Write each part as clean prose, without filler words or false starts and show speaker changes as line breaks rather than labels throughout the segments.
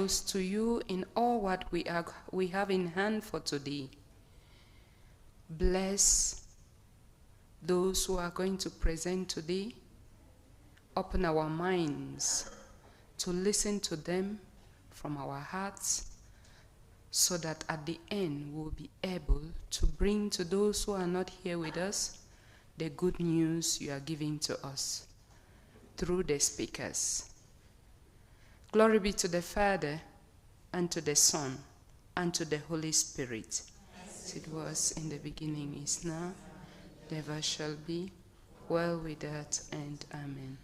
to you in all what we have in hand for today. Bless those who are going to present today. Open our minds to listen to them from our hearts, so that at the end we'll be able to bring to those who are not here with us the good news you are giving to us through the speakers. Glory be to the Father, and to the Son, and to the Holy Spirit, as it was in the beginning, is now, never shall be, world without end. Amen.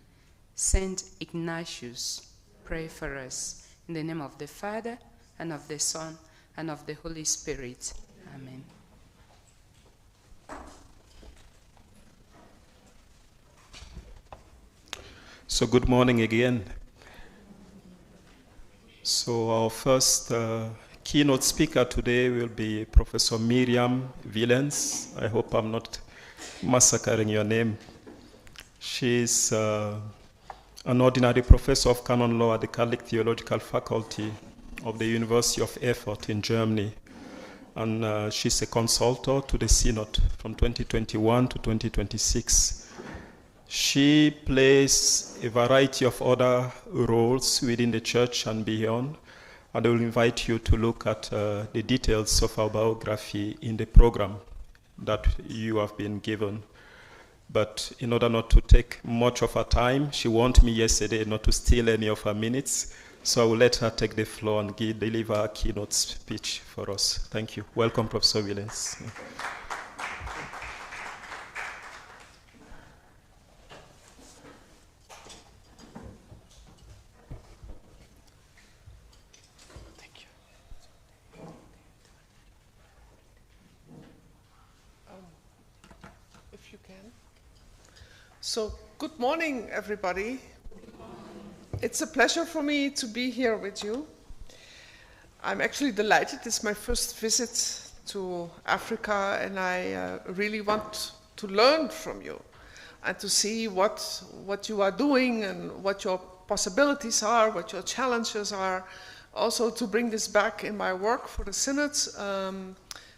Saint Ignatius, pray for us. In the name of the Father, and of the Son, and of the Holy Spirit. Amen.
So good morning again. So our first keynote speaker today will be Professor Miriam Willens. I hope I'm not massacring your name. She's an ordinary professor of canon law at the Catholic Theological Faculty of the University of Erfurt in Germany. And she's a consultor to the Synod from 2021 to 2026. She plays a variety of other roles within the church and beyond, and I will invite you to look at the details of our biography in the program that you have been given. But in order not to take much of her time, she warned me yesterday not to steal any of her minutes, so I will let her take the floor and deliver a keynote speech for us. Thank you. Welcome, Professor Willens.
So, good morning, everybody. It's a pleasure for me to be here with you. I'm actually delighted. It's my first visit to Africa, and I really want to learn from you and to see what you are doing and what your possibilities are, what your challenges are. Also to bring this back in my work for the Synod,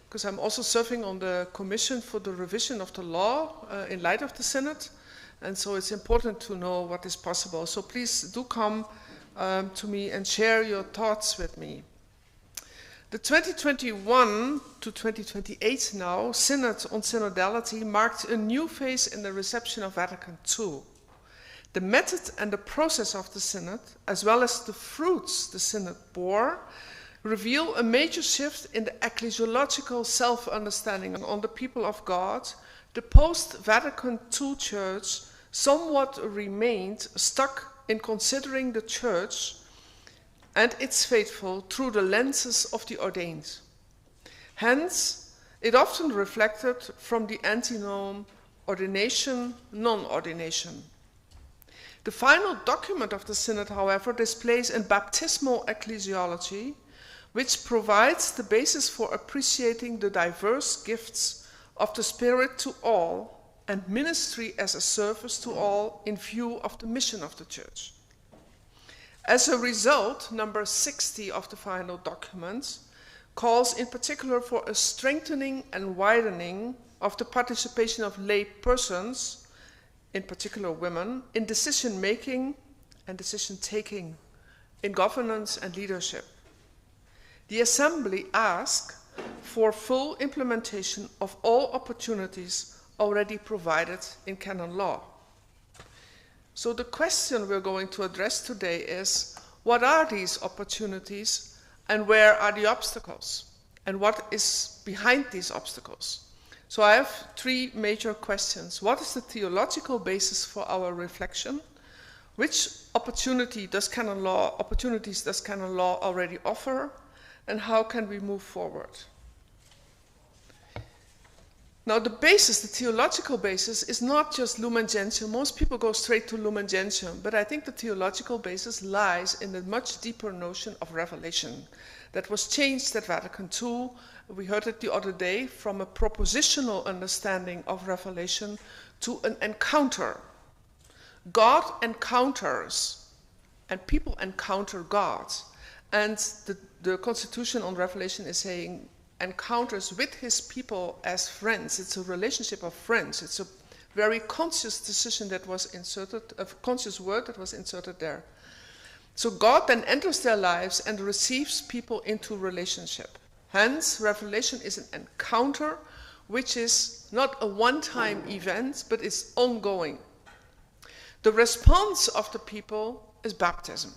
because I'm also serving on the Commission for the Revision of the Law in light of the Synod. And so it's important to know what is possible. So please do come to me and share your thoughts with me. The 2021 to 2028 now Synod on synodality marked a new phase in the reception of Vatican II. The method and the process of the Synod, as well as the fruits the Synod bore, reveal a major shift in the ecclesiological self-understanding on the people of God. The post-Vatican II Church somewhat remained stuck in considering the Church and its faithful through the lenses of the ordained. Hence, it often reflected from the antinom ordination, non-ordination. The final document of the Synod, however, displays a baptismal ecclesiology which provides the basis for appreciating the diverse gifts of the Spirit to all, and ministry as a service to all in view of the mission of the Church. As a result, number 60 of the final document calls in particular for a strengthening and widening of the participation of lay persons, in particular women, in decision-making and decision-taking, in governance and leadership. The Assembly asks for full implementation of all opportunities already provided in canon law. So the question we're going to address today is, what are these opportunities and where are the obstacles? And what is behind these obstacles? So I have three major questions. What is the theological basis for our reflection? Which opportunities does canon law already offer? And how can we move forward? Now the basis, the theological basis, is not just Lumen Gentium. Most people go straight to Lumen Gentium, but I think the theological basis lies in the much deeper notion of revelation that was changed at Vatican II. We heard it the other day, from a propositional understanding of revelation to an encounter. God encounters, and people encounter God. And the Constitution on Revelation is saying encounters with his people as friends. It's a relationship of friends. It's a very conscious decision that was inserted, a conscious word that was inserted there. So God then enters their lives and receives people into relationship. Hence, Revelation is an encounter which is not a one-time event, but it's ongoing. The response of the people is baptism.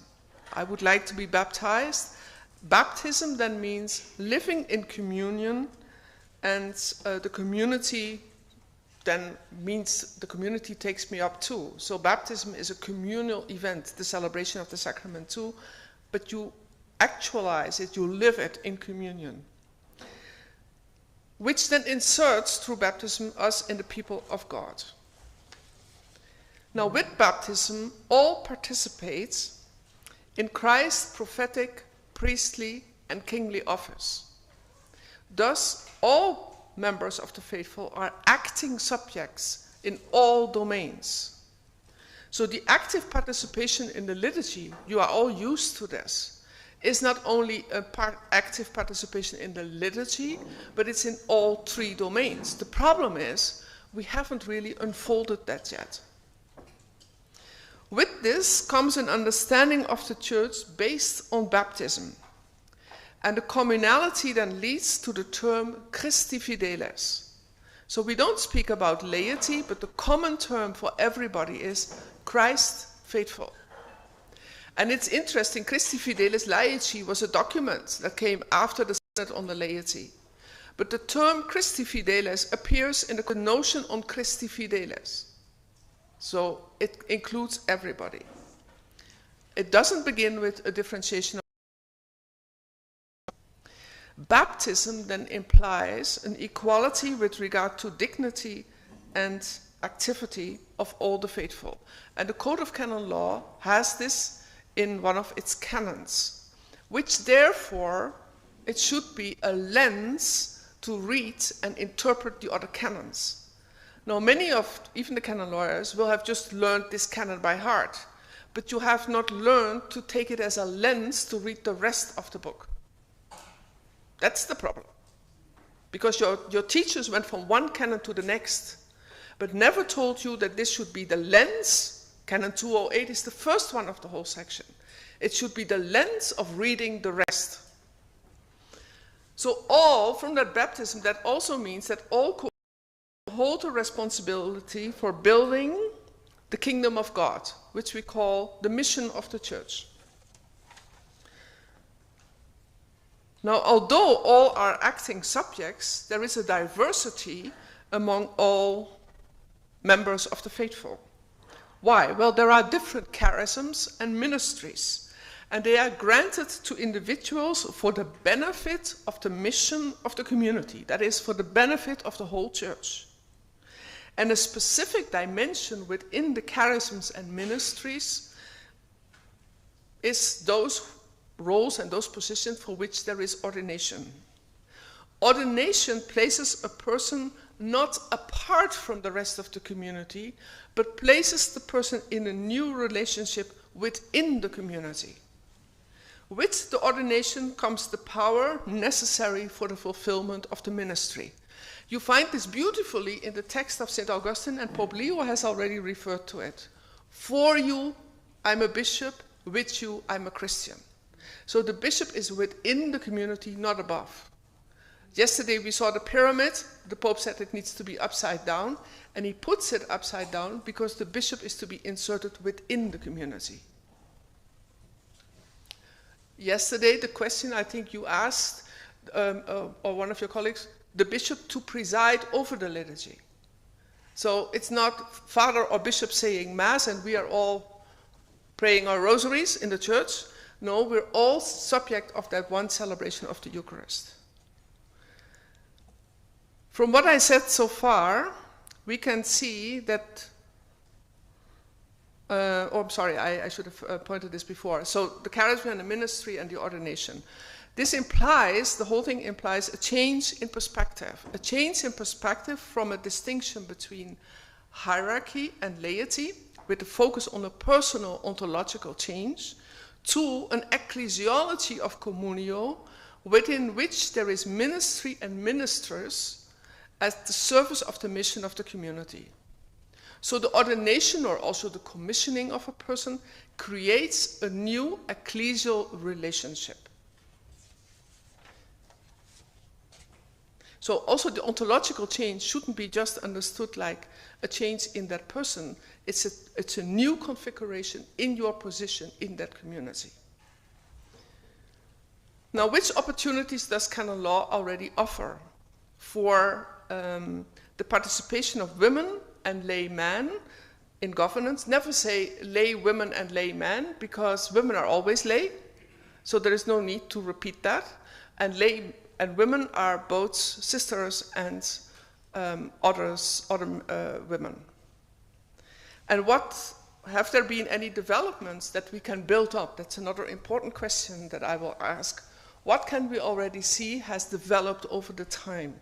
I would like to be baptized. Baptism then means living in communion, and the community then means the community takes me up too. So baptism is a communal event, the celebration of the sacrament too, but you actualize it, you live it in communion, which then inserts through baptism us in the people of God. Now with baptism, all participate in Christ's prophetic, priestly, and kingly office. Thus, all members of the faithful are acting subjects in all domains. So the active participation in the liturgy, you are all used to this, is not only active participation in the liturgy, but it's in all three domains. The problem is, we haven't really unfolded that yet. With this comes an understanding of the church based on baptism. And the communality then leads to the term Christi Fideles. So we don't speak about laity, but the common term for everybody is Christ faithful. And it's interesting, Christi Fideles laity was a document that came after the Synod on the laity. But the term Christi Fideles appears in the notion on Christi Fideles. So it includes everybody. It doesn't begin with a differentiation. Baptism then implies an equality with regard to dignity and activity of all the faithful. And the Code of Canon Law has this in one of its canons, which therefore it should be a lens to read and interpret the other canons. Now many of even the canon lawyers will have just learned this canon by heart, but you have not learned to take it as a lens to read the rest of the book. That's the problem. Because your teachers went from one canon to the next, but never told you that this should be the lens. Canon 208 is the first one of the whole section. It should be the lens of reading the rest. So all from that baptism, that also means that all hold a responsibility for building the kingdom of God, which we call the mission of the church. Now, although all are acting subjects, there is a diversity among all members of the faithful. Why? Well, there are different charisms and ministries, and they are granted to individuals for the benefit of the mission of the community, that is, for the benefit of the whole church. And a specific dimension within the charisms and ministries is those roles and those positions for which there is ordination. Ordination places a person not apart from the rest of the community, but places the person in a new relationship within the community. With the ordination comes the power necessary for the fulfillment of the ministry. You find this beautifully in the text of St. Augustine, and Pope Leo has already referred to it. For you, I'm a bishop. With you, I'm a Christian. So the bishop is within the community, not above. Yesterday we saw the pyramid. The Pope said it needs to be upside down, and he puts it upside down because the bishop is to be inserted within the community. Yesterday, the question I think you asked, or one of your colleagues, the bishop to preside over the liturgy. So it's not father or bishop saying mass and we are all praying our rosaries in the church. No, we're all subject of that one celebration of the Eucharist. From what I said so far, we can see that, I should have pointed this before. So the charism and the ministry and the ordination. This implies, the whole thing implies a change in perspective. A change in perspective from a distinction between hierarchy and laity, with a focus on a personal ontological change, to an ecclesiology of communio, within which there is ministry and ministers at the service of the mission of the community. So the ordination, or also the commissioning of a person, creates a new ecclesial relationship. So also the ontological change shouldn't be just understood like a change in that person. It's a new configuration in your position in that community. Now, which opportunities does canon law already offer for the participation of women and laymen in governance? Never say lay women and lay men, because women are always lay, so there is no need to repeat that. And lay and women are both sisters and other women. And have there been any developments that we can build up? That's another important question that I will ask. What can we already see has developed over the time?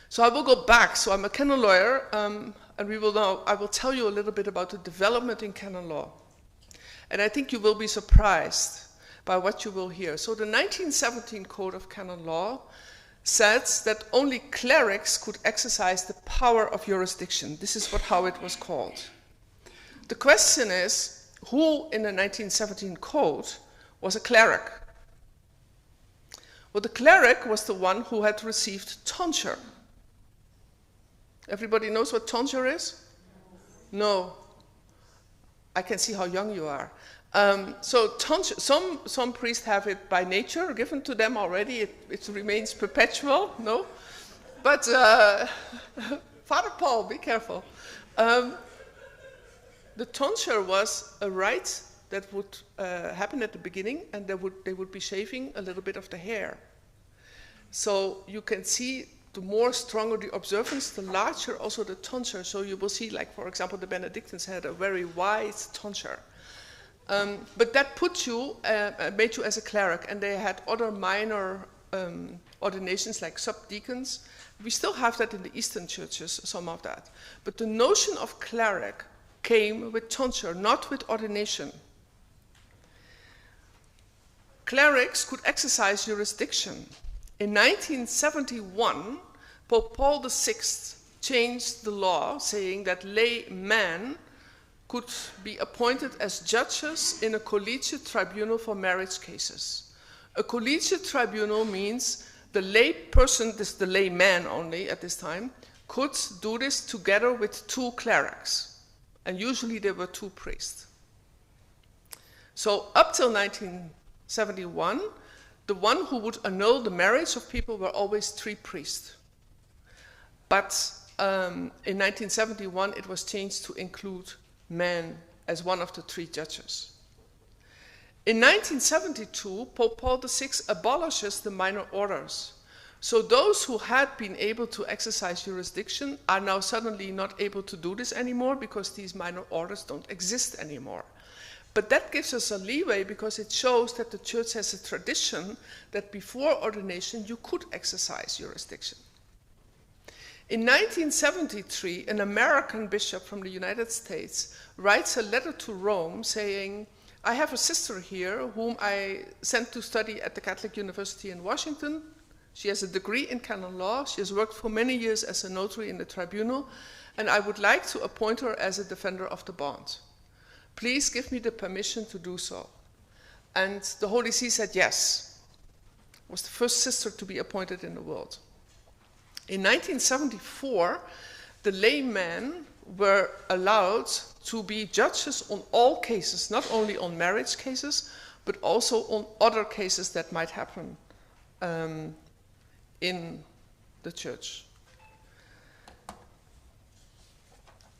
So I will go back. So I'm a canon lawyer, and I will tell you a little bit about the development in canon law. And I think you will be surprised by what you will hear. So the 1917 Code of Canon Law says that only clerics could exercise the power of jurisdiction. This is how it was called. The question is, who in the 1917 Code was a cleric? Well, the cleric was the one who had received tonsure. Everybody knows what tonsure is? No. I can see how young you are. So tonsure, some priests have it by nature, given to them already. It remains perpetual, no? But Father Paul, be careful. The tonsure was a rite that would happen at the beginning, and they would be shaving a little bit of the hair. So you can see the more stronger the observance, the larger also the tonsure. So you will see, like, for example, the Benedictines had a very wide tonsure. But that made you as a cleric, and they had other minor ordinations like subdeacons. We still have that in the Eastern churches, some of that. But the notion of cleric came with tonsure, not with ordination. Clerics could exercise jurisdiction. In 1971, Pope Paul VI changed the law, saying that laymen could be appointed as judges in a collegiate tribunal for marriage cases. A collegiate tribunal means the lay person, the layman only at this time, could do this together with two clerics. And usually there were two priests. So up till 1971, the one who would annul the marriage of people were always three priests. But in 1971, it was changed to include men as one of the three judges. In 1972, Pope Paul VI abolishes the minor orders. So those who had been able to exercise jurisdiction are now suddenly not able to do this anymore, because these minor orders don't exist anymore. But that gives us a leeway, because it shows that the church has a tradition that before ordination you could exercise jurisdiction. In 1973, an American bishop from the United States writes a letter to Rome saying, I have a sister here whom I sent to study at the Catholic University in Washington. She has a degree in canon law. She has worked for many years as a notary in the tribunal, and I would like to appoint her as a defender of the bond. Please give me the permission to do so. And the Holy See said yes. Was the first sister to be appointed in the world. In 1974, the laymen were allowed to be judges on all cases, not only on marriage cases, but also on other cases that might happen in the church.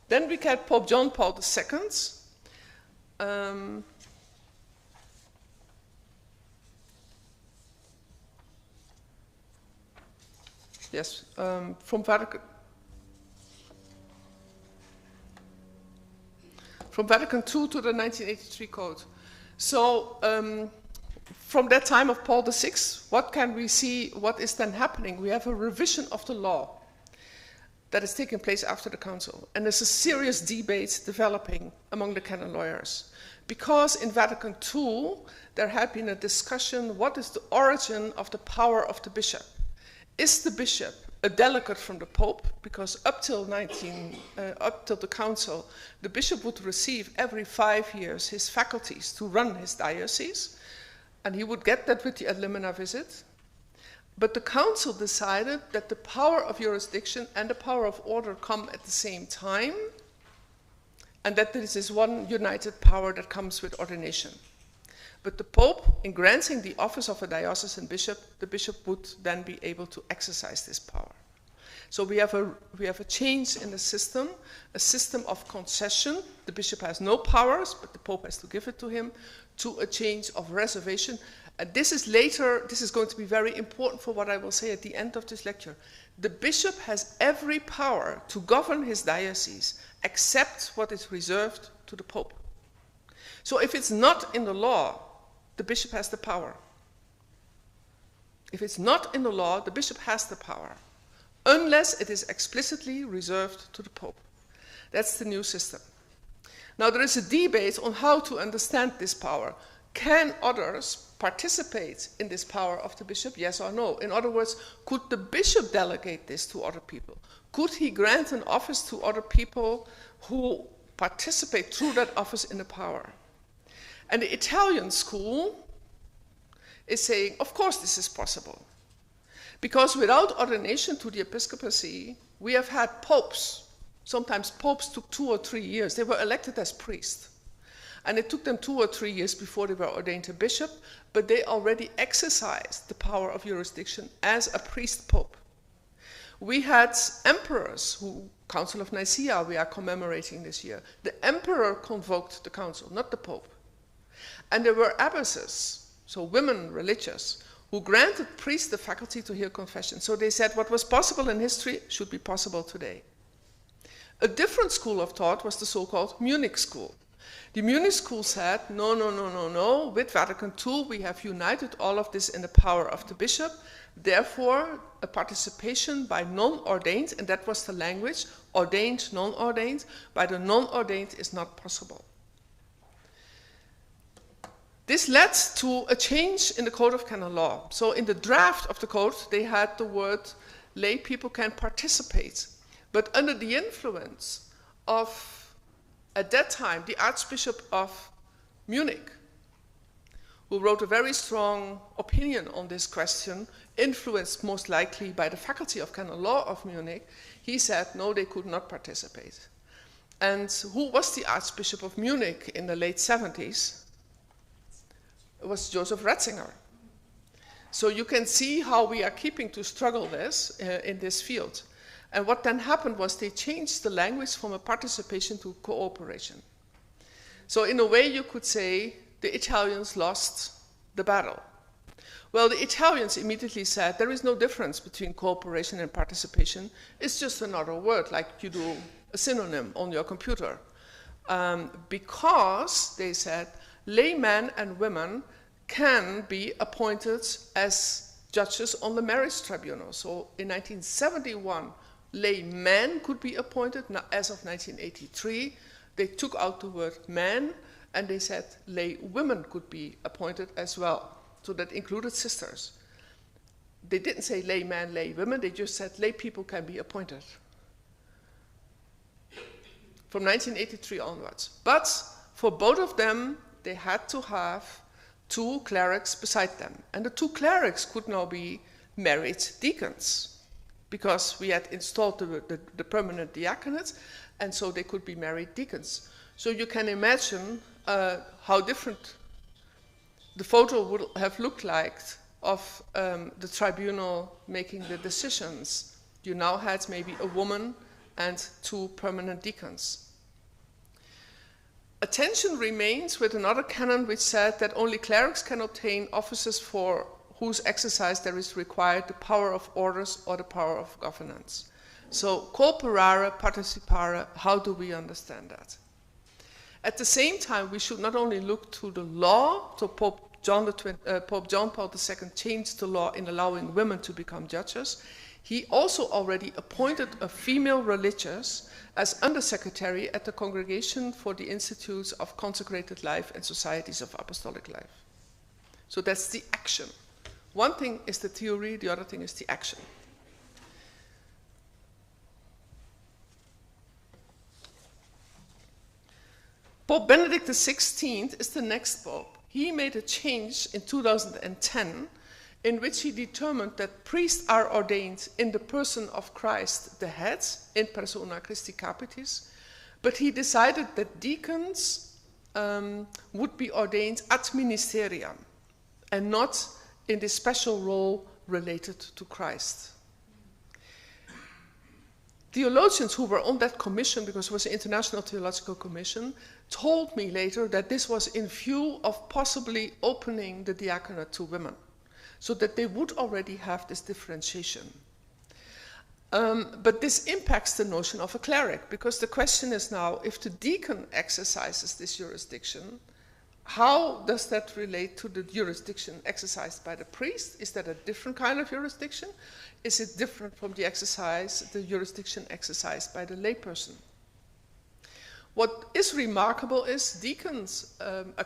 Then we get Pope John Paul II. From Vatican II to the 1983 Code. So from that time of Paul VI, what can we see? What is then happening? We have a revision of the law. that is taking place after the council. And there's a serious debate developing among the canon lawyers. Because in Vatican II, there had been a discussion, what is the origin of the power of the bishop? Is the bishop a delegate from the Pope? Because up till the council, the bishop would receive every 5 years his faculties to run his diocese, and he would get that with the ad limina visit. But the council decided that the power of jurisdiction and the power of order come at the same time, and that this is one united power that comes with ordination. But the Pope, in granting the office of a diocesan bishop, the bishop would then be able to exercise this power. So we have a change in the system, a system of concession. The bishop has no powers, but the Pope has to give it to him, to a change of reservation. This is going to be very important for what I will say at the end of this lecture. The bishop has every power to govern his diocese, except what is reserved to the Pope. So if it's not in the law, the bishop has the power. If it's not in the law, the bishop has the power, unless it is explicitly reserved to the Pope. That's the new system. Now there is a debate on how to understand this power. Can others participate in this power of the bishop, yes or no? In other words, could the bishop delegate this to other people? Could he grant an office to other people who participate through that office in the power? And the Italian school is saying, of course this is possible. Because without ordination to the episcopacy, we have had popes. Sometimes popes took 2 or 3 years. They were elected as priests. And it took them 2 or 3 years before they were ordained a bishop, but they already exercised the power of jurisdiction as a priest pope. We had emperors who, Council of Nicaea, we are commemorating this year. The emperor convoked the council, not the pope. And there were abbesses, so women religious, who granted priests the faculty to hear confession. So they said what was possible in history should be possible today. A different school of thought was the so-called Munich school. The Munich school said, no, with Vatican II we have united all of this in the power of the bishop, therefore a participation by non-ordained, and that was the language, ordained, non-ordained, by the non-ordained is not possible. This led to a change in the Code of Canon Law. So in the draft of the code, they had the word lay people can participate. But under the influence of, at that time, the Archbishop of Munich, who wrote a very strong opinion on this question, influenced most likely by the Faculty of Canon Law of Munich, he said no, they could not participate. And who was the Archbishop of Munich in the late 70s? It was Joseph Ratzinger. So you can see how we are keeping to struggle this in this field. And what then happened was they changed the language from a participation to cooperation. So in a way you could say the Italians lost the battle. Well, the Italians immediately said there is no difference between cooperation and participation. It's just another word, like you do a synonym on your computer. Because, they said, laymen and women can be appointed as judges on the marriage tribunal. So in 1971, laymen could be appointed. Now, as of 1983, they took out the word men and they said lay women could be appointed as well. So that included sisters. They didn't say laymen, lay women, they just said lay people can be appointed. From 1983 onwards. But for both of them, they had to have 2 clerics beside them. And the 2 clerics could now be married deacons, because we had installed the permanent diaconate, and so they could be married deacons. So you can imagine how different the photo would have looked like of the tribunal making the decisions. You now had maybe a woman and 2 permanent deacons. A tension remains with another canon which said that only clerics can obtain offices for whose exercise there is required the power of orders or the power of governance. So, cooperare, participare, how do we understand that? At the same time, we should not only look to the law, so Pope John Paul II changed the law in allowing women to become judges. he also already appointed a female religious as undersecretary at the Congregation for the Institutes of Consecrated Life and Societies of Apostolic Life. So that's the action. One thing is the theory, the other thing is the action. Pope Benedict XVI is the next pope. He made a change in 2010 in which he determined that priests are ordained in the person of Christ, the head, in persona Christi Capitis, but he decided that deacons would be ordained ad ministeriam and not in this special role related to Christ. Theologians who were on that commission, because it was an international theological commission, told me later that this was in view of possibly opening the diaconate to women, so that they would already have this differentiation. But this impacts the notion of a cleric, because the question is now, if the deacon exercises this jurisdiction, how does that relate to the jurisdiction exercised by the priest? Is that a different kind of jurisdiction? Is it different from the jurisdiction exercised by the layperson? What is remarkable is deacons,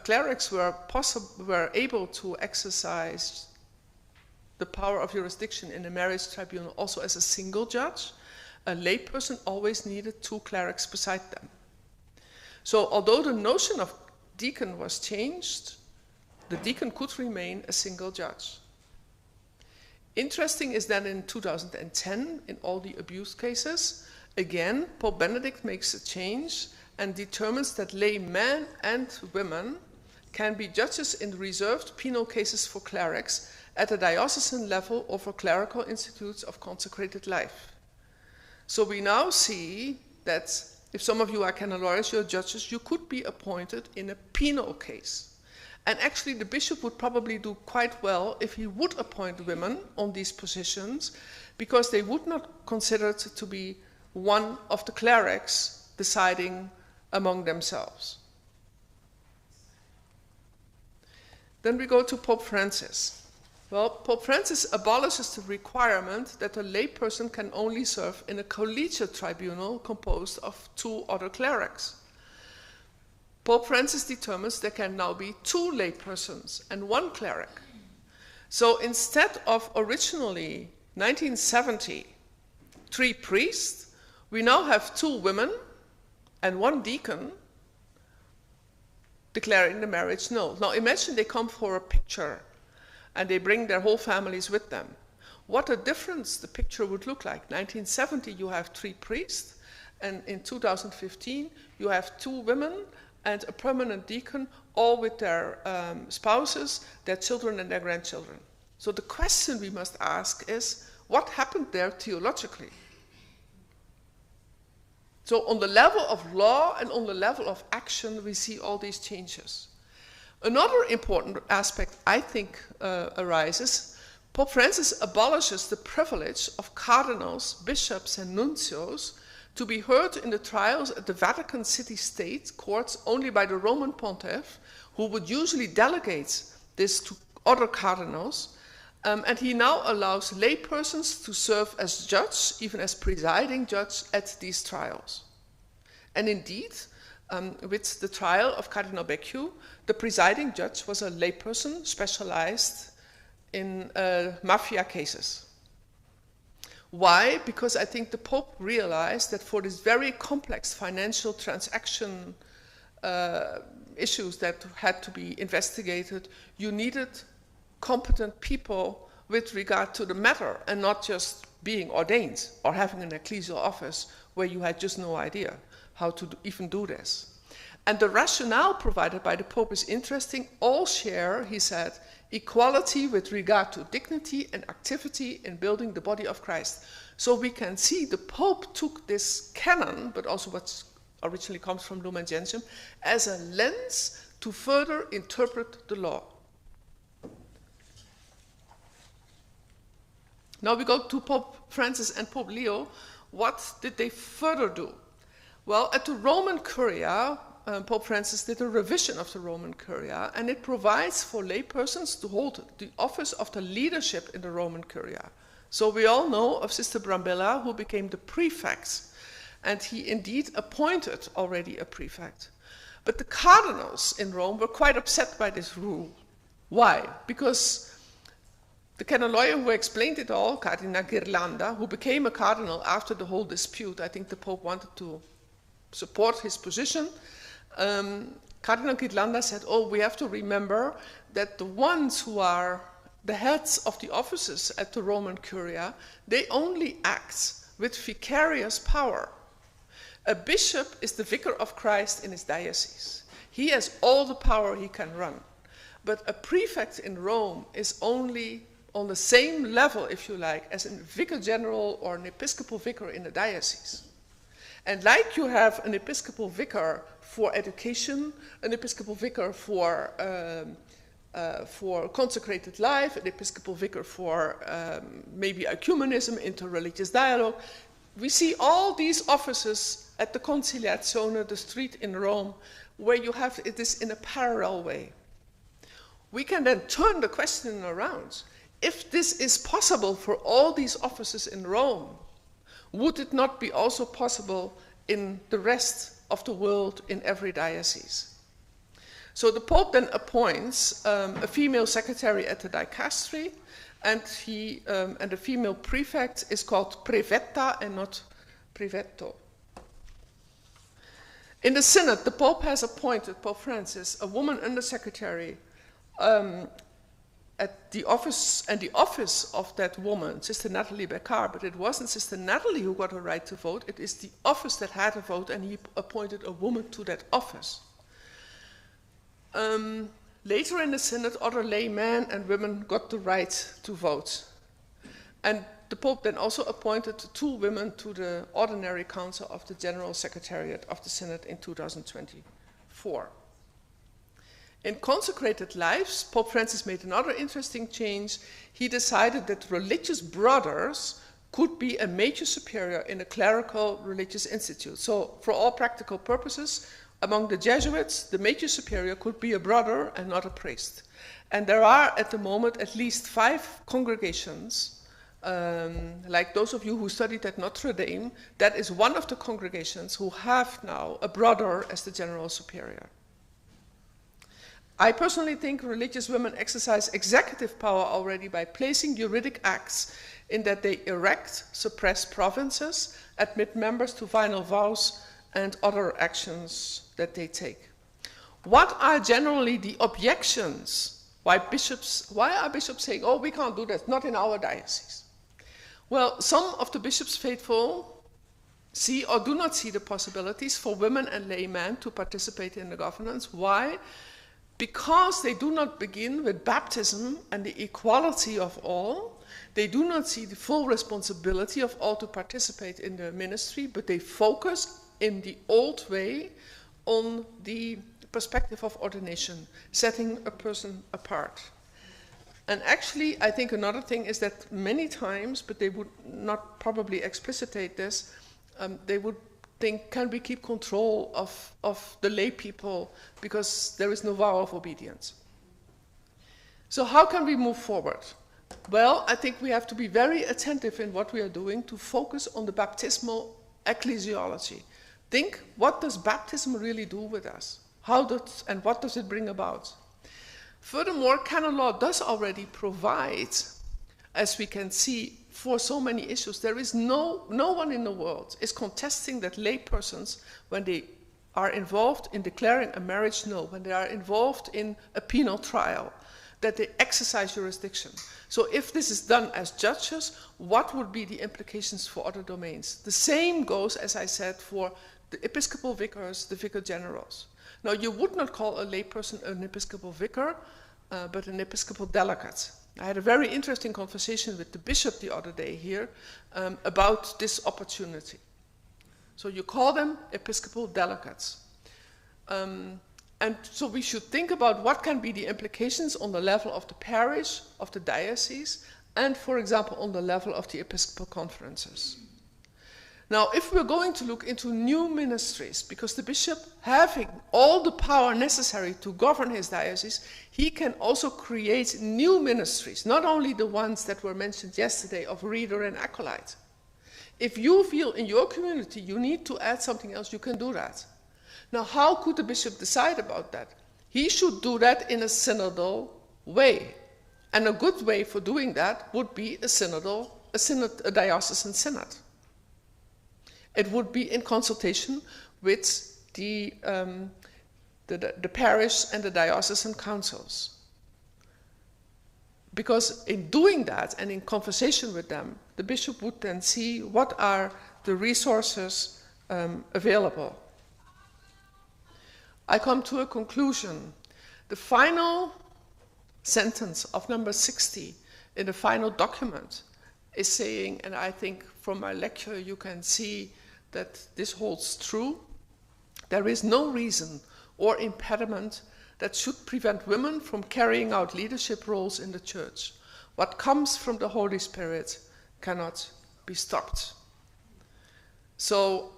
clerics were able to exercise the power of jurisdiction in the marriage tribunal also as a single judge. A layperson always needed two clerics beside them. So although the notion of deacon was changed, the deacon could remain a single judge. Interesting is that in 2010, in all the abuse cases, again, Pope Benedict makes a change and determines that lay men and women can be judges in reserved penal cases for clerics at a diocesan level or for clerical institutes of consecrated life. So we now see that if some of you are canon lawyers, you're judges, you could be appointed in a penal case. And actually the bishop would probably do quite well if he would appoint women on these positions, because they would not consider it to be one of the clerics deciding among themselves. Then we go to Pope Francis. Well, Pope Francis abolishes the requirement that a layperson can only serve in a collegiate tribunal composed of two other clerics. Pope Francis determines there can now be two laypersons and one cleric. So instead of originally 1970, 3 priests, we now have 2 women and 1 deacon declaring the marriage null. Now imagine they come for a picture and they bring their whole families with them. What a difference the picture would look like. 1970 you have 3 priests, and in 2015 you have 2 women and a permanent deacon, all with their spouses, their children and their grandchildren. So the question we must ask is, what happened there theologically? So on the level of law and on the level of action, we see all these changes. Another important aspect, I think, arises. Pope Francis abolishes the privilege of cardinals, bishops, and nuncios to be heard in the trials at the Vatican city-state courts only by the Roman pontiff, who would usually delegate this to other cardinals. And he now allows laypersons to serve as judge, even as presiding judge, at these trials. And indeed, with the trial of Cardinal Becciu, the presiding judge was a layperson specialized in mafia cases. Why? Because I think the Pope realized that for this very complex financial transaction issues that had to be investigated, you needed competent people with regard to the matter, and not just being ordained or having an ecclesial office where you had just no idea how to even do this. And the rationale provided by the Pope is interesting. All share, he said, equality with regard to dignity and activity in building the body of Christ. So we can see the Pope took this canon, but also what originally comes from Lumen Gentium, as a lens to further interpret the law. Now we go to Pope Francis and Pope Leo. What did they further do? Well, at the Roman Curia, Pope Francis did a revision of the Roman Curia, and it provides for laypersons to hold the office of the leadership in the Roman Curia. So we all know of Sister Brambilla, who became the prefect, and he indeed appointed already a prefect. But the cardinals in Rome were quite upset by this rule. Why? Because the canon lawyer who explained it all, Cardinal Ghirlanda, who became a cardinal after the whole dispute, I think the Pope wanted to support his position, Cardinal Ghirlanda said, oh, we have to remember that the ones who are the heads of the offices at the Roman Curia, they only act with vicarious power. A bishop is the vicar of Christ in his diocese. He has all the power he can run. But a prefect in Rome is only on the same level, if you like, as a vicar general or an episcopal vicar in a diocese. And like you have an episcopal vicar for education, an episcopal vicar for consecrated life, an episcopal vicar for maybe ecumenism, interreligious dialogue, we see all these offices at the Conciliazione, the street in Rome, where you have this in a parallel way. We can then turn the question around. If this is possible for all these offices in Rome, would it not be also possible in the rest of the world in every diocese? So the Pope then appoints a female secretary at the dicastery, and the female prefect is called prefetta and not privetto. In the Synod, the Pope has appointed, Pope Francis, a woman undersecretary at the office, and the office of that woman, Sister Natalie Beccard, but it wasn't Sister Natalie who got a right to vote, it is the office that had a vote, and he appointed a woman to that office. Later in the Synod, other laymen and women got the right to vote. And the Pope then also appointed 2 women to the Ordinary Council of the General Secretariat of the Synod in 2024. In consecrated lives, Pope Francis made another interesting change. He decided that religious brothers could be a major superior in a clerical religious institute. So for all practical purposes, among the Jesuits, the major superior could be a brother and not a priest. And there are at the moment at least 5 congregations, like those of you who studied at Notre Dame, that is one of the congregations who have now a brother as the general superior. I personally think religious women exercise executive power already by placing juridic acts in that they erect, suppress provinces, admit members to final vows, and other actions that they take. What are generally the objections? Why are bishops saying, oh, we can't do that, not in our diocese? Well, some of the bishops' faithful see or do not see the possibilities for women and laymen to participate in the governance. Why? Because they do not begin with baptism and the equality of all. They do not see the full responsibility of all to participate in the ministry, but they focus in the old way on the perspective of ordination, setting a person apart. And actually, I think another thing is that many times, but they would not probably explicitate this, they would think, can we keep control of the lay people because there is no vow of obedience? So how can we move forward? Well, I think we have to be very attentive in what we are doing to focus on the baptismal ecclesiology. Think, what does baptism really do with us? And what does it bring about? Furthermore, canon law does already provide, as we can see, for so many issues. There is no one in the world is contesting that lay persons, when they are involved in declaring a marriage null, when they are involved in a penal trial, that they exercise jurisdiction. So if this is done as judges, what would be the implications for other domains? The same goes, as I said, for the episcopal vicars, the vicar generals. Now, you would not call a layperson an episcopal vicar, but an episcopal delegate. I had a very interesting conversation with the bishop the other day here about this opportunity. So you call them episcopal delegates. And so we should think about what can be the implications on the level of the parish, of the diocese, and, for example, on the level of the episcopal conferences. Now, if we're going to look into new ministries, because the bishop, having all the power necessary to govern his diocese, he can also create new ministries, not only the ones that were mentioned yesterday of reader and acolyte. If you feel in your community you need to add something else, you can do that. Now, how could the bishop decide about that? He should do that in a synodal way. And a good way for doing that would be a diocesan synod. It would be in consultation with the parish and the diocesan councils. Because in doing that and in conversation with them, the bishop would then see what are the resources available. I come to a conclusion. The final sentence of number 60 in the final document is saying, and I think from my lecture you can see that this holds true, there is no reason or impediment that should prevent women from carrying out leadership roles in the church. What comes from the Holy Spirit cannot be stopped. So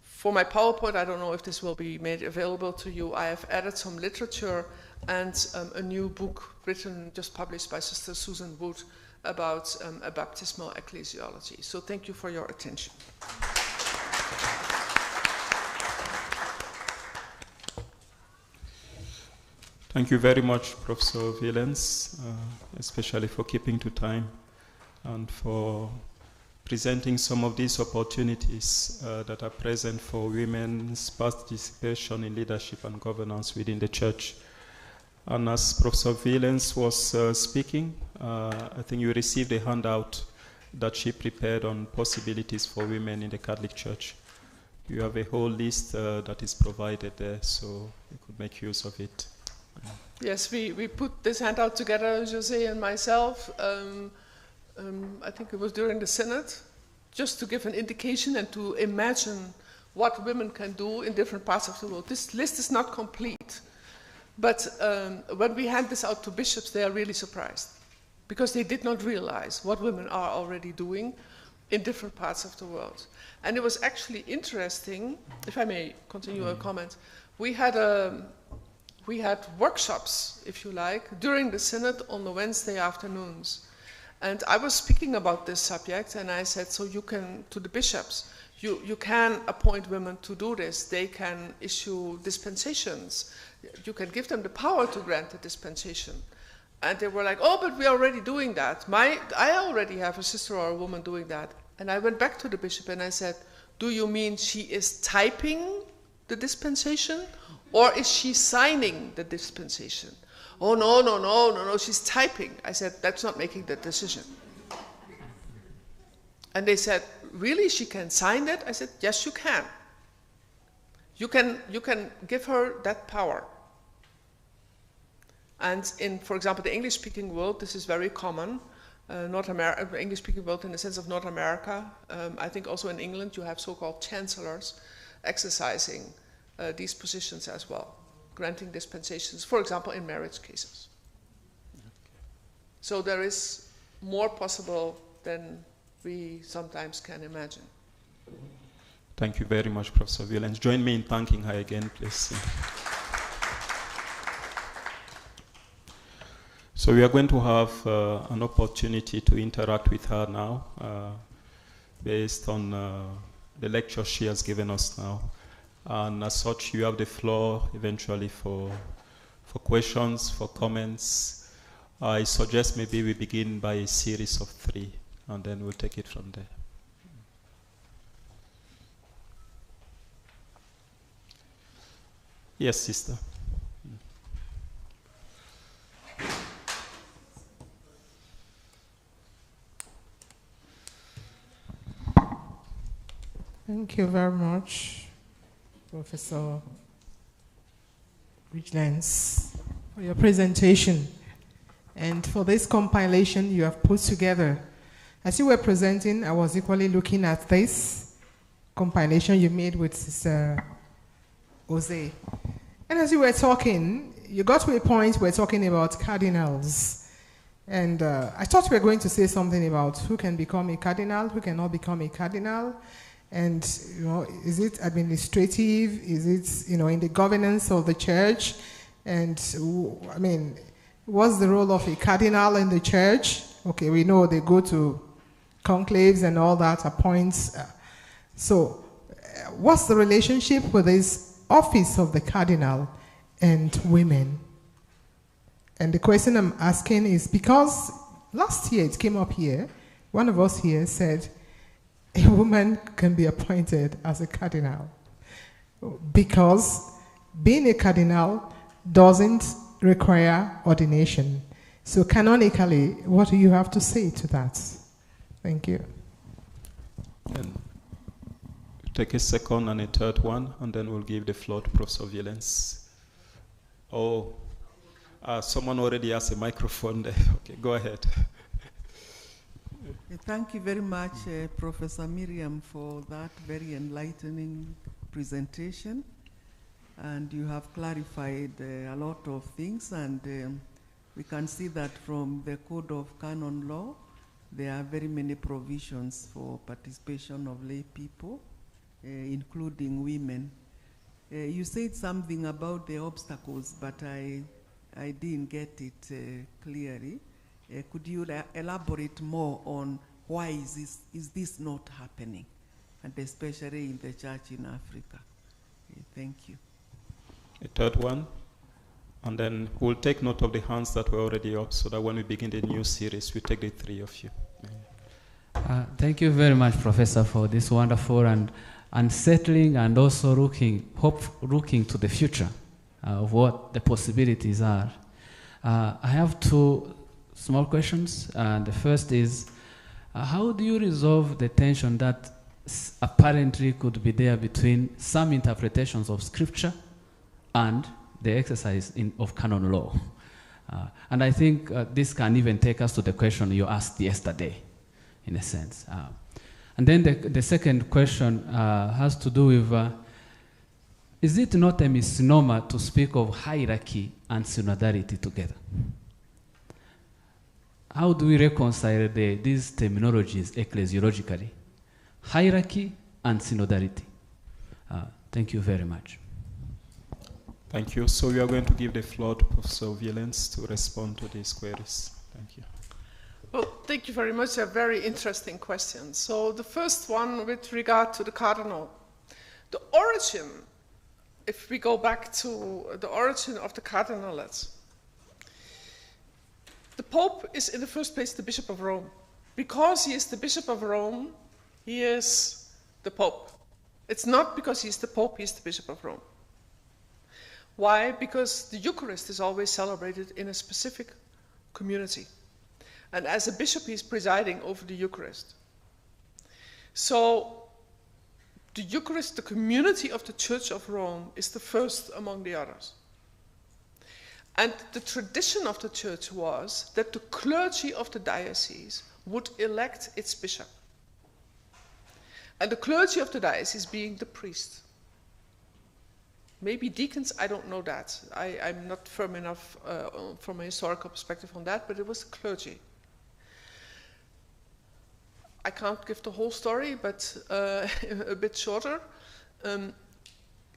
for my PowerPoint, I don't know if this will be made available to you, I have added some literature and a new book written, just published by Sister Susan Wood, about a baptismal ecclesiology. So thank you for your attention.
Thank you very much, Professor Willems, especially for keeping to time and for presenting some of these opportunities that are present for women's participation in leadership and governance within the church. And as Professor Willems was speaking, I think you received a handout that she prepared on possibilities for women in the Catholic Church. You have a whole list that is provided there, so you could make use of it.
Yes, we put this handout together, José and myself, I think it was during the Synod, just to give an indication and to imagine what women can do in different parts of the world. This list is not complete, but when we hand this out to bishops, they are really surprised, because they did not realize what women are already doing in different parts of the world. And it was actually interesting, if I may continue a comment, we had workshops, if you like, during the Synod on the Wednesday afternoons. And I was speaking about this subject, and I said, so you can, to the bishops, you can appoint women to do this. They can issue dispensations. You can give them the power to grant a dispensation. And they were like, oh, but we're already doing that. I already have a sister or a woman doing that. And I went back to the bishop and I said, do you mean she is typing the dispensation? Or is she signing the dispensation? Oh, no, she's typing. I said, that's not making the decision. And they said, really, she can sign that? I said, yes, you can. You can give her that power. And in, for example, the English-speaking world, this is very common. North America, English-speaking world in the sense of North America. I think also in England you have so-called chancellors exercising these positions as well, granting dispensations, for example, in marriage cases. Okay. So there is more possible than we sometimes can imagine.
Thank you very much, Professor Willems. Join me in thanking her again, please. So we are going to have an opportunity to interact with her now, based on the lecture she has given us now. And as such, you have the floor eventually for questions, for comments. I suggest maybe we begin by a series of 3, and then we'll take it from there. Yes, sister.
Thank you very much, Professor Willems, for your presentation and for this compilation you have put together. As you were presenting, I was equally looking at this compilation you made with Sister Jose. And as you were talking, you got to a point where talking about cardinals. And I thought we were going to say something about who can become a cardinal, who cannot become a cardinal. And, is it administrative? Is it, in the governance of the church? And, what's the role of a cardinal in the church? Okay, we know they go to conclaves and all that, appoints. What's the relationship with this office of the cardinal and women? And the question I'm asking is because last year it came up here, one of us here said a woman can be appointed as a cardinal because being a cardinal doesn't require ordination. So canonically, what do you have to say to that? Thank you.
And take a second and a third one, and then we'll give the floor to Professor Violence. Someone already has a microphone there. Okay, go ahead.
Thank you very much, Professor Miriam, for that very enlightening presentation. And you have clarified a lot of things, and we can see that from the Code of Canon Law, there are very many provisions for participation of lay people, including women. You said something about the obstacles, but I didn't get it clearly. Could you elaborate more on why is this not happening, and especially in the church in Africa? Thank you.
A third one, and then we'll take note of the hands that were already up so that when we begin the new series, we take the three of you.
Thank you very much, Professor, for this wonderful and unsettling and also looking to the future of what the possibilities are. I have two small questions. The first is, how do you resolve the tension that apparently could be there between some interpretations of Scripture and the exercise of canon law? And I think this can even take us to the question you asked yesterday, in a sense. And then the second question has to do with, is it not a misnomer to speak of hierarchy and synodality together? How do we reconcile these terminologies ecclesiologically? Hierarchy and synodality. Thank you very much.
Thank you. So we are going to give the floor to Professor Violence to respond to these queries. Thank you.
Well, thank you very much. They're very interesting questions. So the first one with regard to the cardinal. The origin, if we go back to the origin of the cardinalates, the Pope is in the first place the Bishop of Rome. Because he is the Bishop of Rome, he is the Pope. It's not because he's the Pope, he's the Bishop of Rome. Why? Because the Eucharist is always celebrated in a specific community. And as a bishop, he's presiding over the Eucharist. So the Eucharist, the community of the Church of Rome, is the first among the others. And the tradition of the Church was that the clergy of the diocese would elect its bishop. And the clergy of the diocese being the priest. Maybe deacons, I don't know that. I'm not firm enough from a historical perspective on that, but it was the clergy. I can't give the whole story, but a bit shorter.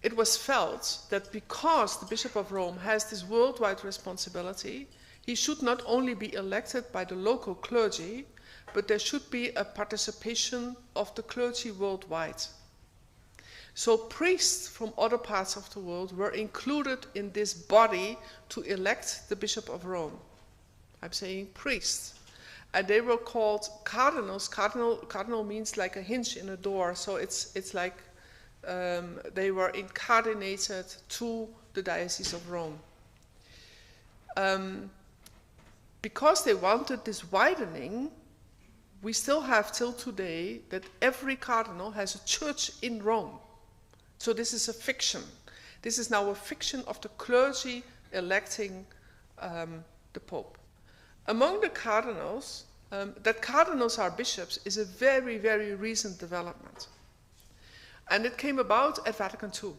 It was felt that because the Bishop of Rome has this worldwide responsibility, he should not only be elected by the local clergy, but there should be a participation of the clergy worldwide. So priests from other parts of the world were included in this body to elect the Bishop of Rome. I'm saying priests. And they were called cardinals. Cardinal means like a hinge in a door. So it's like they were incarnated to the Diocese of Rome. Because they wanted this widening, we still have till today that every cardinal has a church in Rome. So this is a fiction. This is now a fiction of the clergy electing the Pope. Among the cardinals, that cardinals are bishops is a very, very recent development. And it came about at Vatican II.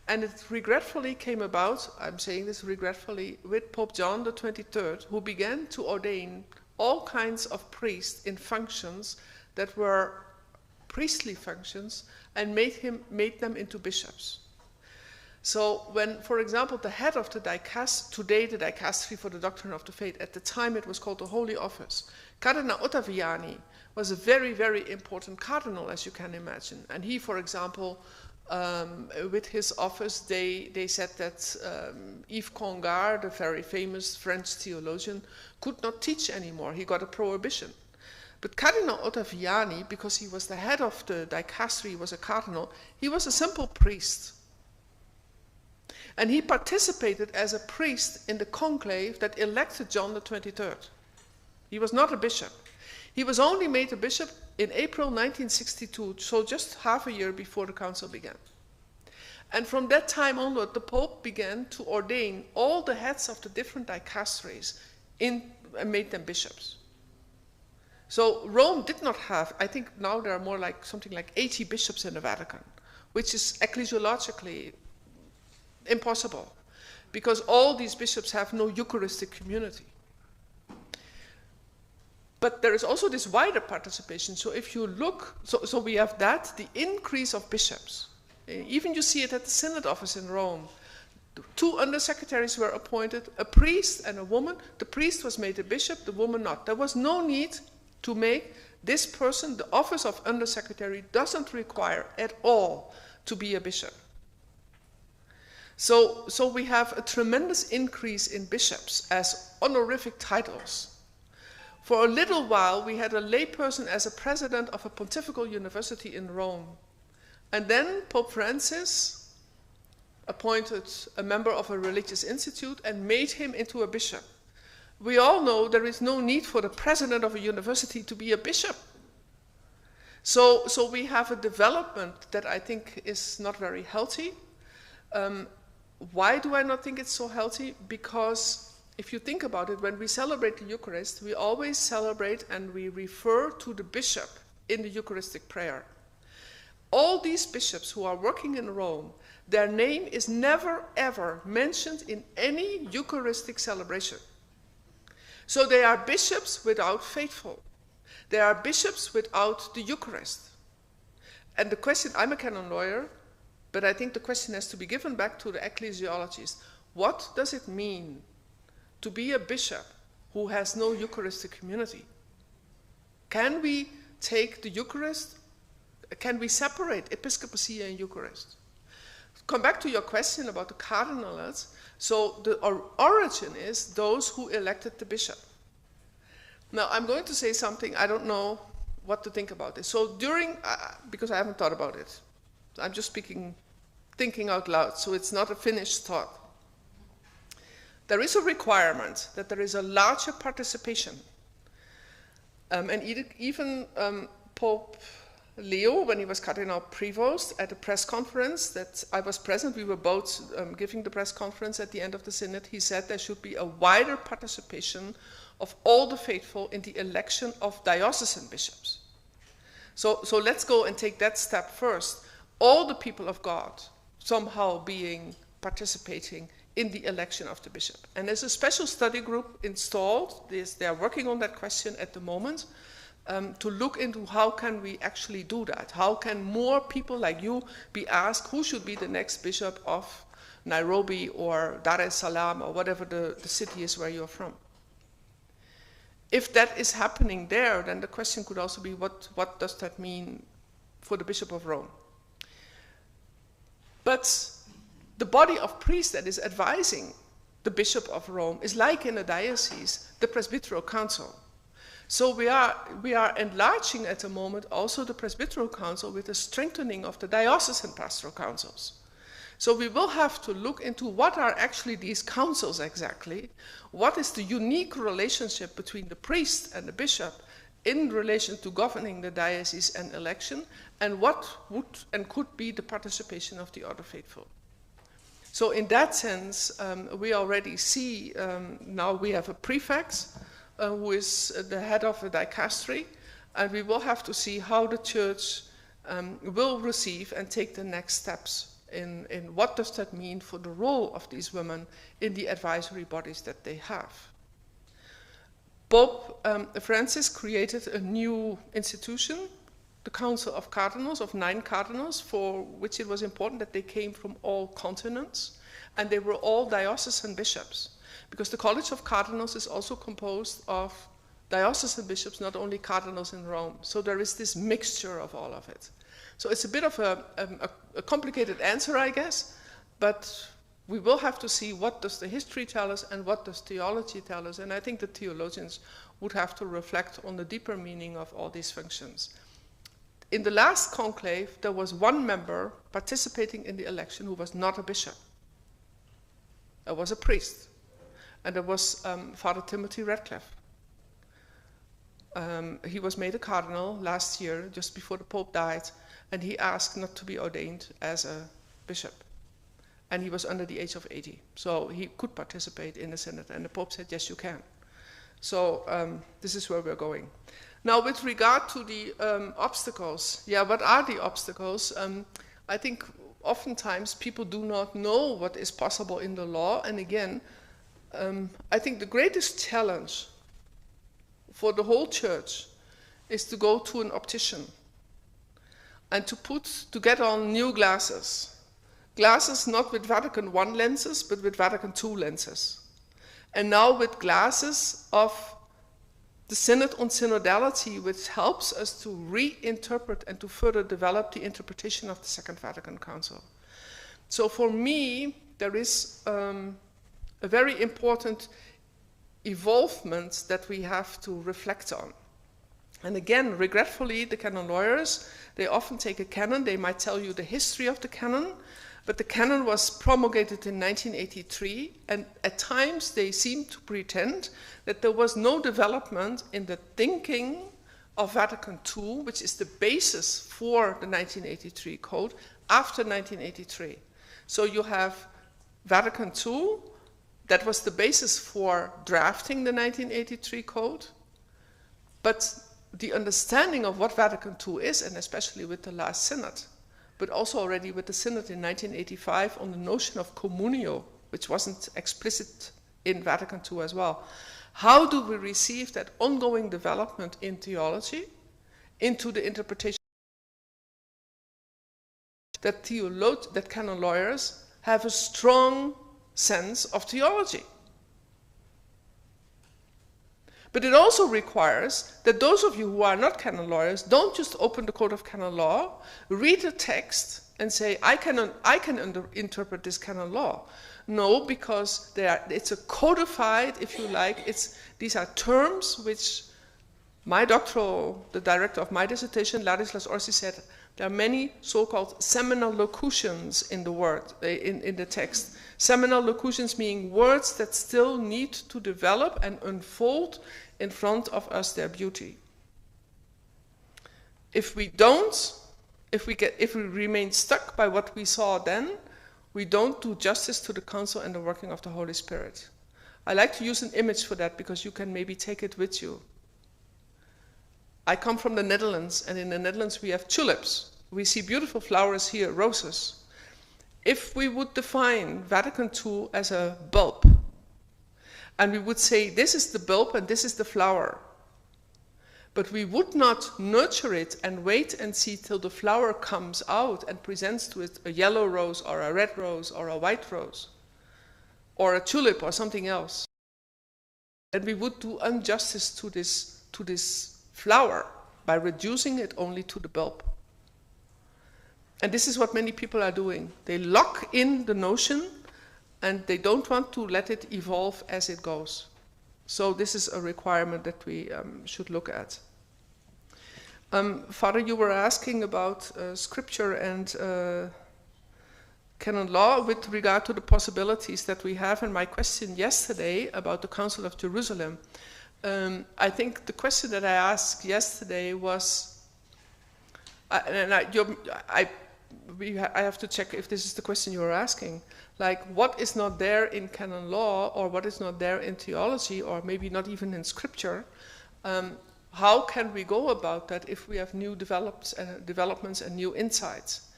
And it regretfully came about, I'm saying this regretfully, with Pope John XXIII, who began to ordain all kinds of priests in functions that were priestly functions and made them into bishops. So when, for example, the head of the today the dicastery for the doctrine of the faith, at the time it was called the Holy Office, Cardinal Ottaviani was a very, very important cardinal, as you can imagine. And he, for example, with his office, they said that Yves Congar, the very famous French theologian, could not teach anymore. He got a prohibition. But Cardinal Ottaviani, because he was the head of the dicastery, he was a cardinal, he was a simple priest. And he participated as a priest in the conclave that elected John the 23rd. He was not a bishop. He was only made a bishop in April 1962, so just half a year before the council began. And from that time onward, the Pope began to ordain all the heads of the different dicasteries and made them bishops. So Rome did not have, I think now there are more like something like 80 bishops in the Vatican, which is ecclesiologically impossible, because all these bishops have no Eucharistic community. But there is also this wider participation. So if you look, so we have that, the increase of bishops. Even you see it at the Synod office in Rome. 2 undersecretaries were appointed, a priest and a woman. The priest was made a bishop, the woman not. There was no need to make this person, the office of undersecretary doesn't require at all to be a bishop. So we have a tremendous increase in bishops as honorific titles. For a little while, we had a layperson as a president of a pontifical university in Rome. And then Pope Francis appointed a member of a religious institute and made him into a bishop. We all know there is no need for the president of a university to be a bishop. So we have a development that I think is not very healthy. Why do I not think it's so healthy? Because if you think about it, when we celebrate the Eucharist, we always celebrate and we refer to the bishop in the Eucharistic prayer. All these bishops who are working in Rome, their name is never ever mentioned in any Eucharistic celebration. So they are bishops without faithful. They are bishops without the Eucharist. And the question, I'm a canon lawyer, but I think the question has to be given back to the ecclesiologists. What does it mean to be a bishop who has no Eucharistic community? Can we take the Eucharist? Can we separate episcopacy and Eucharist? Come back to your question about the cardinalates. So the origin is those who elected the bishop. Now I'm going to say something, I don't know what to think about this. So during, because I haven't thought about it, I'm just thinking out loud, so it's not a finished thought. There is a requirement that there is a larger participation. And even Pope Leo, when he was Cardinal Prevost, at a press conference that I was present, we were both giving the press conference at the end of the Synod, he said there should be a wider participation of all the faithful in the election of diocesan bishops. So let's go and take that step first. All the people of God somehow participating in the election of the bishop. And there's a special study group installed. They are working on that question at the moment to look into how can we actually do that. How can more people like you be asked who should be the next bishop of Nairobi or Dar es Salaam or whatever the city is where you're from. If that is happening there, then the question could also be what does that mean for the Bishop of Rome? But the body of priests that is advising the Bishop of Rome is like in a diocese, the Presbyteral Council. So we are enlarging at the moment also the Presbyteral Council with a strengthening of the diocesan pastoral councils. So we will have to look into what are actually these councils exactly, what is the unique relationship between the priest and the bishop in relation to governing the diocese and election, and what would and could be the participation of the other faithful. So in that sense, we already see, now we have a prefect who is the head of a dicastery, and we will have to see how the church will receive and take the next steps in what does that mean for the role of these women in the advisory bodies that they have. Pope Francis created a new institution, the Council of Cardinals, of 9 cardinals, for which it was important that they came from all continents, and they were all diocesan bishops, because the College of Cardinals is also composed of diocesan bishops, not only cardinals in Rome. So there is this mixture of all of it. So it's a bit of a complicated answer, I guess, but we will have to see what does the history tell us and what does theology tell us. And I think the theologians would have to reflect on the deeper meaning of all these functions. In the last conclave, there was one member participating in the election who was not a bishop. There was a priest, and there was Father Timothy Radcliffe. He was made a cardinal last year, just before the Pope died, and he asked not to be ordained as a bishop. And he was under the age of 80, so he could participate in the synod, and the Pope said, yes, you can. So this is where we're going. Now, with regard to the obstacles, what are the obstacles? I think oftentimes people do not know what is possible in the law, and again, I think the greatest challenge for the whole church is to go to an optician and to get on new glasses. Glasses not with Vatican I lenses, but with Vatican II lenses. And now with glasses of the Synod on Synodality, which helps us to reinterpret and to further develop the interpretation of the Second Vatican Council. So for me, there is a very important evolvement that we have to reflect on. And again, regretfully, the canon lawyers, they often take a canon, they might tell you the history of the canon, but the canon was promulgated in 1983, and at times they seem to pretend that there was no development in the thinking of Vatican II, which is the basis for the 1983 code, after 1983. So you have Vatican II, that was the basis for drafting the 1983 code, but the understanding of what Vatican II is, and especially with the last synod, but also already with the synod in 1985 on the notion of communio, which wasn't explicit in Vatican II as well. How do we receive that ongoing development in theology into the interpretation that canon lawyers have a strong sense of theology? But it also requires that those of you who are not canon lawyers don't just open the Code of Canon Law, read the text, and say, I can interpret this canon law. No, because it's a codified, if you like, these are terms which the director of my dissertation, Ladislas Orsi, said there are many so-called seminal locutions in the text. Seminal locutions meaning words that still need to develop and unfold in front of us their beauty. If we remain stuck by what we saw then, we don't do justice to the counsel and the working of the Holy Spirit. I like to use an image for that because you can maybe take it with you. I come from the Netherlands, and in the Netherlands we have tulips. We see beautiful flowers here, roses. If we would define Vatican II as a bulb, and we would say this is the bulb and this is the flower, but we would not nurture it and wait and see till the flower comes out and presents to it a yellow rose or a red rose or a white rose or a tulip or something else, then we would do injustice to this flower by reducing it only to the bulb. And this is what many people are doing. They lock in the notion and they don't want to let it evolve as it goes. So this is a requirement that we should look at. Father, you were asking about scripture and canon law with regard to the possibilities that we have. And my question yesterday about the Council of Jerusalem, I think the question that I asked yesterday was, I have to check if this is the question you were asking, like what is not there in canon law or what is not there in theology or maybe not even in scripture, how can we go about that if we have new developments and new insights?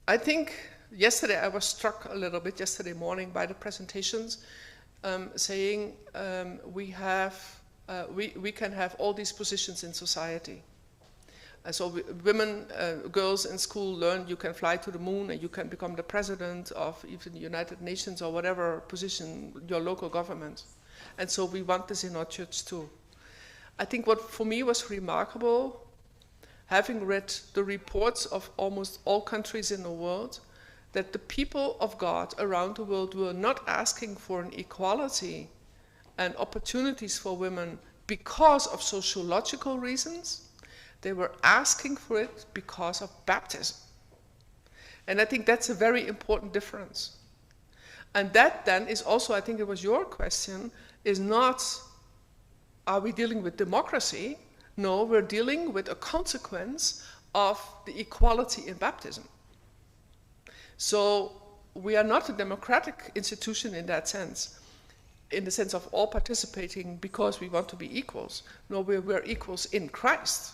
I think yesterday I was struck a little bit, yesterday morning, by the presentations saying we have we can have all these positions in society. So women, girls in school learn you can fly to the moon and you can become the president of even the United Nations or whatever position, your local government. And so we want this in our church too. I think what for me was remarkable, having read the reports of almost all countries in the world, that the people of God around the world were not asking for an equality and opportunities for women because of sociological reasons. They were asking for it because of baptism. And I think that's a very important difference. And that then is also, I think it was your question, is not, are we dealing with democracy? No, we're dealing with a consequence of the equality in baptism. So we are not a democratic institution in that sense, in the sense of all participating because we want to be equals. No, we're equals in Christ.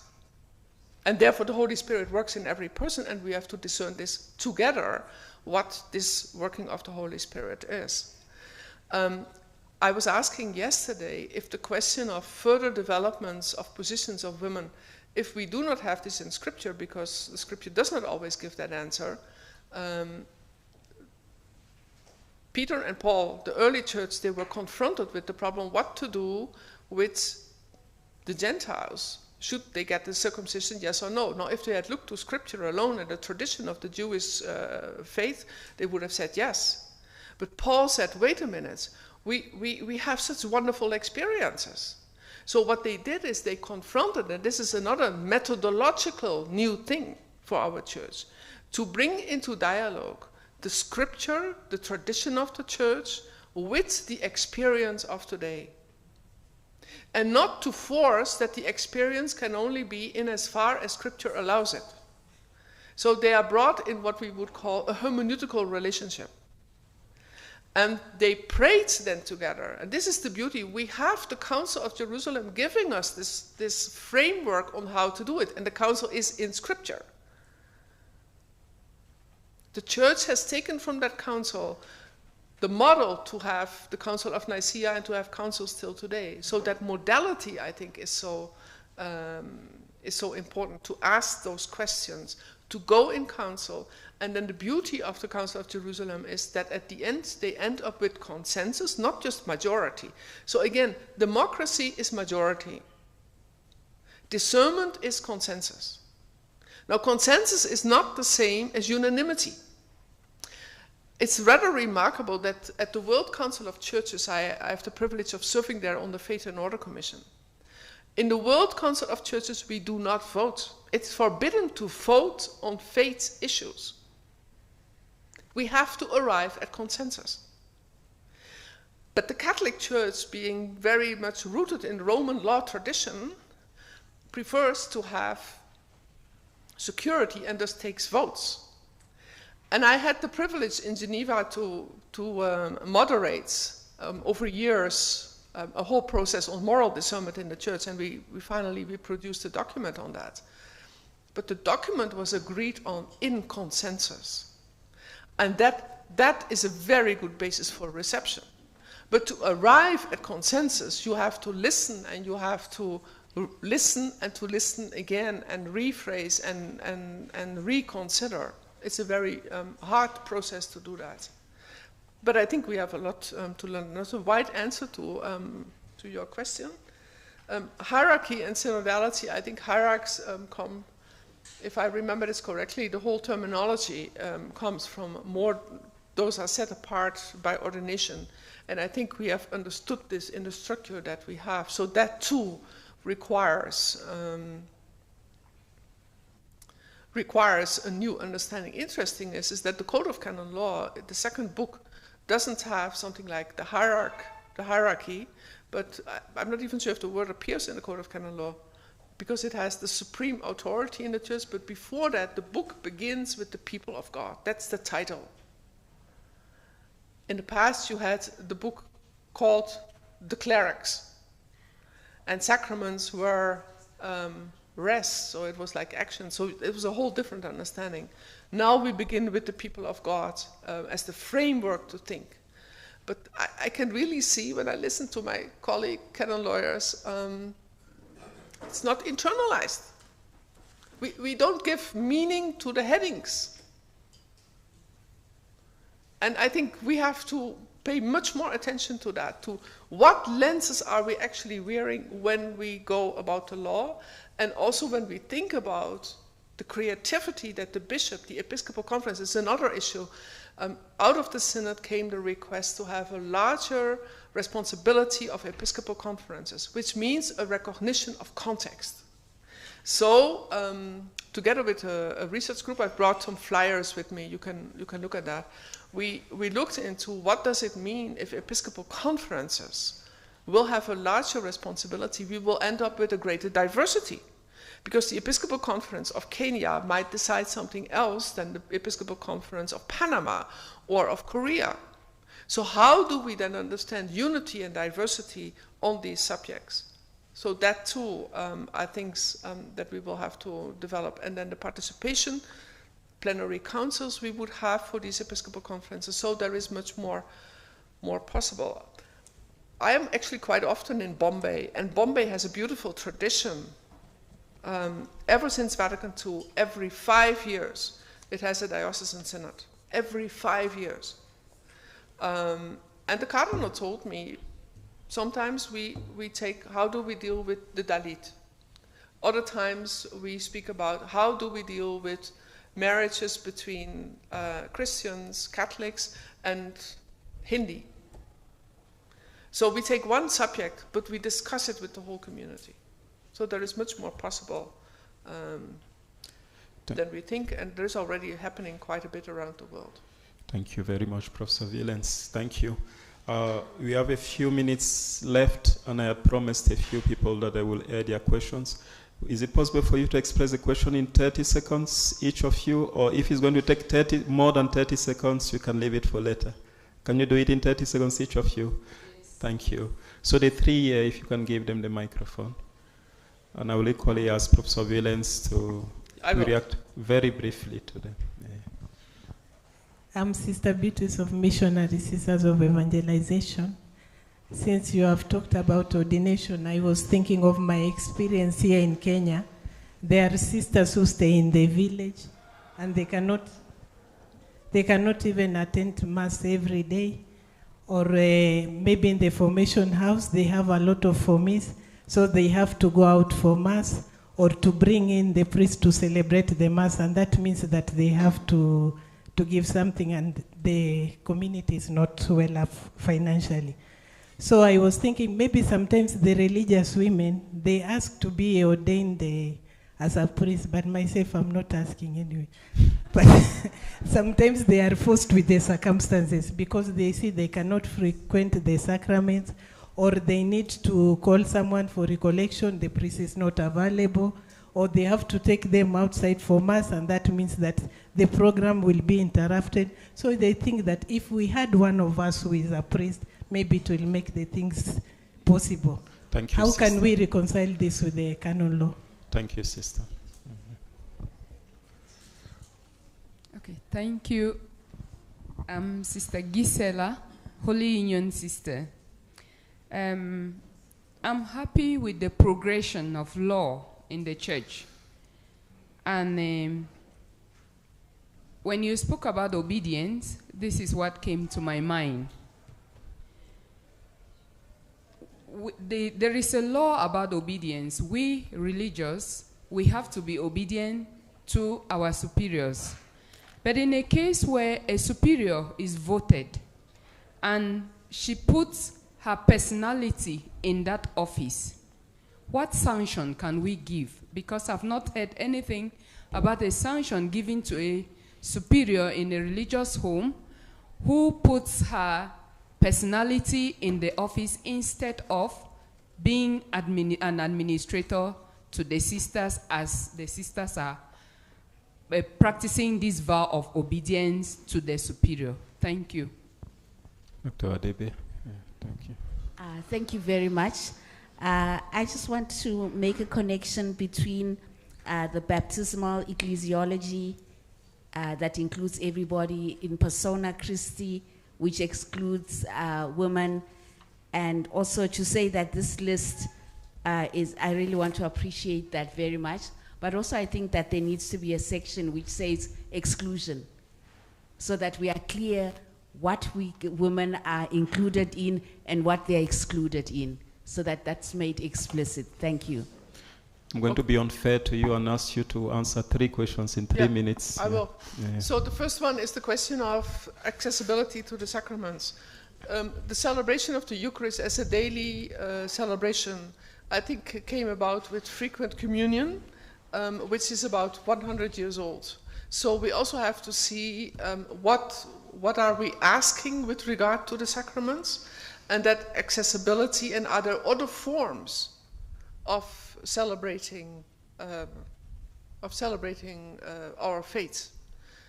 And therefore the Holy Spirit works in every person, and we have to discern this together, what this working of the Holy Spirit is. I was asking yesterday if the question of further developments of positions of women, if we do not have this in Scripture, because the Scripture does not always give that answer, Peter and Paul, the early church, they were confronted with the problem what to do with the Gentiles. Should they get the circumcision, yes or no? Now, if they had looked to Scripture alone and the tradition of the Jewish faith, they would have said yes. But Paul said, wait a minute, we have such wonderful experiences. So what they did is they confronted, and this is another methodological new thing for our church, to bring into dialogue the Scripture, the tradition of the church, with the experience of today. And not to force that the experience can only be in as far as Scripture allows it. So they are brought in what we would call a hermeneutical relationship. And they prayed then together. And this is the beauty. We have the Council of Jerusalem giving us this framework on how to do it. And the Council is in Scripture. The church has taken from that Council the model to have the Council of Nicaea and to have councils till today. So that modality, I think, is so important, to ask those questions, to go in council. And then the beauty of the Council of Jerusalem is that at the end, they end up with consensus, not just majority. So again, democracy is majority. Discernment is consensus. Now, consensus is not the same as unanimity. It's rather remarkable that at the World Council of Churches, I have the privilege of serving there on the Faith and Order Commission. In the World Council of Churches, we do not vote. It's forbidden to vote on faith issues. We have to arrive at consensus. But the Catholic Church, being very much rooted in Roman law tradition, prefers to have security and thus takes votes. And I had the privilege in Geneva to moderate over years a whole process on moral discernment in the church, and we finally produced a document on that. But the document was agreed on in consensus. And that is a very good basis for reception. But to arrive at consensus, you have to listen, and you have to listen and to listen again and rephrase and reconsider. It's a very hard process to do that. But I think we have a lot to learn. That's a wide answer to your question. Hierarchy and synodality, I think hierarchs come, if I remember this correctly, the whole terminology comes from more, those are set apart by ordination. And I think we have understood this in the structure that we have. So that too requires a new understanding. Interesting is that the Code of Canon Law, the second book, doesn't have something like the hierarchy, but I'm not even sure if the word appears in the Code of Canon Law, because it has the supreme authority in the church, but before that, the book begins with the people of God. That's the title. In the past, you had the book called the clerics, and sacraments were rest, so it was like action. So it was a whole different understanding. Now we begin with the people of God as the framework to think. But I can really see when I listen to my colleague, Canon lawyers, it's not internalized. We don't give meaning to the headings. And I think we have to pay much more attention to that, to what lenses are we actually wearing when we go about the law, and also when we think about the creativity that the bishop, the Episcopal Conference, is another issue. Out of the synod came the request to have a larger responsibility of Episcopal conferences, which means a recognition of context. So, together with a research group, I've brought some flyers with me. You can look at that. We looked into what does it mean if Episcopal conferences will have a larger responsibility. We will end up with a greater diversity, because the Episcopal Conference of Kenya might decide something else than the Episcopal Conference of Panama or of Korea. So how do we then understand unity and diversity on these subjects? So that too, I think that we will have to develop. And then the participation, plenary councils we would have for these Episcopal conferences. So there is much more possible. I am actually quite often in Bombay, and Bombay has a beautiful tradition. Ever since Vatican II, every 5 years, it has a diocesan synod. Every 5 years. And the Cardinal told me, sometimes we take, how do we deal with the Dalit? Other times we speak about how do we deal with marriages between Christians, Catholics, and Hindi. So we take one subject, but we discuss it with the whole community. So there is much more possible than we think, and there's already happening quite a bit around the world.
Thank you very much, Professor Willens. Thank you. We have a few minutes left, and I had promised a few people that I will air their questions. Is it possible for you to express a question in 30 seconds, each of you? Or if it's going to take more than 30 seconds, you can leave it for later. Can you do it in 30 seconds, each of you? Yes. Thank you. So the three, if you can give them the microphone. And I will equally ask Professor Willens to react very briefly to them. Yeah.
I'm Sister Beatrice of Missionary Sisters of Evangelization. Since you have talked about ordination, I was thinking of my experience here in Kenya. There are sisters who stay in the village, and they cannot even attend Mass every day. Or maybe in the formation house, they have a lot of formis, so they have to go out for Mass or to bring in the priest to celebrate the Mass, and that means that they have to give something, and the community is not well up financially. So I was thinking maybe sometimes the religious women, they ask to be ordained as a priest, but myself I'm not asking anyway. But sometimes they are forced with the circumstances because they see they cannot frequent the sacraments, or they need to call someone for recollection, the priest is not available, or they have to take them outside for Mass, and that means that the program will be interrupted. So they think that if we had one of us who is a priest, maybe it will make the things possible.
Thank you,
How
sister.
can we reconcile this with the canon law?
Thank you, sister.
Okay, thank you. I'm Sister Gisela, Holy Union sister. I'm happy with the progression of law in the church. And when you spoke about obedience, this is what came to my mind. There is a law about obedience. We religious, we have to be obedient to our superiors. But in a case where a superior is voted and she puts her personality in that office, what sanction can we give? Because I've not heard anything about a sanction given to a superior in a religious home who puts her personality in the office instead of being an administrator to the sisters, as the sisters are practicing this vow of obedience to the superior. Thank you.
Dr. Adebe. Yeah, thank you.
Thank you very much. I just want to make a connection between the baptismal ecclesiology that includes everybody in persona Christi which excludes women, and also to say that this list is, I really want to appreciate that very much, but also I think that there needs to be a section which says exclusion, so that we are clear what women are included in and what they're excluded in, so that that's made explicit. Thank you.
I'm going to be unfair to you and ask you to answer 3 questions in 3 minutes.
I will.
Yeah.
So the first one is the question of accessibility to the sacraments. The celebration of the Eucharist as a daily celebration, I think, came about with frequent communion, which is about 100 years old. So we also have to see what are we asking with regard to the sacraments, and that accessibility, and are there other forms of celebrating our faith.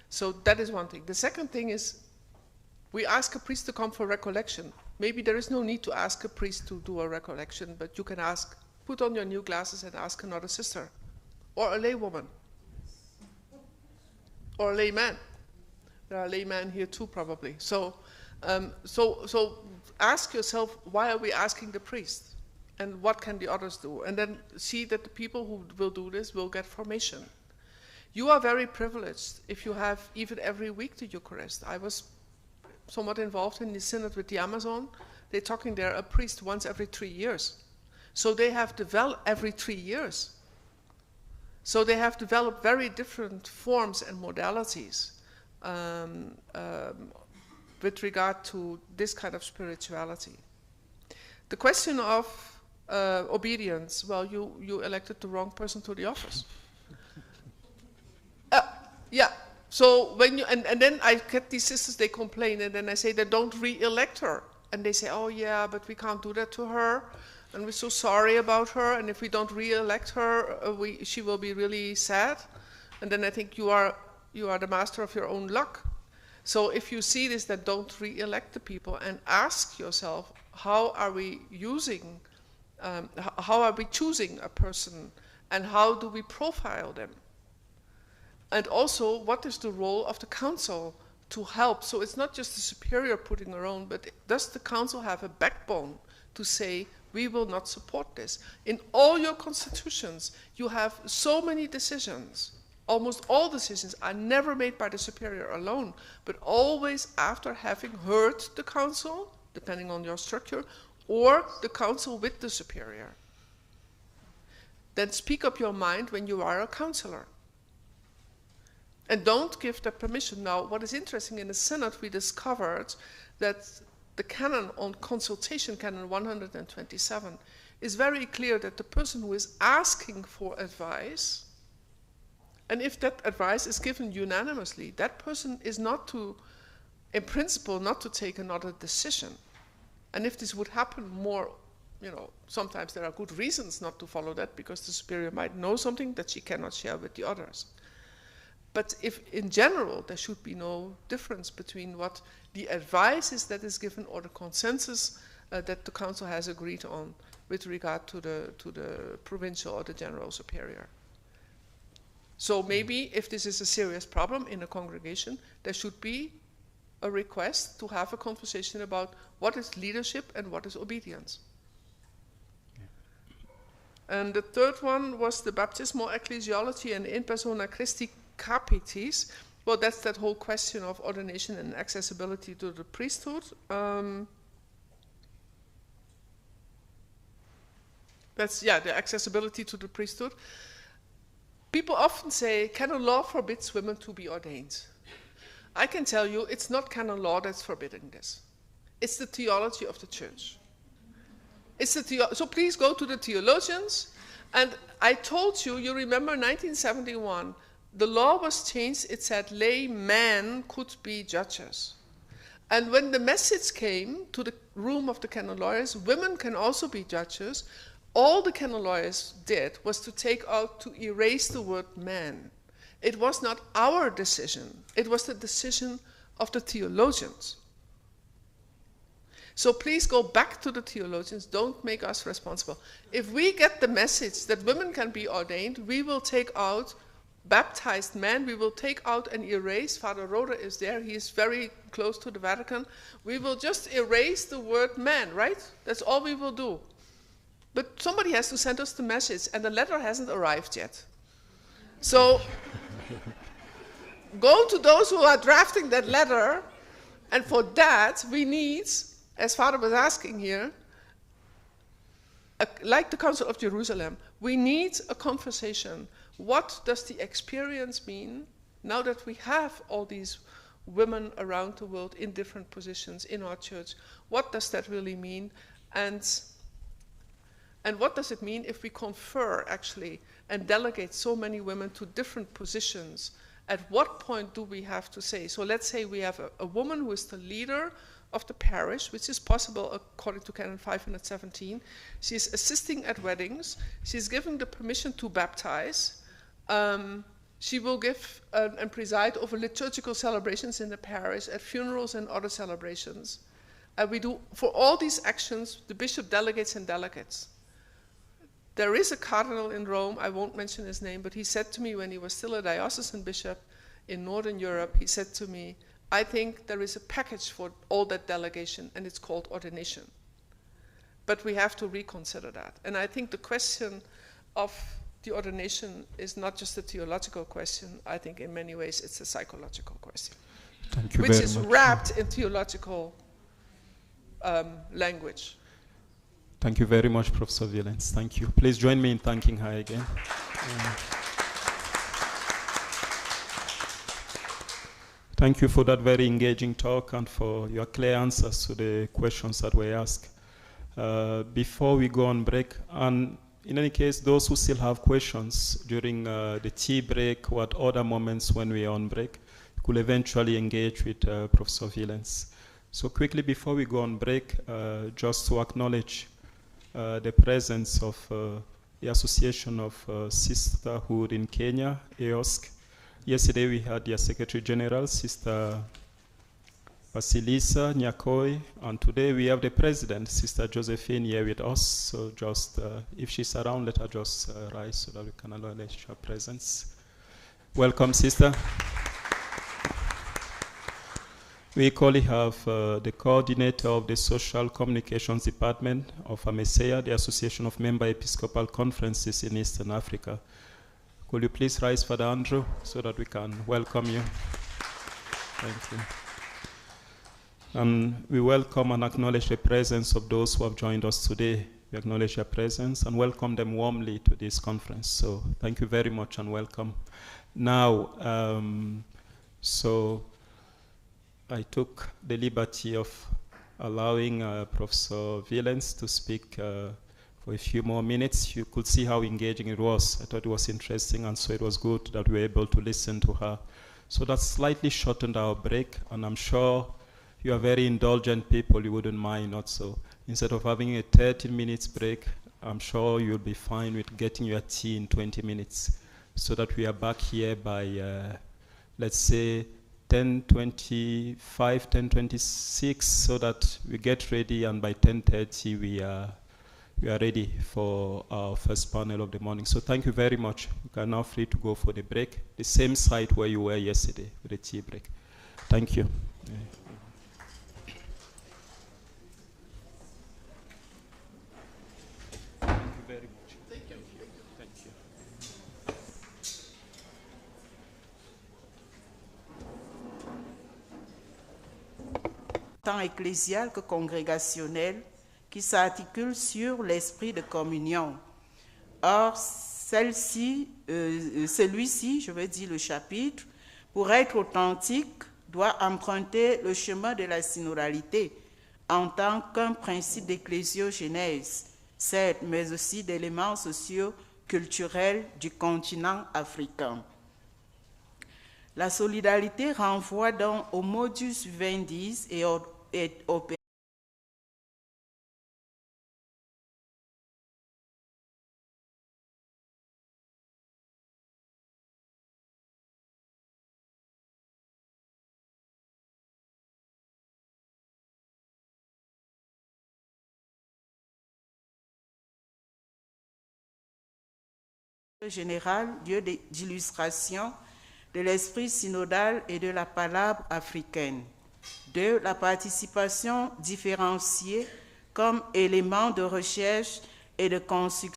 So that is one thing. The second thing is, we ask a priest to come for recollection. Maybe there is no need to ask a priest to do a recollection, but you can ask, put on your new glasses and ask another sister, or a laywoman, or a layman. There are laymen here too, probably. So ask yourself, why are we asking the priest? And what can the others do? And then see that the people who will do this will get formation. You are very privileged if you have even every week the Eucharist. I was somewhat involved in the synod with the Amazon. They're talking there a priest once every 3 years. So they have developed every 3 years. So they have developed very different forms and modalities with regard to this kind of spirituality. The question of obedience, well, you elected the wrong person to the office. Yeah, so when you, and then I get these sisters, they complain, and then I say, then don't re-elect her. And they say, oh yeah, but we can't do that to her, and we're so sorry about her, and if we don't re-elect her, she will be really sad. And then I think you are the master of your own luck. So if you see this, then don't re-elect the people, and ask yourself, how are we using, how are we choosing a person, and how do we profile them? And also, what is the role of the council to help? So it's not just the superior putting her on, but does the council have a backbone to say, we will not support this? In all your constitutions, you have so many decisions. Almost all decisions are never made by the superior alone, but always after having heard the council, depending on your structure, or the council with the superior. Then speak up your mind when you are a counselor. And don't give the permission. Now, what is interesting, in the Synod we discovered that the canon on consultation, Canon 127, is very clear that the person who is asking for advice, and if that advice is given unanimously, that person is not to, in principle, not to take another decision. And if this would happen more, sometimes there are good reasons not to follow that, because the superior might know something that she cannot share with the others. But if, in general, there should be no difference between what the advice is that is given or the consensus that the council has agreed on with regard to the provincial or the general superior. So maybe if this is a serious problem in a congregation, there should be a request to have a conversation about what is leadership and what is obedience. Yeah. And the third one was the baptismal ecclesiology and in persona Christi capitis. Well, that's that whole question of ordination and accessibility to the priesthood. The accessibility to the priesthood. People often say, canon law forbids women to be ordained. I can tell you, it's not canon law that's forbidding this. It's the theology of the church. So please go to the Theologians. And I told you, you remember 1971, the law was changed. It said laymen could be judges. And when the message came to the room of the canon lawyers, women can also be judges, all the canon lawyers did was to erase the word man. It was not our decision. It was the decision of the theologians. So please go back to the theologians. Don't make us responsible. If we get the message that women can be ordained, we will take out baptized men. We will take out and erase. Father Roder is there. He is very close to the Vatican, we will just erase the word man, right? That's all we will do. But somebody has to send us the message, and the letter hasn't arrived yet. So go to those who are drafting that letter, and for that we need, as Father was asking here, like the Council of Jerusalem, we need a conversation. What does the experience mean now that we have all these women around the world in different positions in our church? What does that really mean? And what does it mean if we confer, actually, and delegate so many women to different positions? At what point do we have to say? So let's say we have a woman who is the leader of the parish, which is possible according to Canon 517. She's assisting at weddings. She's giving the permission to baptize. She will give and preside over liturgical celebrations in the parish, at funerals and other celebrations. We do, for all these actions, the bishop delegates and delegates. There is a cardinal in Rome, I won't mention his name, but he said to me when he was still a diocesan bishop in Northern Europe, he said to me, I think there is a package for all that delegation, and it's called ordination. But we have to reconsider that. And I think the question of the ordination is not just a theological question. I think in many ways it's a psychological question.
Thank you
which
very
is
much.
wrapped in theological language.
Thank you very much, Professor Willems. Thank you. Please join me in thanking her again. Thank you for that very engaging talk and for your clear answers to the questions that were asked. Before we go on break, and in any case, those who still have questions during the tea break or at other moments when we are on break, could eventually engage with Professor Willems. So quickly before we go on break, just to acknowledge the presence of the Association of Sisterhood in Kenya, EOSC. Yesterday we had their Secretary General, Sister Basilisa Nyakoi, and today we have the President, Sister Josephine, here with us. So just, if she's around, let her just rise so that we can acknowledge her presence. Welcome, Sister. We equally have the coordinator of the Social Communications Department of AMESEA, the Association of Member Episcopal Conferences in Eastern Africa. Could you please rise, Father Andrew, so that we can welcome you? Thank you. And we welcome and acknowledge the presence of those who have joined us today. We acknowledge their presence and welcome them warmly to this conference. So thank you very much and welcome. Now, so I took the liberty of allowing Professor Willems to speak for a few more minutes. You could see how engaging it was. I thought it was interesting, and so it was good that we were able to listen to her. So that slightly shortened our break, and I'm sure you are very indulgent people, you wouldn't mind not so. Instead of having a 30 minutes break, I'm sure you'll be fine with getting your tea in 20 minutes, so that we are back here by, let's say, 10:25, 10:26, so that we get ready, and by 10:30 we are ready for our first panel of the morning. So thank you very much. You are now free to go for the break, the same site where you were yesterday with the tea break. Thank you. Thank you very much. Thank you. Thank you.
Tant ecclésial que congrégationnel, qui s'articule sur l'esprit de communion. Or, celui-ci, je veux dire le chapitre, pour être authentique, doit emprunter le chemin de la synodalité en tant qu'un principe d'ecclésiogénèse, certes, mais aussi d'éléments socio-culturels du continent africain. La solidarité renvoie donc au modus vivendi et au général, lieu d'illustration de l'esprit synodal et de la palabre africaine. 2. La participation différenciée comme élément de recherche et de construction.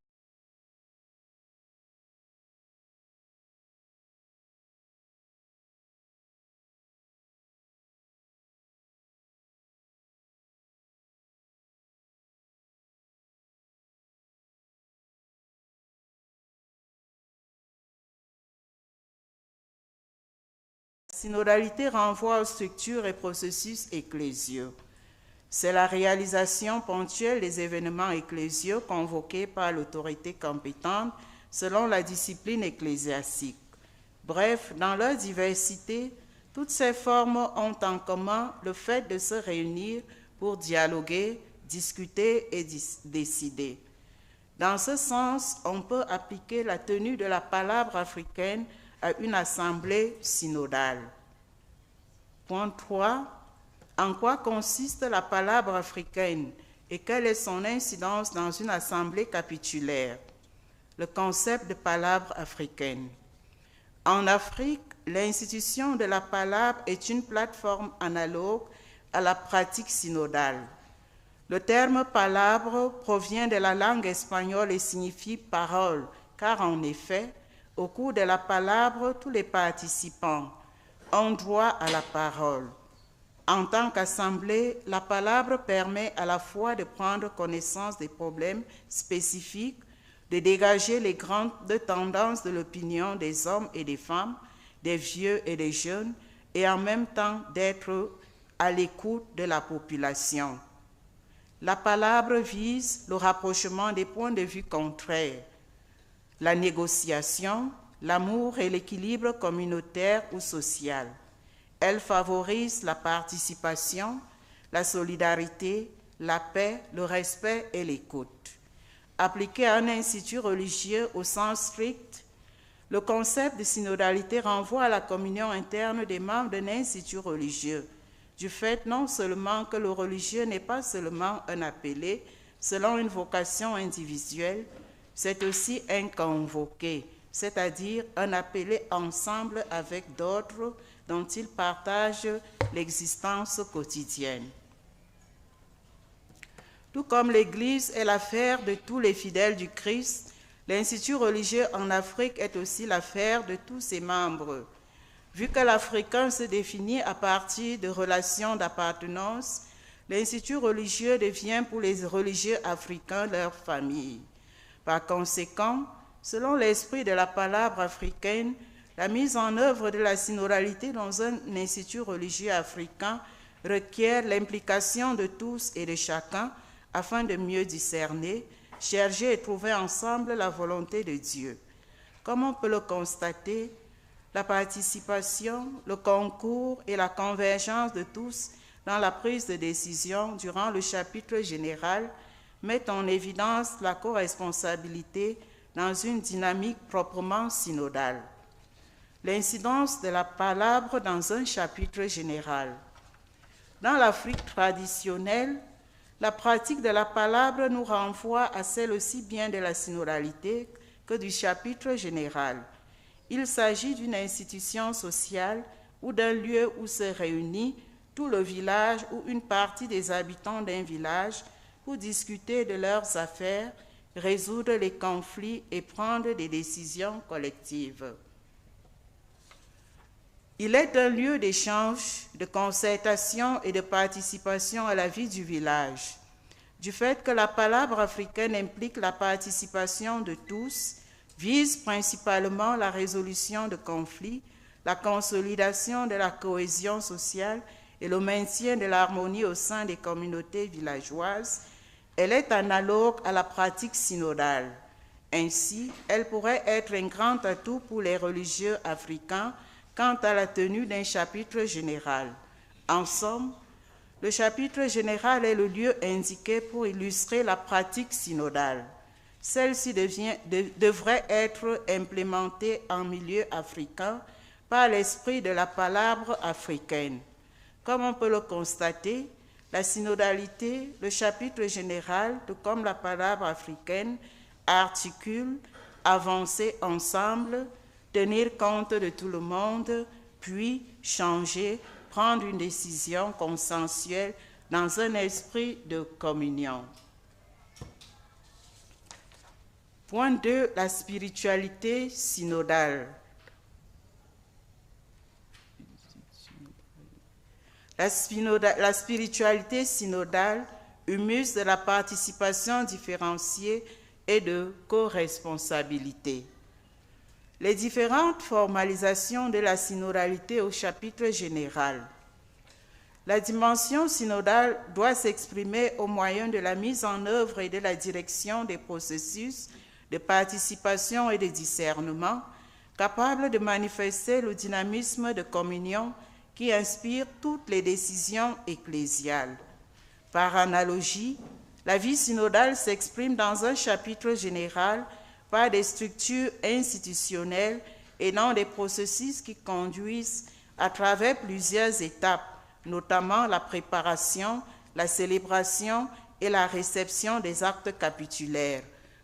La synodalité renvoie aux structures et processus ecclésiaux. C'est la réalisation ponctuelle des événements ecclésiaux convoqués par l'autorité compétente selon la discipline ecclésiastique. Bref, dans leur diversité, toutes ces formes ont en commun le fait de se réunir pour dialoguer, discuter et décider. Dans ce sens, on peut appliquer la tenue de la palabre africaine à une assemblée synodale. Point 3. En quoi consiste la palabre africaine et quelle est son incidence dans une assemblée capitulaire? Le concept de palabre africaine. En Afrique, l'institution de la palabre est une plateforme analogue à la pratique synodale. Le terme palabre provient de la langue espagnole et signifie parole, car en effet, au cours de la palabre, tous les participants ont droit à la parole. En tant qu'assemblée, la palabre permet à la fois de prendre connaissance des problèmes spécifiques, de dégager les grandes tendances de l'opinion des hommes et des femmes, des vieux et des jeunes, et en même temps d'être à l'écoute de la population. La palabre vise le rapprochement des points de vue contraires, la négociation, l'amour et l'équilibre communautaire ou social. Elle favorise la participation, la solidarité, la paix, le respect et l'écoute. Appliqué à un institut religieux au sens strict, le concept de synodalité renvoie à la communion interne des membres d'un institut religieux, du fait non seulement que le religieux n'est pas seulement un appelé selon une vocation individuelle, c'est aussi un convoqué, c'est-à-dire un appelé ensemble avec d'autres dont ils partagent l'existence quotidienne. Tout comme l'Église est l'affaire de tous les fidèles du Christ, l'Institut religieux en Afrique est aussi l'affaire de tous ses membres. Vu que l'Africain se définit à partir de relations d'appartenance, l'Institut religieux devient pour les religieux africains leur famille. Par conséquent, selon l'esprit de la palabre africaine, la mise en œuvre de la synodalité dans un institut religieux africain requiert l'implication de tous et de chacun afin de mieux discerner, chercher et trouver ensemble la volonté de Dieu. Comme on peut le constater, la participation, le concours et la convergence de tous dans la prise de décision durant le chapitre général mettent en évidence la co-responsabilité dans une dynamique proprement synodale. L'incidence de la palabre dans un chapitre général. Dans l'Afrique traditionnelle, la pratique de la palabre nous renvoie à celle aussi bien de la synodalité que du chapitre général. Il s'agit d'une institution sociale ou d'un lieu où se réunit tout le village ou une partie des habitants d'un village pour discuter de leurs affaires, résoudre les conflits et prendre des décisions collectives. Il est un lieu d'échange, de concertation et de participation à la vie du village. Du fait que la palabre africaine implique la participation de tous, vise principalement la résolution de conflits, la consolidation de la cohésion sociale et le maintien de l'harmonie au sein des communautés villageoises, elle est analogue à la pratique synodale. Ainsi, elle pourrait être un grand atout pour les religieux africains quant à la tenue d'un chapitre général. En somme, le chapitre général est le lieu indiqué pour illustrer la pratique synodale. Celle-ci devrait être implémentée en milieu africain par l'esprit de la palabre africaine. Comme on peut le constater, la synodalité, le chapitre général, tout comme la palabre africaine, articule, avancer ensemble, tenir compte de tout le monde, puis changer, prendre une décision consensuelle dans un esprit de communion. Point 2, la spiritualité synodale. La spiritualité synodale, humus de la participation différenciée et de co-responsabilité. Les différentes formalisations de la synodalité au chapitre général. La dimension synodale doit s'exprimer au moyen de la mise en œuvre et de la direction des processus de participation et de discernement, capables de manifester le dynamisme de communion qui inspire toutes les décisions ecclésiales. Par analogie, la vie synodale s'exprime dans un chapitre général par des structures institutionnelles et dans des processus qui conduisent à travers plusieurs étapes, notamment la préparation, la célébration et la réception des actes capitulaires.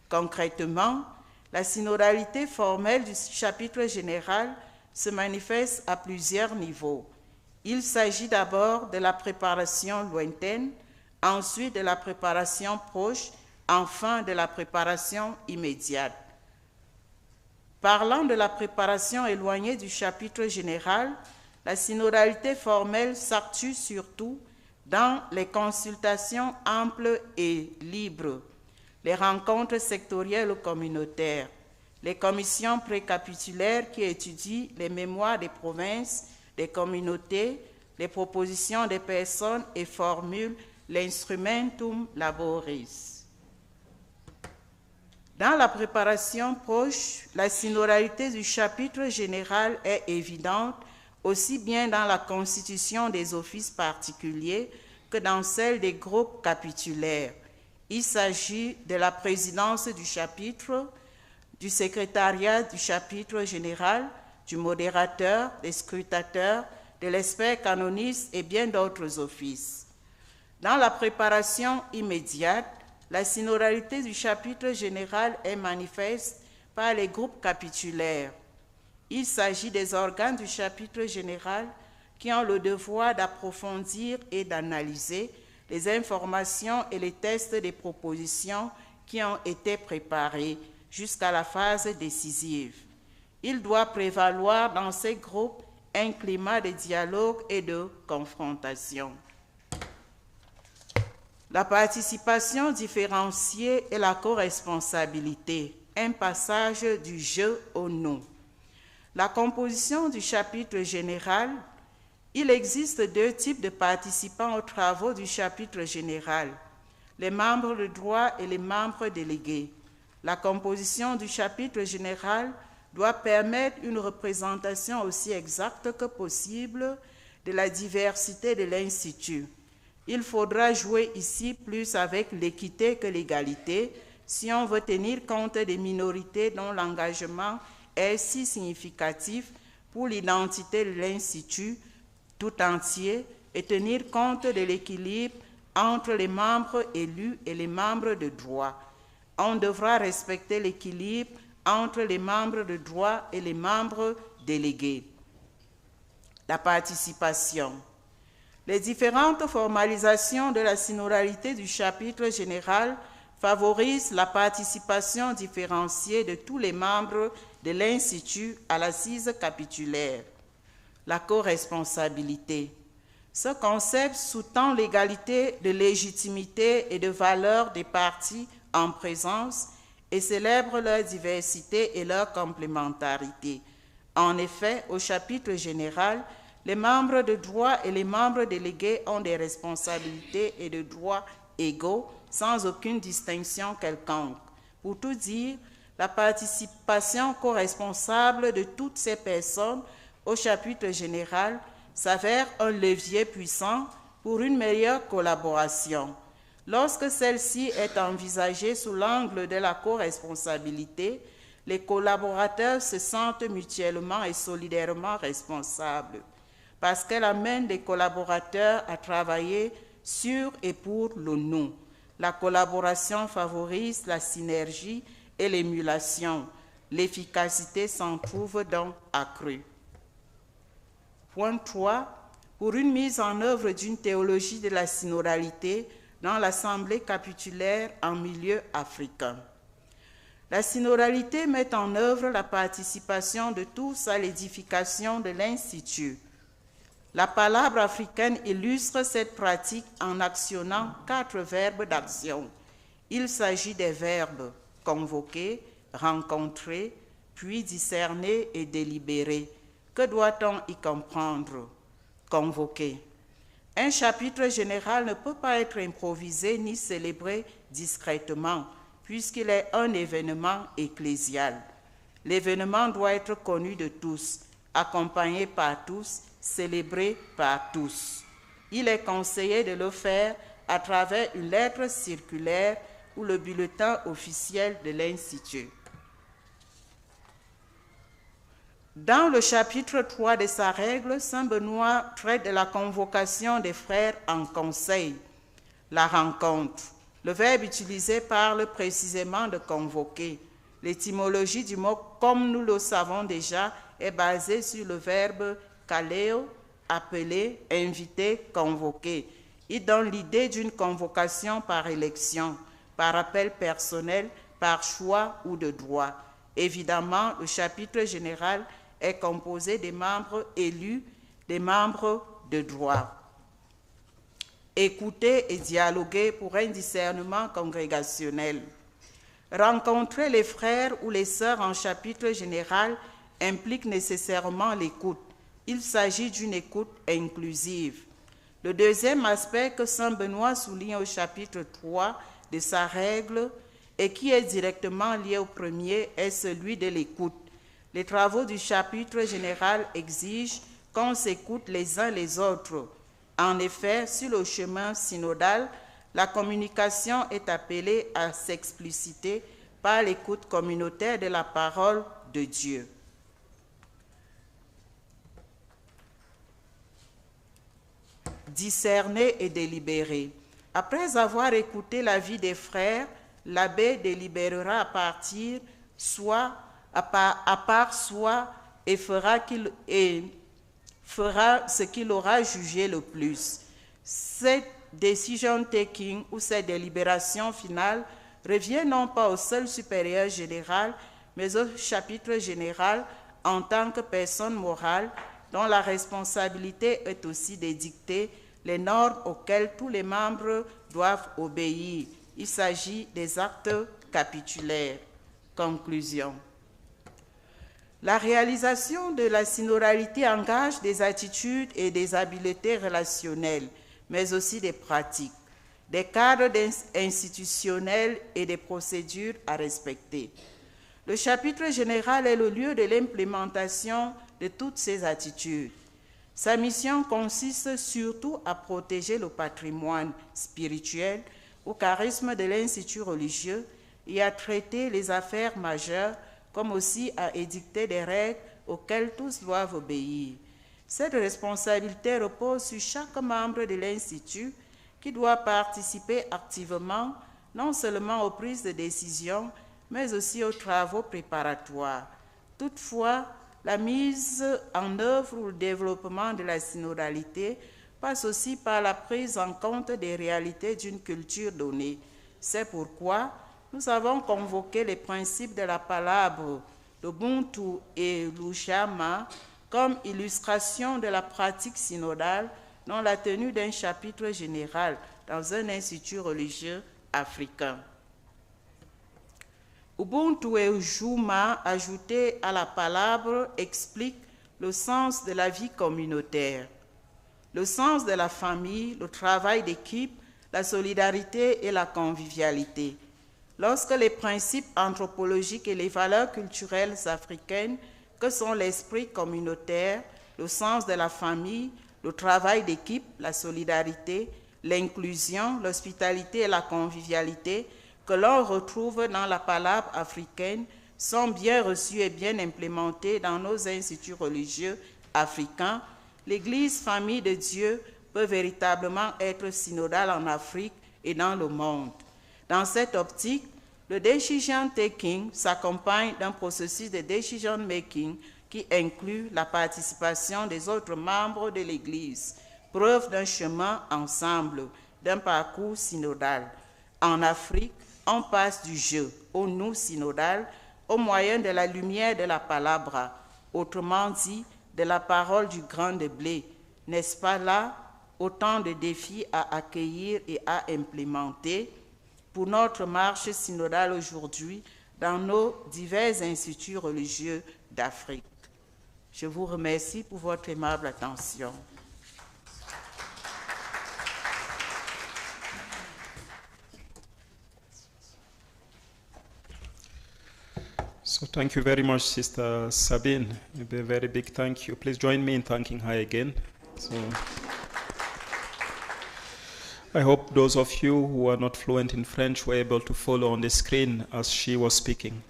Concrètement, la synodalité formelle du chapitre général se manifeste à plusieurs niveaux. Il s'agit d'abord de la préparation lointaine, ensuite de la préparation proche, enfin de la préparation immédiate. Parlant de la préparation éloignée du chapitre général, la synodalité formelle s'actue surtout dans les consultations amples et libres, les rencontres sectorielles ou communautaires, les commissions précapitulaires qui étudient les mémoires des provinces, des communautés, les propositions des personnes et formulent l'instrumentum laboris. Dans la préparation proche, la synodalité du chapitre général est évidente, aussi bien dans la constitution des offices particuliers que dans celle des groupes capitulaires. Il s'agit de la présidence du chapitre, du secrétariat du chapitre général, du modérateur, des scrutateurs, de l'expert canoniste et bien d'autres offices. Dans la préparation immédiate, la synodalité du chapitre général est manifeste par les groupes capitulaires. Il s'agit des organes du chapitre général qui ont le devoir d'approfondir et d'analyser les informations et les tests des propositions qui ont été préparés jusqu'à la phase décisive. Il doit prévaloir dans ces groupes un climat de dialogue et de confrontation. La participation différenciée et la co-responsabilité, un passage du je au nous. La composition du chapitre général. Il existe deux types de participants aux travaux du chapitre général, les membres de droit et les membres délégués. La composition du chapitre général doit permettre une représentation aussi exacte que possible de la diversité de l'Institut. Il faudra jouer ici plus avec l'équité que l'égalité si on veut tenir compte des minorités dont l'engagement est si significatif pour l'identité de l'Institut tout entier et tenir compte de l'équilibre entre les membres élus et les membres de droit. On devra respecter l'équilibre entre les membres de droit et les membres délégués. La participation. Les différentes formalisations de la synodalité du chapitre général favorisent la participation différenciée de tous les membres de l'Institut à l'assise capitulaire. La co-responsabilité. Ce concept sous-tend l'égalité de légitimité et de valeur des parties en présence et célèbre leur diversité et leur complémentarité. En effet, au chapitre général, les membres de droit et les membres délégués ont des responsabilités et de droits égaux, sans aucune distinction quelconque. Pour tout dire, la participation co-responsable de toutes ces personnes au chapitre général s'avère un levier puissant pour une meilleure collaboration. Lorsque celle-ci est envisagée sous l'angle de la co-responsabilité, les collaborateurs se sentent mutuellement et solidairement responsables, parce qu'elle amène les collaborateurs à travailler sur et pour le nous. La collaboration favorise la synergie et l'émulation. L'efficacité s'en trouve donc accrue. Point 3. pour une mise en œuvre d'une théologie de la synodalité dans l'Assemblée capitulaire en milieu africain. La synodalité met en œuvre la participation de tous à l'édification de l'Institut. La palabre africaine illustre cette pratique en actionnant 4 verbes d'action. Il s'agit des verbes convoquer, rencontrer, puis discerner et délibérer. Que doit-on y comprendre? Convoquer. Un chapitre général ne peut pas être improvisé ni célébré discrètement, puisqu'il est un événement ecclésial. L'événement doit être connu de tous, accompagné par tous, célébré par tous. Il est conseillé de le faire à travers une lettre circulaire ou le bulletin officiel de l'Institut. Dans le chapitre 3 de sa règle, Saint Benoît traite de la convocation des frères en conseil, la rencontre. Le verbe utilisé parle précisément de convoquer. L'étymologie du mot, comme nous le savons déjà, est basée sur le verbe kaleo, appeler, inviter, convoquer. Il donne l'idée d'une convocation par élection, par appel personnel, par choix ou de droit. Évidemment, le chapitre général est composé des membres élus, des membres de droit. Écouter et dialoguer pour un discernement congrégationnel. Rencontrer les frères ou les sœurs en chapitre général implique nécessairement l'écoute. Il s'agit d'une écoute inclusive. Le deuxième aspect que Saint Benoît souligne au chapitre 3 de sa règle et qui est directement lié au premier est celui de l'écoute. Les travaux du chapitre général exigent qu'on s'écoute les uns les autres. En effet, sur le chemin synodal, la communication est appelée à s'expliciter par l'écoute communautaire de la parole de Dieu. Discerner et délibérer. Après avoir écouté l'avis des frères, l'abbé délibérera à part soi et fera ce qu'il aura jugé le plus. Cette decision taking ou cette délibération finale revient non pas au seul supérieur général, mais au chapitre général en tant que personne morale dont la responsabilité est aussi d'édicter les normes auxquelles tous les membres doivent obéir. Il s'agit des actes capitulaires. Conclusion. La réalisation de la synodalité engage des attitudes et des habiletés relationnelles, mais aussi des pratiques, des cadres institutionnels et des procédures à respecter. Le chapitre général est le lieu de l'implémentation de toutes ces attitudes. Sa mission consiste surtout à protéger le patrimoine spirituel au charisme de l'Institut religieux et à traiter les affaires majeures, comme aussi à édicter des règles auxquelles tous doivent obéir. Cette responsabilité repose sur chaque membre de l'Institut qui doit participer activement non seulement aux prises de décision, mais aussi aux travaux préparatoires. Toutefois, la mise en œuvre ou le développement de la synodalité passe aussi par la prise en compte des réalités d'une culture donnée. C'est pourquoi nous avons convoqué les principes de la palabre, l'Ubuntu et l'Ushama comme illustration de la pratique synodale dans la tenue d'un chapitre général dans un institut religieux africain. Ubuntu et Ushama, ajoutés à la palabre, expliquent le sens de la vie communautaire, le sens de la famille, le travail d'équipe, la solidarité et la convivialité. Lorsque les principes anthropologiques et les valeurs culturelles africaines, que sont l'esprit communautaire, le sens de la famille, le travail d'équipe, la solidarité, l'inclusion, l'hospitalité et la convivialité, que l'on retrouve dans la palabre africaine, sont bien reçus et bien implémentés dans nos instituts religieux africains, l'Église famille de Dieu peut véritablement être synodale en Afrique et dans le monde. Dans cette optique, le decision taking s'accompagne d'un processus de decision making qui inclut la participation des autres membres de l'Église. preuve d'un chemin ensemble, d'un parcours synodal. En Afrique, on passe du je au nous synodal au moyen de la lumière de la palabra, autrement dit, de la parole du grain de blé. N'est-ce pas là autant de défis à accueillir et à implémenter pour notre marche synodale aujourd'hui dans nos divers instituts religieux d'Afrique? Je vous remercie pour votre aimable attention.
So thank you very much, Sister Sabine. A very big thank you. Please join me in thanking her again. So I hope those of you who are not fluent in French were able to follow on the screen as she was speaking.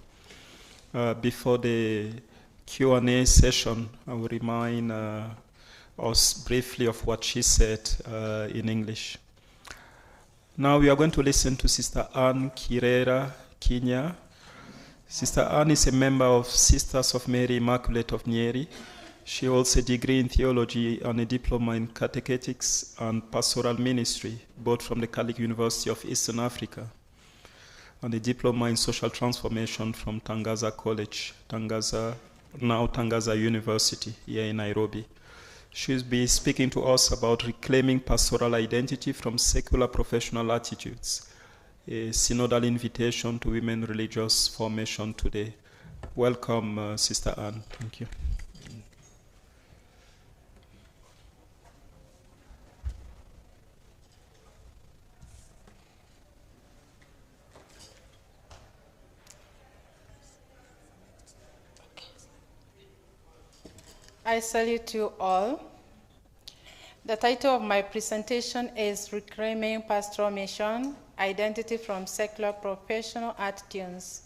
Before the Q&A session, I will remind us briefly of what she said in English. Now we are going to listen to Sister Anne Kirera Kinya. Sister Anne is a member of Sisters of Mary Immaculate of Nyeri. She holds a degree in theology and a diploma in catechetics and pastoral ministry, both from the Catholic University of Eastern Africa, and a diploma in social transformation from Tangaza College, now Tangaza University, here in Nairobi. She'll be speaking to us about reclaiming pastoral identity from secular professional attitudes, a synodal invitation to women religious formation today. Welcome, Sister Anne. Thank you.
I salute you all. The title of my presentation is Reclaiming Pastoral Mission, Identity from Secular Professional Attitudes,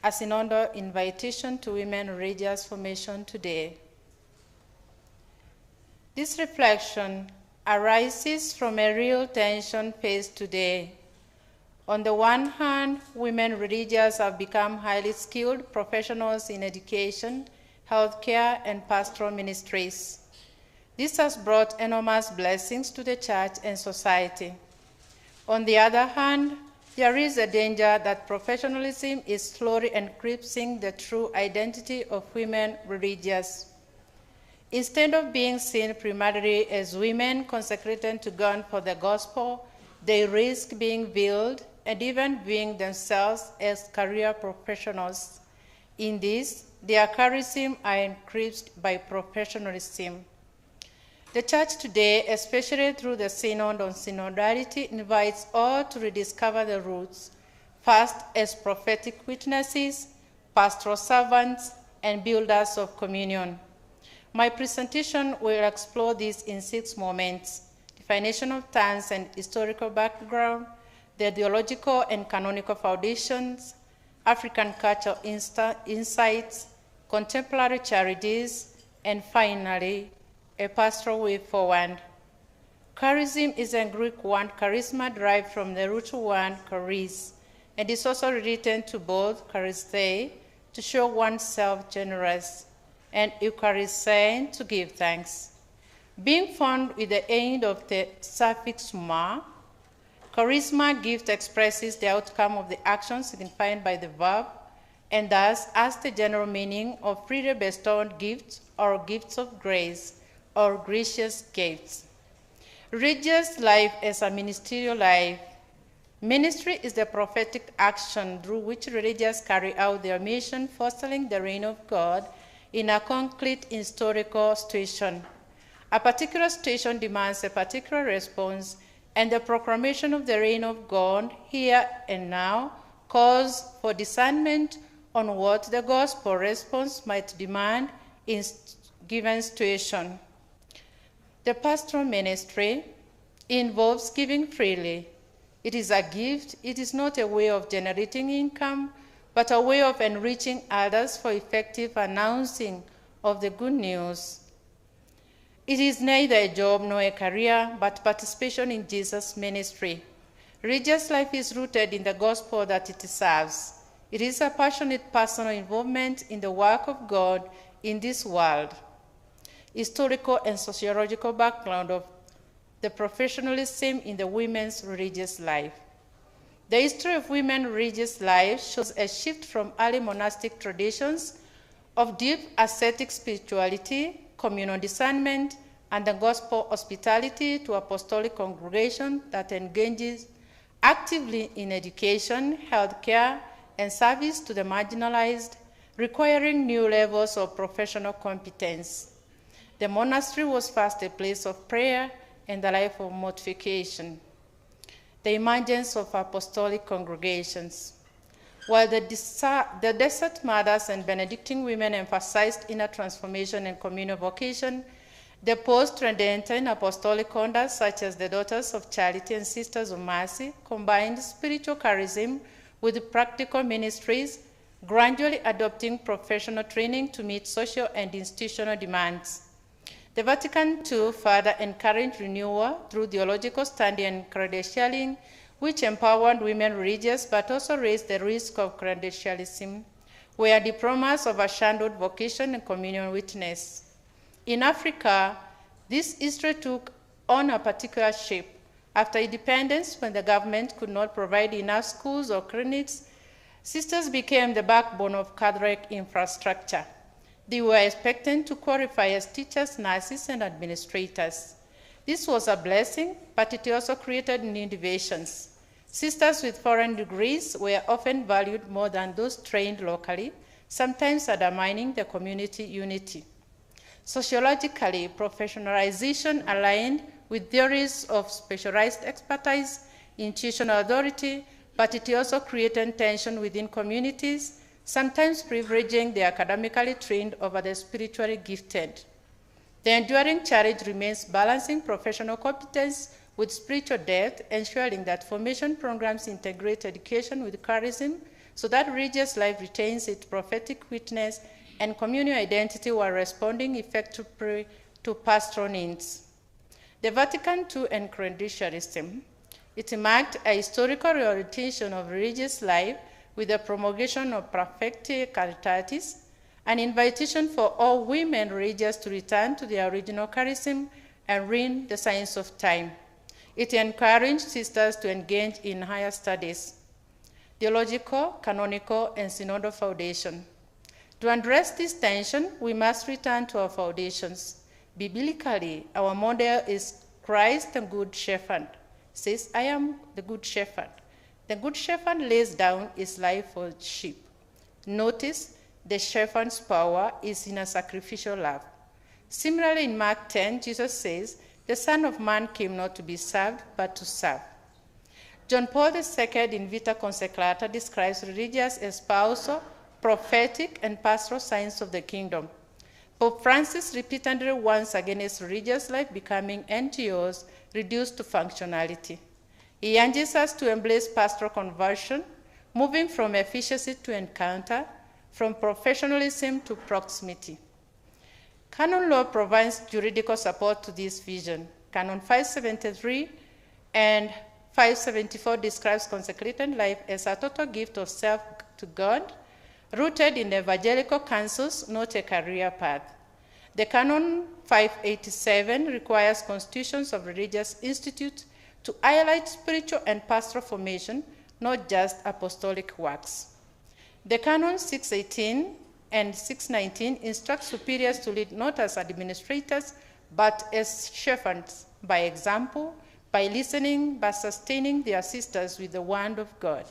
a synodal invitation to women religious formation today. This reflection arises from a real tension faced today. On the one hand, women religious have become highly skilled professionals in education, healthcare, and pastoral ministries. This has brought enormous blessings to the church and society. On the other hand, there is a danger that professionalism is slowly eclipsing the true identity of women religious. Instead of being seen primarily as women consecrated to God for the gospel, they risk being veiled and even viewing themselves as career professionals. In this, their charism are eclipsed by professionalism. The Church today, especially through the Synod on Synodality, invites all to rediscover the roots, first as prophetic witnesses, pastoral servants, and builders of communion. My presentation will explore this in 6 moments: definition of terms and historical background, the theological and canonical foundations, African cultural insights, contemporary charities, and finally, a pastoral way forward. Charism is a Greek word, charisma, derived from the root word charis, and is also related to both charistei, to show oneself generous, and eucharistein, to give thanks. Being found with the end of the suffix ma, charisma gift expresses the outcome of the action signified by the verb, and thus as the general meaning of freely bestowed gifts or gifts of grace or gracious gifts. Religious life as a ministerial life. Ministry is the prophetic action through which religious carry out their mission, fostering the reign of God in a concrete historical situation. A particular situation demands a particular response, and the proclamation of the reign of God here and now calls for discernment on what the gospel response might demand in given situation. The pastoral ministry involves giving freely. It is a gift. It is not a way of generating income, but a way of enriching others for effective announcing of the good news. It is neither a job nor a career, but participation in Jesus' ministry. Religious life is rooted in the gospel that it serves. It is a passionate personal involvement in the work of God in this world. Historical and sociological background of the professionalism in the women's religious life. The history of women's religious life shows a shift from early monastic traditions of deep ascetic spirituality, communal discernment, and the gospel hospitality to apostolic congregation that engages actively in education, healthcare, and service to the marginalized, requiring new levels of professional competence. The monastery was first a place of prayer and a life of mortification. The emergence of apostolic congregations. While the Desert Mothers and Benedictine women emphasized inner transformation and communal vocation, the post-Tridentine apostolic conduct, such as the Daughters of Charity and Sisters of Mercy, combined spiritual charism with practical ministries, gradually adopting professional training to meet social and institutional demands. The Vatican II further encouraged renewal through theological study and credentialing, which empowered women religious but also raised the risk of credentialism, where diplomas overshadowed vocation and communal witness. In Africa, this history took on a particular shape. After independence, when the government could not provide enough schools or clinics, sisters became the backbone of Catholic infrastructure. They were expected to qualify as teachers, nurses, and administrators. This was a blessing, but it also created new divisions. Sisters with foreign degrees were often valued more than those trained locally, sometimes undermining the community unity. Sociologically, professionalization aligned with theories of specialized expertise, institutional authority, but it also created tension within communities, sometimes privileging the academically trained over the spiritually gifted. The enduring challenge remains balancing professional competence with spiritual depth, ensuring that formation programs integrate education with charism so that religious life retains its prophetic witness and communal identity while responding effectively to pastoral needs. The Vatican II and credentialism. It marked a historical reorientation of religious life with the promulgation of Perfecti Caritatis, an invitation for all women religious to return to their original charism and read the science of time. It encouraged sisters to engage in higher studies. Theological, canonical, and synodal foundation. To address this tension, we must return to our foundations. Biblically, our model is Christ, the Good Shepherd. Says, I am the Good Shepherd. The Good Shepherd lays down his life for sheep. Notice, the shepherd's power is in a sacrificial love. Similarly, in Mark 10, Jesus says, the Son of Man came not to be served, but to serve. John Paul II in Vita Consecrata describes religious espousal, prophetic, and pastoral signs of the kingdom. Pope Francis repeatedly warns against religious life becoming NGOs reduced to functionality. He urges us to embrace pastoral conversion, moving from efficiency to encounter, from professionalism to proximity. Canon law provides juridical support to this vision. Canon 573 and 574 describes consecrated life as a total gift of self to God, rooted in the evangelical counsels, not a career path. The Canon 587 requires constitutions of religious institutes to highlight spiritual and pastoral formation, not just apostolic works. The Canon 618 and 619 instruct superiors to lead not as administrators, but as shepherds, by example, by listening, by sustaining their sisters with the word of God.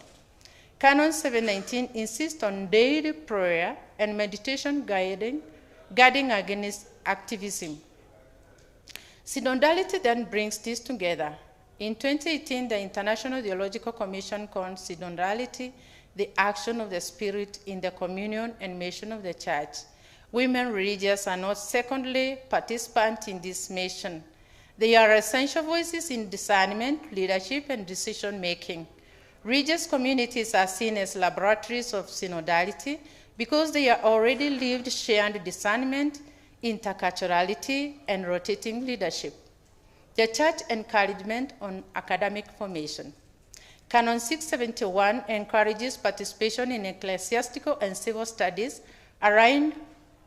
Canon 719 insists on daily prayer and meditation guarding against activism. Synodality then brings this together. In 2018, the International Theological Commission called synodality the action of the Spirit in the communion and mission of the Church. Women religious are not secondary participants in this mission. They are essential voices in discernment, leadership, and decision-making. Religious communities are seen as laboratories of synodality because they are already lived shared discernment, interculturality, and rotating leadership. The Church encouragement on academic formation. Canon 671 encourages participation in ecclesiastical and civil studies aligned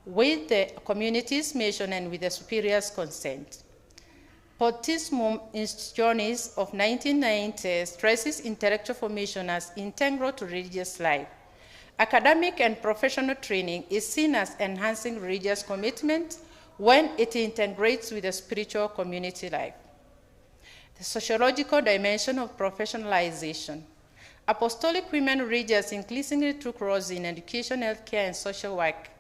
with the community's mission and with the superior's consent. Portismum Institutionis of 1990 stresses intellectual formation as integral to religious life. Academic and professional training is seen as enhancing religious commitment when it integrates with the spiritual community life. The sociological dimension of professionalization. Apostolic women religious increasingly took roles in education, healthcare, and social work.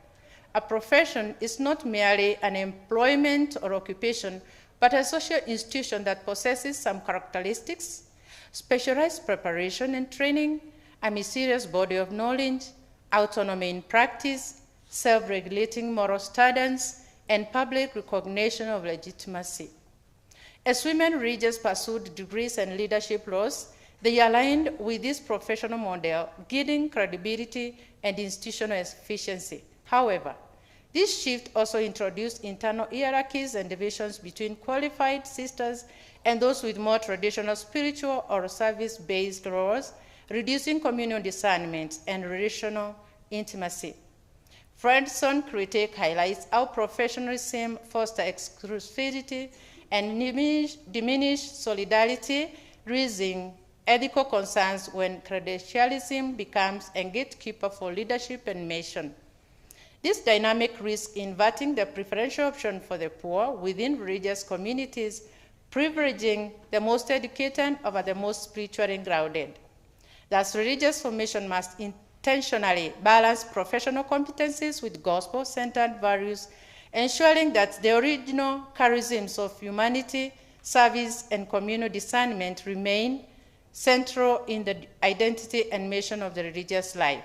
A profession is not merely an employment or occupation, but a social institution that possesses some characteristics, specialized preparation and training, a mysterious body of knowledge, autonomy in practice, self-regulating moral standards, and public recognition of legitimacy. As women religious pursued degrees and leadership roles, they aligned with this professional model, gaining credibility and institutional efficiency. However, this shift also introduced internal hierarchies and divisions between qualified sisters and those with more traditional spiritual or service-based roles, reducing communal discernment and relational intimacy. Fredson's critique highlights how professionalism fosters exclusivity and diminish solidarity, raising ethical concerns when credentialism becomes a gatekeeper for leadership and mission. This dynamic risks inverting the preferential option for the poor within religious communities, privileging the most educated over the most spiritually grounded. Thus, religious formation must intentionally balance professional competencies with gospel-centered values, ensuring that the original charisms of humanity, service, and communal discernment remain central in the identity and mission of the religious life.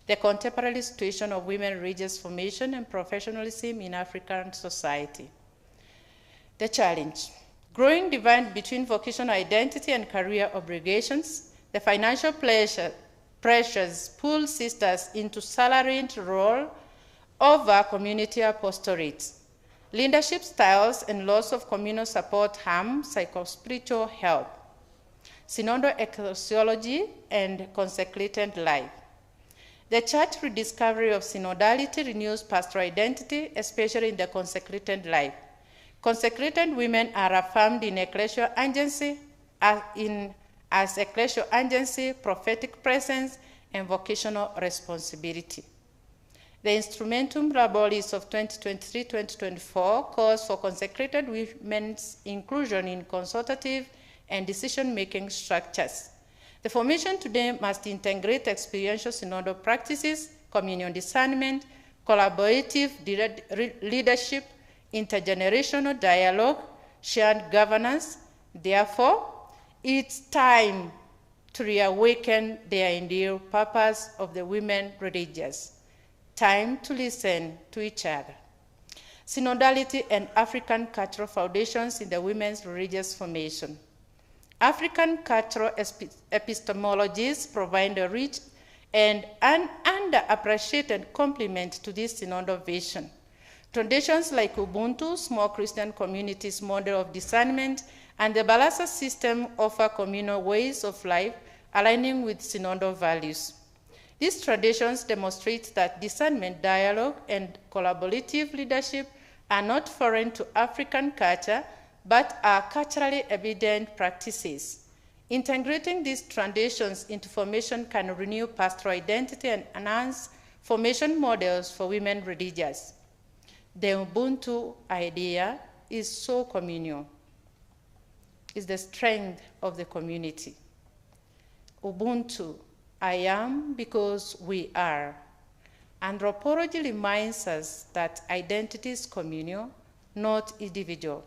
The contemporary situation of women religious formation and professionalism in African society. The challenge. Growing divide between vocational identity and career obligations. The financial pressures pull sisters into salaried role over community apostolate. Leadership styles and loss of communal support harm psycho-spiritual health. Synodal ecclesiology and consecrated life. The church rediscovery of synodality renews pastoral identity, especially in the consecrated life. Consecrated women are affirmed in ecclesial agency, as ecclesial agency, prophetic presence, and vocational responsibility. The Instrumentum Laboris of 2023-2024 calls for consecrated women's inclusion in consultative and decision-making structures. The formation today must integrate experiential synodal practices, communion discernment, collaborative leadership, intergenerational dialogue, shared governance. Therefore, it's time to reawaken the ideal purpose of the women religious. Time to listen to each other. Synodality and African cultural foundations in the women's religious formation. African cultural epistemologies provide a rich and an underappreciated complement to this synodal vision. Traditions like Ubuntu, small Christian communities' model of discernment, and the Balasa system offer communal ways of life aligning with synodal values. These traditions demonstrate that discernment, dialogue, and collaborative leadership are not foreign to African culture, but are culturally evident practices. Integrating these traditions into formation can renew pastoral identity and enhance formation models for women religious. The Ubuntu idea is so communal. It's the strength of the community. Ubuntu, I am because we are. Anthropology reminds us that identity is communal, not individual.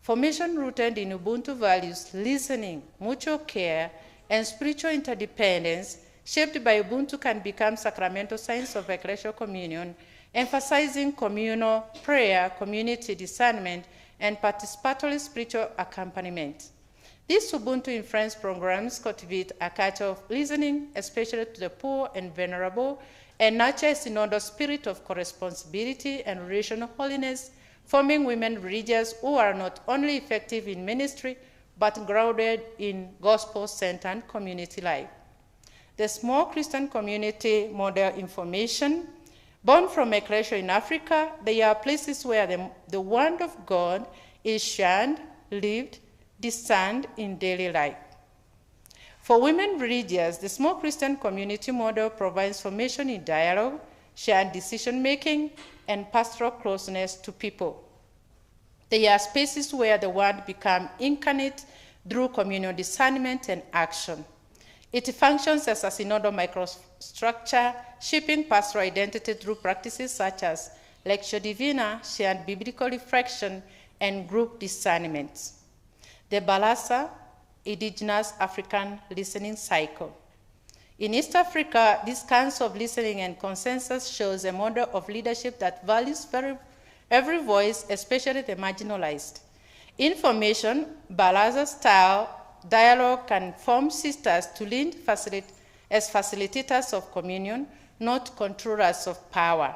Formation rooted in Ubuntu values, listening, mutual care, and spiritual interdependence, shaped by Ubuntu, can become sacramental signs of ecclesial communion, emphasizing communal prayer, community discernment, and participatory spiritual accompaniment. These Ubuntu-influenced programs cultivate a culture of listening, especially to the poor and vulnerable, and nurture a synodal spirit of corresponsibility and relational holiness, forming women religious who are not only effective in ministry, but grounded in gospel-centered community life. The small Christian community model information, born from ecclesia in Africa, they are places where the word of God is shared, lived, discerned in daily life. For women religious, the small Christian community model provides formation in dialogue, shared decision-making, and pastoral closeness to people. They are spaces where the word becomes incarnate through communal discernment and action. It functions as a synodal microstructure, shaping pastoral identity through practices such as lectio divina, shared biblical reflection, and group discernment. The Balasa Indigenous African Listening Cycle. In East Africa, this kind of listening and consensus shows a model of leadership that values every voice, especially the marginalized. In formation, Balasa-style dialogue can form sisters to lead as facilitators of communion, not controllers of power.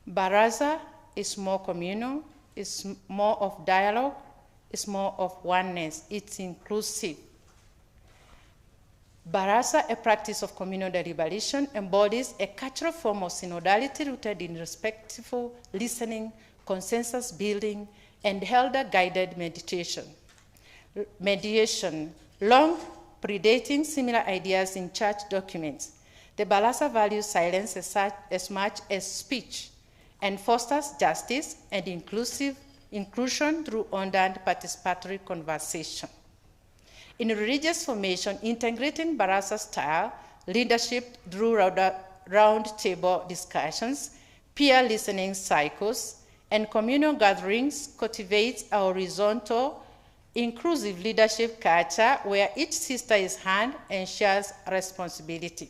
Baraza is more communal, is more of dialogue, is more of oneness, it's inclusive. Baraza, a practice of communal deliberation, embodies a cultural form of synodality rooted in respectful listening, consensus building, and elder-guided mediation, long predating similar ideas in church documents. The Balasa values silence as much as speech and fosters justice and inclusion through ordered participatory conversation. In religious formation, integrating Balasa style leadership through round-table discussions, peer listening cycles, and communal gatherings cultivates a horizontal, inclusive leadership culture where each sister is heard and shares responsibility.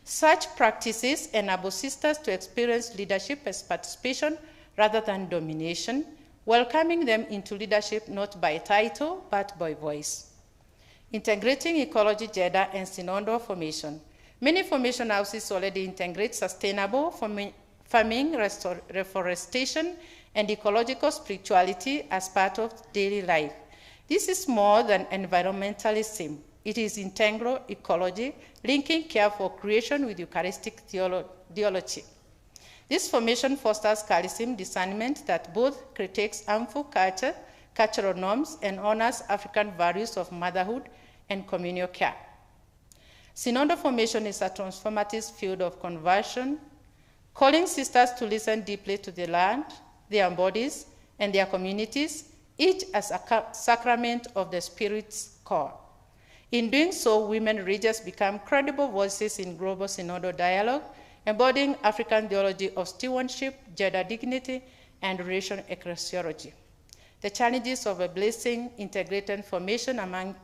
Such practices enable sisters to experience leadership as participation rather than domination, welcoming them into leadership not by title but by voice. Integrating ecology, gender, and synodal formation. Many formation houses already integrate sustainable farming, reforestation, and ecological spirituality as part of daily life. This is more than environmentalism. It is integral ecology, linking care for creation with Eucharistic theology. This formation fosters charism discernment that both critiques harmful cultural norms, and honors African values of motherhood and communal care. Synodal formation is a transformative field of conversion, calling sisters to listen deeply to the land, their bodies, and their communities, each as a sacrament of the Spirit's call. In doing so, women religious become credible voices in global synodal dialogue, embodying African theology of stewardship, gender dignity, and relation ecclesiology. The challenges of a blessing integrated formation among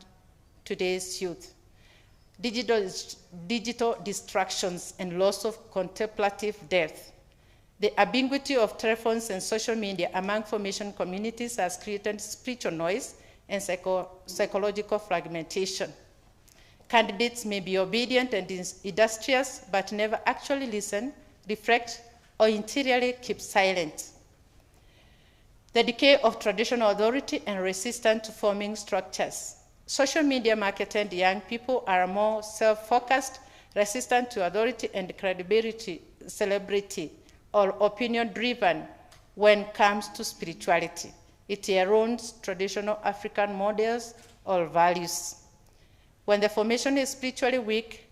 today's youth. Digital distractions and loss of contemplative depth. The ambiguity of telephones and social media among formation communities has created spiritual noise and psychological fragmentation. Candidates may be obedient and industrious, but never actually listen, reflect, or interiorly keep silent. The decay of traditional authority and resistance to forming structures. Social media marketed young people are more self-focused, resistant to authority and credibility, celebrity, or opinion-driven when it comes to spirituality. It erodes traditional African models or values. When the formation is spiritually weak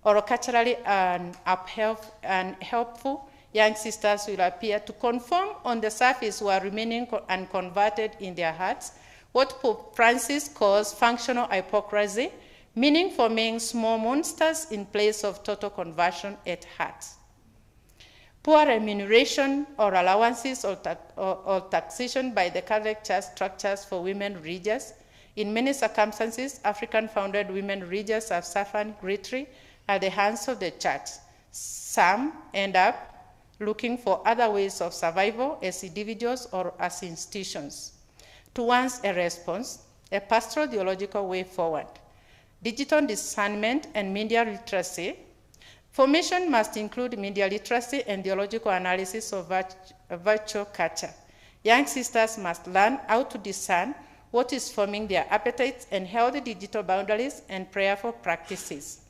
or culturally unhelpful, young sisters will appear to conform on the surface while remaining unconverted in their hearts, what Pope Francis calls functional hypocrisy, meaning forming small monsters in place of total conversion at heart. Poor remuneration or allowances or taxation by the Catholic Church structures for women religious. In many circumstances, African-founded women religious have suffered greatly at the hands of the Church. Some end up looking for other ways of survival as individuals or as institutions. Towards a response, a pastoral theological way forward. Digital discernment and media literacy. Formation must include media literacy and theological analysis of virtual culture. Young sisters must learn how to discern what is forming their appetites and healthy digital boundaries and prayerful practices.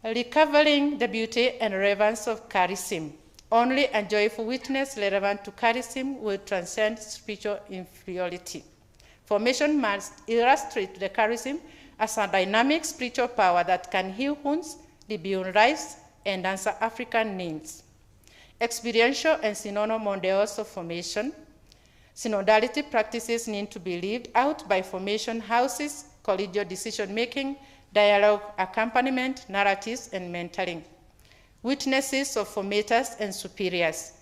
Recovering the beauty and relevance of charism. Only a joyful witness relevant to charism will transcend spiritual inferiority. Formation must illustrate the charism as a dynamic spiritual power that can heal wounds, rebuild lives, and answer African needs. Experiential and synodal models of formation. Synodality practices need to be lived out by formation houses, collegial decision-making, dialogue, accompaniment, narratives, and mentoring. Witnesses of formators and superiors.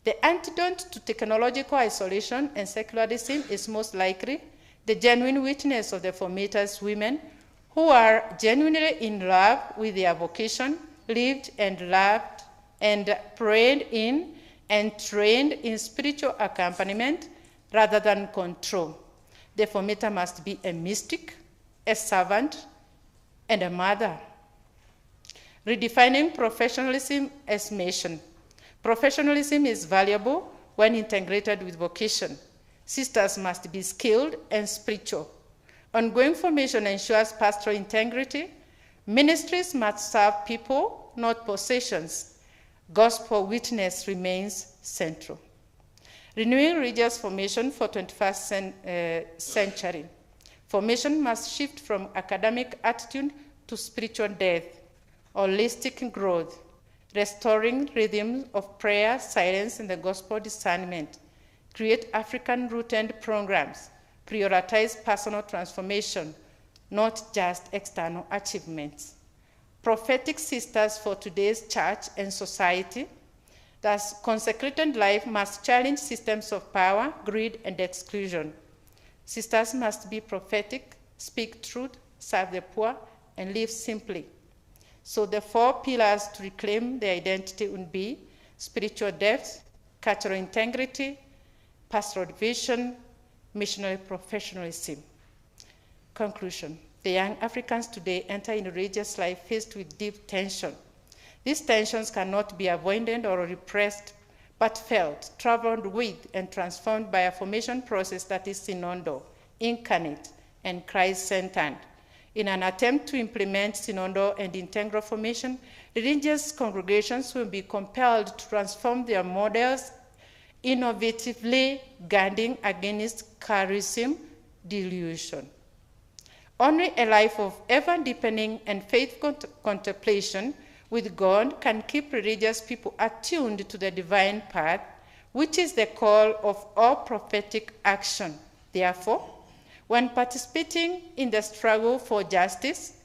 The antidote to technological isolation and secularism is most likely the genuine witness of the formators women who are genuinely in love with their vocation, lived and loved and prayed in and trained in spiritual accompaniment rather than control. The formator must be a mystic, a servant, and a mother. Redefining professionalism as mission. Professionalism is valuable when integrated with vocation. Sisters must be skilled and spiritual. Ongoing formation ensures pastoral integrity. Ministries must serve people, not possessions. Gospel witness remains central. Renewing religious formation for 21st century. Formation must shift from academic attitude to spiritual depth, holistic growth, restoring rhythms of prayer, silence, and the gospel discernment. Create African-rooted programs. Prioritize personal transformation, not just external achievements. Prophetic sisters for today's church and society. Thus, consecrated life must challenge systems of power, greed, and exclusion. Sisters must be prophetic, speak truth, serve the poor, and live simply. So the 4 pillars to reclaim their identity would be spiritual depth, cultural integrity, pastoral vision, missionary professionalism. Conclusion. The young Africans today enter in religious life faced with deep tension. These tensions cannot be avoided or repressed, but felt, traveled with, and transformed by a formation process that is synodal, incarnate, and Christ-centered. In an attempt to implement synodal and integral formation, religious congregations will be compelled to transform their models, innovatively guarding against charism delusion. Only a life of ever-deepening and faithful contemplation with God can keep religious people attuned to the divine path, which is the call of all prophetic action. Therefore, when participating in the struggle for justice,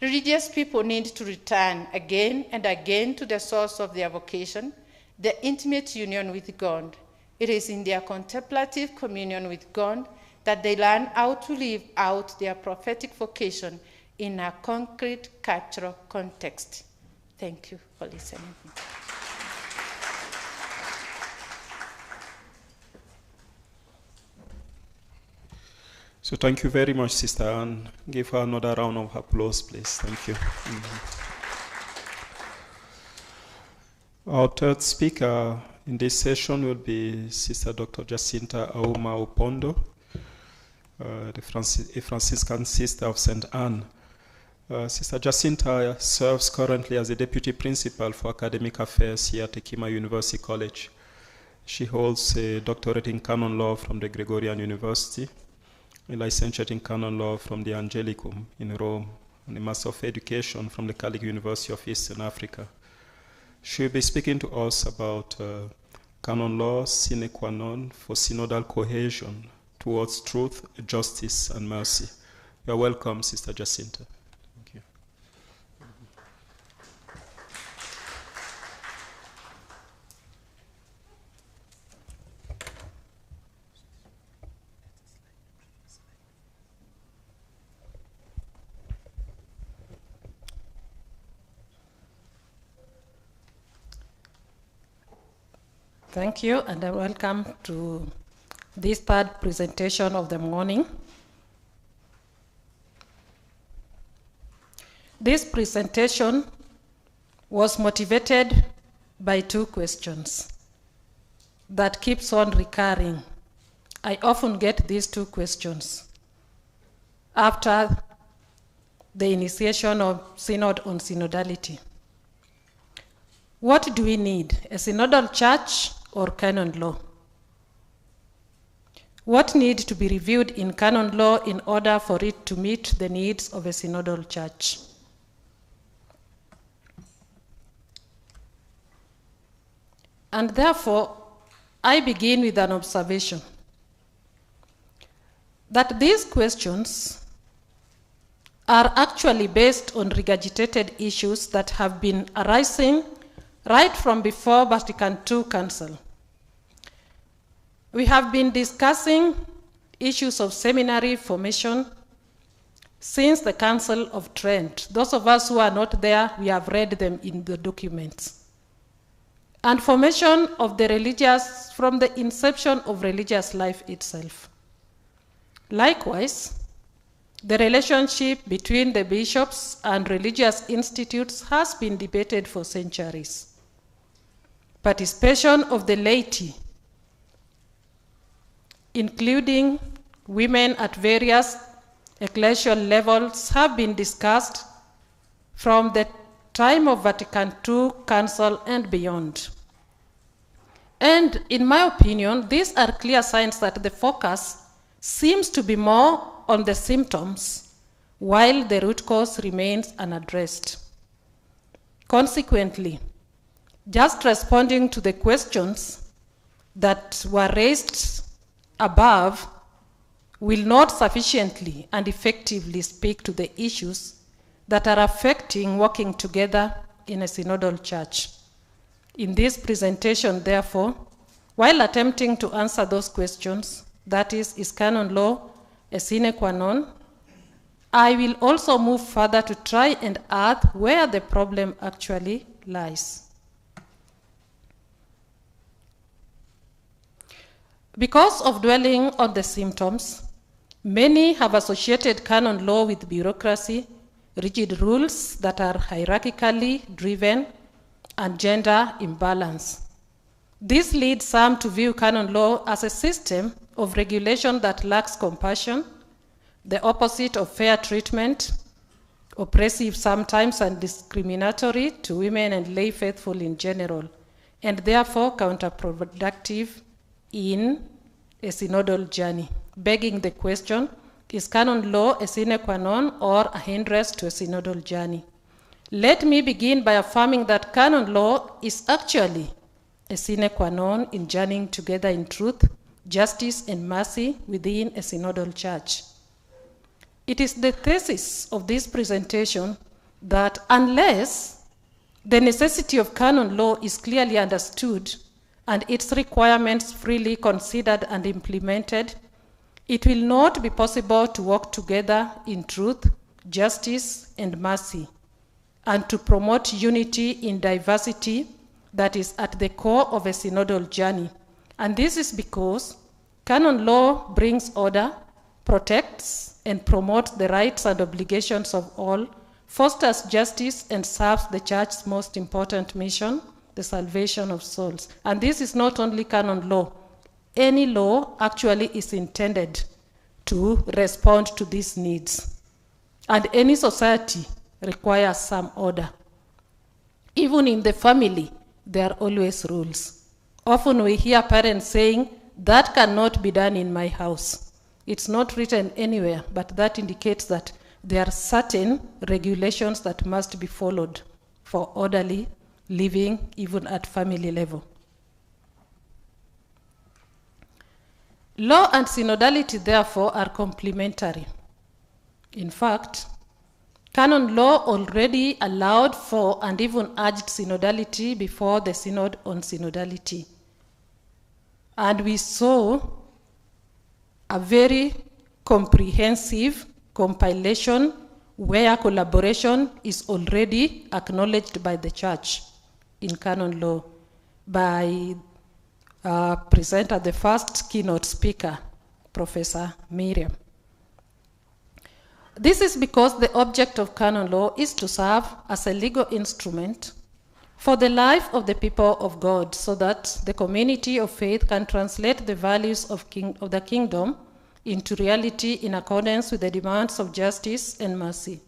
religious people need to return again and again to the source of their vocation, the intimate union with God. It is in their contemplative communion with God that they learn how to live out their prophetic vocation in a concrete cultural context. Thank you for listening.
So thank you very much, Sister Anne. Give her another round of applause, please. Thank you. Our third speaker in this session will be Sister Dr. Jacinta Auma Opondo, a Franciscan sister of St. Anne. Sister Jacinta serves currently as the Deputy Principal for Academic Affairs here at Ekima University College. She holds a doctorate in Canon Law from the Gregorian University, a licentiate in Canon Law from the Angelicum in Rome, and a Master of Education from the Catholic University of Eastern Africa. She will be speaking to us about Canon Law sine qua non for synodal cohesion towards truth, justice, and mercy. You are welcome, Sister Jacinta. Thank you.
Thank you, and welcome to this third presentation of the morning. This presentation was motivated by 2 questions that keeps on recurring. I often get these 2 questions after the initiation of Synod on Synodality. What do we need, a synodal church or canon law? What needs to be reviewed in canon law in order for it to meet the needs of a synodal church? And therefore, I begin with an observation that these questions are actually based on regurgitated issues that have been arising right from before Vatican II Council. We have been discussing issues of seminary formation since the Council of Trent. Those of us who are not there, we have read them in the documents. And formation of the religious, from the inception of religious life itself. Likewise, the relationship between the bishops and religious institutes has been debated for centuries. Participation of the laity, including women at various ecclesial levels, have been discussed from the time of Vatican II Council and beyond. And in my opinion, these are clear signs that the focus seems to be more on the symptoms, while the root cause remains unaddressed. Consequently, just responding to the questions that were raised above will not sufficiently and effectively speak to the issues that are affecting working together in a synodal church. In this presentation, therefore, while attempting to answer those questions, that is canon law a sine qua non, I will also move further to try and earth where the problem actually lies. Because of dwelling on the symptoms, many have associated canon law with bureaucracy, rigid rules that are hierarchically driven, and gender imbalance. This leads some to view canon law as a system of regulation that lacks compassion, the opposite of fair treatment, oppressive sometimes and discriminatory to women and lay faithful in general, and therefore counterproductive in a synodal journey. Begging the question, is canon law a sine qua non or a hindrance to a synodal journey? Let me begin by affirming that canon law is actually a sine qua non in journeying together in truth, justice, and mercy within a synodal church. It is the thesis of this presentation that unless the necessity of canon law is clearly understood and its requirements freely considered and implemented, it will not be possible to work together in truth, justice, and mercy, and to promote unity in diversity that is at the core of a synodal journey. And this is because canon law brings order, protects and promotes the rights and obligations of all, fosters justice, and serves the church's most important mission, the salvation of souls. And this is not only canon law. Any law actually is intended to respond to these needs. And any society requires some order. Even in the family, there are always rules. Often we hear parents saying, that cannot be done in my house. It's not written anywhere, but that indicates that there are certain regulations that must be followed for orderly living, even at family level. Law and synodality, therefore, are complementary. In fact, canon law already allowed for and even urged synodality before the Synod on Synodality. And we saw a very comprehensive compilation where collaboration is already acknowledged by the church in canon law by presenter, the first keynote speaker, Professor Miriam. This is because the object of canon law is to serve as a legal instrument for the life of the people of God, so that the community of faith can translate the values of the kingdom into reality in accordance with the demands of justice and mercy.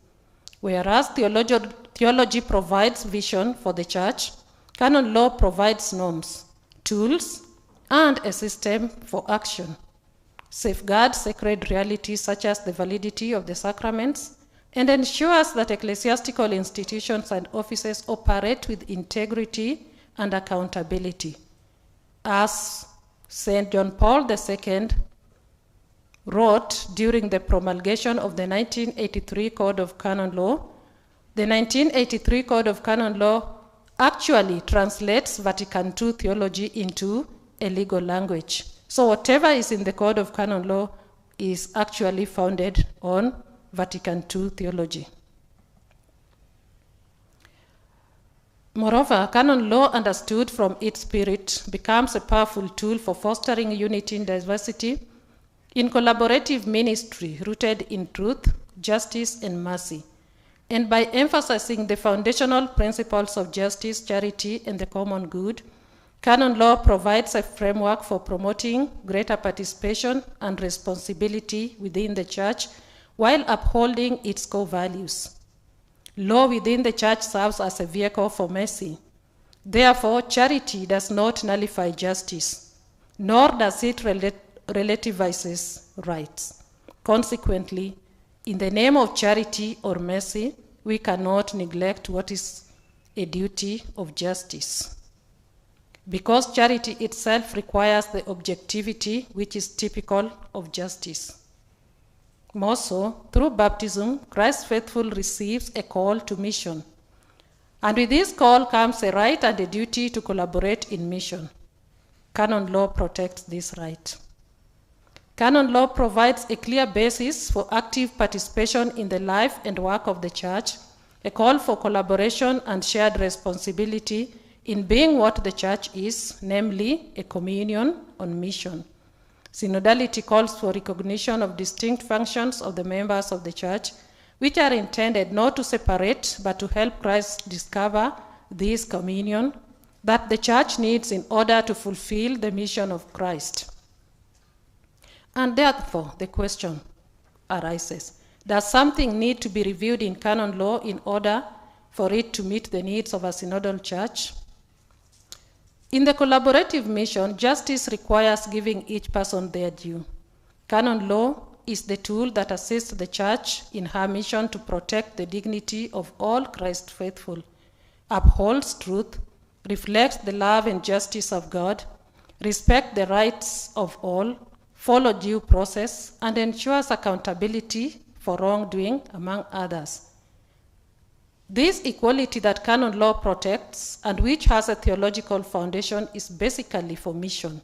Whereas theology provides vision for the church, Canon law provides norms, tools, and a system for action, safeguards sacred realities such as the validity of the sacraments, and ensures that ecclesiastical institutions and offices operate with integrity and accountability. As St. John Paul II wrote during the promulgation of the 1983 Code of Canon Law, the 1983 Code of Canon Law actually translates Vatican II theology into a legal language. So whatever is in the Code of Canon Law is actually founded on Vatican II theology. Moreover, canon law understood from its spirit becomes a powerful tool for fostering unity in diversity, in collaborative ministry rooted in truth, justice, and mercy, and by emphasizing the foundational principles of justice, charity, and the common good. Canon law provides a framework for promoting greater participation and responsibility within the Church while upholding its core values. Law within the Church serves as a vehicle for mercy. Therefore, charity does not nullify justice, nor does it relativizes rights. Consequently, in the name of charity or mercy, we cannot neglect what is a duty of justice. Because charity itself requires the objectivity which is typical of justice. More so, through baptism, Christ's faithful receives a call to mission. And with this call comes a right and a duty to collaborate in mission. Canon law protects this right. Canon law provides a clear basis for active participation in the life and work of the Church, a call for collaboration and shared responsibility in being what the Church is, namely a communion on mission. Synodality calls for recognition of distinct functions of the members of the Church, which are intended not to separate, but to help Christ discover this communion that the Church needs in order to fulfill the mission of Christ. And therefore, the question arises, does something need to be reviewed in canon law in order for it to meet the needs of a synodal Church? In the collaborative mission, justice requires giving each person their due. Canon law is the tool that assists the Church in her mission to protect the dignity of all Christ faithful, upholds truth, reflects the love and justice of God, respects the rights of all, follows due process, and ensures accountability for wrongdoing, among others. This equality that canon law protects and which has a theological foundation is basically for mission.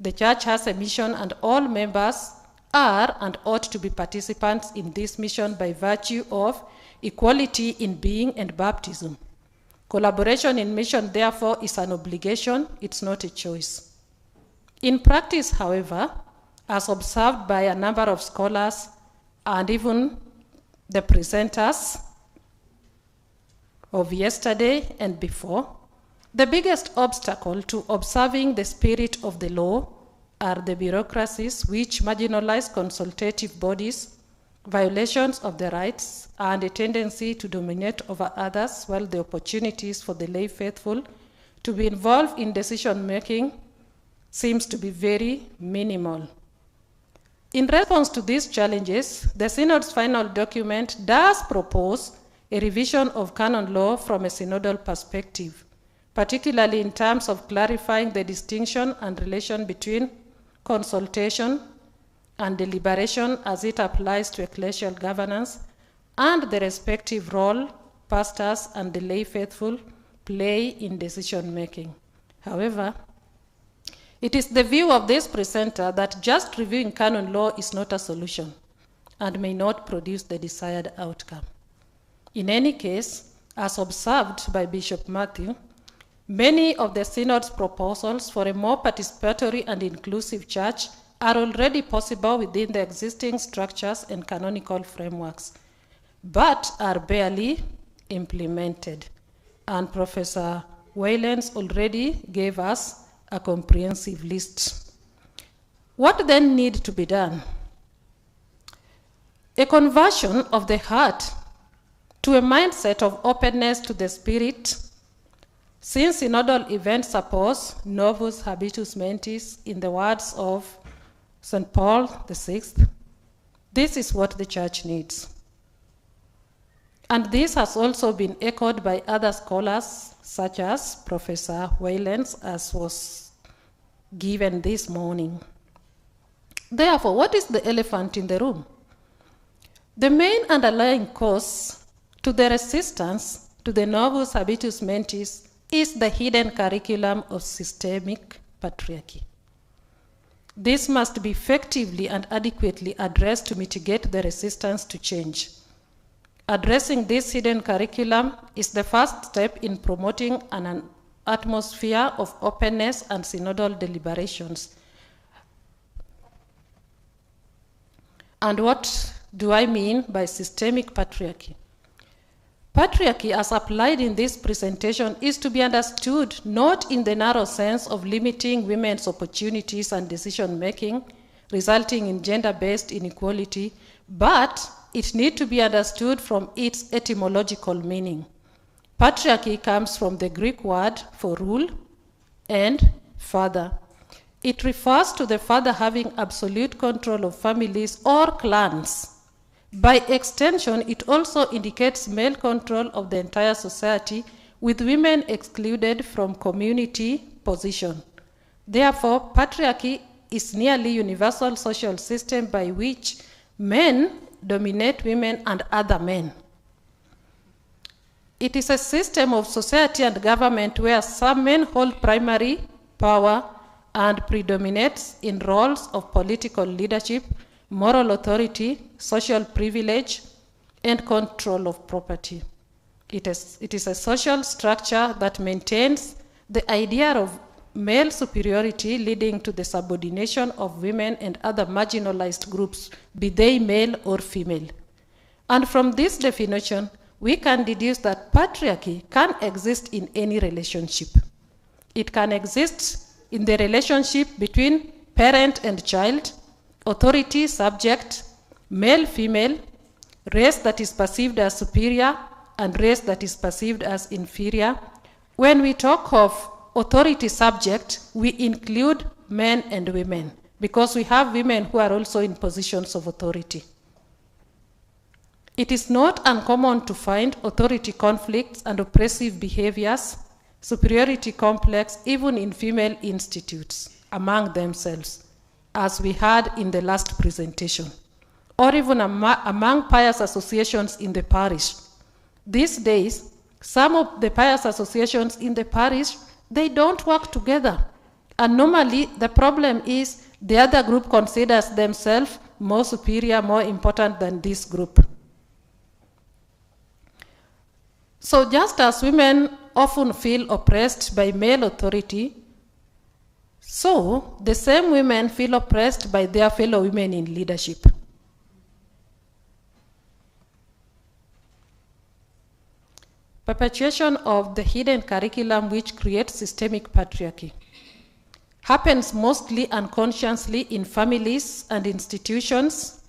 The Church has a mission and all members are and ought to be participants in this mission by virtue of equality in being and baptism. Collaboration in mission, therefore, is an obligation, it's not a choice. In practice, however, as observed by a number of scholars and even the presenters of yesterday and before, the biggest obstacle to observing the spirit of the law are the bureaucracies which marginalize consultative bodies, violations of the rights, and a tendency to dominate over others, while the opportunities for the lay faithful to be involved in decision-making seems to be very minimal. In response to these challenges, the Synod's final document does propose a revision of canon law from a synodal perspective, particularly in terms of clarifying the distinction and relation between consultation and deliberation as it applies to ecclesial governance, and the respective role pastors and the lay faithful play in decision-making. However, it is the view of this presenter that just reviewing canon law is not a solution and may not produce the desired outcome. In any case, as observed by Bishop Matthew, many of the Synod's proposals for a more participatory and inclusive Church are already possible within the existing structures and canonical frameworks, but are barely implemented. And Professor Waylands already gave us a comprehensive list. What then needs to be done? A conversion of the heart to a mindset of openness to the Spirit, Since synodal events suppose novus habitus mentis, in the words of St. Paul VI, this is what the church needs. And this has also been echoed by other scholars, such as Professor Waylands, as was given this morning. Therefore, what is the elephant in the room? The main underlying cause to the resistance to the novus habitus mentis is the hidden curriculum of systemic patriarchy. This must be effectively and adequately addressed to mitigate the resistance to change. Addressing this hidden curriculum is the first step in promoting an atmosphere of openness and synodal deliberations. And what do I mean by systemic patriarchy? Patriarchy, as applied in this presentation, is to be understood not in the narrow sense of limiting women's opportunities and decision-making, resulting in gender-based inequality, but it needs to be understood from its etymological meaning. Patriarchy comes from the Greek word for rule and father. It refers to the father having absolute control of families or clans. By extension, it also indicates male control of the entire society, with women excluded from community position. Therefore, patriarchy is nearly universal social system by which men dominate women and other men. It is a system of society and government where some men hold primary power and predominates in roles of political leadership, moral authority, social privilege, and control of property. It is a social structure that maintains the idea of male superiority, leading to the subordination of women and other marginalized groups, be they male or female. And from this definition, we can deduce that patriarchy can exist in any relationship. It can exist in the relationship between parent and child, authority, subject, male, female, race that is perceived as superior, and race that is perceived as inferior. When we talk of authority subject, we include men and women, because we have women who are also in positions of authority. It is not uncommon to find authority conflicts and oppressive behaviors, superiority complex, even in female institutes among themselves, as we had in the last presentation, or even among pious associations in the parish. These days, some of the pious associations in the parish, they don't work together. And normally, the problem is the other group considers themselves more superior, more important than this group. So just as women often feel oppressed by male authority, so the same women feel oppressed by their fellow women in leadership. Perpetuation of the hidden curriculum which creates systemic patriarchy happens mostly unconsciously in families and institutions,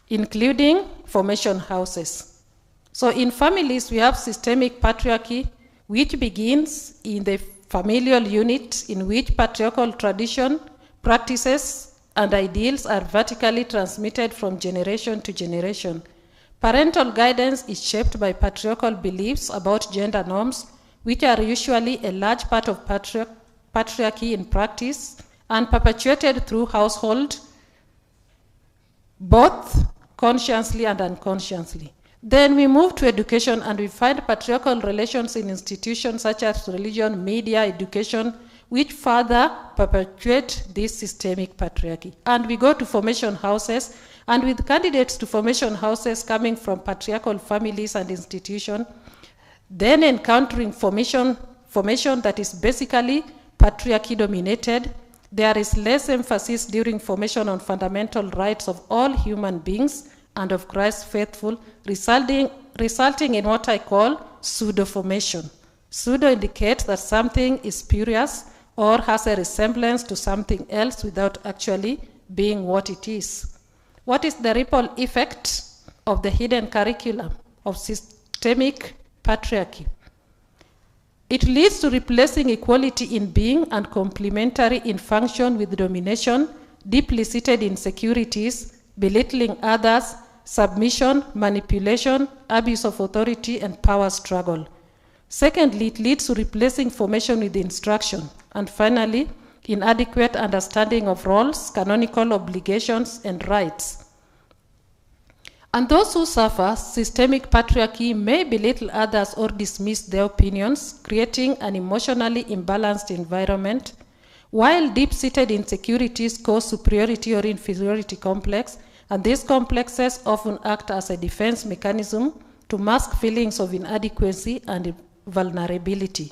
including formation houses. So in families, we have systemic patriarchy, which begins in the familial unit in which patriarchal tradition, practices, and ideals are vertically transmitted from generation to generation. Parental guidance is shaped by patriarchal beliefs about gender norms, which are usually a large part of patriarchy in practice and perpetuated through household, both consciously and unconsciously. Then we move to education and we find patriarchal relations in institutions such as religion, media, education, which further perpetuate this systemic patriarchy. And we go to formation houses, and with candidates to formation houses coming from patriarchal families and institutions, then encountering formation that is basically patriarchy dominated, there is less emphasis during formation on fundamental rights of all human beings and of Christ's faithful, resulting in what I call pseudo-formation. Pseudo indicates that something is spurious or has a resemblance to something else without actually being what it is. What is the ripple effect of the hidden curriculum of systemic patriarchy? It leads to replacing equality in being and complementary in function with domination, deeply seated insecurities, belittling others, submission, manipulation, abuse of authority, and power struggle. Secondly, it leads to replacing formation with instruction. And finally, inadequate understanding of roles, canonical obligations, and rights. And those who suffer systemic patriarchy may belittle others or dismiss their opinions, creating an emotionally imbalanced environment, while deep-seated insecurities cause superiority or inferiority complex, and these complexes often act as a defense mechanism to mask feelings of inadequacy and vulnerability.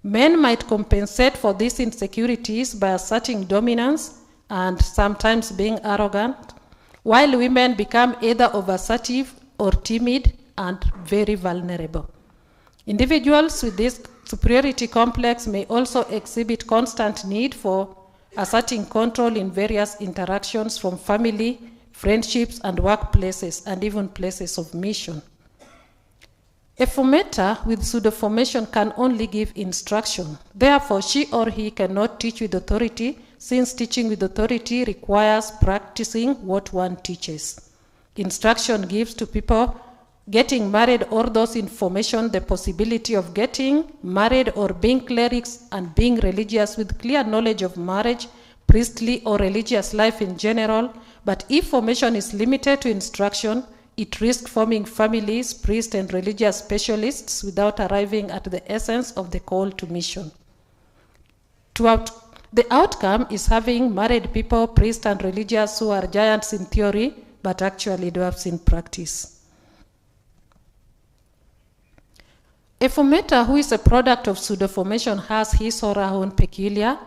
Men might compensate for these insecurities by asserting dominance and sometimes being arrogant, while women become either overassertive or timid and very vulnerable. Individuals with this superiority complex may also exhibit constant need for asserting control in various interactions from family, friendships, and workplaces, and even places of mission. A formator with pseudo-formation can only give instruction. Therefore, she or he cannot teach with authority, since teaching with authority requires practicing what one teaches. Instruction gives to people getting married or those in formation the possibility of getting married or being clerics and being religious with clear knowledge of marriage, priestly or religious life in general. But if formation is limited to instruction, it risks forming families, priests, and religious specialists without arriving at the essence of the call to mission. The outcome is having married people, priests, and religious who are giants in theory, but actually dwarfs in practice. A formator who is a product of pseudo-formation has his or her own peculiar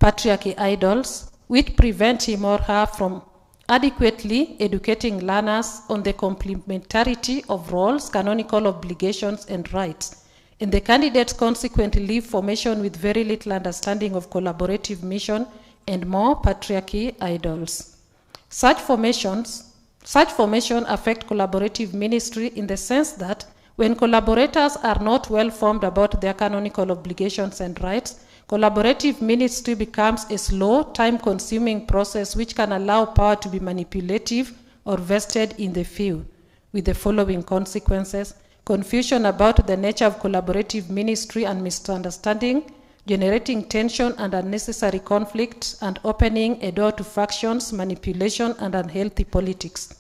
patriarchy idols, which prevent him or her from adequately educating learners on the complementarity of roles, canonical obligations, and rights. And the candidates consequently leave formation with very little understanding of collaborative mission and more patriarchy idols. Such formation affect collaborative ministry in the sense that when collaborators are not well informed about their canonical obligations and rights, collaborative ministry becomes a slow, time-consuming process which can allow power to be manipulative or vested in the few, with the following consequences: confusion about the nature of collaborative ministry and misunderstanding, generating tension and unnecessary conflict, and opening a door to factions, manipulation, and unhealthy politics.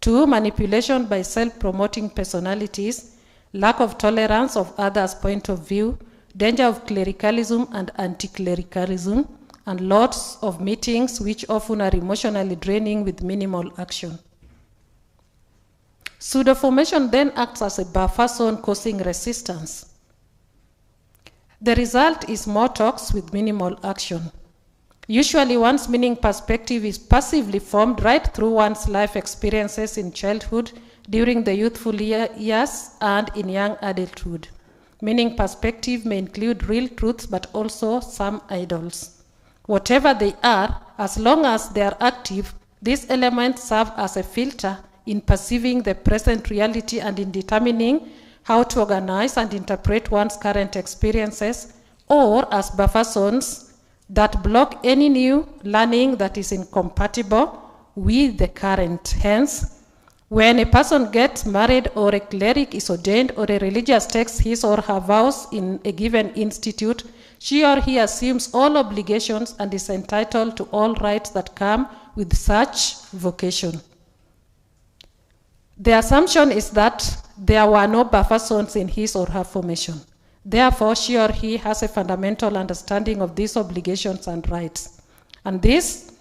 2. Manipulation by self-promoting personalities, lack of tolerance of others' point of view, danger of clericalism and anti-clericalism, and lots of meetings which often are emotionally draining with minimal action. Pseudo-formation then acts as a buffer zone causing resistance. The result is more talks with minimal action. Usually one's meaning perspective is passively formed right through one's life experiences in childhood, during the youthful years, and in young adulthood. Meaning perspective may include real truths but also some idols. Whatever they are, as long as they are active, these elements serve as a filter in perceiving the present reality and in determining how to organize and interpret one's current experiences, or as buffer zones that block any new learning that is incompatible with the current. Hence, when a person gets married or a cleric is ordained or a religious takes his or her vows in a given institute, she or he assumes all obligations and is entitled to all rights that come with such vocation. The assumption is that there were no buffer zones in his or her formation. Therefore, she or he has a fundamental understanding of these obligations and rights. And this,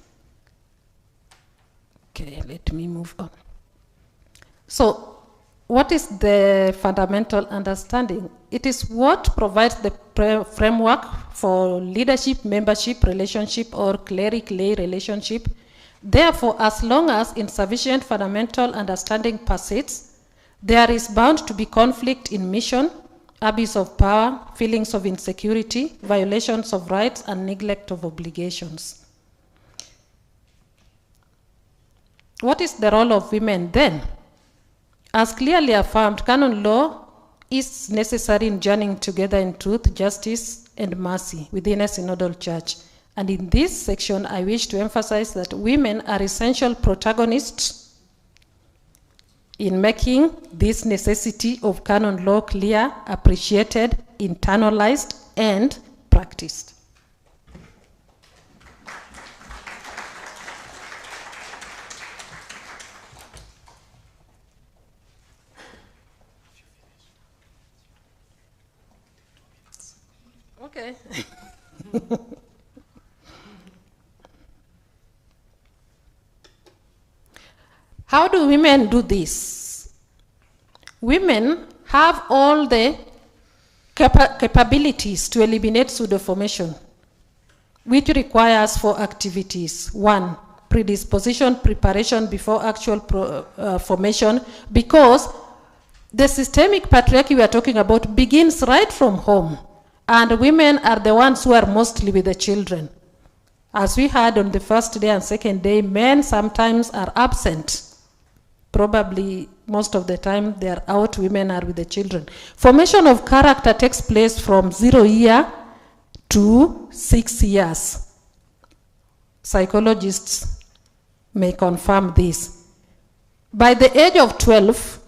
okay, let me move on. So, what is the fundamental understanding? It is what provides the framework for leadership, membership, relationship, or cleric-lay relationship. Therefore, as long as insufficient fundamental understanding persists, there is bound to be conflict in mission, abuse of power, feelings of insecurity, violations of rights, and neglect of obligations. What is the role of women then? As clearly affirmed, canon law is necessary in journeying together in truth, justice, and mercy within a synodal church. And in this section, I wish to emphasize that women are essential protagonists in making this necessity of canon law clear, appreciated, internalized, and practiced. Okay. How do women do this? Women have all the capabilities to eliminate pseudo-formation, which requires 4 activities. 1, predisposition, preparation before actual formation, because the systemic patriarchy we are talking about begins right from home, and women are the ones who are mostly with the children. As we heard on the first day and second day, men sometimes are absent. Probably most of the time they are out, women are with the children. Formation of character takes place from 0 year to 6 years. Psychologists may confirm this. By the age of 12,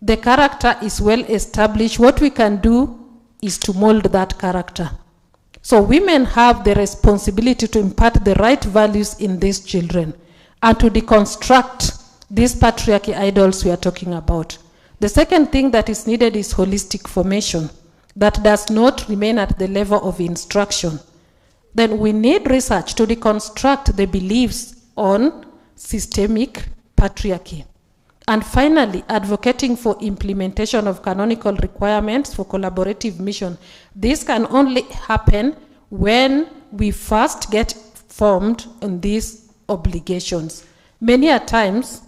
the character is well established. What we can do is to mold that character. So women have the responsibility to impart the right values in these children and to deconstruct these patriarchy idols we are talking about. The second thing that is needed is holistic formation that does not remain at the level of instruction. Then we need research to deconstruct the beliefs on systemic patriarchy. And finally, advocating for implementation of canonical requirements for collaborative mission. This can only happen when we first get formed on these obligations. Many a times,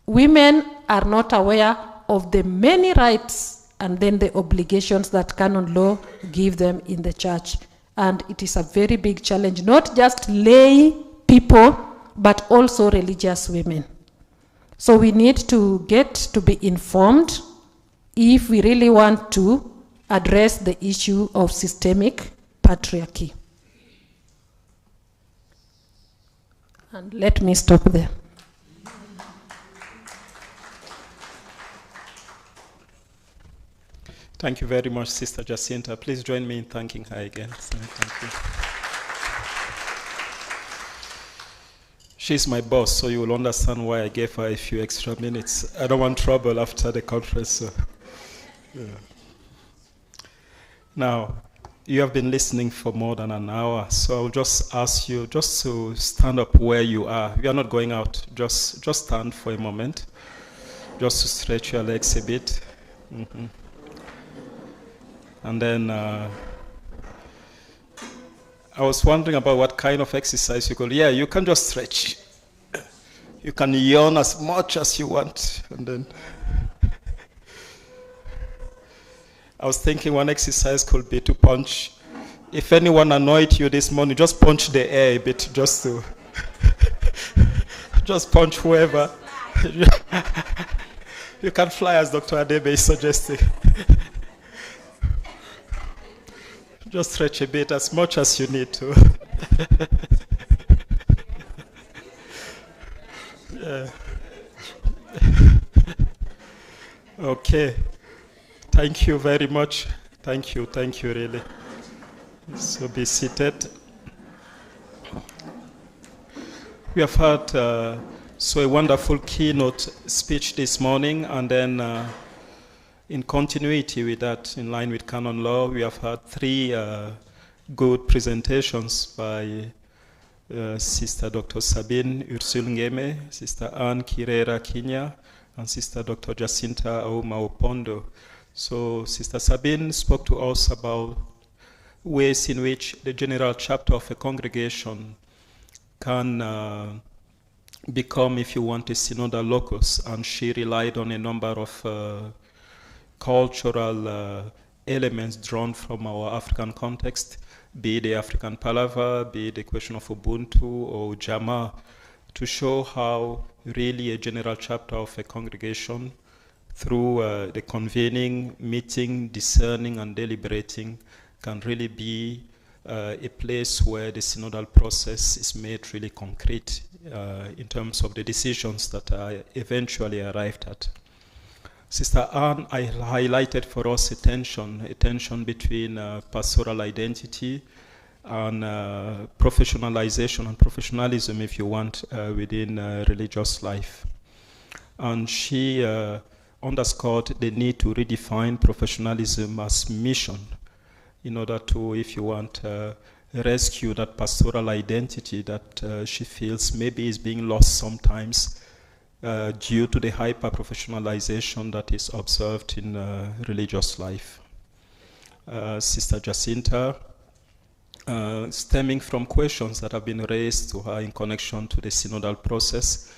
women are not aware of the many rights and then the obligations that canon law give them in the church. And it is a very big challenge, not just lay people, but also religious women. So we need to get to be informed if we really want to address the issue of systemic patriarchy. And let me stop there.
Thank you very much, Sister Jacinta. Please join me in thanking her again. Thank you. She's my boss, so you will understand why I gave her a few extra minutes. I don't want trouble after the conference. So. Yeah. Now, you have been listening for more than an hour, so I'll just ask you just to stand up where you are. You are not going out. Just stand for a moment, just to stretch your legs a bit. Mm-hmm. And then I was wondering about what kind of exercise you could. Yeah, you can just stretch. You can yawn as much as you want. And then I was thinking one exercise could be to punch. If anyone annoyed you this morning, just punch the air a bit, just to just punch whoever. You can fly, as Dr. Adebe is suggesting. Just stretch a bit, as much as you need to. Yeah. Okay. Thank you very much. Thank you, really. So be seated. We have had a wonderful keynote speech this morning, and then in continuity with that, in line with canon law, we have had 3 good presentations by Sister Dr. Sabine Ursule Ngeme, Sister Anne Kirera Kinya, and Sister Dr. Jacinta Auma Opondo. So Sister Sabine spoke to us about ways in which the general chapter of a congregation can become, if you want, a synodal locus, and she relied on a number of cultural elements drawn from our African context, be it the African palaver, be it the question of Ubuntu or Jama, to show how really a general chapter of a congregation through the convening, meeting, discerning, and deliberating can really be a place where the synodal process is made really concrete in terms of the decisions that are eventually arrived at. Sister Anne highlighted for us a tension between pastoral identity and professionalization and professionalism, if you want, within religious life. And she underscored the need to redefine professionalism as mission in order to, if you want, rescue that pastoral identity that she feels maybe is being lost sometimes due to the hyper-professionalization that is observed in religious life. Sister Jacinta, stemming from questions that have been raised to her in connection to the synodal process,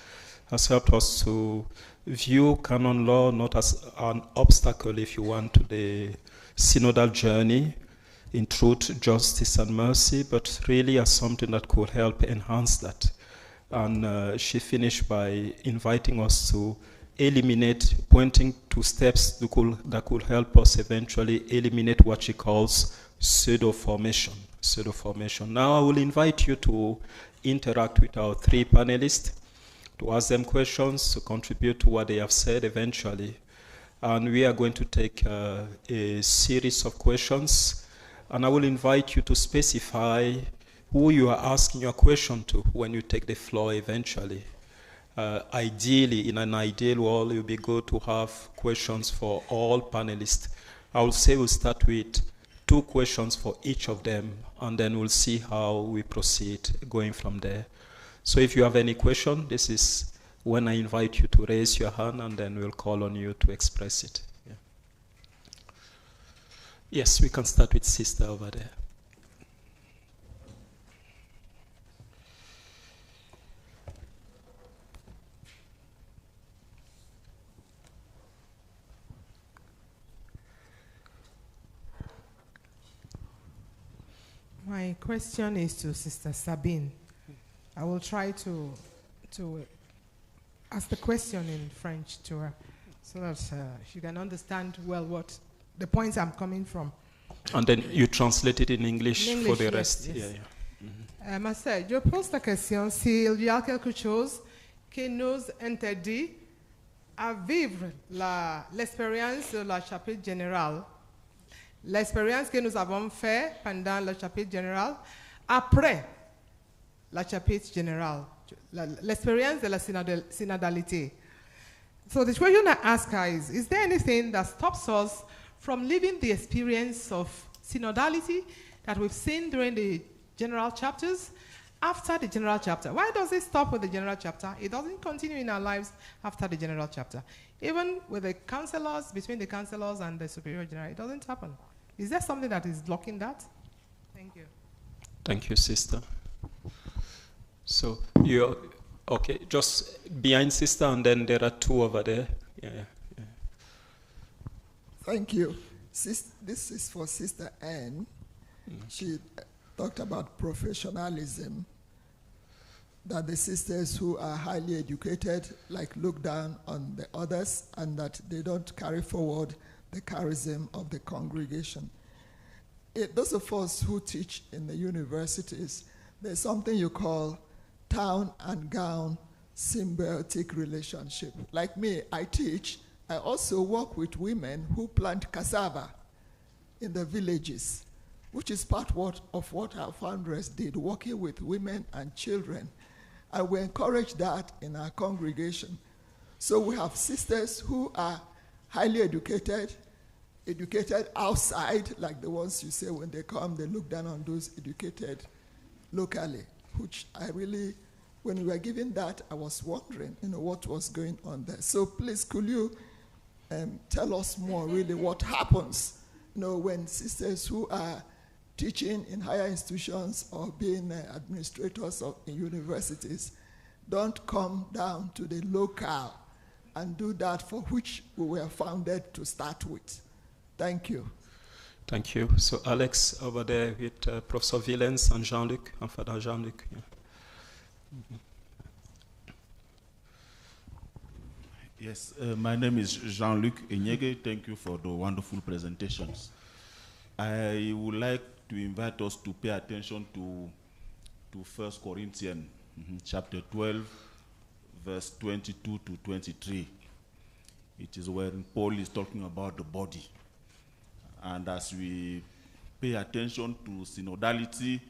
has helped us to view canon law not as an obstacle, if you want, to the synodal journey in truth, justice, and mercy, but really as something that could help enhance that. And she finished by inviting us to eliminate, pointing to steps that could help us eventually eliminate what she calls pseudo-formation. Now I will invite you to interact with our three panelists, to ask them questions, to contribute to what they have said eventually. And we are going to take a series of questions, and I will invite you to specify who you are asking your question to when you take the floor eventually. Ideally, in an ideal world, it would be good to have questions for all panelists. I will say we'll start with 2 questions for each of them, and then we'll see how we proceed going from there. So if you have any question, this is when I invite you to raise your hand, and then we'll call on you to express it. Yeah. Yes, we can start with Sister over there.
My question is to Sister Sabine. I will try to ask the question in French to her so that she can understand well what the points I'm coming from.
And then you translate it in English for the rest.
Yes.
Yeah, yeah. Mm-hmm.
Ma sœur, je pose la question s'il y a quelque chose qui nous interdit à vivre l'expérience de la chapitre générale. L'expérience que nous avons faite pendant le chapitre général, après le chapitre général, l'expérience de la synodalité. So the question I ask her is there anything that stops us from living the experience of synodality that we've seen during the general chapters after the general chapter? Why does it stop with the general chapter? It doesn't continue in our lives after the general chapter. Even with the counselors, between the counselors and the superior general, it doesn't happen. Is there something that is blocking that? Thank you.
Thank you, Sister. So you're, okay, just behind Sister, and then there are 2 over there. Yeah.
Thank you. This is for Sister Anne. She talked about professionalism, that the sisters who are highly educated look down on the others, and that they don't carry forward the charism of the congregation. Those of us who teach in the universities, there's something you call town and gown symbiotic relationship. Like me, I teach. I also work with women who plant cassava in the villages, which is part of what our founders did, working with women and children. And we encourage that in our congregation. So we have sisters who are highly educated outside, like the ones you say when they come, they look down on those educated locally, which I really, when we were given that, I was wondering, what was going on there. So please, could you tell us more really what happens, when sisters who are teaching in higher institutions or being administrators in universities don't come down to the local and do that for which we were founded to start with. Thank you.
Thank you. So Alex over there with Professor Villens and Jean-Luc, and Father Jean-Luc. Yeah.
Yes, my name is Jean-Luc Enyege. Thank you for the wonderful presentations. I would like to invite us to pay attention to 1 Corinthians chapter 12, verse 22 to 23. It is when Paul is talking about the body. And as we pay attention to synodality,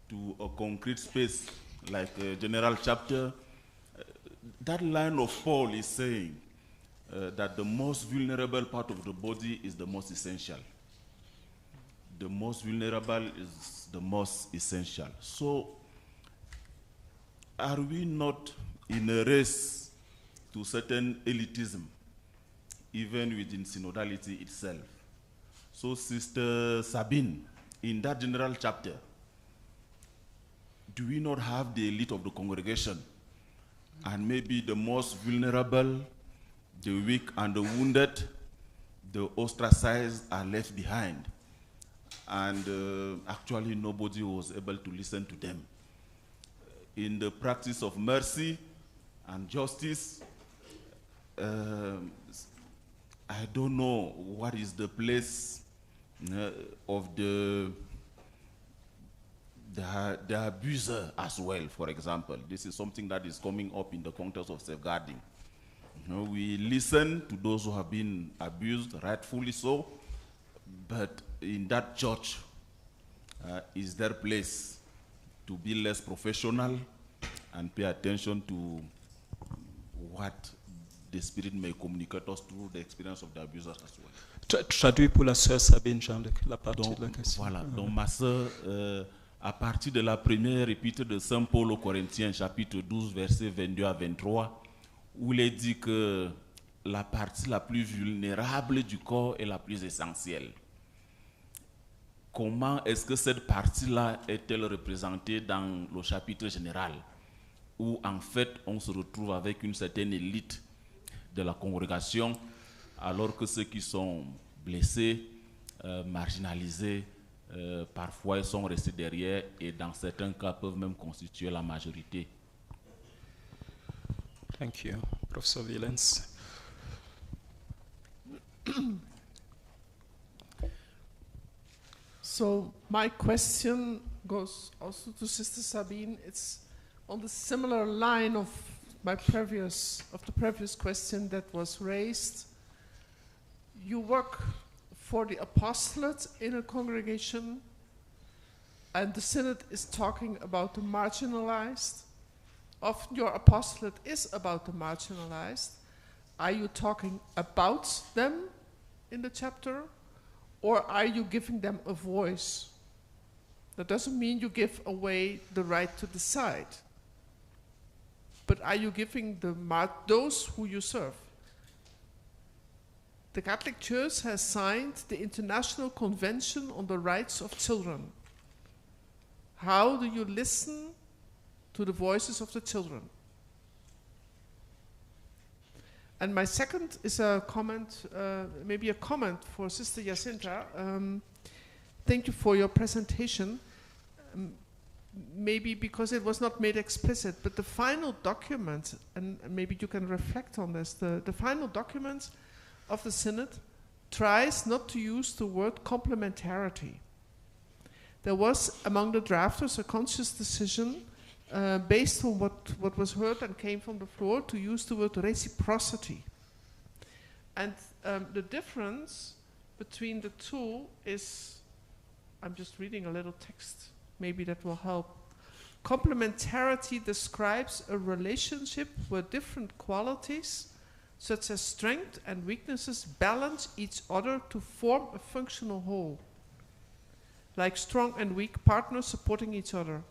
to a concrete space like a general chapter, that line of Paul is saying that the most vulnerable part of the body is the most essential. The most vulnerable is the most essential. So, are we not in a race to certain elitism, even within synodality itself? So, Sister Sabine, in that general chapter, do we not have the elite of the congregation? And maybe the most vulnerable, the weak and the wounded, the ostracized are left behind. And actually nobody was able to listen to them. In the practice of mercy and justice, I don't know what is the place of the abuser as well, for example. This is something that is coming up in the context of safeguarding. We listen to those who have been abused, rightfully so, but in that church, is their place to be less professional and pay attention to what the Spirit may communicate us through the experience of the abusers as well.
Traduit pour la sœur Sabine, Jean-Luc, la partie de la question.
Voilà, donc ma sœur, à partir de la première épître de Saint Paul aux Corinthiens, chapitre 12, versets 22 à 23, où il est dit que la partie la plus vulnérable du corps est la plus essentielle. Comment est-ce que cette partie-là est-elle représentée dans le chapitre général, où en fait on se retrouve avec une certaine élite de la congrégation, alors que ceux qui sont blessés, marginalisés, parfois ils sont restés derrière et dans certains cas peuvent même constituer la majorité.
Thank you, Professor Willems.
So my question goes also to Sister Sabine. It's on the similar line of the previous question that was raised. You work for the apostolate in a congregation, and the synod is talking about the marginalized. Often your apostolate is about the marginalized. Are you talking about them in the chapter, or are you giving them a voice? That doesn't mean you give away the right to decide, but are you giving those who you serve? The Catholic Church has signed the International Convention on the Rights of Children. How do you listen to the voices of the children? And my second is a comment, maybe a comment for Sister Jacinta. Thank you for your presentation. Maybe because it was not made explicit, but the final document, and maybe you can reflect on this, the final document of the Synod tries not to use the word complementarity. There was among the drafters a conscious decision based on what was heard and came from the floor to use the word reciprocity. And the difference between the two is, I'm just reading a little text, maybe that will help. Complementarity describes a relationship where different qualities such as strength and weaknesses balance each other to form a functional whole, like strong and weak partners supporting each other.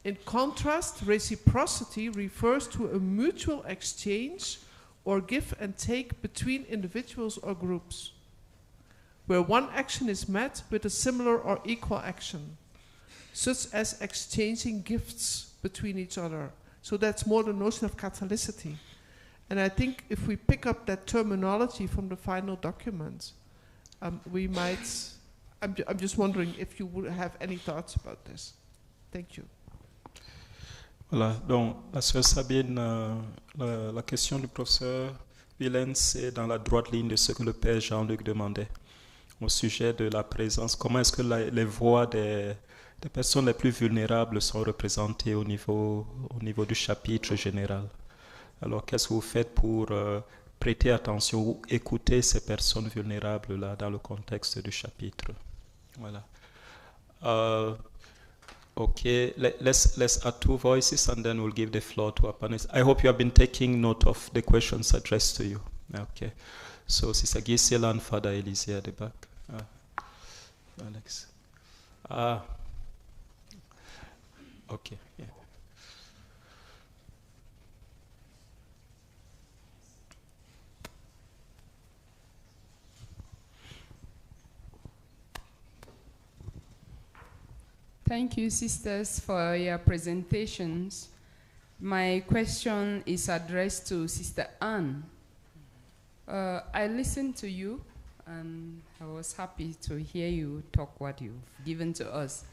In contrast, reciprocity refers to a mutual exchange or give and take between individuals or groups, where one action is met with a similar or equal action, such as exchanging gifts between each other. So that's more the notion of Catholicity. And I think if we pick up that terminology from the final document, we might, I'm just wondering if you would have any thoughts about this. Thank you.
Voilà, donc la sœur Sabine, la question du professeur Villens est dans la droite ligne de ce que le Père Jean-Luc demandait au sujet de la présence. Comment est-ce que les voix des personnes les plus vulnérables sont représentées au niveau du chapitre général? Alors, qu'est-ce que vous faites pour prêter attention ou écouter ces personnes vulnérables-là dans le contexte du chapitre? Voilà. Okay, let's add 2 voices and then we'll give the floor to our panelists. I hope you have been taking note of the questions addressed to you. Okay. So, Sister Gisela and Father Elise at the back. Alex. Okay, yeah.
Thank you, sisters, for your presentations. My question is addressed to Sister Anne. I listened to you, and I was happy to hear you talk what you've given to us.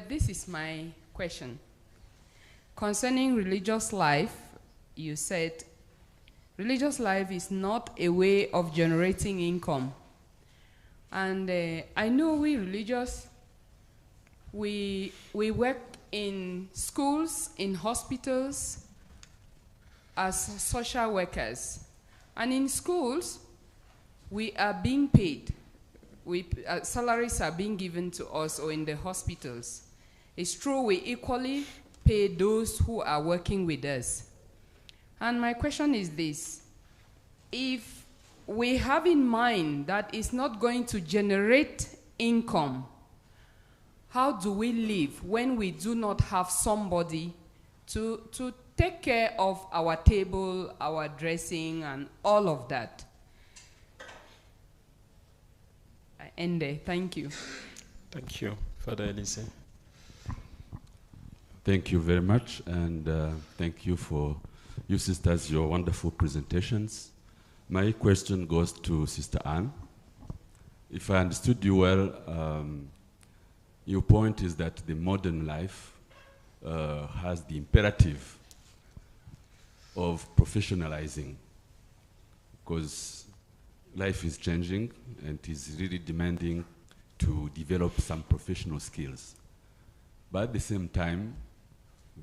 This is my question. Concerning religious life, you said religious life is not a way of generating income. And I know we religious, we work in schools, in hospitals, as social workers. And in schools, we are being paid. Salaries are being given to us, or in the hospitals. It's true we equally pay those who are working with us. And my question is this: if we have in mind that it's not going to generate income, how do we live when we do not have somebody to take care of our table, our dressing, and all of that? I end there. Thank you.
Thank you, Father Elise.
Thank you very much, and thank you for you sisters, your wonderful presentations. My question goes to Sister Anne. If I understood you well, your point is that the modern life has the imperative of professionalizing, because life is changing and is really demanding to develop some professional skills. But at the same time,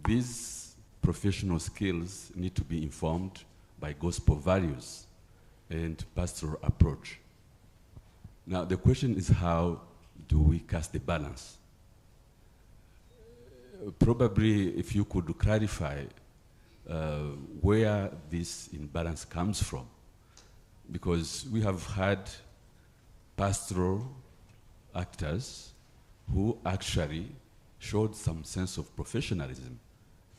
these professional skills need to be informed by gospel values and pastoral approach. Now, the question is, how do we cast the balance? Probably if you could clarify where this imbalance comes from, because we have had pastoral actors who actually showed some sense of professionalism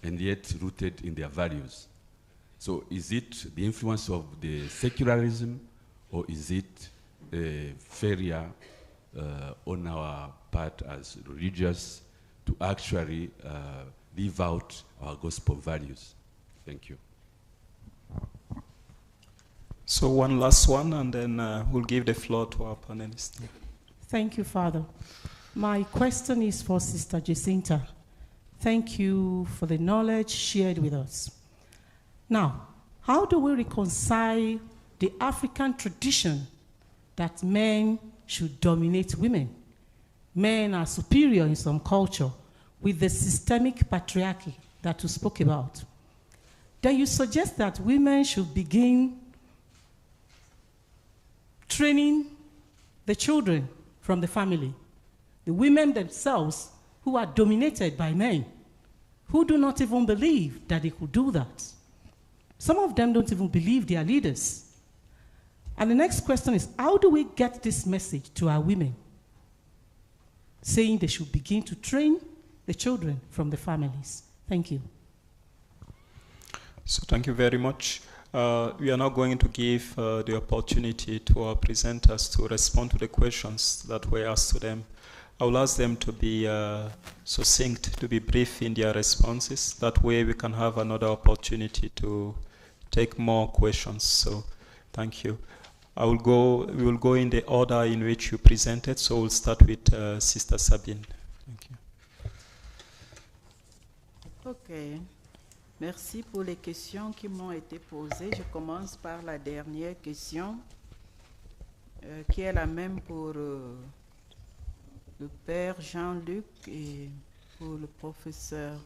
and yet rooted in their values. So is it the influence of the secularism, or is it a failure on our part as religious to actually live out our gospel values? Thank you.
So one last one, and then we'll give the floor to our panelists.
Thank you, Father. My question is for Sister Jacinta. Thank you for the knowledge shared with us. Now, how do we reconcile the African tradition that men should dominate women? Men are superior in some culture, with the systemic patriarchy that you spoke about. Then you suggest that women should begin training the children from the family, the women themselves who are dominated by men, who do not even believe that they could do that. Some of them don't even believe they are leaders. And the next question is, how do we get this message to our women, saying they should begin to train the children from the families? Thank you.
So thank you very much. We are now going to give the opportunity to our presenters to respond to the questions that were asked to them. I will ask them to be succinct, to be brief in their responses. That way we can have another opportunity to take more questions. So thank you. We will go in the order in which you presented. So we'll start with Sister Sabine. Thank you.
Okay. Merci pour les questions qui m'ont été posées. Je commence par la dernière question, qui est la même pour le Père Jean-Luc et pour le professeur.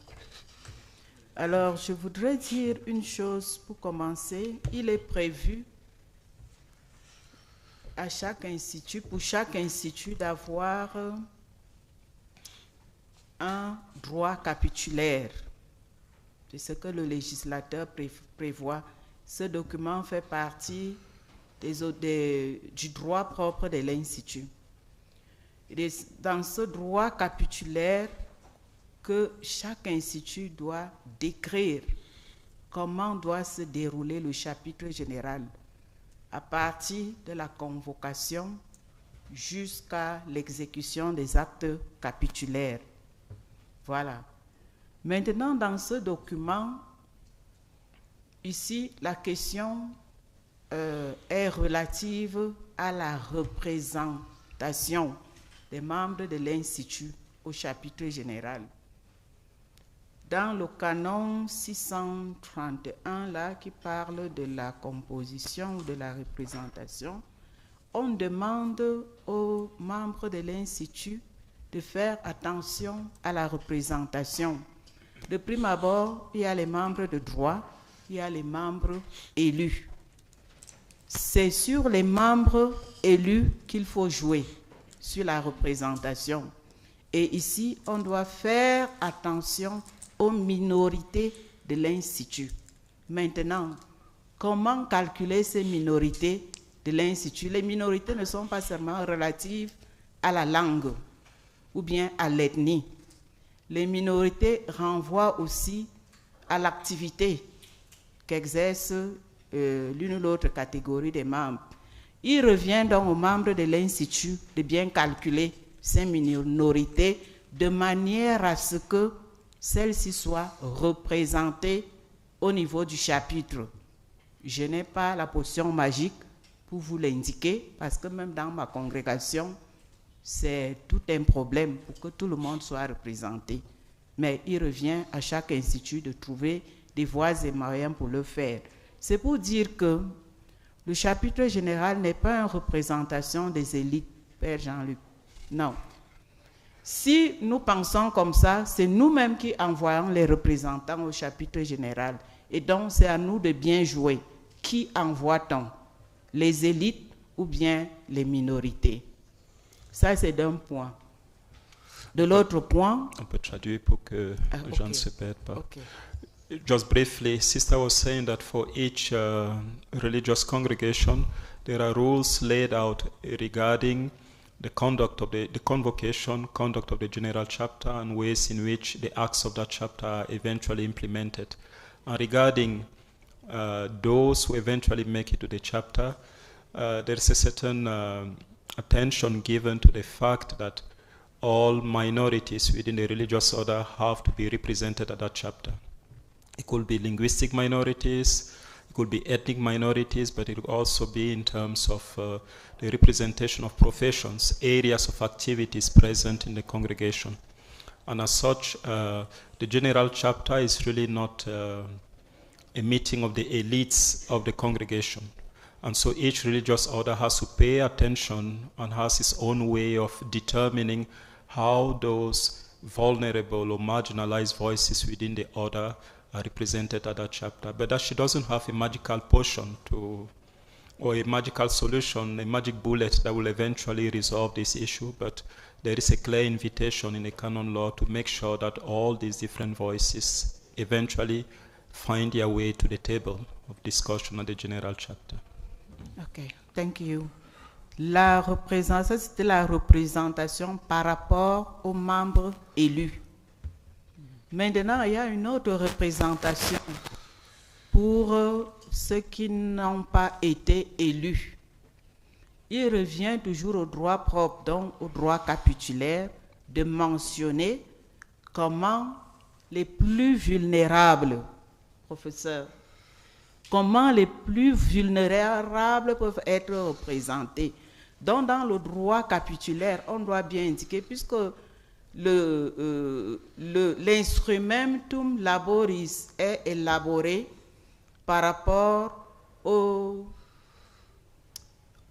Alors, je voudrais dire une chose pour commencer. Il est prévu à chaque institut, pour chaque institut, d'avoir un droit capitulaire. C'est ce que le législateur prévoit. Ce document fait partie du droit propre de l'Institut. Dans ce droit capitulaire que chaque institut doit décrire comment doit se dérouler le chapitre général à partir de la convocation jusqu'à l'exécution des actes capitulaires. Voilà. Maintenant, dans ce document, ici, la question est relative à la représentation des membres de l'Institut au chapitre général. Dans le Canon 631, là, qui parle de la composition ou de la représentation, on demande aux membres de l'Institut de faire attention à la représentation. De prime abord, il y a les membres de droit, il y a les membres élus. C'est sur les membres élus qu'il faut jouer, sur la représentation. Et ici, on doit faire attention aux minorités de l'Institut. Maintenant, comment calculer ces minorités de l'Institut? Les minorités ne sont pas seulement relatives à la langue ou bien à l'ethnie. Les minorités renvoient aussi à l'activité qu'exerce l'une ou l'autre catégorie des membres. Il revient donc aux membres de l'Institut de bien calculer ces minorités de manière à ce que celles-ci soient représentées au niveau du chapitre. Je n'ai pas la potion magique pour vous l'indiquer, parce que même dans ma congrégation, c'est tout un problème pour que tout le monde soit représenté. Mais il revient à chaque institut de trouver des voies et moyens pour le faire. C'est pour dire que le chapitre général n'est pas une représentation des élites, Père Jean-Luc. Non. Si nous pensons comme ça, c'est nous-mêmes qui envoyons les représentants au chapitre général. Et donc, c'est à nous de bien jouer. Qui envoie-t-on? Les élites ou bien les minorités? Ça, c'est d'un point. De l'autre point...
On peut traduire pour que les gens ne se perdent pas.
Okay.
Just briefly, Sister was saying that for each religious congregation, there are rules laid out regarding the conduct of the convocation, conduct of the general chapter, and ways in which the acts of that chapter are eventually implemented. And regarding those who eventually make it to the chapter, there is a certain attention given to the fact that all minorities within the religious order have to be represented at that chapter. It could be linguistic minorities, it could be ethnic minorities, but it could also be in terms of the representation of professions, areas of activities present in the congregation. And as such, the general chapter is really not a meeting of the elites of the congregation. And so each religious order has to pay attention and has its own way of determining how those vulnerable or marginalized voices within the order are represented at that chapter. But that she doesn't have a magical potion to, or a magical solution, a magic bullet that will eventually resolve this issue, but there is a clear invitation in the canon law to make sure that all these different voices eventually find their way to the table of discussion at the general chapter.
Okay, thank you. La représentation, c'était la représentation par rapport aux membres élus. Maintenant, il y a une autre représentation pour ceux qui n'ont pas été élus. Il revient toujours au droit propre, donc au droit capitulaire, de mentionner comment les plus vulnérables, professeur, comment les plus vulnérables peuvent être représentés. Donc, dans le droit capitulaire, on doit bien indiquer, puisque le l'instrumentum laboris est élaboré par rapport aux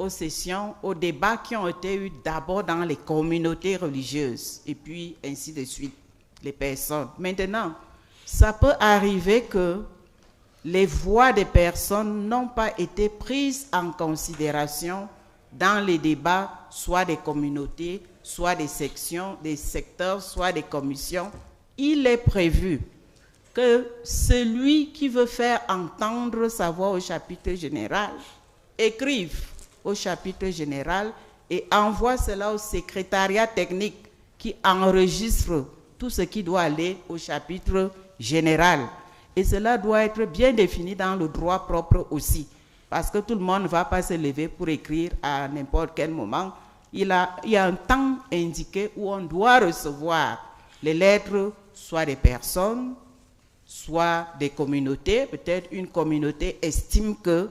sessions, aux débats qui ont été eus d'abord dans les communautés religieuses et puis ainsi de suite, les personnes. Maintenant, ça peut arriver que les voix des personnes n'ont pas été prises en considération dans les débats, soit des communautés, soit des sections, des secteurs, soit des commissions. Il est prévu que celui qui veut faire entendre sa voix au chapitre général écrive au chapitre général et envoie cela au secrétariat technique qui enregistre tout ce qui doit aller au chapitre général. Et cela doit être bien défini dans le droit propre aussi, parce que tout le monde ne va pas se lever pour écrire à n'importe quel moment. Il y a un temps indiqué où on doit recevoir les lettres, soit des personnes, soit des communautés. Peut-être une communauté estime que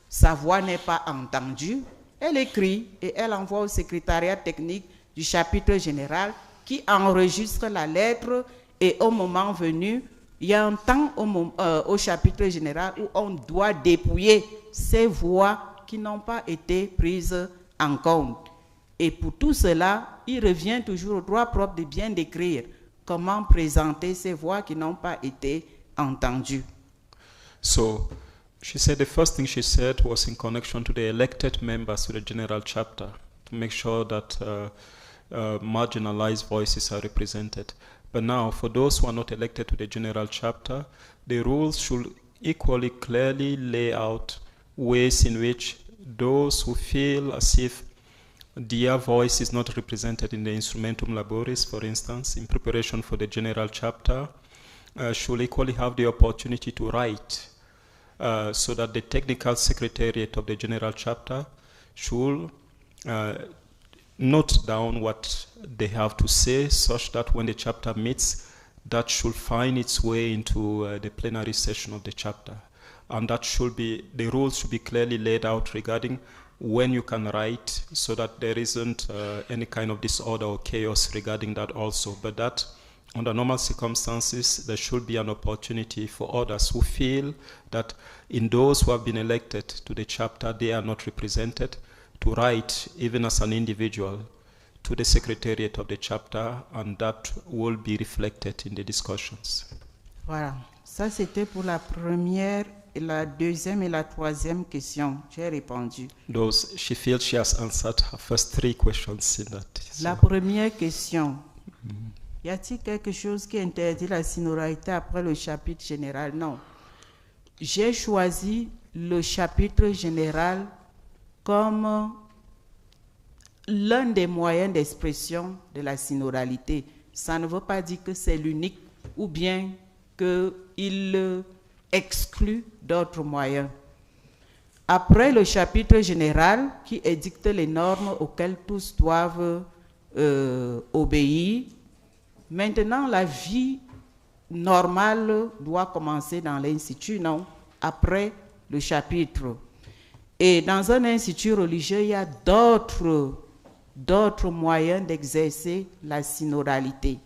sa voix n'est pas entendue. Elle écrit et elle envoie au secrétariat technique du chapitre général qui enregistre la lettre, et au moment venu, il y a un temps au chapitre général où on doit dépouiller ces voix qui n'ont pas été prises en compte. Et pour tout cela, il revient toujours au droit propre de bien décrire comment présenter ces voix qui n'ont pas été entendues.
So, she said the first thing she said was in connection to the elected members to the general chapter, to make sure that marginalized voices are represented. But now, for those who are not elected to the general chapter, the rules should equally clearly lay out ways in which those who feel as if their voice is not represented in the instrumentum laboris, for instance, in preparation for the general chapter, should equally have the opportunity to write, so that the technical secretariat of the general chapter should note down what they have to say, such that when the chapter meets, that should find its way into the plenary session of the chapter. And that should be, the rules should be clearly laid out regarding when you can write, so that there isn't any kind of disorder or chaos regarding that also. But that, under normal circumstances, there should be an opportunity for others who feel that in those who have been elected to the chapter, they are not represented, to write, even as an individual, to the secretariat of the chapter, and that will be reflected in the discussions.
Voilà, ça c'était pour la première, et la deuxième et la troisième question. J'ai répondu.
Those, she feels she has answered her first three questions in that.
La première question. Y a-t-il quelque chose qui interdit la synodalité après le chapitre général? Non. J'ai choisi le chapitre général comme l'un des moyens d'expression de la synodalité. Ça ne veut pas dire que c'est l'unique ou bien qu'il exclut d'autres moyens. Après le chapitre général qui édicte les normes auxquelles tous doivent obéir, maintenant la vie normale doit commencer dans l'institut, non? Après le chapitre. Et dans un institut religieux, il y a d'autres moyens d'exercer la synodalité.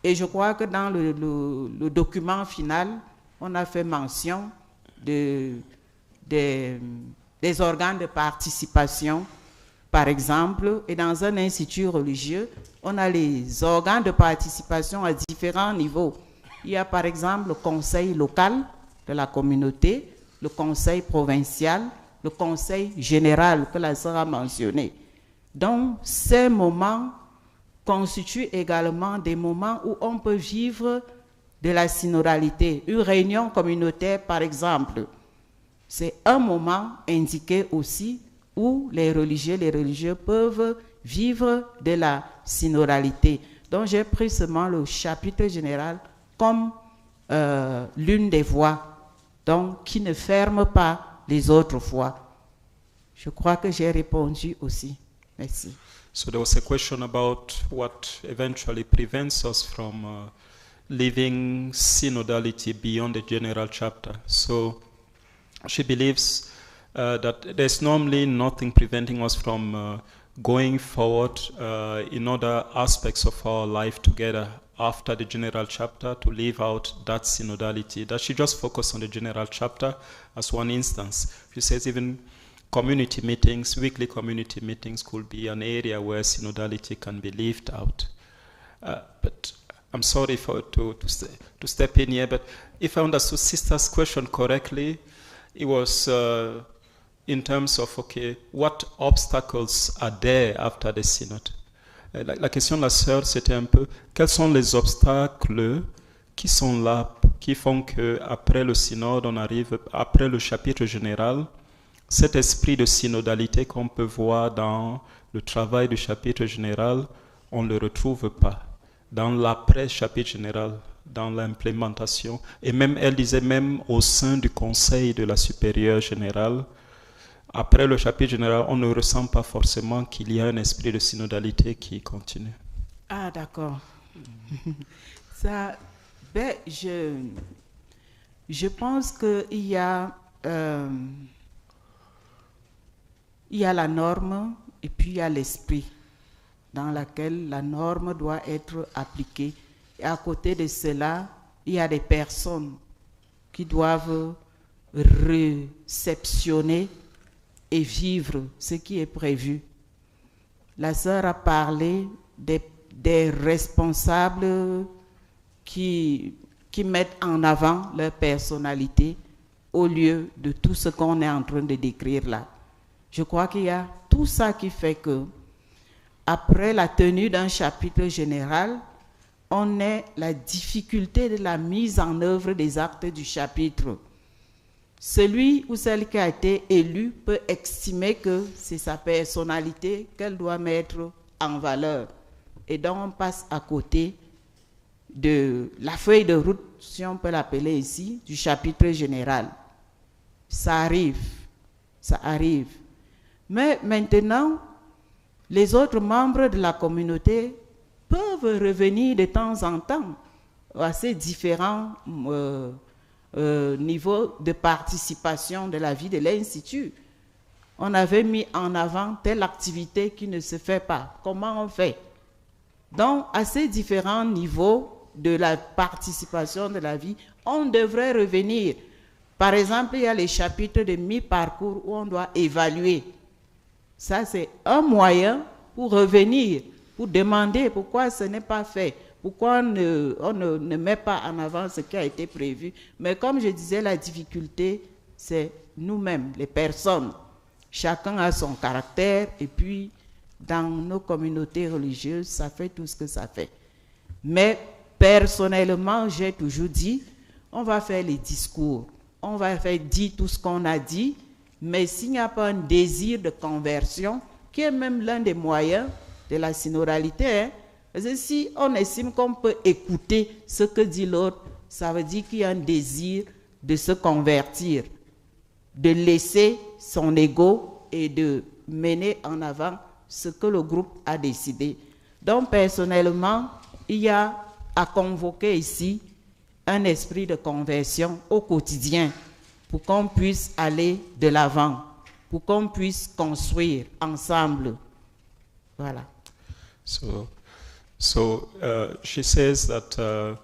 Et je crois que dans le document final, on a fait mention des organes de participation, par exemple. Et dans un institut religieux, on a les organes de participation à différents niveaux. Il y a par exemple le conseil local de la communauté, le conseil provincial, le conseil général que la sœur a mentionné. Donc, ces moments constituent également des moments où on peut vivre de la synodalité. Une réunion communautaire, par exemple, c'est un moment indiqué aussi où les religieux peuvent vivre de la synodalité. Donc, j'ai pris seulement le chapitre général comme l'une des voies, donc qui ne ferme pas les autres voies. Je crois que j'ai répondu aussi. Merci.
So there was a question about what eventually prevents us from living synodality beyond the general chapter. So she believes that there's normally nothing preventing us from going forward in other aspects of our life together after the general chapter to leave out that synodality, that she just focused on the general chapter as one instance. She says even community meetings, weekly community meetings could be an area where synodality can be left out. But I'm sorry to step in here, but if I understood Sister's question correctly, it was in terms of, okay, what obstacles are there after the synod? La question de la sœur, c'était un peu, quels sont les obstacles qui sont là, qui font que après le synode, on arrive, après le chapitre général, cet esprit de synodalité qu'on peut voir dans le travail du chapitre général, on ne le retrouve pas dans l'après-chapitre général, dans l'implémentation. Et même, elle disait, même au sein du conseil de la supérieure générale, après le chapitre général, on ne ressent pas forcément qu'il y a un esprit de synodalité qui continue.
Ah, d'accord. Ça, ben, je pense qu'il y a la norme et puis il y a l'esprit dans laquelle la norme doit être appliquée. Et à côté de cela, il y a des personnes qui doivent réceptionner et vivre ce qui est prévu. La sœur a parlé des responsables qui mettent en avant leur personnalité au lieu de tout ce qu'on est en train de décrire là. Je crois qu'il y a tout ça qui fait que, après la tenue d'un chapitre général, on a la difficulté de la mise en œuvre des actes du chapitre. Celui ou celle qui a été élu peut estimer que c'est sa personnalité qu'elle doit mettre en valeur. Et donc on passe à côté de la feuille de route, si on peut l'appeler ici, du chapitre général. Ça arrive, ça arrive. Mais maintenant, les autres membres de la communauté peuvent revenir de temps en temps à ces différents niveau de participation de la vie de l'Institut. On avait mis en avant telle activité qui ne se fait pas. Comment on fait? Donc, à ces différents niveaux de la participation de la vie, on devrait revenir. Par exemple, il y a les chapitres de mi-parcours où on doit évaluer. Ça, c'est un moyen pour revenir, pour demander pourquoi ce n'est pas fait. Pourquoi on ne met pas en avant ce qui a été prévu? Mais comme je disais, la difficulté, c'est nous-mêmes, les personnes. Chacun a son caractère et puis dans nos communautés religieuses, ça fait tout ce que ça fait. Mais personnellement, j'ai toujours dit, on va faire les discours, on va faire dire tout ce qu'on a dit, mais s'il n'y a pas un désir de conversion, qui est même l'un des moyens de la synodalité, hein, parce que si on estime qu'on peut écouter ce que dit l'autre, ça veut dire qu'il y a un désir de se convertir, de laisser son ego et de mener en avant ce que le groupe a décidé. Donc personnellement, il y a à convoquer ici un esprit de conversion au quotidien pour qu'on puisse aller de l'avant, pour qu'on puisse construire ensemble. Voilà.
So she says that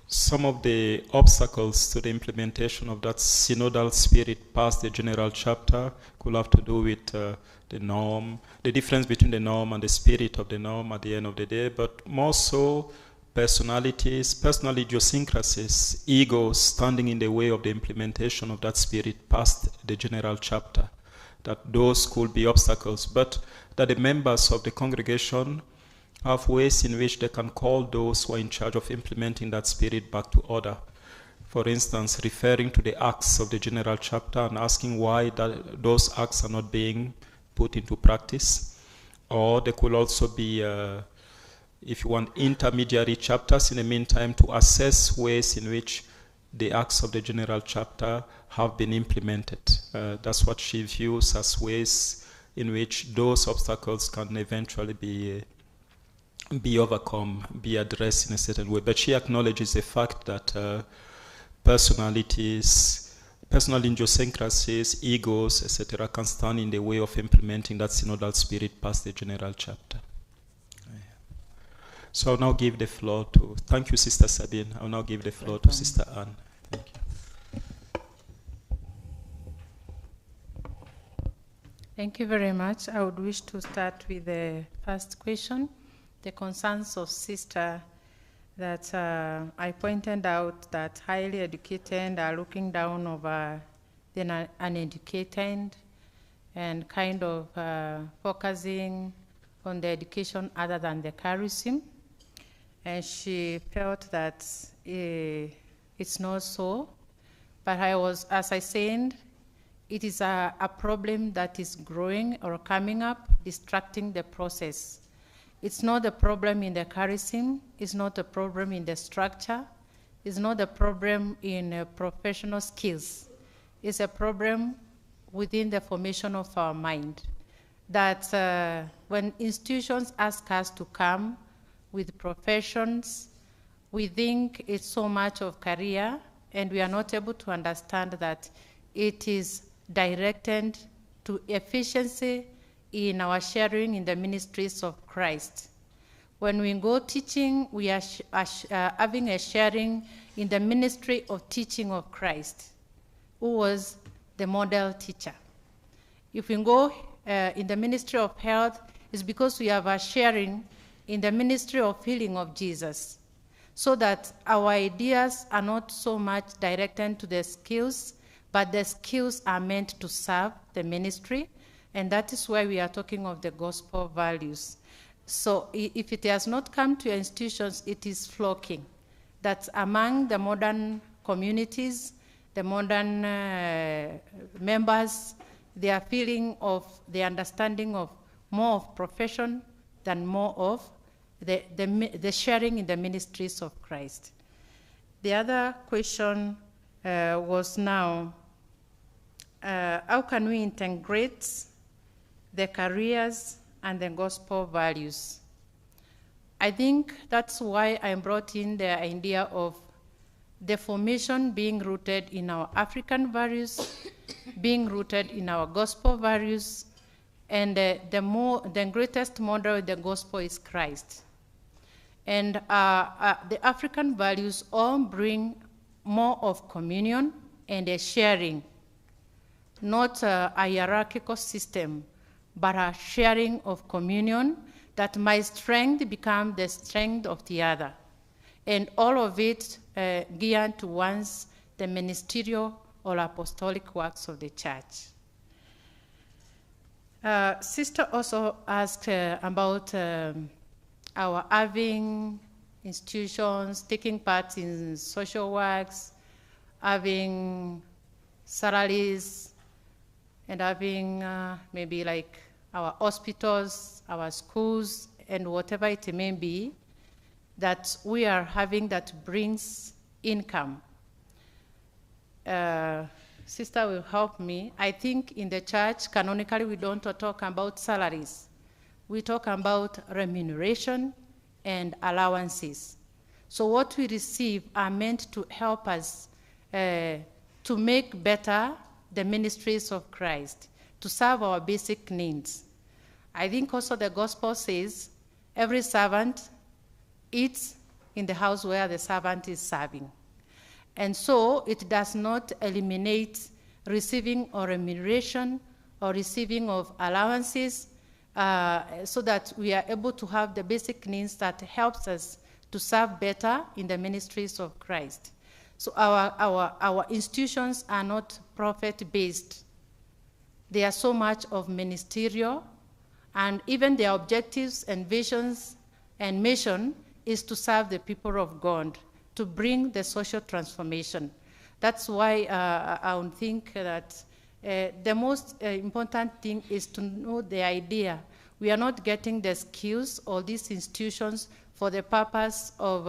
some of the obstacles to the implementation of that synodal spirit past the general chapter could have to do with the norm, the difference between the norm and the spirit of the norm at the end of the day, but more so personalities, personal idiosyncrasies, egos standing in the way of the implementation of that spirit past the general chapter, that those could be obstacles, but that the members of the congregation have ways in which they can call those who are in charge of implementing that spirit back to order. For instance, referring to the acts of the general chapter and asking why those acts are not being put into practice. Or there could also be, if you want, intermediary chapters in the meantime to assess ways in which the acts of the general chapter have been implemented. That's what she views as ways in which those obstacles can eventually be overcome, be addressed in a certain way. But she acknowledges the fact that personalities, personal idiosyncrasies, egos, etc., can stand in the way of implementing that synodal spirit past the general chapter. So I'll now give the floor to, thank you, Sister Sabine. I'll now give the floor to Sister Anne. Thank you.
Thank you very much. I would wish to start with the first question, the concerns of sister that I pointed out that highly educated are looking down over the uneducated and kind of focusing on the education other than the charism. And she felt that it's not so. But as I said, it is a problem that is growing or coming up, distracting the process. It's not a problem in the charism, it's not a problem in the structure, it's not a problem in professional skills. It's a problem within the formation of our mind. That when institutions ask us to come with professions, we think it's so much of career, and we are not able to understand that it is directed to efficiency in our sharing in the ministries of Christ. When we go teaching, we are having a sharing in the ministry of teaching of Christ, who was the model teacher. If we go in the ministry of health, it's because we have a sharing in the ministry of healing of Jesus, so that our ideas are not so much directed to the skills, but the skills are meant to serve the ministry, and that is why we are talking of the gospel values. So if it has not come to institutions, it is flocking. That's among the modern communities, the modern members, they are feeling of the understanding of more of profession than more of the sharing in the ministries of Christ. The other question was now, how can we integrate the careers and the gospel values? I think that's why I brought in the idea of the formation being rooted in our African values, being rooted in our gospel values, and the greatest model of the gospel is Christ. And the African values all bring more of communion and a sharing, not a hierarchical system, but a sharing of communion that my strength become the strength of the other. And all of it geared towards the ministerial or apostolic works of the church. Sister also asked about our having institutions, taking part in social works, having salaries, and having maybe like our hospitals, our schools, and whatever it may be that we are having that brings income. Sister will help me. I think in the church, canonically, we don't talk about salaries. We talk about remuneration and allowances. So what we receive are meant to help us to make better the ministries of Christ, to serve our basic needs. I think also the gospel says every servant eats in the house where the servant is serving. And so it does not eliminate receiving or remuneration or receiving of allowances so that we are able to have the basic needs that helps us to serve better in the ministries of Christ. So our institutions are not profit-based. They are so much of ministerial, and even their objectives and visions and mission is to serve the people of God, to bring the social transformation. That's why I would think that the most important thing is to know the idea. We are not getting the skills or these institutions for the purpose of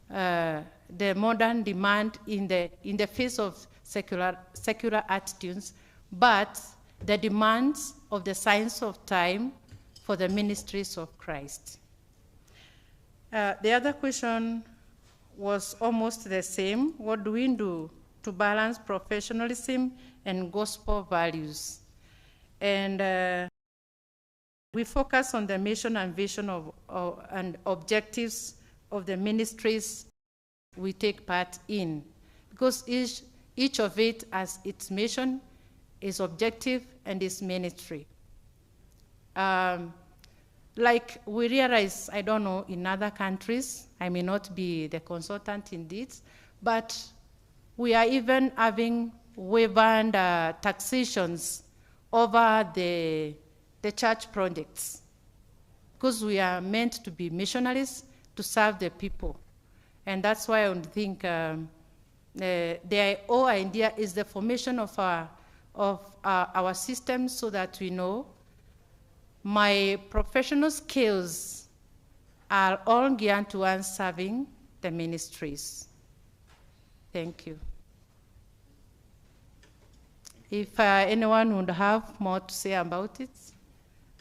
the modern demand in the face of secular attitudes, but the demands of the signs of time for the ministries of Christ. The other question was almost the same. What do we do to balance professionalism and gospel values? And we focus on the mission and vision and objectives of the ministries we take part in, because each of it has its mission, its objective, and its ministry. Like we realize, I don't know, in other countries, I may not be the consultant in this, but we are even having waiver taxations over the church projects, because we are meant to be missionaries to serve the people. And that's why I would think the whole idea is the formation of our system, so that we know my professional skills are all geared towards serving the ministries. Thank you. If anyone would have more to say about it,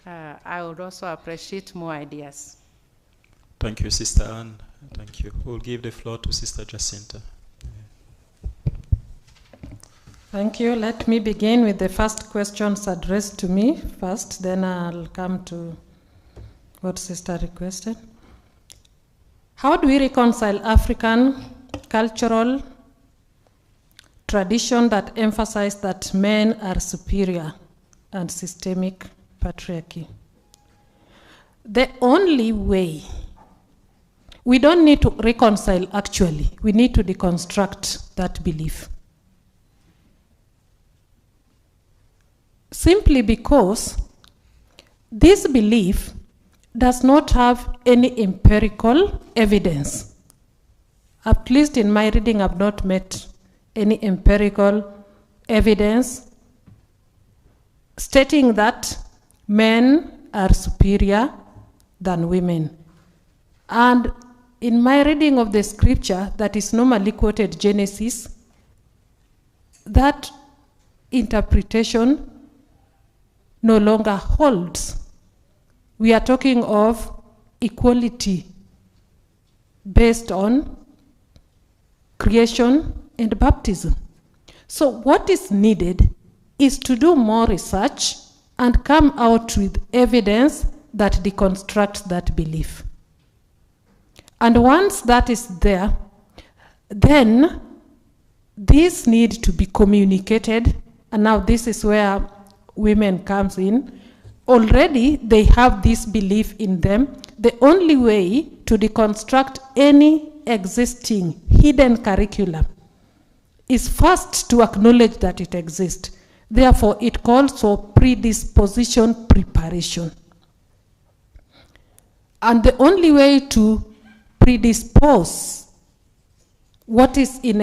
I would also appreciate more ideas.
Thank you, Sister Anne. Thank you. We'll give the floor to Sister Jacinta.
Thank you. Let me begin with the first questions addressed to me first, then I'll come to what Sister requested. How do we reconcile African cultural tradition that emphasizes that men are superior and systemic patriarchy? The only way, we don't need to reconcile actually, we need to deconstruct that belief. Simply because this belief does not have any empirical evidence. At least in my reading, I've not met any empirical evidence stating that men are superior than women. And in my reading of the scripture that is normally quoted, Genesis, that interpretation no longer holds. We are talking of equality based on creation and baptism. So what is needed is to do more research and come out with evidence that deconstructs that belief. And once that is there, then this needs to be communicated, and now this is where women comes in. Already they have this belief in them. The only way to deconstruct any existing hidden curriculum is first to acknowledge that it exists. Therefore, it calls for predisposition preparation. And the only way to predispose what is in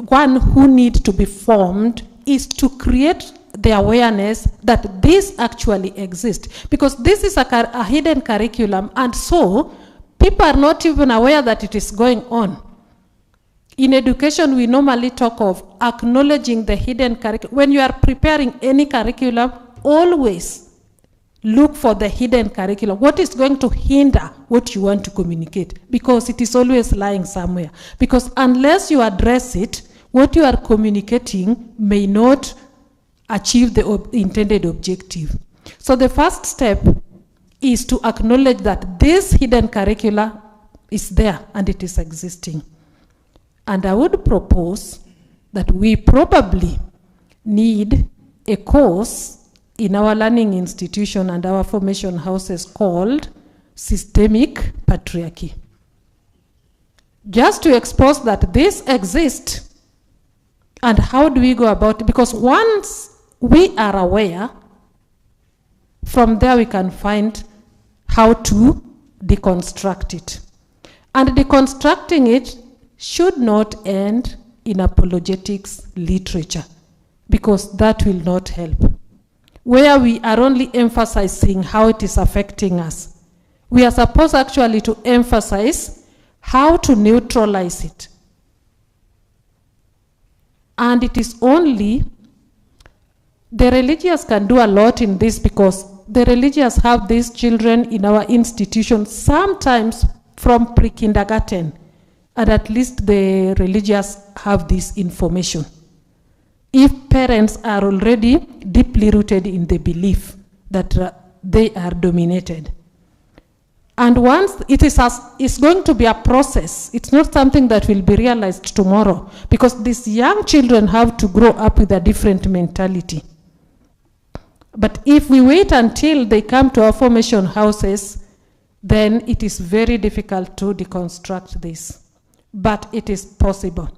one who needs to be formed is to create the awareness that this actually exists. Because this is a hidden curriculum, and so people are not even aware that it is going on. In education, we normally talk of acknowledging the hidden curriculum. When you are preparing any curriculum, always look for the hidden curriculum. What is going to hinder what you want to communicate? Because it is always lying somewhere. Because unless you address it, what you are communicating may not achieve the intended objective. So the first step is to acknowledge that this hidden curricula is there and it is existing. And I would propose that we probably need a course in our learning institution and our formation houses called Systemic Patriarchy. Just to expose that this exists, and how do we go about it? Because once we are aware, from there we can find how to deconstruct it. And deconstructing it should not end in apologetics literature, because that will not help. Where we are only emphasizing how it is affecting us, we are supposed actually to emphasize how to neutralize it. And it is only the religious can do a lot in this, because the religious have these children in our institutions, sometimes from pre-kindergarten, and at least the religious have this information. If parents are already deeply rooted in the belief that they are dominated. And once it's going to be a process. It's not something that will be realized tomorrow, because these young children have to grow up with a different mentality. But if we wait until they come to our formation houses, then it is very difficult to deconstruct this. But it is possible.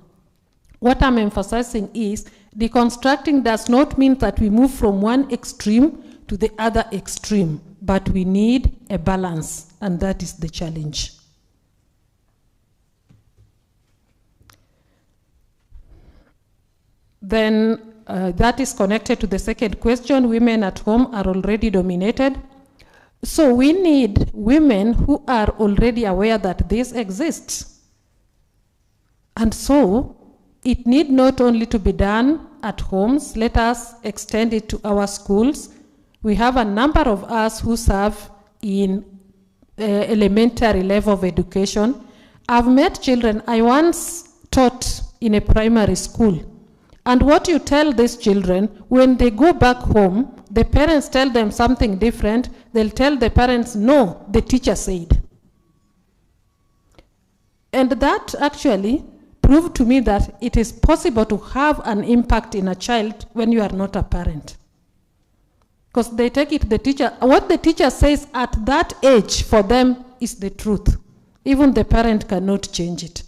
What I'm emphasizing is deconstructing does not mean that we move from one extreme to the other extreme, but we need a balance, and that is the challenge. Then that is connected to the second question. Women at home are already dominated. So we need women who are already aware that this exists. And so it need not only to be done at homes. Let us extend it to our schools. We have a number of us who serve in elementary level of education. I've met children. I once taught in a primary school. And what you tell these children, when they go back home, the parents tell them something different. They'll tell the parents, no, the teacher said. And that actually proved to me that it is possible to have an impact in a child when you are not a parent. Because they take it, what the teacher says at that age for them is the truth. Even the parent cannot change it.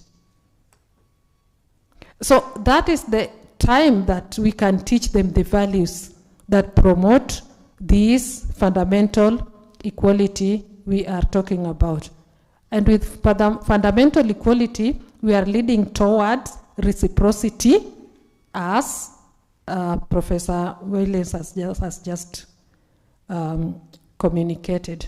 So that is the time that we can teach them the values that promote this fundamental equality we are talking about. And with fundamental equality, we are leading towards reciprocity, as Professor Williams has just communicated.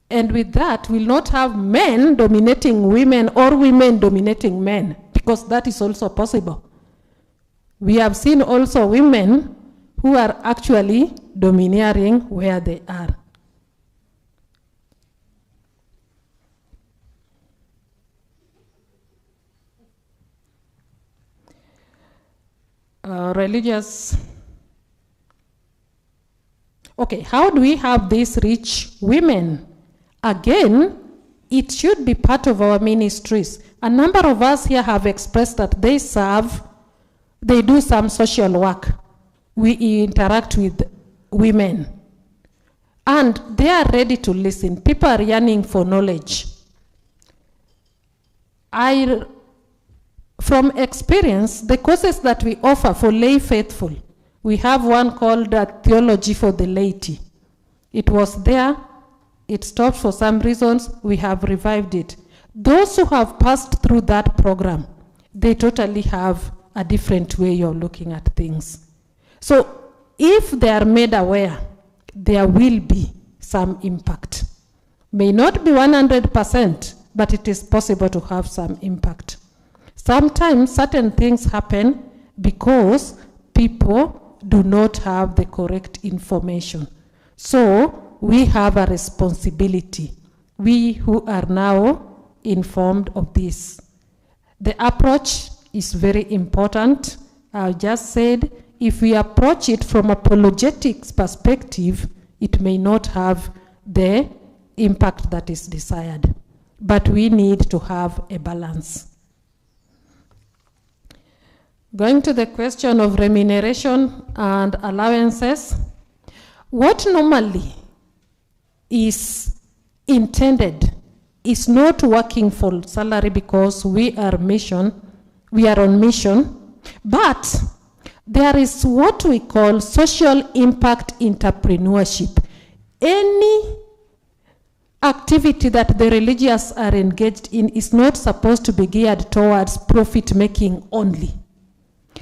And with that, we'll not have men dominating women or women dominating men, because that is also possible. We have seen also women who are actually domineering where they are. Religious. Okay, how do we have these rich women? Again, it should be part of our ministries. A number of us here have expressed that they do some social work. We interact with women. And they are ready to listen. People are yearning for knowledge. From experience, the courses that we offer for lay faithful, we have one called Theology for the Laity. It was there. It stopped for some reasons. We have revived it. Those who have passed through that program, they totally have a different way of looking at things. So if they are made aware, there will be some impact. May not be 100%, but it is possible to have some impact. Sometimes certain things happen because people do not have the correct information. So we have a responsibility, we who are now informed of this. The approach is very important. I just said, if we approach it from apologetics perspective, it may not have the impact that is desired. But we need to have a balance. Going to the question of remuneration and allowances, what normally is intended is not working for salary because we are on mission, but there is what we call social impact entrepreneurship. Any activity that the religious are engaged in is not supposed to be geared towards profit making only.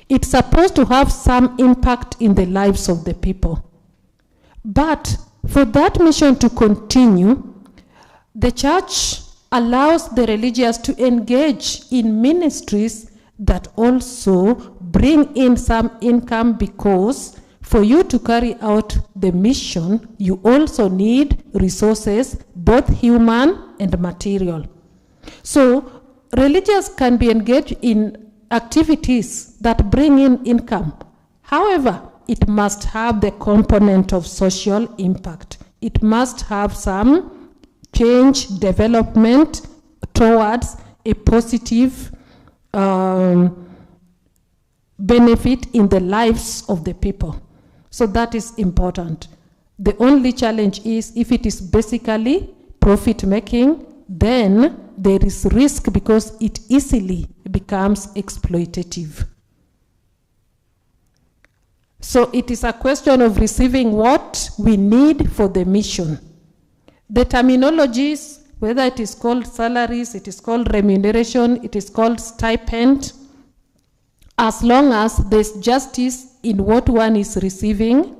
It's supposed to have some impact in the lives of the people. But for that mission to continue, the church allows the religious to engage in ministries that also bring in some income, because for you to carry out the mission, you also need resources, both human and material. So religious can be engaged in activities that bring in income. However, it must have the component of social impact. It must have some change, development towards a positive benefit in the lives of the people. So that is important. The only challenge is if it is basically profit making, then there is risk because it easily becomes exploitative. So it is a question of receiving what we need for the mission. The terminologies, whether it is called salaries, it is called remuneration, it is called stipend, as long as there's justice in what one is receiving,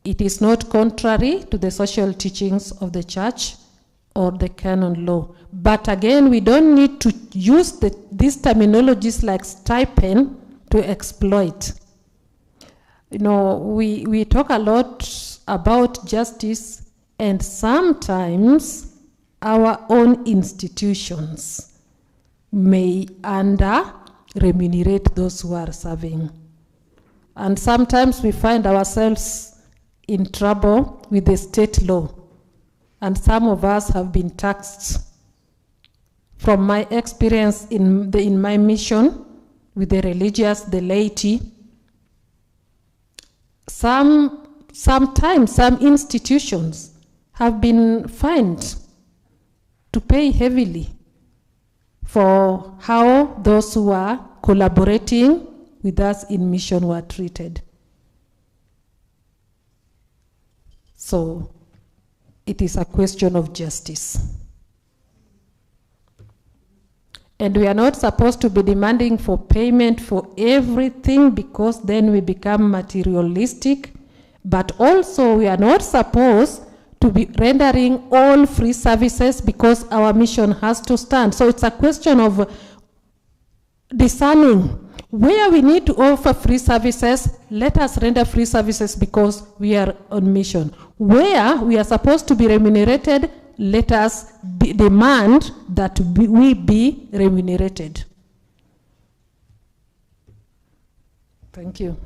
it is not contrary to the social teachings of the church or the canon law. But again, we don't need to use these terminologies like stipend to exploit. You know, we talk a lot about justice, and sometimes our own institutions may remunerate those who are serving. And sometimes we find ourselves in trouble with the state law. And some of us have been taxed. From my experience in my mission with the religious, the laity, sometimes some institutions have been fined to pay heavily for how those who are collaborating with us in mission were treated. So it is a question of justice. And we are not supposed to be demanding for payment for everything, because then we become materialistic. But also we are not supposed to be rendering all free services, because our mission has to stand. So it's a question of discerning where we need to offer free services. Let us render free services because we are on mission. Where we are supposed to be remunerated, let us demand that we be remunerated. Thank you.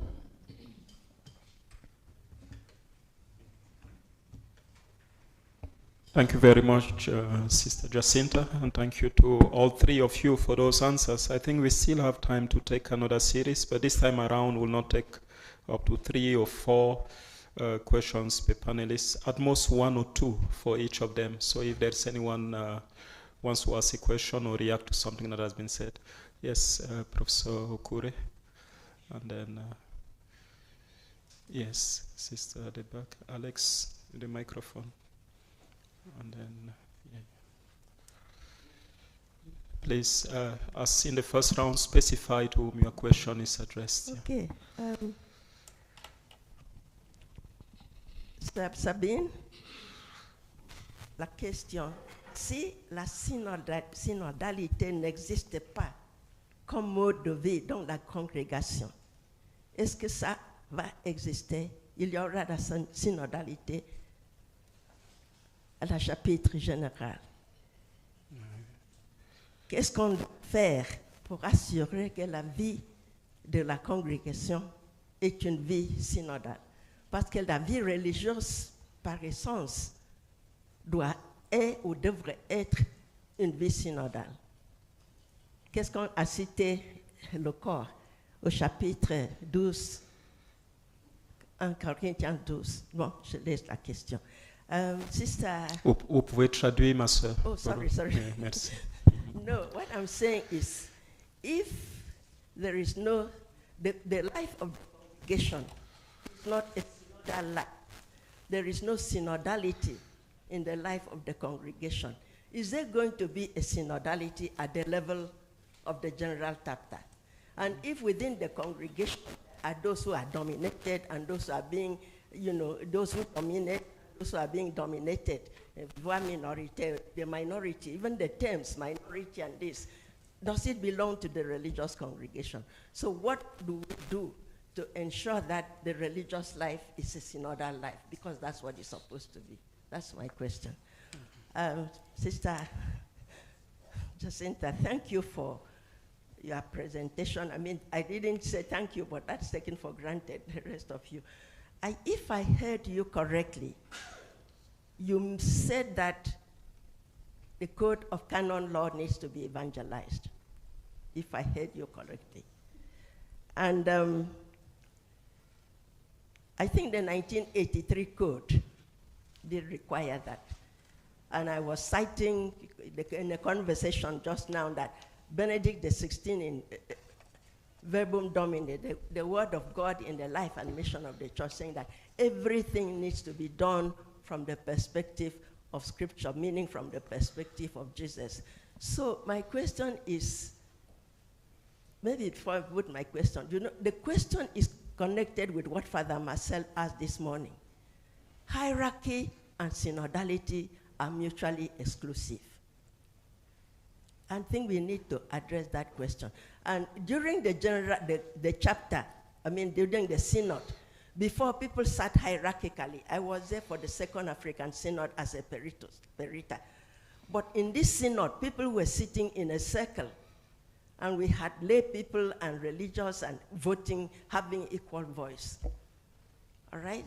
Thank you very much, Sister Jacinta, and thank you to all three of you for those answers. I think we still have time to take another series, but this time around we'll not take up to 3 or 4 questions per panelist, at most 1 or 2 for each of them. So if there's anyone wants to ask a question or react to something that has been said. Yes, Professor Okure, and then yes, Sister at the back, Alex, the microphone. And then, yeah. Please, as in the first round, specify to whom your question is addressed.
Okay. Sabine, la question, si la synodalité n'existe pas comme mode de vie dans la congrégation, est-ce que ça va exister? Il y aura la synodalité à la chapitre général. Qu'est-ce qu'on doit faire pour assurer que la vie de la congrégation est une vie synodale? Parce que la vie religieuse, par essence, est ou devrait être une vie synodale. Qu'est-ce qu'on a cité le corps au chapitre 12, 1 Corinthiens 12? Bon, je laisse la question. Sister.
Vous pouvez traduire, ma soeur.
Oh, sorry.
Yeah, merci.
No, what I'm saying is, if there is no, the life of the congregation is not a synodal life, there is no synodality in the life of the congregation, is there going to be a synodality at the level of the general chapter? And if within the congregation are those who are dominated and those who are being, those who dominate, those who are being dominated, the minority, even the terms minority and this, does it belong to the religious congregation? So what do we do to ensure that the religious life is a synodal life? Because that's what it's supposed to be. That's my question. Sister Jacinta, thank you for your presentation. I mean, I didn't say thank you, but that's taken for granted, the rest of you. If I heard you correctly, you said that the code of canon law needs to be evangelized, if I heard you correctly. And I think the 1983 code did require that. And I was citing in a conversation just now that Benedict XVI in Verbum Domini, the word of God in the life and mission of the church, saying that everything needs to be done from the perspective of Scripture, meaning from the perspective of Jesus. So my question is, maybe before I put my question, you know, the question is connected with what Father Marcel asked this morning. Hierarchy and synodality are mutually exclusive. I think we need to address that question. And during the chapter, I mean, during the synod, before people sat hierarchically, I was there for the Second African Synod as a perita. But in this synod, people were sitting in a circle, and we had lay people and religious and voting, having equal voice. All right?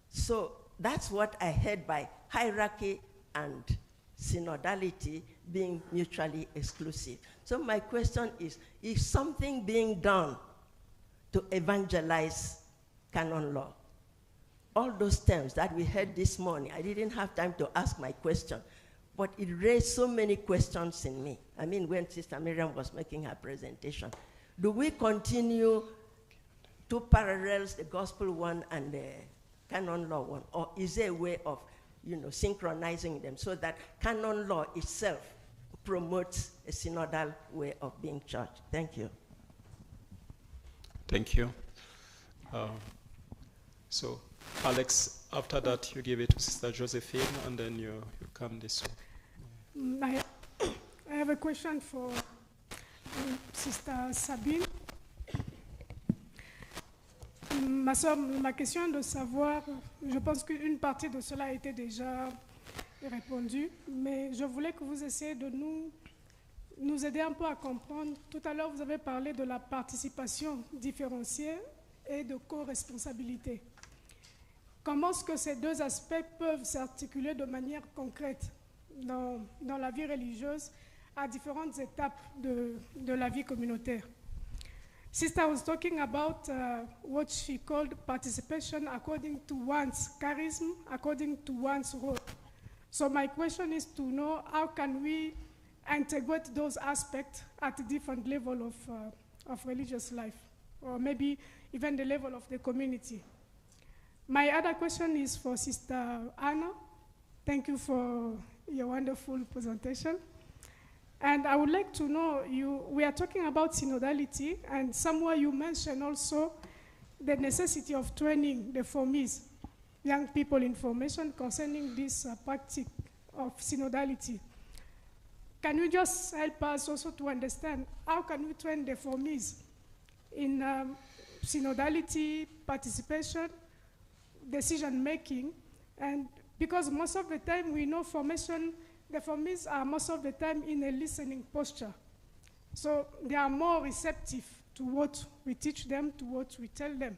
So that's what I heard by hierarchy and synodality being mutually exclusive. So my question is something being done to evangelize canon law? All those terms that we heard this morning, I didn't have time to ask my question, but it raised so many questions in me. I mean, when Sister Miriam was making her presentation, do we continue two parallels, the gospel one and the canon law one, or is there a way of, you know, synchronizing them so that canon law itself promotes a synodal way of being church? Thank you.
Thank you. So, Alex, after that, you give it to Sister Josephine, and then you come this way.
I have a question for Sister Sabine. Ma soeur, ma question est de savoir, je pense qu'une partie de cela a été déjà répondue, mais je voulais que vous essayiez de nous aider un peu à comprendre. Tout à l'heure, vous avez parlé de la participation différenciée et de co-responsabilité. Comment est-ce que ces deux aspects peuvent s'articuler de manière concrète dans la vie religieuse à différentes étapes de la vie communautaire? Sister was talking about what she called participation according to one's charism, according to one's role. So my question is to know how can we integrate those aspects at a different level of religious life, or maybe even the level of the community. My other question is for Sister Anna. Thank you for your wonderful presentation. And I would like to know, we are talking about synodality, and somewhere you mentioned also the necessity of training the formees, young people in formation concerning this practice of synodality. Can you just help us also to understand how can we train the formees in synodality, participation, decision-making? And because most of the time we know formation, the formees are most of the time in a listening posture. So they are more receptive to what we teach them, to what we tell them.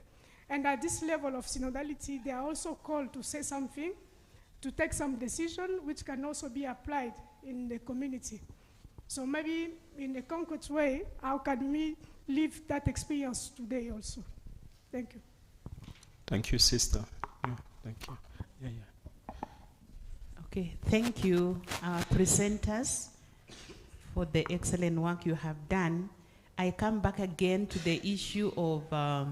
And at this level of synodality, they are also called to say something, to take some decision, which can also be applied in the community. So maybe in a concrete way, how can we live that experience today also? Thank you.
Thank you, Sister. Yeah, thank you. Yeah.
Okay, thank you, our presenters, for the excellent work you have done. I come back again to the issue of a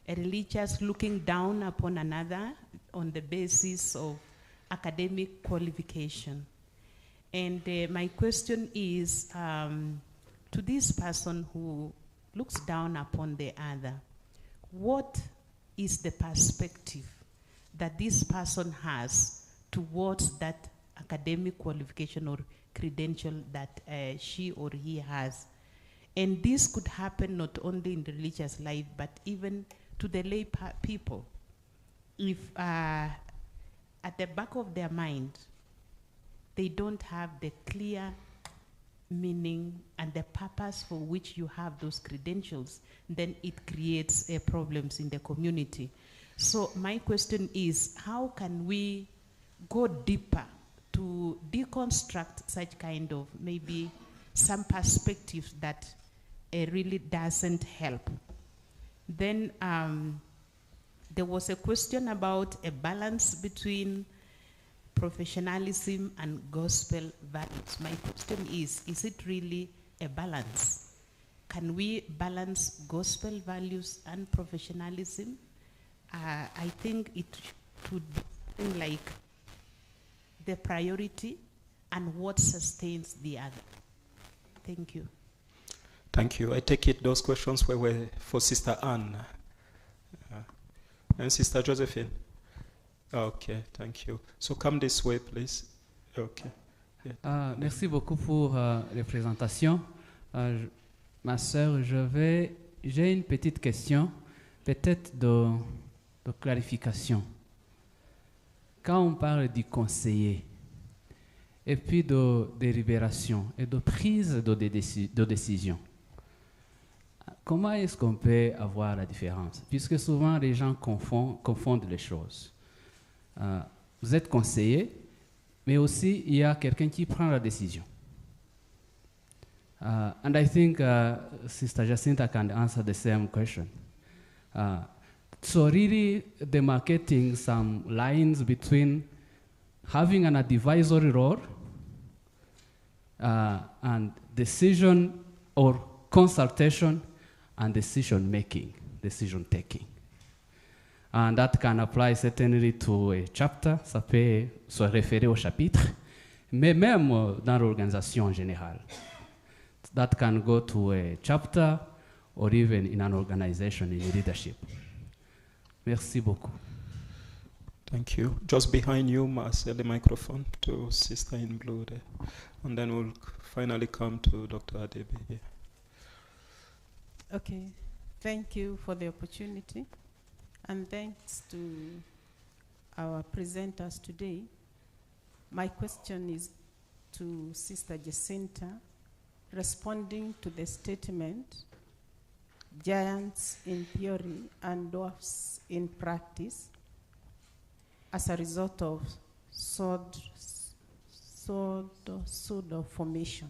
religious looking down upon another on the basis of academic qualification. And my question is, to this person who looks down upon the other, what is the perspective that this person has towards that academic qualification or credential that she or he has? And this could happen not only in the religious life, but even to the lay people. If at the back of their mind, they don't have the clear meaning and the purpose for which you have those credentials, then it creates problems in the community. So my question is, how can we go deeper to deconstruct such kind of maybe some perspectives that really doesn't help? Then there was a question about a balance between professionalism and gospel values. My question is it really a balance? Can we balance gospel values and professionalism? I think it should be something like the priority and what sustains the other. Thank you.
Thank you. I take it those questions were for Sister Anne. And Sister Josephine. Okay, thank you. So come this way, please. Okay. Yeah.
Merci beaucoup pour les présentations. Ma sœur, j'ai une petite question, peut-être de clarification. Quand on parle du conseiller, et puis de délibération et de prise de décision, comment est-ce qu'on peut avoir la différence? Puisque souvent les gens confondent les choses. Vous êtes conseiller, mais aussi il y a quelqu'un qui prend la décision. And I think Sister Jacinta can answer the same question. So really demarcating some lines between having an advisory role and decision or consultation and decision making, decision taking. And that can apply certainly to a chapter, ça peut se référer au chapitre, mais même dans l'organisation en général. That can go to a chapter or even in an organization in leadership. Merci beaucoup.
Thank you. Just behind you, Marcel, the microphone to Sister in Blue there. And then we'll finally come to Dr. Adebe here.
Okay, thank you for the opportunity. And thanks to our presenters today. My question is to Sister Jacinta, responding to the statement, giants in theory and dwarfs in practice, as a result of pseudo formation.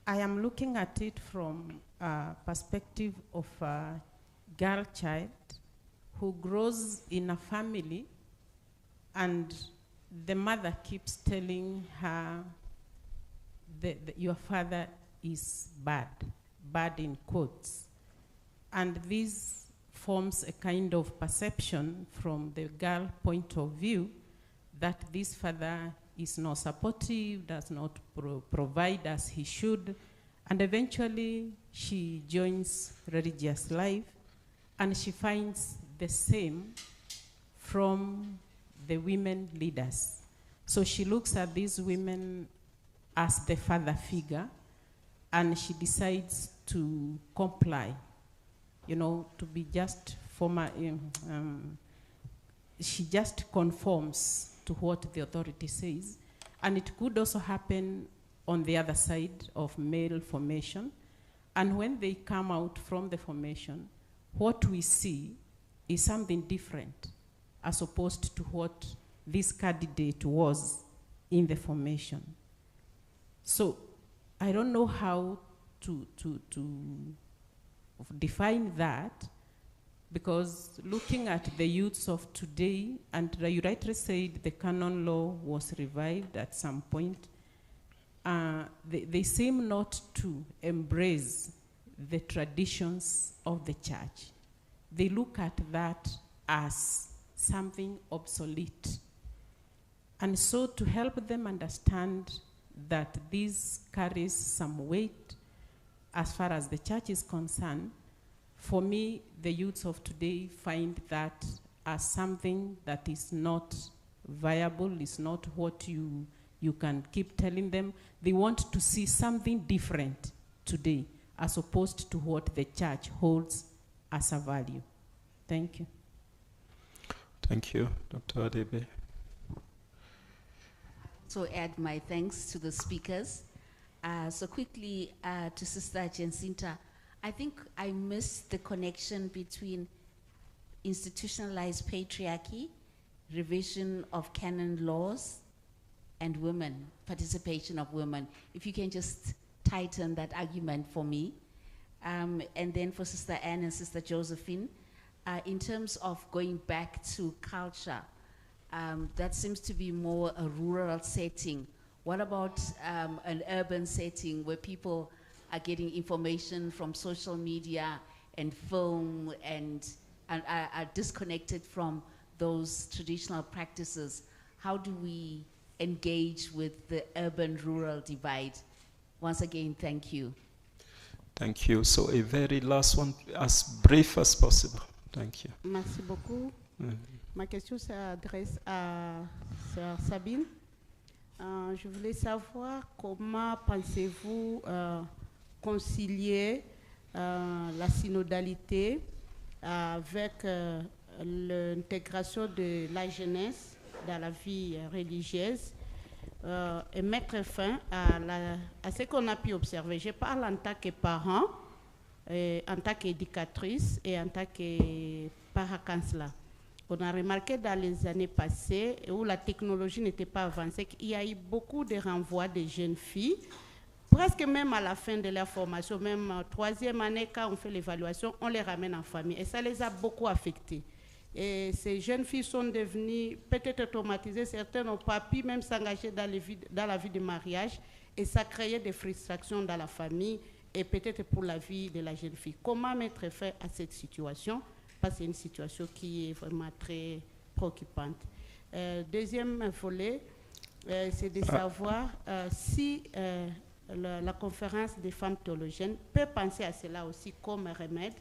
I am looking at it from a perspective of a girl child who grows in a family and the mother keeps telling her that your father is bad in quotes. And this forms a kind of perception from the girl point of view that this father is not supportive, does not provide as he should, and eventually she joins religious life and she finds the same from the women leaders. So she looks at these women as the father figure and she decides to comply, to be just she just conforms to what the authority says. And it could also happen on the other side of male formation. And when they come out from the formation, what we see is something different as opposed to what this candidate was in the formation. So I don't know how to define that, because looking at the youths of today, and you rightly said the canon law was revived at some point, they seem not to embrace the traditions of the church. They look at that as something obsolete. And so to help them understand that this carries some weight as far as the church is concerned, for me, the youths of today find that as something that is not viable, is not what you can keep telling them. They want to see something different today as opposed to what the church holds as a value. Thank you.
Thank you, Dr. Adebe.
So add my thanks to the speakers. So quickly to Sister Jacinta, I think I missed the connection between institutionalized patriarchy, revision of canon laws, and women, participation of women. If you can just tighten that argument for me. And then for Sister Anne and Sister Josephine, in terms of going back to culture, that seems to be more a rural setting. What about an urban setting where people are getting information from social media and film and are disconnected from those traditional practices? How do we engage with the urban-rural divide? Once again, thank you.
Thank you. So a very last one, as brief as possible. Thank you.
Merci beaucoup. Ma question s'adresse à Sœur Sabine. Je voulais savoir comment pensez-vous concilier la synodalité avec l'intégration de la jeunesse dans la vie religieuse et mettre fin à ce qu'on a pu observer. Je parle en tant que parent, en tant qu'éducatrice et en tant que paracancela. On a remarqué dans les années passées où la technologie n'était pas avancée qu'il y a eu beaucoup de renvois de jeunes filles, presque même à la fin de leur formation, même troisième année, quand on fait l'évaluation, on les ramène en famille. Et ça les a beaucoup affectées. Et ces jeunes filles sont devenues peut-être traumatisées, certaines n'ont pas pu même s'engager dans la vie de mariage, et ça créait des frustrations dans la famille et peut-être pour la vie de la jeune fille. Comment mettre fin à cette situation? Parce que c'est une situation qui est vraiment très préoccupante. Deuxième volet, c'est de savoir si la conférence des femmes théologiennes peut penser à cela aussi comme un remède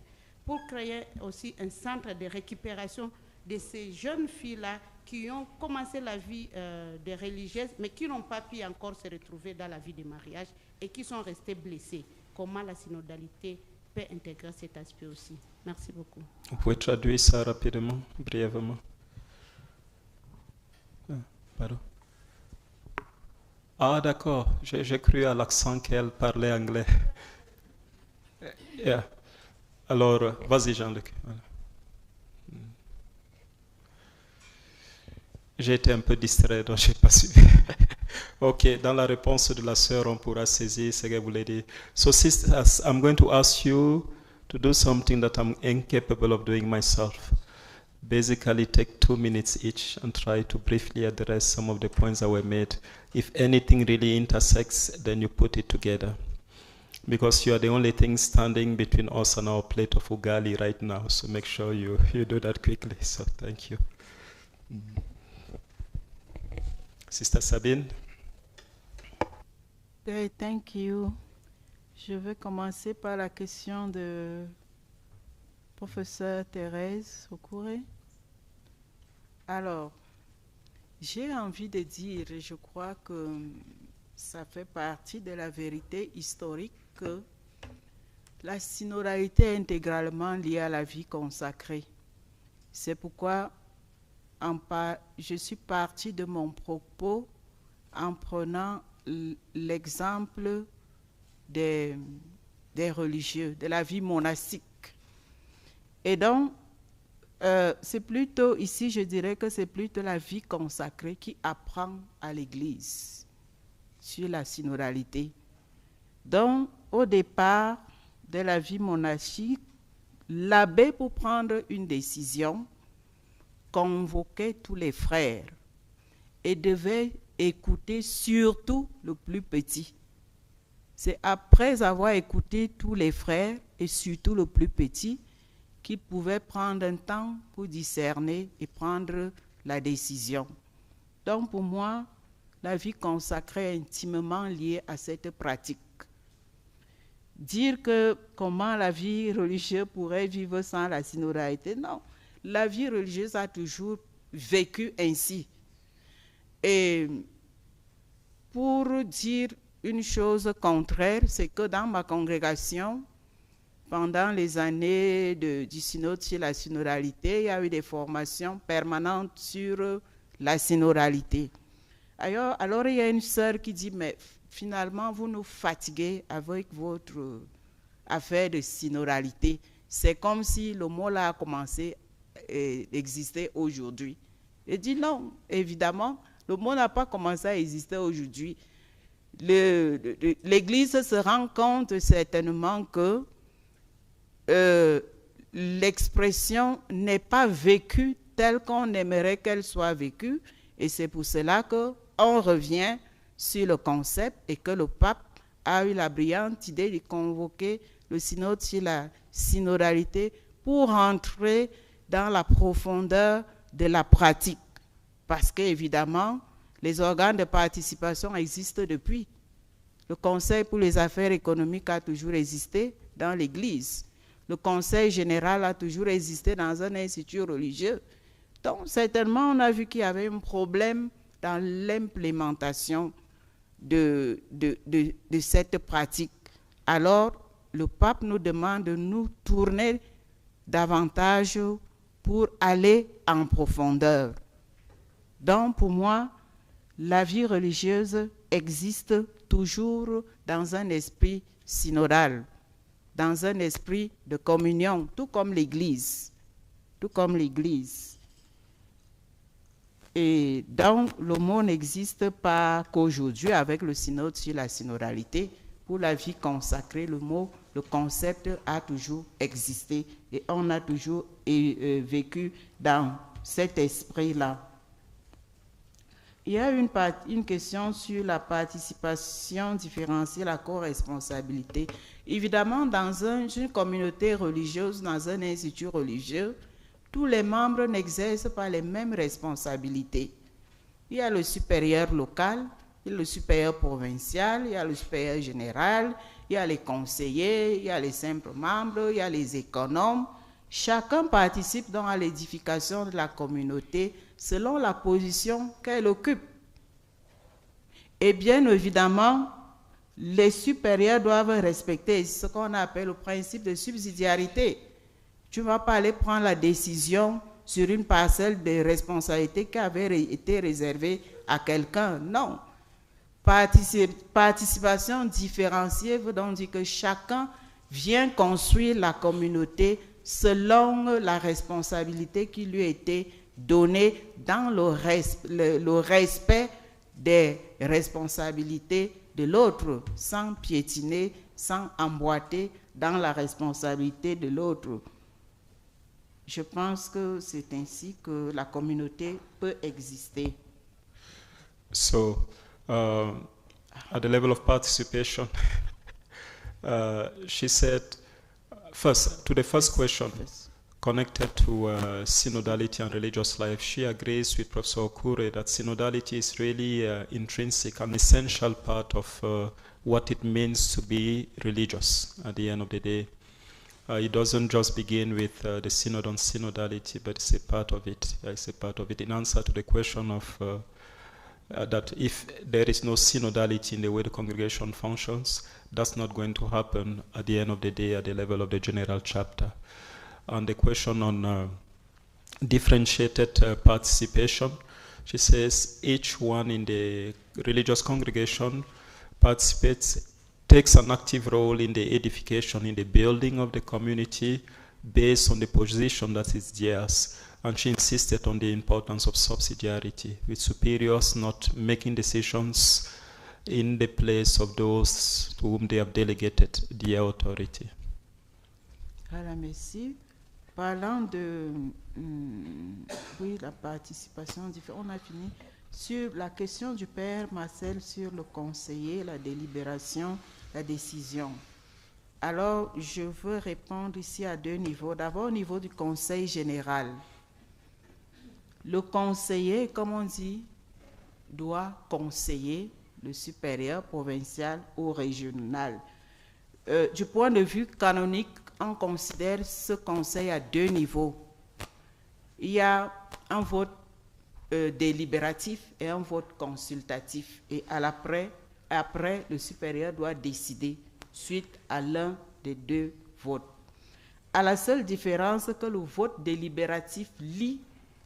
pour créer aussi un centre de récupération de ces jeunes filles-là qui ont commencé la vie de religieuses, mais qui n'ont pas pu encore se retrouver dans la vie de mariage et qui sont restées blessées. Comment la synodalité peut intégrer cet aspect aussi? Merci beaucoup.
Vous pouvez traduire ça rapidement, brièvement. Pardon. Ah, d'accord. J'ai cru à l'accent qu'elle parlait anglais. Yeah. Alors, vas-y Jean-Luc. Voilà. J'ai été un peu distrait, donc je n'ai pas suivi. Ok, dans la réponse de la sœur, on pourra saisir ce qu'elle voulait dire. So, sisters, I'm going to ask you to do something that I'm incapable of doing myself. Basically, take 2 minutes each and try to briefly address some of the points that were made. If anything really intersects, then you put it together. Because you are the only thing standing between us and our plate of ugali right now. So make sure you do that quickly. So thank you. Sister Sabine.
Thank you. Je vais commencer par la question de professeur Thérèse Okouré. Alors, j'ai envie de dire, et je crois que ça fait partie de la vérité historique, que la synodalité est intégralement liée à la vie consacrée. C'est pourquoi je suis partie de mon propos en prenant l'exemple des religieux, de la vie monastique. Et donc, c'est plutôt, ici je dirais que c'est plutôt la vie consacrée qui apprend à l'Église sur la synodalité. Donc, au départ de la vie monastique, l'abbé, pour prendre une décision, convoquait tous les frères et devait écouter surtout le plus petit. C'est après avoir écouté tous les frères et surtout le plus petit qu'il pouvait prendre un temps pour discerner et prendre la décision. Donc pour moi, la vie consacrée est intimement liée à cette pratique. Dire que comment la vie religieuse pourrait vivre sans la synodalité, non. La vie religieuse a toujours vécu ainsi. Et pour dire une chose contraire, c'est que dans ma congrégation, pendant les années du synode sur la synodalité, il y a eu des formations permanentes sur la synodalité. Alors il y a une sœur qui dit, mais finalement, vous nous fatiguez avec votre affaire de synodalité. C'est comme si le mot là a commencé à exister aujourd'hui. Je dis non, évidemment, le mot n'a pas commencé à exister aujourd'hui. L'Église se rend compte certainement que l'expression n'est pas vécue telle qu'on aimerait qu'elle soit vécue, et c'est pour cela qu'on revient sur le concept et que le pape a eu la brillante idée de convoquer le synode sur la synodalité pour entrer dans la profondeur de la pratique. Parce qu'évidemment, les organes de participation existent depuis. Le Conseil pour les affaires économiques a toujours existé dans l'Église. Le Conseil général a toujours existé dans un institut religieux. Donc, certainement, on a vu qu'il y avait un problème dans l'implémentation de cette pratique. Alors, le pape nous demande de nous tourner davantage pour aller en profondeur. Donc, pour moi, la vie religieuse existe toujours dans un esprit synodal, dans un esprit de communion, tout comme l'Église. Tout comme l'Église. Et donc, le mot n'existe pas qu'aujourd'hui avec le synode sur la synodalité. Pour la vie consacrée, le concept a toujours existé et on a toujours vécu dans cet esprit-là. Il y a une question sur la participation différenciée, la co-responsabilité. Évidemment, dans une communauté religieuse, dans un institut religieux, tous les membres n'exercent pas les mêmes responsabilités. Il y a le supérieur local, il y a le supérieur provincial, il y a le supérieur général, il y a les conseillers, il y a les simples membres, il y a les économes. Chacun participe donc à l'édification de la communauté selon la position qu'elle occupe. Et bien évidemment, les supérieurs doivent respecter ce qu'on appelle le principe de subsidiarité. Tu ne vas pas aller prendre la décision sur une parcelle de responsabilité qui avait été réservée à quelqu'un. Non. Participation différenciée veut donc dire que chacun vient construire la communauté selon la responsabilité qui lui a été donnée dans le respect des responsabilités de l'autre, sans piétiner, sans emboîter dans la responsabilité de l'autre. Je pense que c'est ainsi que la communauté peut exister.
So, at the level of participation, she said, first, to the first question connected to synodality and religious life, she agrees with Professor Okure that synodality is really intrinsic, an essential part of what it means to be religious at the end of the day. It doesn't just begin with the synod on synodality, but it's a part of it. It's a part of it. In answer to the question of that if there is no synodality in the way the congregation functions, that's not going to happen at the end of the day at the level of the general chapter. And the question on differentiated participation, she says each one in the religious congregation participates, takes an active role in the edification, in the building of the community based on the position that is theirs. And she insisted on the importance of subsidiarity, with superiors not making decisions in the place of those to whom they have delegated the authority.
Voilà, merci. Parlant de oui, la participation, on a fini sur la question du Père Marcel sur le conseiller, la délibération, la décision. Alors, je veux répondre ici à deux niveaux. D'abord, au niveau du conseil général. Le conseiller, comme on dit, doit conseiller le supérieur provincial ou régional. Du point de vue canonique, on considère ce conseil à deux niveaux. Il y a un vote délibératif et un vote consultatif. Et après, le supérieur doit décider suite à l'un des deux votes. À la seule différence que le vote délibératif lie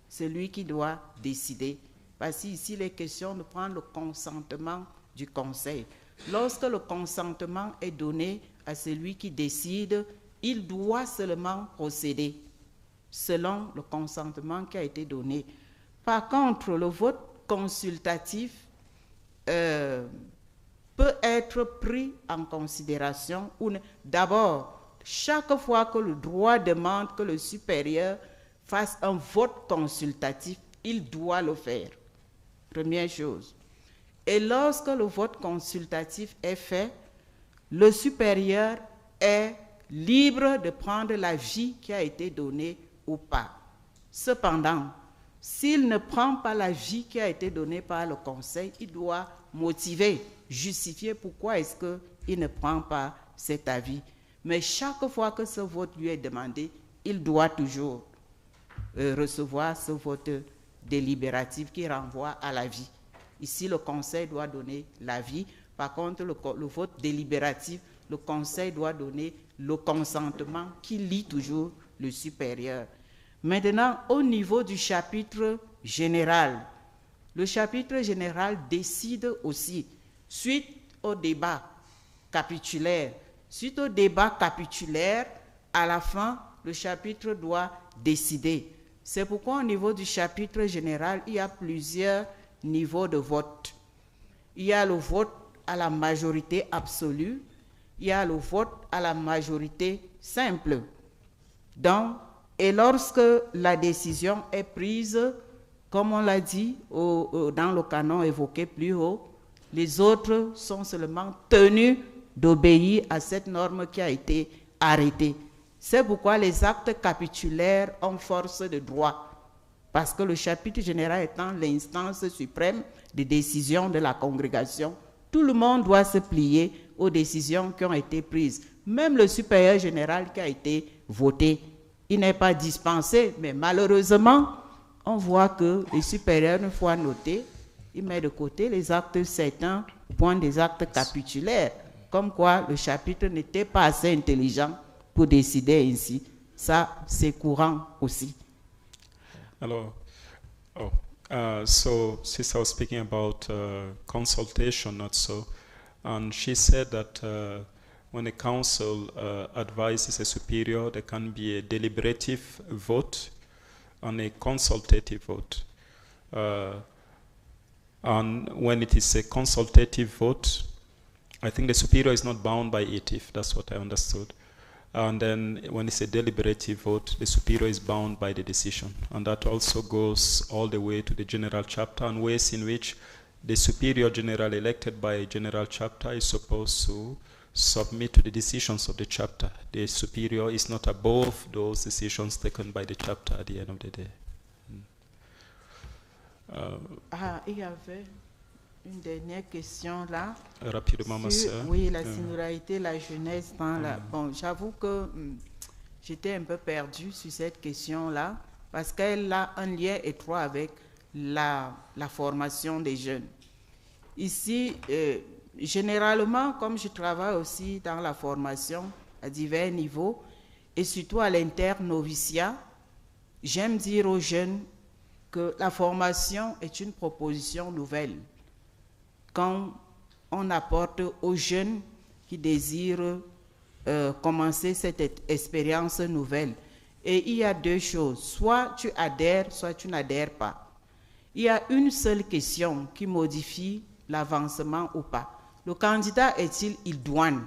celui qui doit décider. Parce qu'ici, il est question de prendre le consentement du conseil. Lorsque le consentement est donné à celui qui décide, il doit seulement procéder selon le consentement qui a été donné. Par contre, le vote consultatif peut être pris en considération. D'abord, chaque fois que le droit demande que le supérieur fasse un vote consultatif, il doit le faire. Première chose. Et lorsque le vote consultatif est fait, le supérieur est libre de prendre l'avis qui a été donné ou pas. Cependant, s'il ne prend pas l'avis qui a été donné par le conseil, il doit motiver, justifier pourquoi est-ce qu'il ne prend pas cet avis. Mais chaque fois que ce vote lui est demandé, il doit toujours recevoir ce vote délibératif qui renvoie à l'avis. Ici, le conseil doit donner l'avis. Par contre, le vote délibératif, le conseil doit donner le consentement qui lie toujours le supérieur. Maintenant, au niveau du chapitre général, le chapitre général décide aussi, suite au débat capitulaire. Suite au débat capitulaire, à la fin, le chapitre doit décider. C'est pourquoi au niveau du chapitre général, il y a plusieurs niveaux de vote. Il y a le vote à la majorité absolue, il y a le vote à la majorité simple. Donc, et lorsque la décision est prise, comme on l'a dit dans le canon évoqué plus haut, les autres sont seulement tenus d'obéir à cette norme qui a été arrêtée. C'est pourquoi les actes capitulaires ont force de droit, parce que le chapitre général étant l'instance suprême de décision de la congrégation, tout le monde doit se plier aux décisions qui ont été prises. Même le supérieur général qui a été voté, il n'est pas dispensé, mais malheureusement, on voit que les supérieurs, une fois notés, ils mettent de côté les actes certains, point des actes capitulaires, comme quoi le chapitre n'était pas assez intelligent pour décider ainsi. Ça, c'est courant aussi.
Alors, so Sister was speaking about consultation, not so, and she said that when a council advises a superior, there can be a deliberative vote and a consultative vote. And when it is a consultative vote, I think the superior is not bound by it, if that's what I understood. And then when it's a deliberative vote, the superior is bound by the decision. And that also goes all the way to the general chapter and ways in which the superior general elected by a general chapter is supposed to submit to the decisions of the chapter. The superior is not above those decisions taken by the chapter at the end of the day.
Il y avait une dernière question là.
Rapidement, ma sœur.
Oui, la synodalité, la jeunesse dans la... Bon, j'avoue que j'étais un peu perdue sur cette question-là parce qu'elle a un lien étroit avec la formation des jeunes. Ici, généralement, comme je travaille aussi dans la formation à divers niveaux et surtout à l'inter-noviciat, j'aime dire aux jeunes que la formation est une proposition nouvelle. Quand on apporte aux jeunes qui désirent commencer cette expérience nouvelle. Et il y a deux choses. Soit tu adhères, soit tu n'adhères pas. Il y a une seule question qui modifie l'avancement ou pas. Le candidat est-il idoine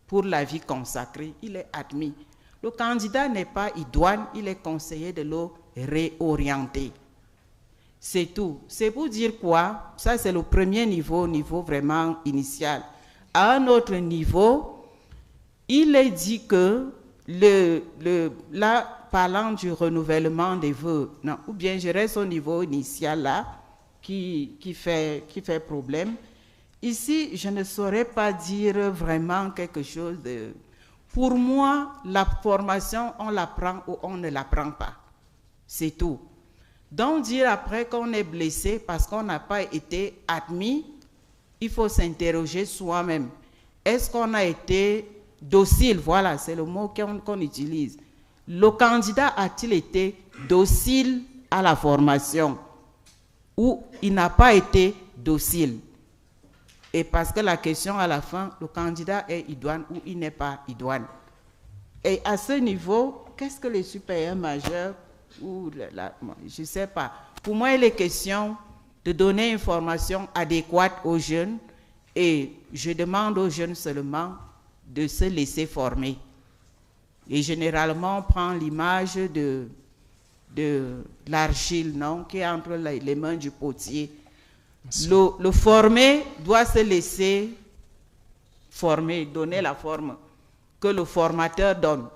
pour la vie consacrée? Il est admis. Le candidat n'est pas idoine, il est conseillé de le réorienter. C'est tout. C'est pour dire quoi? Ça, c'est le premier niveau vraiment initial. À un autre niveau, il est dit que, là, parlant du renouvellement des vœux, non, ou bien je reste au niveau initial là, qui fait problème. Ici, je ne saurais pas dire vraiment quelque chose de... Pour moi, la formation, on la prend ou on ne la prend pas. C'est tout. Donc dire après qu'on est blessé parce qu'on n'a pas été admis, il faut s'interroger soi-même. Est-ce qu'on a été docile? Voilà, c'est le mot qu'on utilise. Le candidat a-t-il été docile à la formation ou il n'a pas été docile? Et parce que la question à la fin, le candidat est idoine ou il n'est pas idoine. Et à ce niveau, qu'est-ce que les supérieurs majeurs ou je ne sais pas. Pour moi, il est question de donner une formation adéquate aux jeunes et je demande aux jeunes seulement de se laisser former. Et généralement, on prend l'image de l'argile, non, qui est entre les mains du potier. Le formé doit se laisser former, donner la forme que le formateur donne.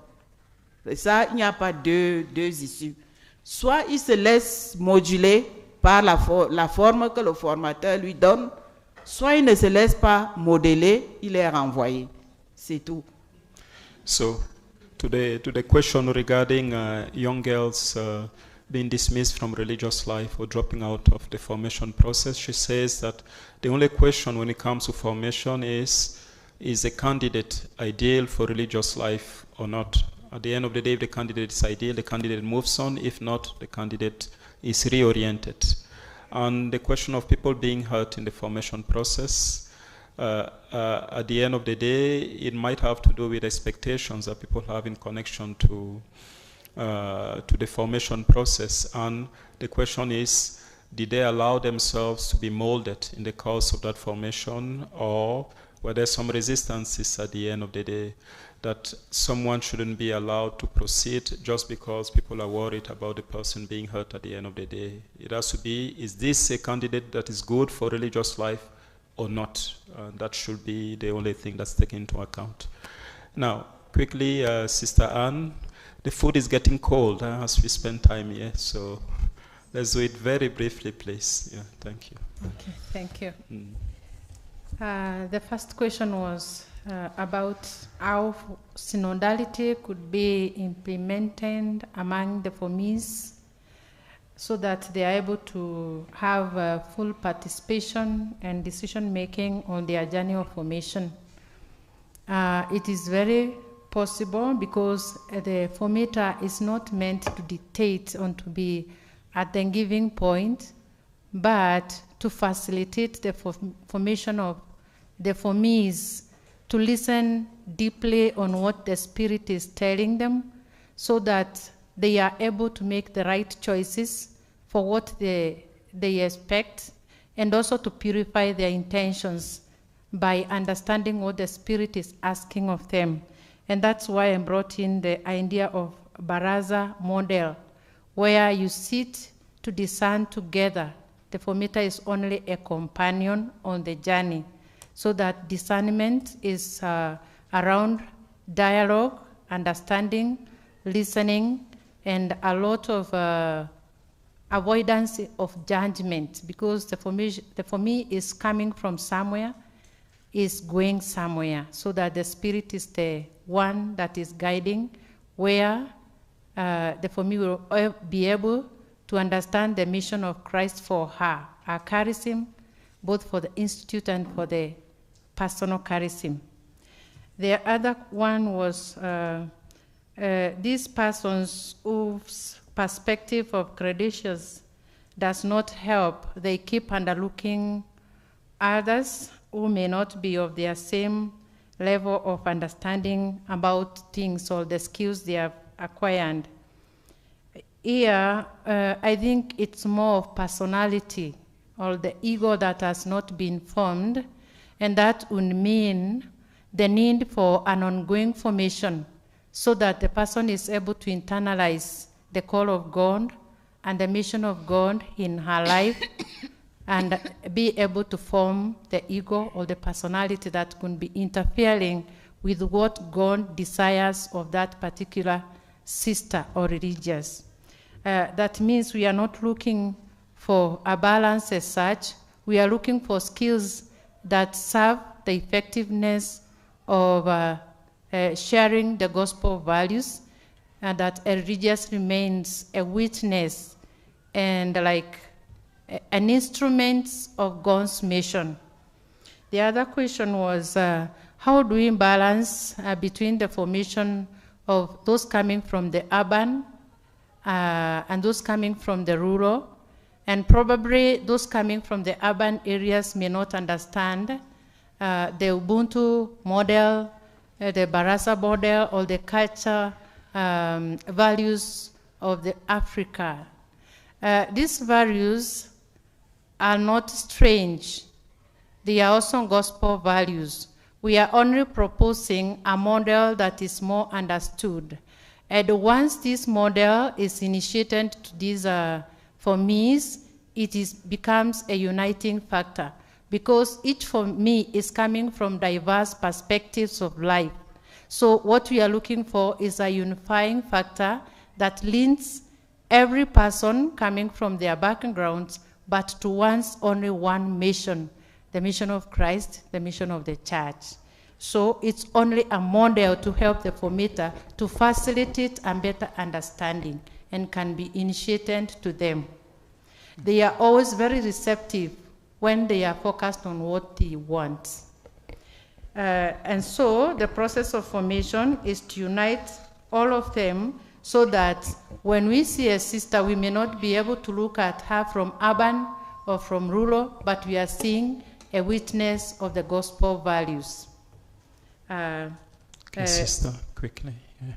Et ça, il n'y a pas deux issues. Soit il se laisse moduler par la forme que le formateur lui donne, soit il ne se laisse pas modeler, il est renvoyé. C'est tout.
So, to the question regarding young girls being dismissed from religious life or dropping out of the formation process, she says that the only question when it comes to formation is a candidate ideal for religious life or not? At the end of the day, if the candidate is ideal, the candidate moves on. If not, the candidate is reoriented. And the question of people being hurt in the formation process, at the end of the day, it might have to do with expectations that people have in connection to the formation process. And the question is, did they allow themselves to be molded in the course of that formation, or were there some resistances at the end of the day that someone shouldn't be allowed to proceed just because people are worried about the person being hurt at the end of the day? It has to be, is this a candidate that is good for religious life or not? That should be the only thing that's taken into account. Now, quickly, Sister Anne, the food is getting cold as we spend time here, so let's do it very briefly, please. Yeah, thank you.
Okay, thank you. The first question was about how synodality could be implemented among the formees so that they are able to have full participation and decision-making on their journey of formation. It is very possible because the formator is not meant to dictate or to be at the giving point, but to facilitate the formation of the formees, to listen deeply on what the Spirit is telling them so that they are able to make the right choices for what they expect, and also to purify their intentions by understanding what the Spirit is asking of them. And that's why I brought in the idea of Baraza model, where you sit to discern together. The formator is only a companion on the journey, so that discernment is around dialogue, understanding, listening, and a lot of avoidance of judgment, because the formee is coming from somewhere, is going somewhere, so that the Spirit is the one that is guiding, where the formee will be able to understand the mission of Christ for her charism, both for the institute and for the personal charism. The other one was these persons whose perspective of credentials does not help. They keep underlooking others who may not be of their same level of understanding about things or the skills they have acquired. Here, I think it's more of personality or the ego that has not been formed, and that would mean the need for an ongoing formation so that the person is able to internalize the call of God and the mission of God in her life and be able to form the ego or the personality that could be interfering with what God desires of that particular sister or religious. That means we are not looking for a balance as such. We are looking for skills that serve the effectiveness of sharing the gospel values, and that a religious remains a witness and like an instrument of God's mission. The other question was, how do we balance between the formation of those coming from the urban and those coming from the rural? And probably those coming from the urban areas may not understand the Ubuntu model, the Barasa model, or the culture values of the Africa. These values are not strange. They are also gospel values. We are only proposing a model that is more understood. And once this model is initiated to these for me's, becomes a uniting factor, because each for me is coming from diverse perspectives of life. So what we are looking for is a unifying factor that links every person coming from their backgrounds, but towards only one mission, the mission of Christ, the mission of the church. So it's only a model to help the formator to facilitate a better understanding and can be initiated to them. They are always very receptive when they are focused on what they want. And so the process of formation is to unite all of them so that when we see a sister, we may not be able to look at her from urban or from rural, but we are seeing a witness of the gospel values.
Sister, quickly. Yeah.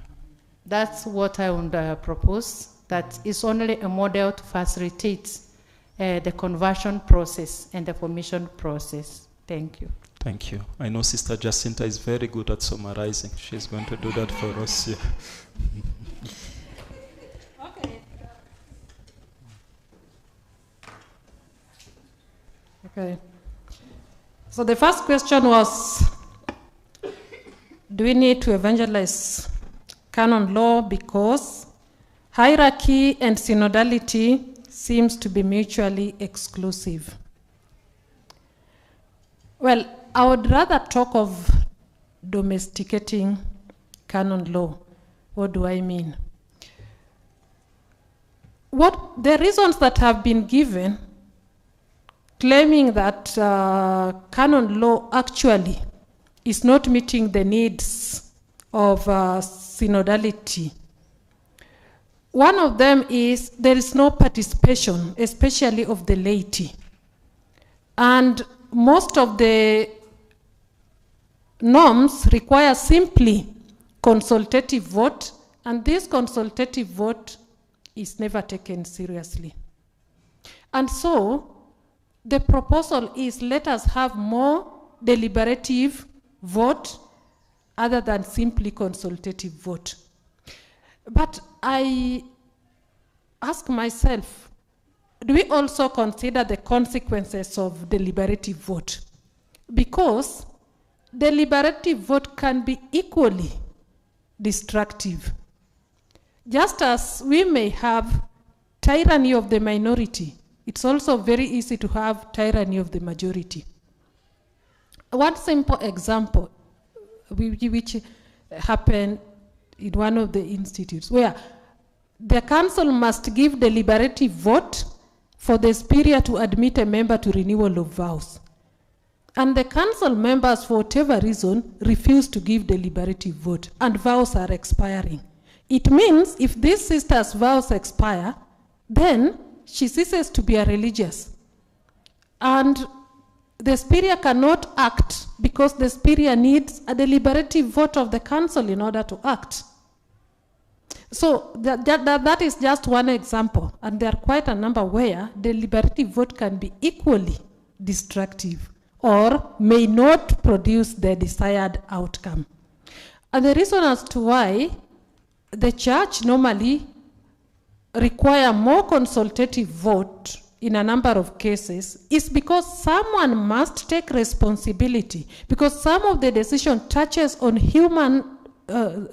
That's what I would propose. That is only a model to facilitate the conversion process and the formation process. Thank you.
Thank you. I know Sister Jacinta is very good at summarizing. She's going to do that for us. Yeah.
Okay. So the first question was, do we need to evangelize canon law because hierarchy and synodality seems to be mutually exclusive? Well, I would rather talk of domesticating canon law. What do I mean? The reasons that have been given claiming that canon law actually is not meeting the needs of synodality. One of them is there is no participation, especially of the laity. And most of the norms require simply consultative vote, and this consultative vote is never taken seriously. And so the proposal is let us have more deliberative vote other than simply consultative vote. But I ask myself, do we also consider the consequences of deliberative vote? Because deliberative vote can be equally destructive. Just as we may have tyranny of the minority, it's also very easy to have tyranny of the majority. One simple example, which happened in one of the institutes, where the council must give deliberative vote for the superior to admit a member to renewal of vows. And the council members, for whatever reason, refuse to give deliberative vote, and vows are expiring. It means if this sister's vows expire, then she ceases to be a religious. And the superior cannot act because the superior needs a deliberative vote of the council in order to act. So that is just one example, and there are quite a number where deliberative vote can be equally destructive or may not produce the desired outcome. And the reason as to why the church normally require more consultative vote in a number of cases is because someone must take responsibility, because some of the decision touches on human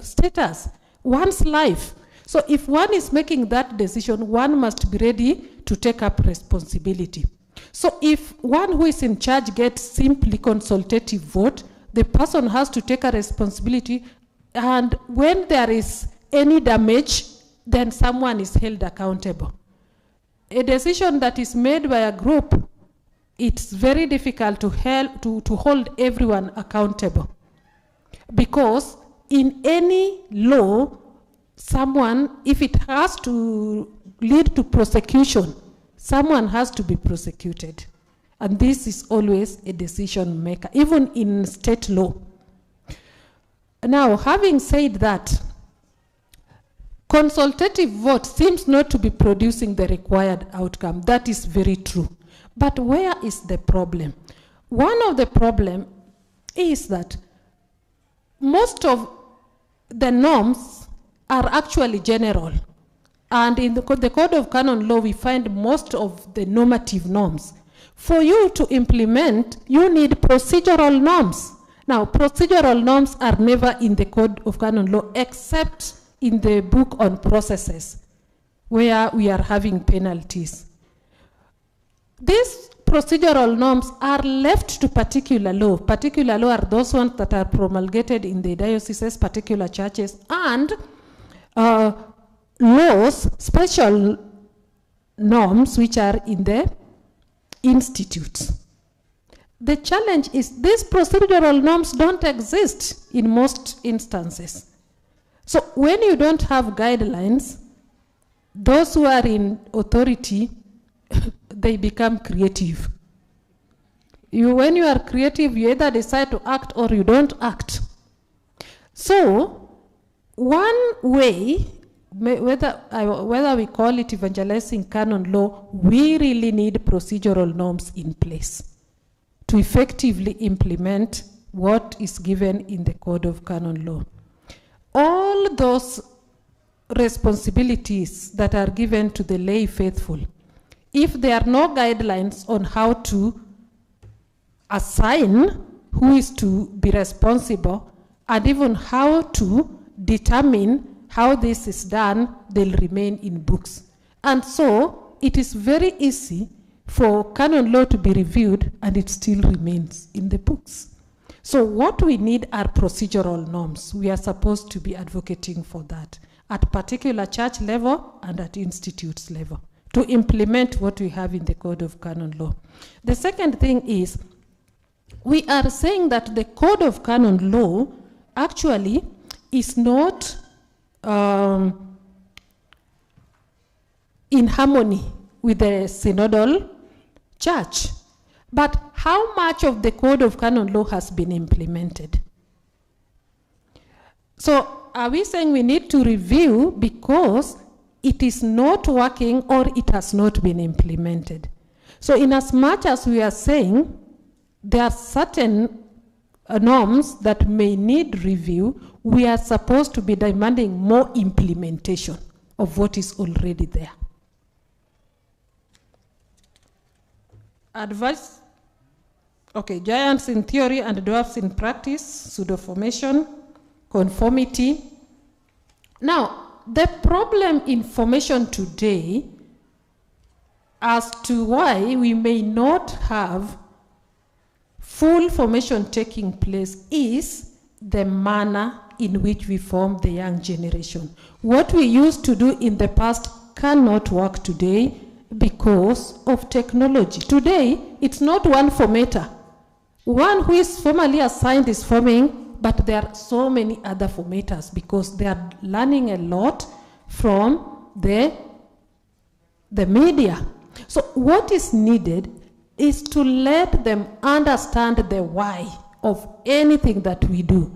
status, one's life. So if one is making that decision, one must be ready to take up responsibility. So if one who is in charge gets simply consultative vote, the person has to take a responsibility, and when there is any damage, then someone is held accountable. A decision that is made by a group, it's very difficult to hold everyone accountable. Because in any law, someone, if it has to lead to prosecution, someone has to be prosecuted. And this is always a decision maker, even in state law. Now, having said that, consultative vote seems not to be producing the required outcome. That is very true. But where is the problem? One of the problems is that most of the norms are actually general. And in the Code of Canon Law, we find most of the normative norms. For you to implement, you need procedural norms. Now, procedural norms are never in the Code of Canon Law except in the book on processes, where we are having penalties. These procedural norms are left to particular law. Particular law are those ones that are promulgated in the dioceses, particular churches, and laws, special norms, which are in the institutes. The challenge is these procedural norms don't exist in most instances. So when you don't have guidelines, those who are in authority, they become creative. When you are creative, you either decide to act or you don't act. So one way, whether we call it evangelizing canon law, we really need procedural norms in place to effectively implement what is given in the Code of Canon Law. All those responsibilities that are given to the lay faithful, if there are no guidelines on how to assign who is to be responsible and even how to determine how this is done, they'll remain in books. And so it is very easy for canon law to be reviewed and it still remains in the books. So what we need are procedural norms. We are supposed to be advocating for that at particular church level and at institutes level to implement what we have in the Code of Canon Law. The second thing is, we are saying that the Code of Canon Law actually is not in harmony with the synodal church. But how much of the Code of Canon Law has been implemented? So are we saying we need to review because it is not working or it has not been implemented? So in as much as we are saying there are certain norms that may need review, we are supposed to be demanding more implementation of what is already there. Advice, okay, giants in theory and dwarfs in practice, pseudo-formation, conformity. Now, the problem in formation today as to why we may not have full formation taking place is the manner in which we form the young generation. What we used to do in the past cannot work today because of technology. Today, it's not one formator. One who is formally assigned is forming, but there are so many other formators because they are learning a lot from the media. So what is needed is to let them understand the why of anything that we do.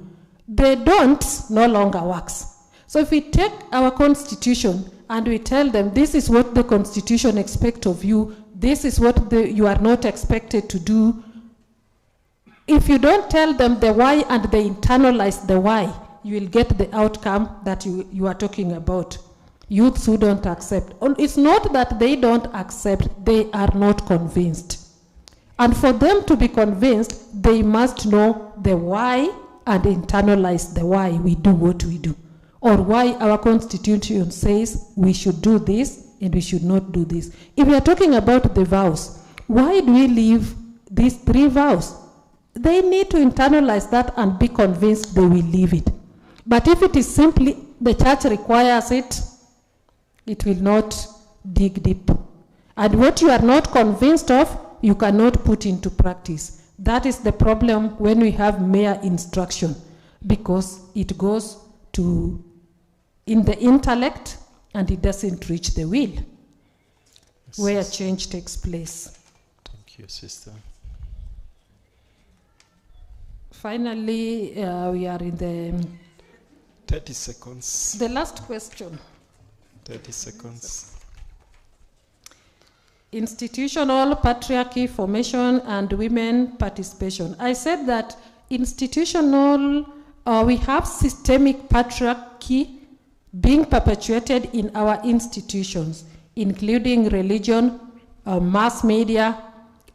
They don't, no longer works. So if we take our constitution and we tell them this is what the constitution expects of you, this is what you are not expected to do, if you don't tell them the why and they internalize the why, you will get the outcome that you are talking about. Youths who don't accept. It's not that they don't accept, they are not convinced. And for them to be convinced, they must know the why and internalize the why we do what we do. Or why our constitution says we should do this and we should not do this. If we are talking about the vows, why do we leave these 3 vows? They need to internalize that and be convinced they will leave it. But if it is simply the church requires it, it will not dig deep. And what you are not convinced of, you cannot put into practice. That is the problem when we have mere instruction, because it goes to in the intellect and it doesn't reach the will, where change takes place.
Thank Thank you, sister.
Finally, we are in the
30 seconds.
The last question.
30 seconds.
Institutional patriarchy formation and women participation. I said that institutional, we have systemic patriarchy being perpetuated in our institutions, including religion, mass media.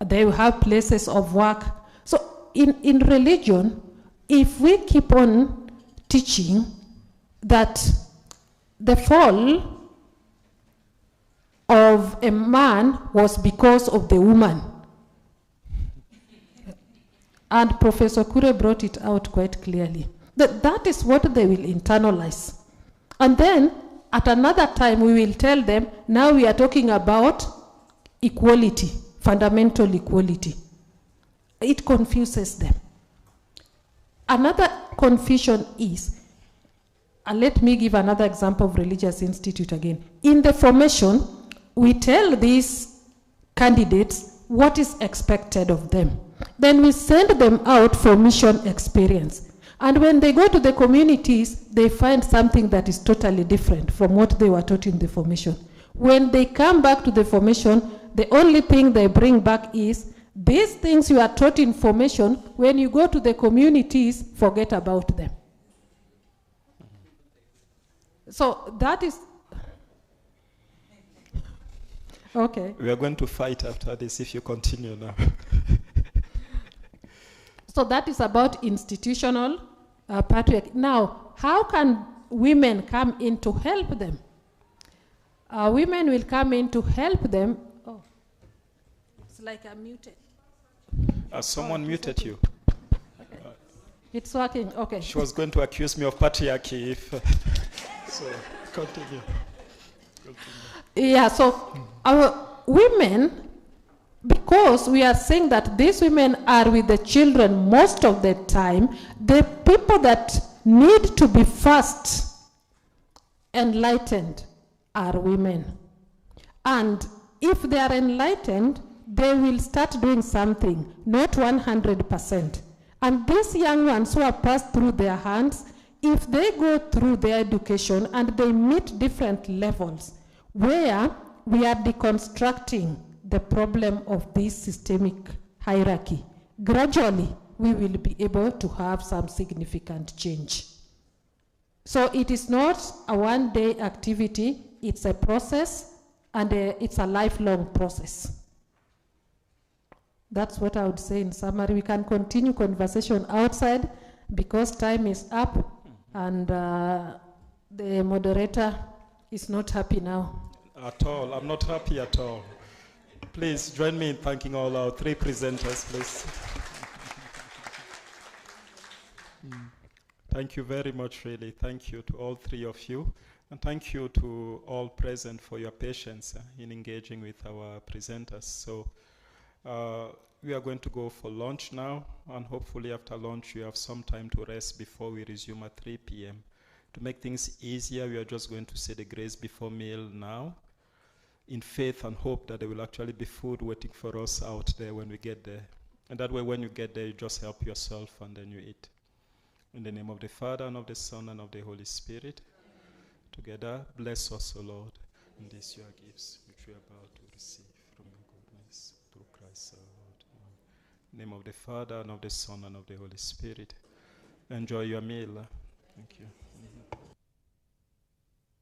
They have places of work. So in religion, if we keep on teaching that the fall of a man was because of the woman, and Professor Kure brought it out quite clearly, that is what they will internalize. And then at another time we will tell them, now we are talking about equality, fundamental equality. It confuses them. Another confusion is, let me give another example of Religious Institute again. In the formation, we tell these candidates what is expected of them. Then we send them out for mission experience. And when they go to the communities, they find something that is totally different from what they were taught in the formation. When they come back to the formation, the only thing they bring back is, these things you are taught in formation, when you go to the communities, forget about them. So that is... Okay.
We are going to fight after this if you continue now.
So that is about institutional patriarchy. Now, how can women come in to help them? Women will come in to help them. Oh, it's like I'm muted.
Someone muted you.
Okay. It's working, okay.
She was going to accuse me of patriarchy if... so, continue.
Yeah, so our women, because we are saying that these women are with the children most of the time, the people that need to be first enlightened are women. And if they are enlightened, they will start doing something, not 100%. And these young ones who are passed through their hands, if they go through their education and they meet different levels, where we are deconstructing the problem of this systemic hierarchy, gradually we will be able to have some significant change. So it is not a one-day activity, it's a process, and it's a lifelong process. That's what I would say in summary. We can continue conversation outside because time is up, and the moderator is not happy now.
At all. I'm not happy at all. Please join me in thanking all our three presenters, please. Thank you very much, really. Thank you to all three of you. And thank you to all present for your patience in engaging with our presenters. So we are going to go for lunch now, and hopefully after lunch you have some time to rest before we resume at 3 p.m. To make things easier, we are just going to say the grace before meal now, in faith and hope that there will actually be food waiting for us out there when we get there. And that way when you get there, you just help yourself and then you eat. In the name of the Father, and of the Son, and of the Holy Spirit, together, bless us, O Lord, in these your gifts, which we are about to receive from your goodness, through Christ our Lord. In the name of the Father, and of the Son, and of the Holy Spirit. Enjoy your meal. Thank you.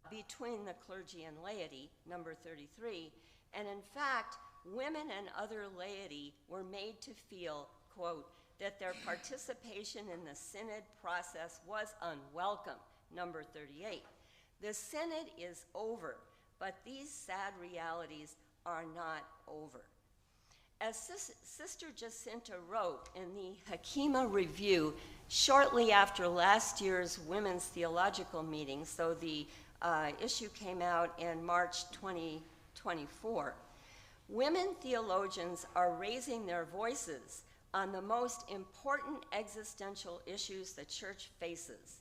Between the clergy and laity, number 33, and in fact, women and other laity were made to feel, quote, that their participation in the synod process was unwelcome, number 38. The synod is over, but these sad realities are not over. As Sister Jacinta wrote in the Hakima Review shortly after last year's Women's Theological meeting, so the issue came out in March 2024, women theologians are raising their voices on the most important existential issues the church faces.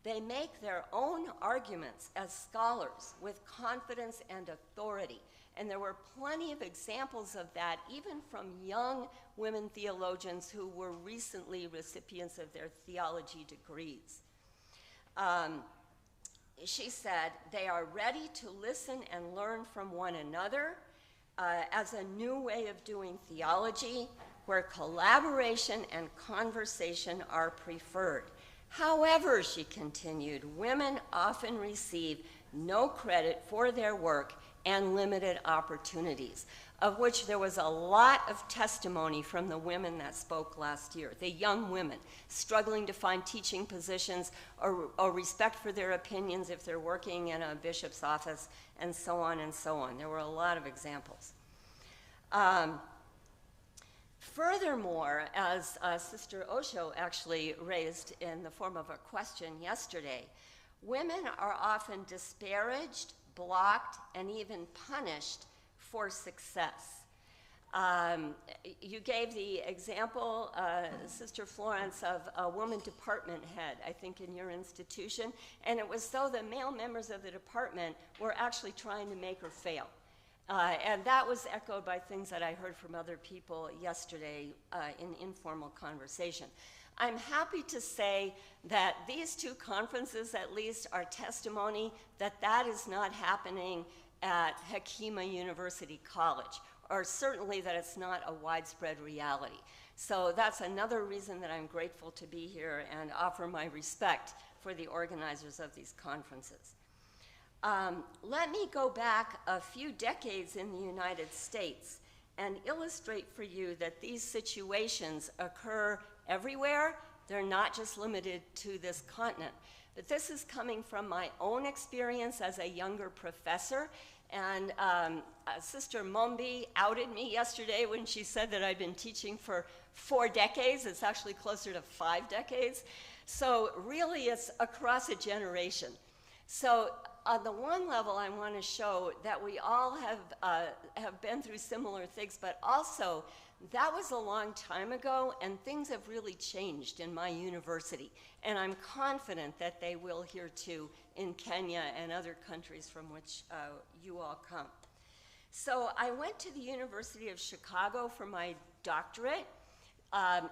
They make their own arguments as scholars with confidence and authority, And there were plenty of examples of that, even from young women theologians who were recently recipients of their theology degrees. She said, they are ready to listen and learn from one another as a new way of doing theology, where collaboration and conversation are preferred. However, she continued, women often receive no credit for their work and limited opportunities, of which there was a lot of testimony from the women that spoke last year, the young women struggling to find teaching positions or respect for their opinions if they're working in a bishop's office, and so on and so on. There were a lot of examples. Furthermore, as Sister Osho actually raised in the form of a question yesterday, women are often disparaged, blocked, and even punished for success. You gave the example, Sister Florence, of a woman department head, I think, in your institution, and it was though the male members of the department were actually trying to make her fail. And that was echoed by things that I heard from other people yesterday in informal conversation. I'm happy to say that these two conferences, at least, are testimony that that is not happening at Hakima University College, or certainly that it's not a widespread reality. So that's another reason that I'm grateful to be here and offer my respect for the organizers of these conferences. Let me go back a few decades in the United States and illustrate for you that these situations occur everywhere. They're not just limited to this continent. But this is coming from my own experience as a younger professor. And Sister Mombi outed me yesterday when she said that I've been teaching for 4 decades. It's actually closer to 5 decades. So really, it's across a generation. So on the one level, I want to show that we all have been through similar things, but also that was a long time ago, and things have really changed in my university. And I'm confident that they will here too in Kenya and other countries from which you all come. So I went to the University of Chicago for my doctorate.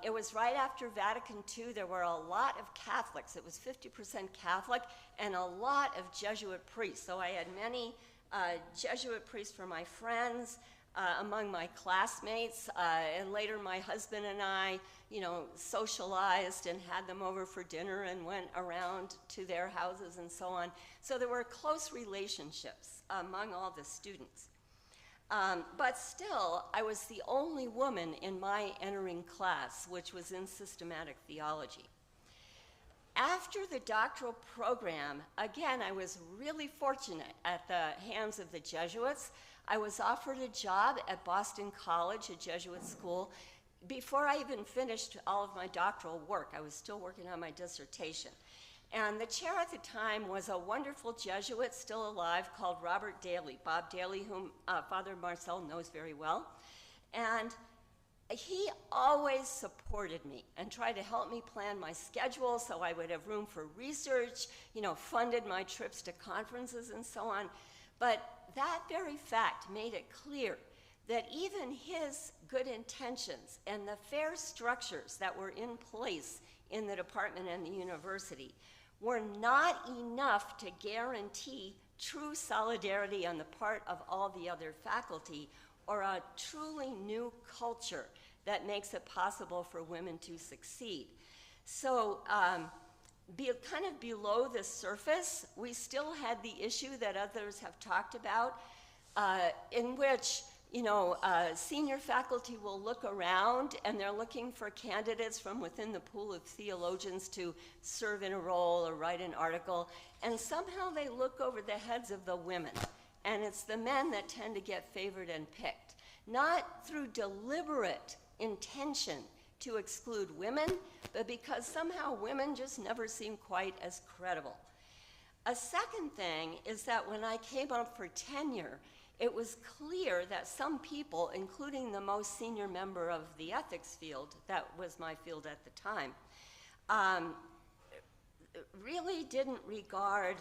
It was right after Vatican II. There were a lot of Catholics. It was 50% Catholic and a lot of Jesuit priests. So I had many Jesuit priests for my friends, among my classmates, and later my husband and I, socialized and had them over for dinner and went around to their houses and so on. So there were close relationships among all the students. But still, I was the only woman in my entering class, which was in systematic theology. After the doctoral program, again, I was really fortunate at the hands of the Jesuits. I was offered a job at Boston College, a Jesuit school, before I even finished all of my doctoral work. I was still working on my dissertation. And the chair at the time was a wonderful Jesuit still alive called Robert Daly, Bob Daly, whom Father Marcel knows very well. And he always supported me and tried to help me plan my schedule so I would have room for research, funded my trips to conferences and so on. But that very fact made it clear that even his good intentions and the fair structures that were in place in the department and the university were not enough to guarantee true solidarity on the part of all the other faculty, or a truly new culture that makes it possible for women to succeed. So kind of below the surface, we still had the issue that others have talked about, in which senior faculty will look around and they're looking for candidates from within the pool of theologians to serve in a role or write an article, and somehow they look over the heads of the women, and it's the men that tend to get favored and picked, not through deliberate intention to exclude women, but because somehow women just never seem quite as credible. A second thing is that when I came up for tenure, it was clear that some people, including the most senior member of the ethics field, that was my field at the time, really didn't regard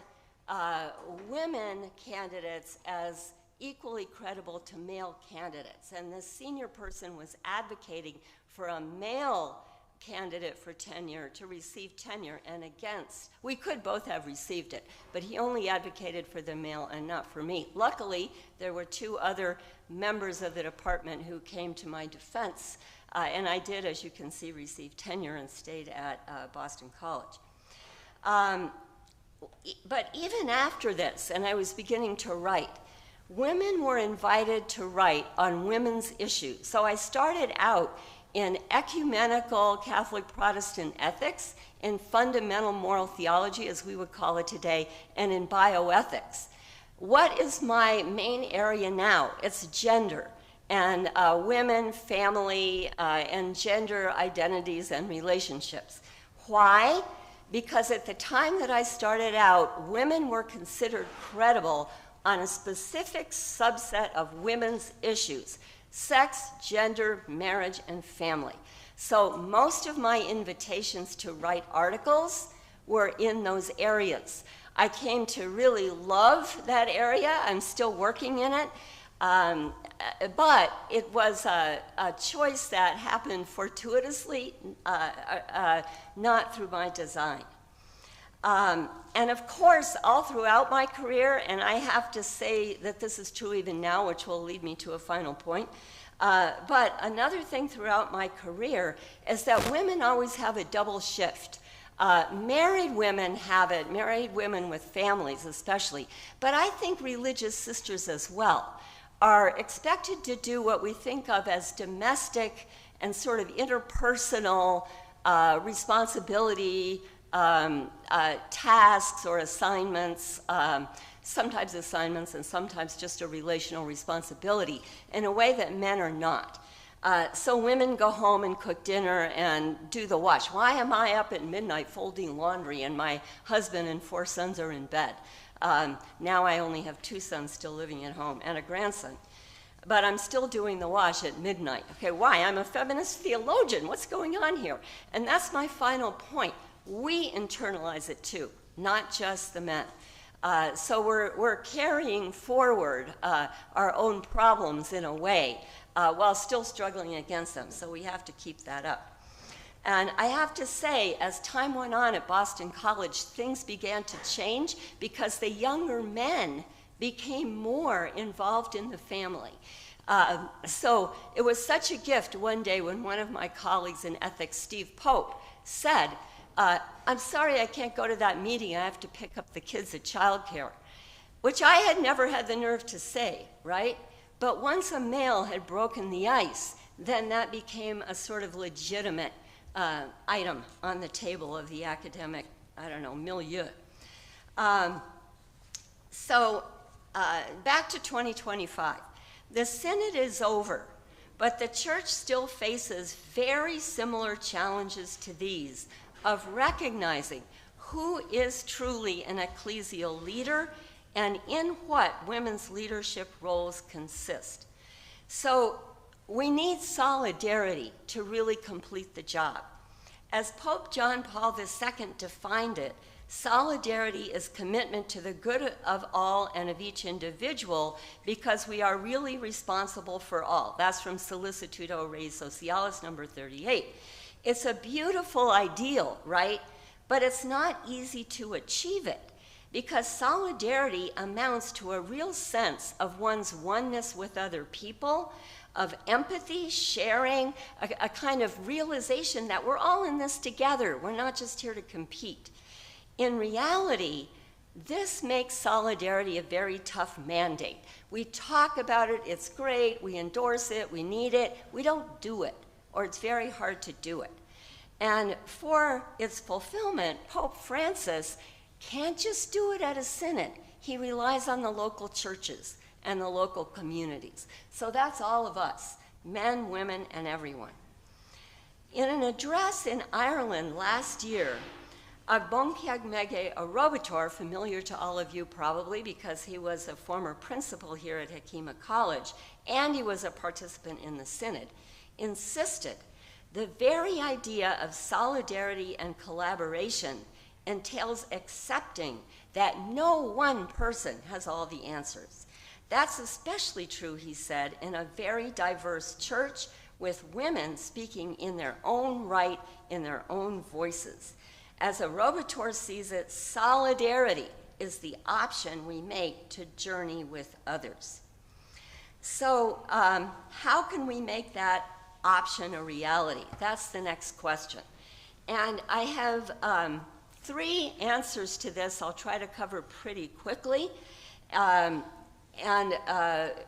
women candidates as equally credible to male candidates. And this senior person was advocating for a male candidate for tenure to receive tenure and against. We could both have received it, but he only advocated for the male and not for me. Luckily, there were 2 other members of the department who came to my defense, and I did, as you can see, receive tenure and stayed at Boston College. But even after this, and I was beginning to write, women were invited to write on women's issues. So I started out in ecumenical Catholic Protestant ethics, in fundamental moral theology, as we would call it today, and in bioethics. What is my main area now? It's gender, and women, family, and gender identities and relationships. Why? Because at the time that I started out, women were considered credible on a specific subset of women's issues: sex, gender, marriage, and family. So most of my invitations to write articles were in those areas. I came to really love that area. I'm still working in it. But it was a choice that happened fortuitously, not through my design. And of course, all throughout my career, and I have to say that this is true even now, which will lead me to a final point, but another thing throughout my career is that women always have a double shift. Married women have it, married women with families especially, but I think religious sisters as well are expected to do what we think of as domestic and sort of interpersonal responsibility tasks or assignments, sometimes assignments and sometimes just a relational responsibility, in a way that men are not. So women go home and cook dinner and do the wash. Why am I up at midnight folding laundry and my husband and 4 sons are in bed? Now I only have 2 sons still living at home and a grandson. But I'm still doing the wash at midnight. Okay, why? I'm a feminist theologian. What's going on here? And that's my final point. We internalize it too, not just the men. So we're carrying forward our own problems in a way while still struggling against them. So we have to keep that up. And I have to say, as time went on at Boston College, things began to change because the younger men became more involved in the family. So it was such a gift one day when one of my colleagues in ethics, Steve Pope, said, I'm sorry I can't go to that meeting, I have to pick up the kids at childcare, which I had never had the nerve to say, right? But once a male had broken the ice, then that became a sort of legitimate item on the table of the academic, I don't know, milieu. So back to 2025. The synod is over, but the church still faces very similar challenges to these of recognizing who is truly an ecclesial leader and in what women's leadership roles consist. So we need solidarity to really complete the job. As Pope John Paul II defined it, solidarity is commitment to the good of all and of each individual because we are really responsible for all. That's from Solicitudo Rei Socialis, number 38. It's a beautiful ideal, right? But it's not easy to achieve it because solidarity amounts to a real sense of one's oneness with other people, of empathy, sharing, a kind of realization that we're all in this together. We're not just here to compete. In reality, this makes solidarity a very tough mandate. We talk about it, it's great, we endorse it, we need it, we don't do it, or it's very hard to do it. And for its fulfillment, Pope Francis can't just do it at a synod. He relies on the local churches and the local communities. So that's all of us, men, women, and everyone. In an address in Ireland last year, Agbonkiagmege Arobator, familiar to all of you probably because he was a former principal here at Hakima College, and he was a participant in the synod, insisted the very idea of solidarity and collaboration entails accepting that no one person has all the answers, That's especially true, he said, in a very diverse church with women speaking in their own right, in their own voices. As a Robotor sees it, solidarity is the option we make to journey with others. So how can we make that option a reality? That's the next question. And I have 3 answers to this I'll try to cover pretty quickly.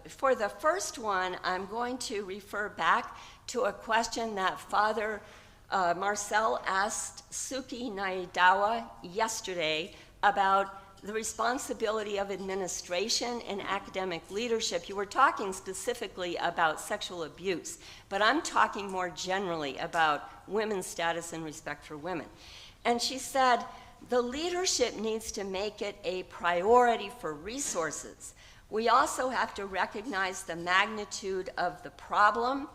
For the first one, I'm going to refer back to a question that Father Marcel asked Suki Naidawa yesterday about the responsibility of administration and academic leadership. You were talking specifically about sexual abuse, but I'm talking more generally about women's status and respect for women. And she said, the leadership needs to make it a priority for resources. We also have to recognize the magnitude of the problem.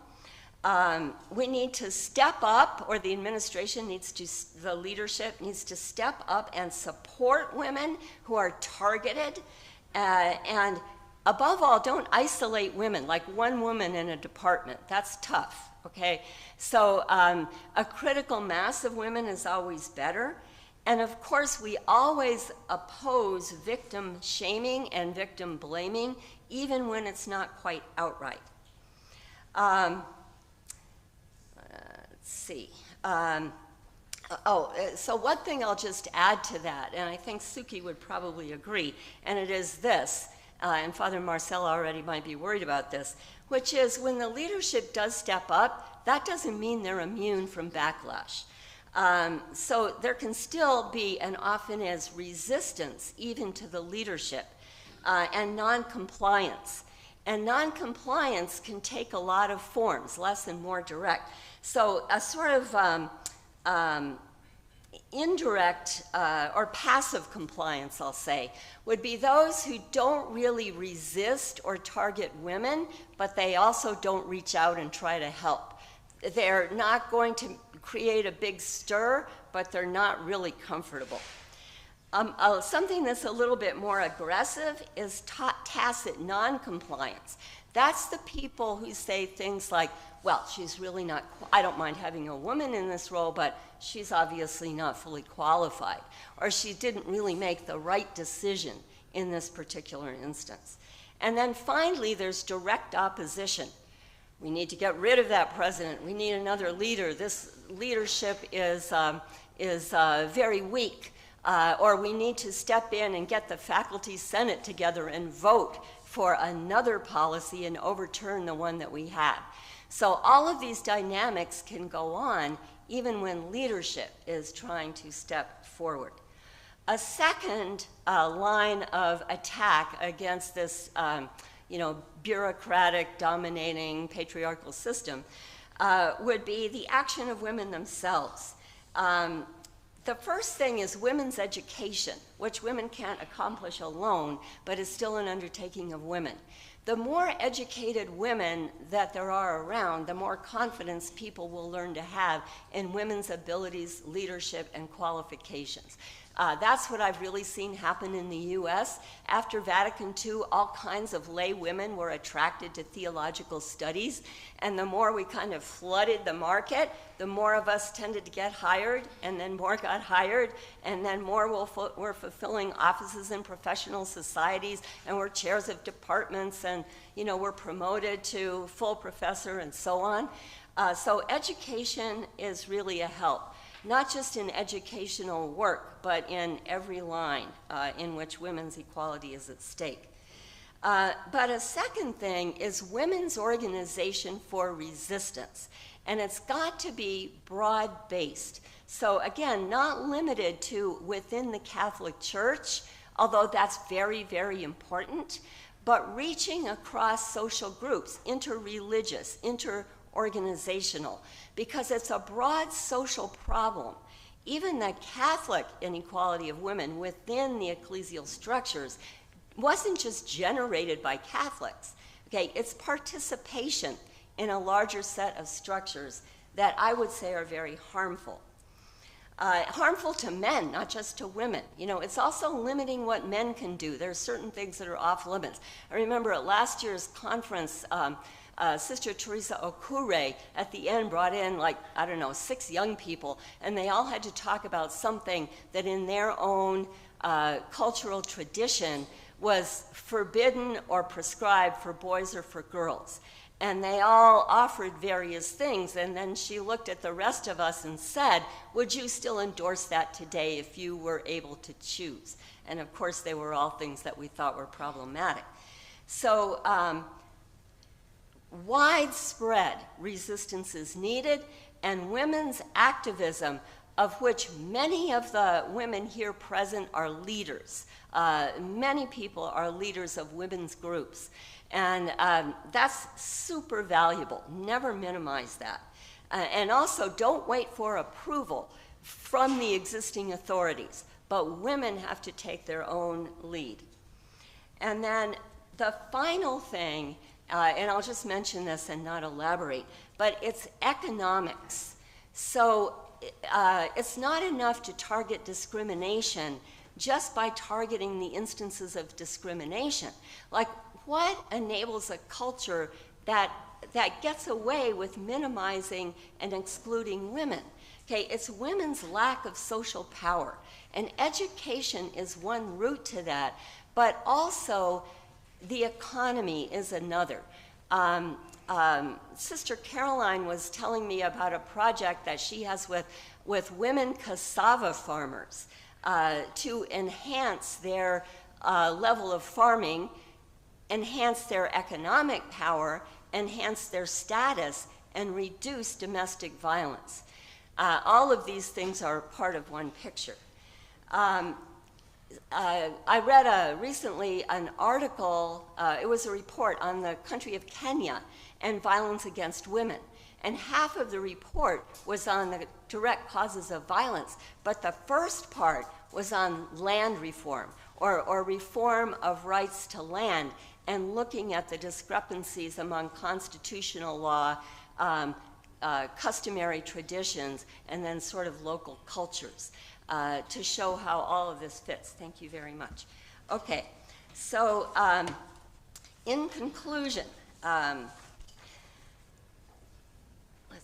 We need to step up, or the administration needs to, the leadership needs to step up and support women who are targeted. And above all, don't isolate women, like one woman in a department. That's tough, okay? So a critical mass of women is always better. And of course, we always oppose victim shaming and victim blaming, even when it's not quite outright. Let's see. So one thing I'll just add to that, and I think Suki would probably agree, and it is this, and Father Marcel already might be worried about this, which is when the leadership does step up, that doesn't mean they're immune from backlash. So there can still be, and often is, resistance even to the leadership and non-compliance. And non-compliance can take a lot of forms, less and more direct. So a sort of indirect or passive compliance, I'll say, would be those who don't really resist or target women, but they also don't reach out and try to help. They're not going to create a big stir, but they're not really comfortable. Something that's a little bit more aggressive is tacit non-compliance. That's the people who say things like, well, she's really not, I don't mind having a woman in this role, but she's obviously not fully qualified, or she didn't really make the right decision in this particular instance. And then finally, there's direct opposition. We need to get rid of that president. We need another leader. This leadership is very weak. Or we need to step in and get the faculty senate together and vote for another policy and overturn the one that we have. So all of these dynamics can go on even when leadership is trying to step forward. A second line of attack against this bureaucratic, dominating, patriarchal system would be the action of women themselves. The first thing is women's education, which women can't accomplish alone, but is still an undertaking of women. The more educated women that there are around, the more confidence people will learn to have in women's abilities, leadership, and qualifications. That's what I've really seen happen in the US. After Vatican II, all kinds of lay women were attracted to theological studies, and the more we kind of flooded the market, the more of us tended to get hired, and then more got hired, and then more were fulfilling offices in professional societies, and were chairs of departments, and were promoted to full professor and so on. So education is really a help. Not just in educational work, but in every line in which women's equality is at stake. But a second thing is women's organization for resistance. And it's got to be broad-based. So again, not limited to within the Catholic Church, although that's very, very important, but reaching across social groups, interreligious, organizational, because it's a broad social problem. Even the Catholic inequality of women within the ecclesial structures wasn't just generated by Catholics. Okay, it's participation in a larger set of structures that I would say are very harmful. harmful to men, not just to women. You know, it's also limiting what men can do. There are certain things that are off limits. I remember at last year's conference, Sister Teresa Okure at the end brought in, like, I don't know, 6 young people, and they all had to talk about something that in their own cultural tradition was forbidden or prescribed for boys or for girls. And they all offered various things, and then she looked at the rest of us and said, would you still endorse that today if you were able to choose? And of course, they were all things that we thought were problematic. So widespread resistance is needed, and women's activism, of which many of the women here present are leaders. Many people are leaders of women's groups. And that's super valuable. Never minimize that. And also, don't wait for approval from the existing authorities, but women have to take their own lead. And then the final thing, and I'll just mention this and not elaborate, but it's economics. So it's not enough to target discrimination just by targeting the instances of discrimination. Like, what enables a culture that gets away with minimizing and excluding women? Okay, it's women's lack of social power. And education is one route to that, but also the economy is another. Sister Caroline was telling me about a project that she has with women cassava farmers to enhance their level of farming, enhance their economic power, enhance their status, and reduce domestic violence. All of these things are part of one picture. I read recently an article, it was a report on the country of Kenya and violence against women. And half of the report was on the direct causes of violence, but the first part was on land reform, or reform of rights to land, and looking at the discrepancies among constitutional law, customary traditions, and then sort of local cultures to show how all of this fits. Thank you very much. Okay, so in conclusion, let's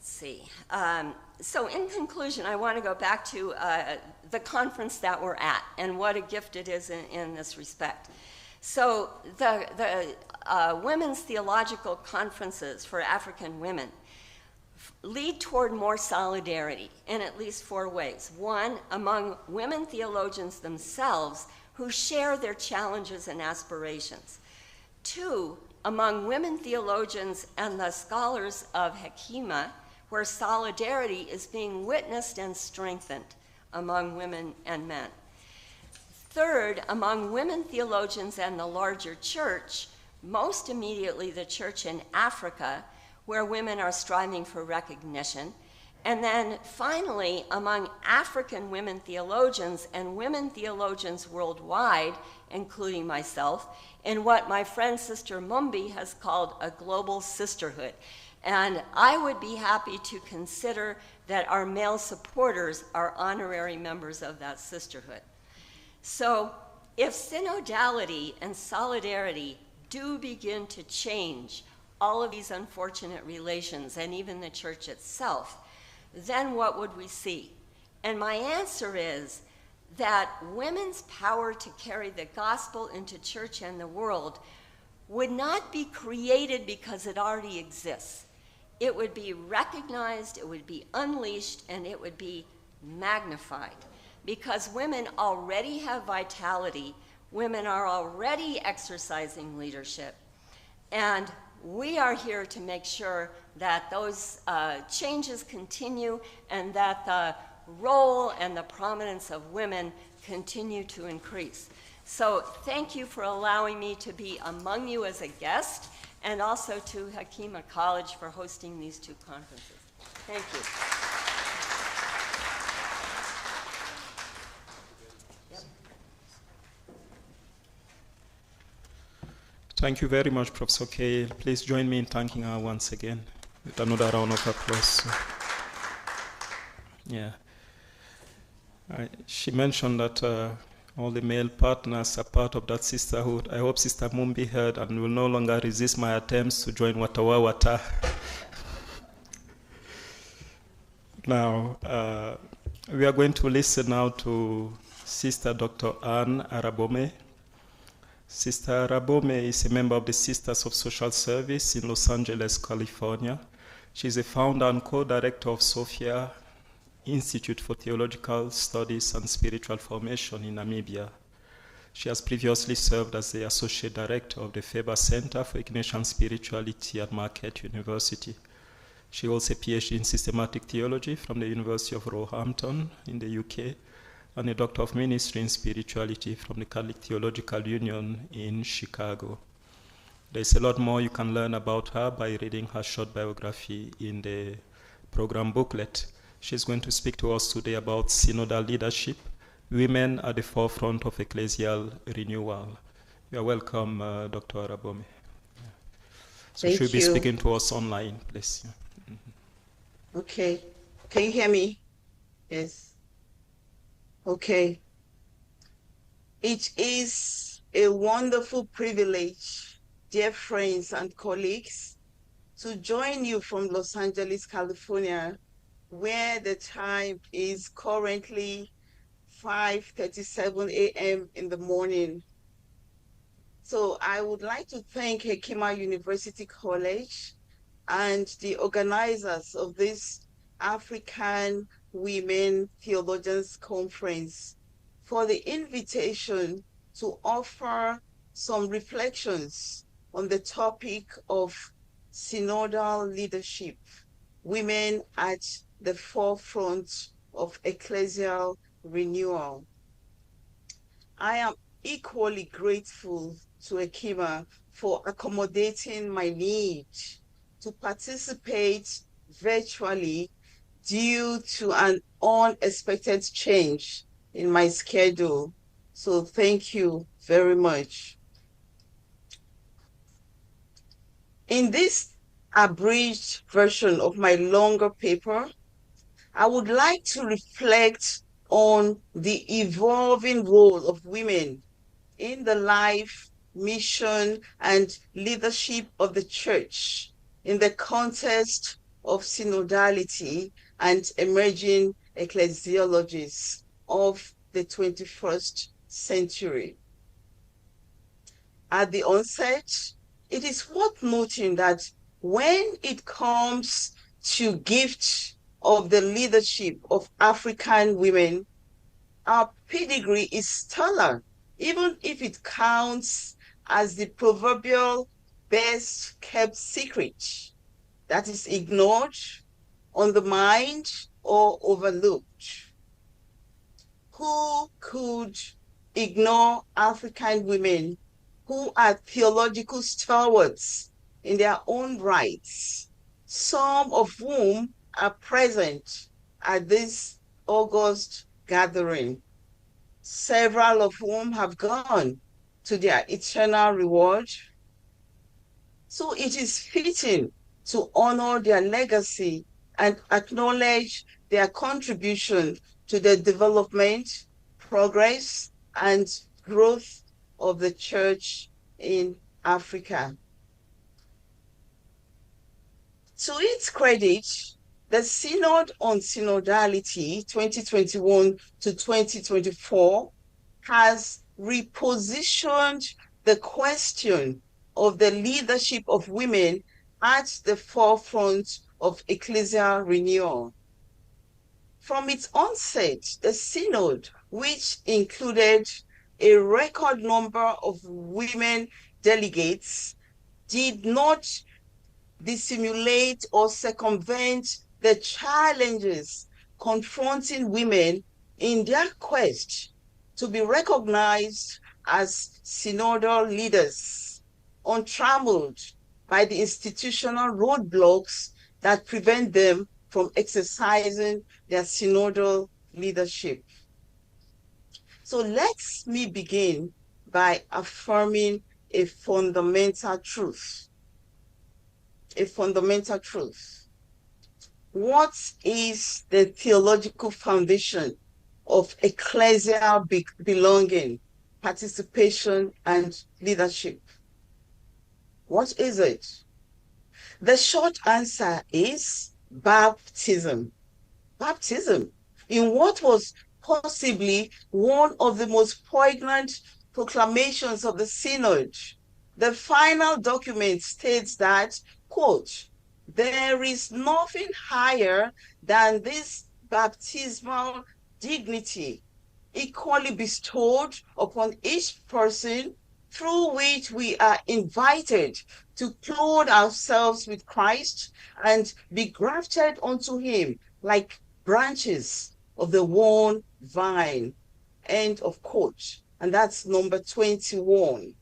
see. So in conclusion, I want to go back to the conference that we're at and what a gift it is in this respect. So the women's theological conferences for African women lead toward more solidarity in at least 4 ways. 1, among women theologians themselves who share their challenges and aspirations. 2, among women theologians and the scholars of Hekima, where solidarity is being witnessed and strengthened among women and men. 3rd, among women theologians and the larger church, most immediately the church in Africa, where women are striving for recognition. And then finally, among African women theologians and women theologians worldwide, including myself, in what my friend Sister Mumbi has called a global sisterhood. And I would be happy to consider that our male supporters are honorary members of that sisterhood. So if synodality and solidarity do begin to change all of these unfortunate relations and even the church itself, then what would we see? And my answer is that women's power to carry the gospel into church and the world would not be created because it already exists. It would be recognized, it would be unleashed, and it would be magnified. Because women already have vitality, women are already exercising leadership, and we are here to make sure that those changes continue and that the role and the prominence of women continue to increase. So thank you for allowing me to be among you as a guest, and also to Hekima College for hosting these 2 conferences. Thank you.
Thank you very much, Professor Kay. Please join me in thanking her once again with another round of applause. Yeah. She mentioned that all the male partners are part of that sisterhood. I hope Sister Mumbi heard and will no longer resist my attempts to join Watawa Wata. Now, we are going to listen now to Sister Dr. Anne Arabome. Sister Arabome is a member of the Sisters of Social Service in Los Angeles, California. She is the founder and co-director of Sophia Institute for Theological Studies and Spiritual Formation in Namibia. She has previously served as the Associate Director of the Faber Center for Ignatian Spirituality at Marquette University. She holds a PhD in Systematic Theology from the University of Roehampton in the UK and a Doctor of Ministry in Spirituality from the Catholic Theological Union in Chicago. There's a lot more you can learn about her by reading her short biography in the program booklet. She's going to speak to us today about synodal leadership, women at the forefront of ecclesial renewal. You are welcome, Dr. Arabome. So she'll be speaking to us online, please.
Okay. Can you hear me? Yes. Okay. It is a wonderful privilege, dear friends and colleagues, to join you from Los Angeles, California, where the time is currently 5:37 a.m. in the morning. So I would like to thank Hekima University College and the organizers of this African Women Theologians Conference for the invitation to offer some reflections on the topic of synodal leadership, women at the forefront of ecclesial renewal. I am equally grateful to Hekima for accommodating my need to participate virtually due to an unexpected change in my schedule. So thank you very much. In this abridged version of my longer paper, I would like to reflect on the evolving role of women in the life, mission, and leadership of the Church in the context of synodality and emerging ecclesiologies of the 21st century. At the onset, it is worth noting that when it comes to gifts of the leadership of African women, our pedigree is stellar, even if it counts as the proverbial best kept secret that is ignored, undermined, or overlooked. Who could ignore African women who are theological stalwarts in their own rights, some of whom are present at this August gathering, several of whom have gone to their eternal reward? So it is fitting to honor their legacy and acknowledge their contribution to the development, progress, and growth of the Church in Africa. To its credit, the Synod on Synodality 2021 to 2024 has repositioned the question of the leadership of women at the forefront of ecclesial renewal. From its onset, the Synod, which included a record number of women delegates, did not dissimulate or circumvent the challenges confronting women in their quest to be recognized as synodal leaders, untrammeled by the institutional roadblocks that prevent them from exercising their synodal leadership. So let me begin by affirming a fundamental truth. A fundamental truth. What is the theological foundation of ecclesial belonging, participation, and leadership. What is it? The short answer is baptism. Baptism, in what was possibly one of the most poignant proclamations of the synod. The final document states that, quote, there is nothing higher than this baptismal dignity, equally bestowed upon each person, through which we are invited to clothe ourselves with Christ and be grafted onto him like branches of the one vine. End of quote. And that's number 21.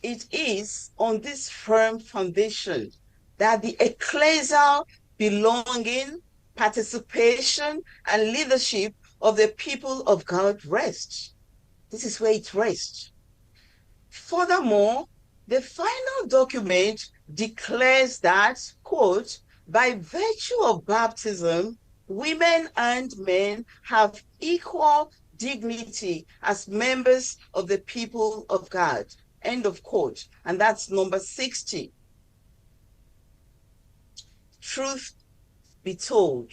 It is on this firm foundation that the ecclesial belonging, participation, and leadership of the people of God rests. This is where it rests. Furthermore, the final document declares that, quote, by virtue of baptism, women and men have equal dignity as members of the people of God. End of quote. And that's number 60. Truth be told,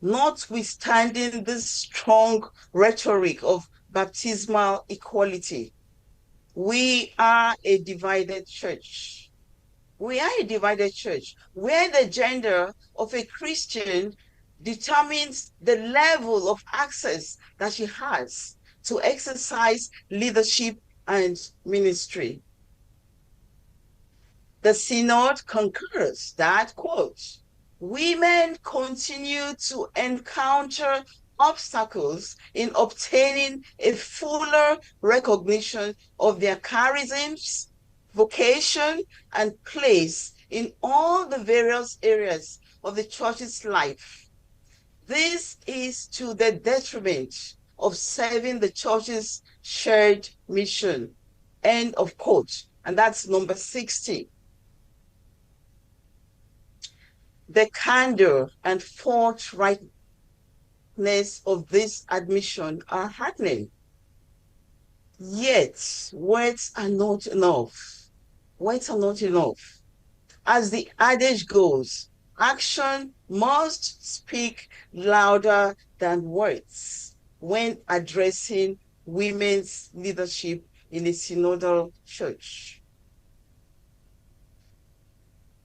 notwithstanding this strong rhetoric of baptismal equality, we are a divided church. We are a divided church where the gender of a Christian determines the level of access that she has to exercise leadership and ministry. The Synod concurs that, quote, women continue to encounter obstacles in obtaining a fuller recognition of their charisms, vocation, and place in all the various areas of the church's life. This is to the detriment of serving the church's shared mission. End of quote. And that's number 60. The candor and forthrightness of this admission are heartening. Yet, words are not enough. Words are not enough. As the adage goes, action must speak louder than words when addressing women's leadership in a synodal church.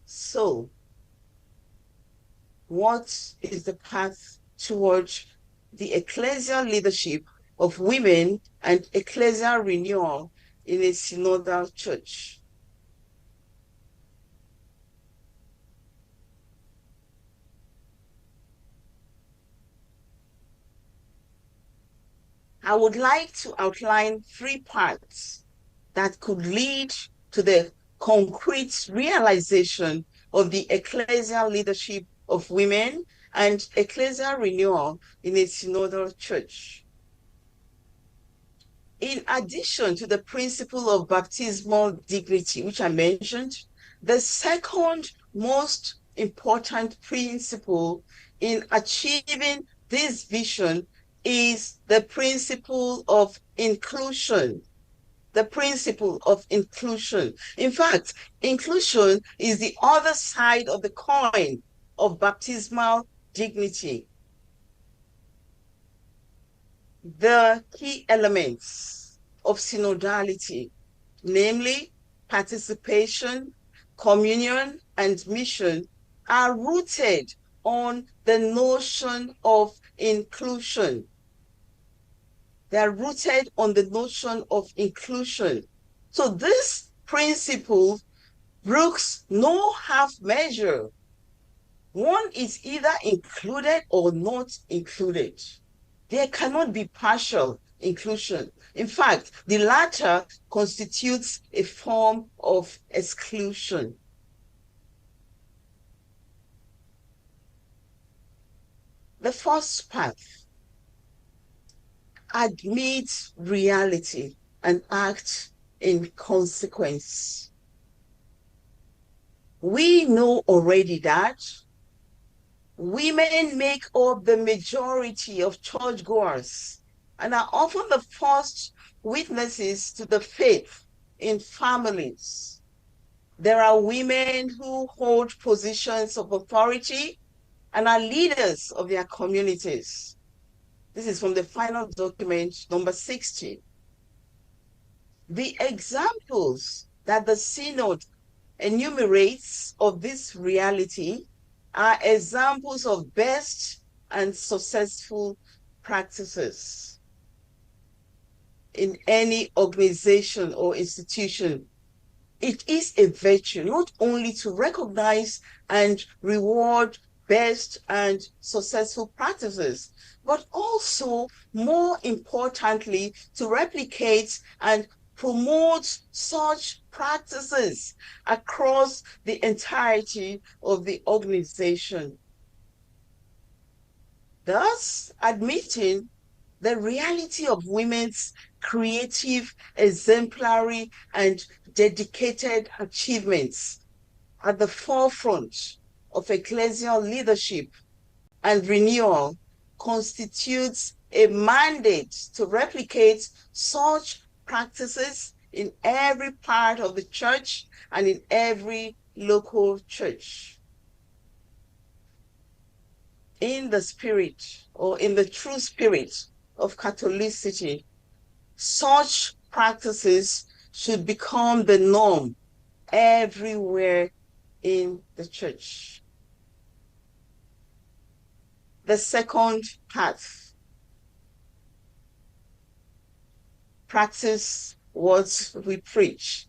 So, what is the path towards the ecclesial leadership of women and ecclesial renewal in a synodal church? I would like to outline 3 parts that could lead to the concrete realization of the ecclesial leadership of women and ecclesial renewal in a synodal church. In addition to the principle of baptismal dignity, which I mentioned, the second most important principle in achieving this vision is the principle of inclusion. The principle of inclusion. In fact, inclusion is the other side of the coin of baptismal dignity. The key elements of synodality, namely participation, communion, and mission, are rooted on the notion of inclusion. They are rooted on the notion of inclusion. So this principle brooks no half measure. One is either included or not included. There cannot be partial inclusion. In fact, the latter constitutes a form of exclusion. The first path: admit reality and act in consequence. We know already that women make up the majority of churchgoers and are often the first witnesses to the faith in families. There are women who hold positions of authority and are leaders of their communities. This is from the final document, number 60. The examples that the Synod enumerates of this reality are examples of best and successful practices in any organization or institution. It is a virtue not only to recognize and reward best and successful practices, but also, more importantly, to replicate and promote such practices across the entirety of the organization. Thus, admitting the reality of women's creative, exemplary, and dedicated achievements at the forefront of ecclesial leadership and renewal constitutes a mandate to replicate such practices in every part of the church and in every local church. In the spirit, or in the true spirit of Catholicity, such practices should become the norm everywhere in the church. The second path: practice what we preach.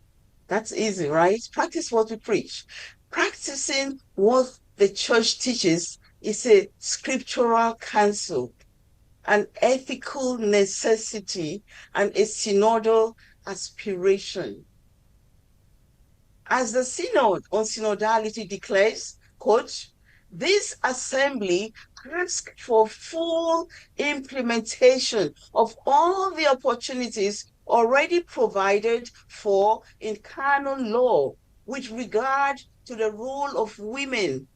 That's easy, right? Practice what we preach. Practicing what the church teaches is a scriptural counsel, an ethical necessity, and a synodal aspiration. As the Synod on Synodality declares, quote, "This assembly asks for full implementation of all the opportunities already provided for in canon law with regard to the role of women,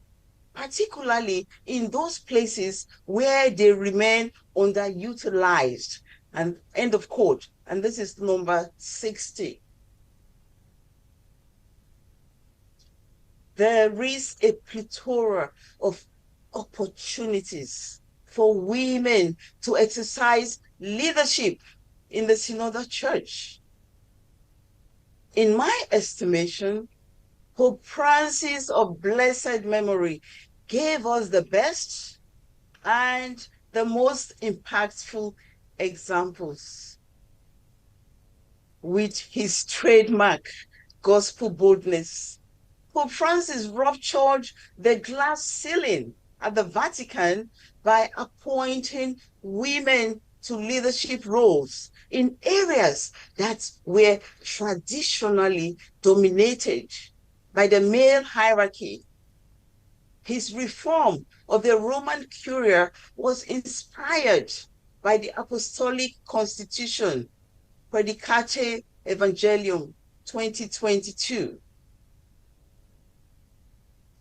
particularly in those places where they remain underutilized." And end of quote. And this is number 60. There is a plethora of opportunities for women to exercise leadership in the Synodal Church. In my estimation, Pope Francis of blessed memory gave us the best and the most impactful examples. With his trademark gospel boldness, Pope Francis ruptured the glass ceiling at the Vatican by appointing women to leadership roles in areas that were traditionally dominated by the male hierarchy. His reform of the Roman Curia was inspired by the Apostolic Constitution, Predicate Evangelium 2022.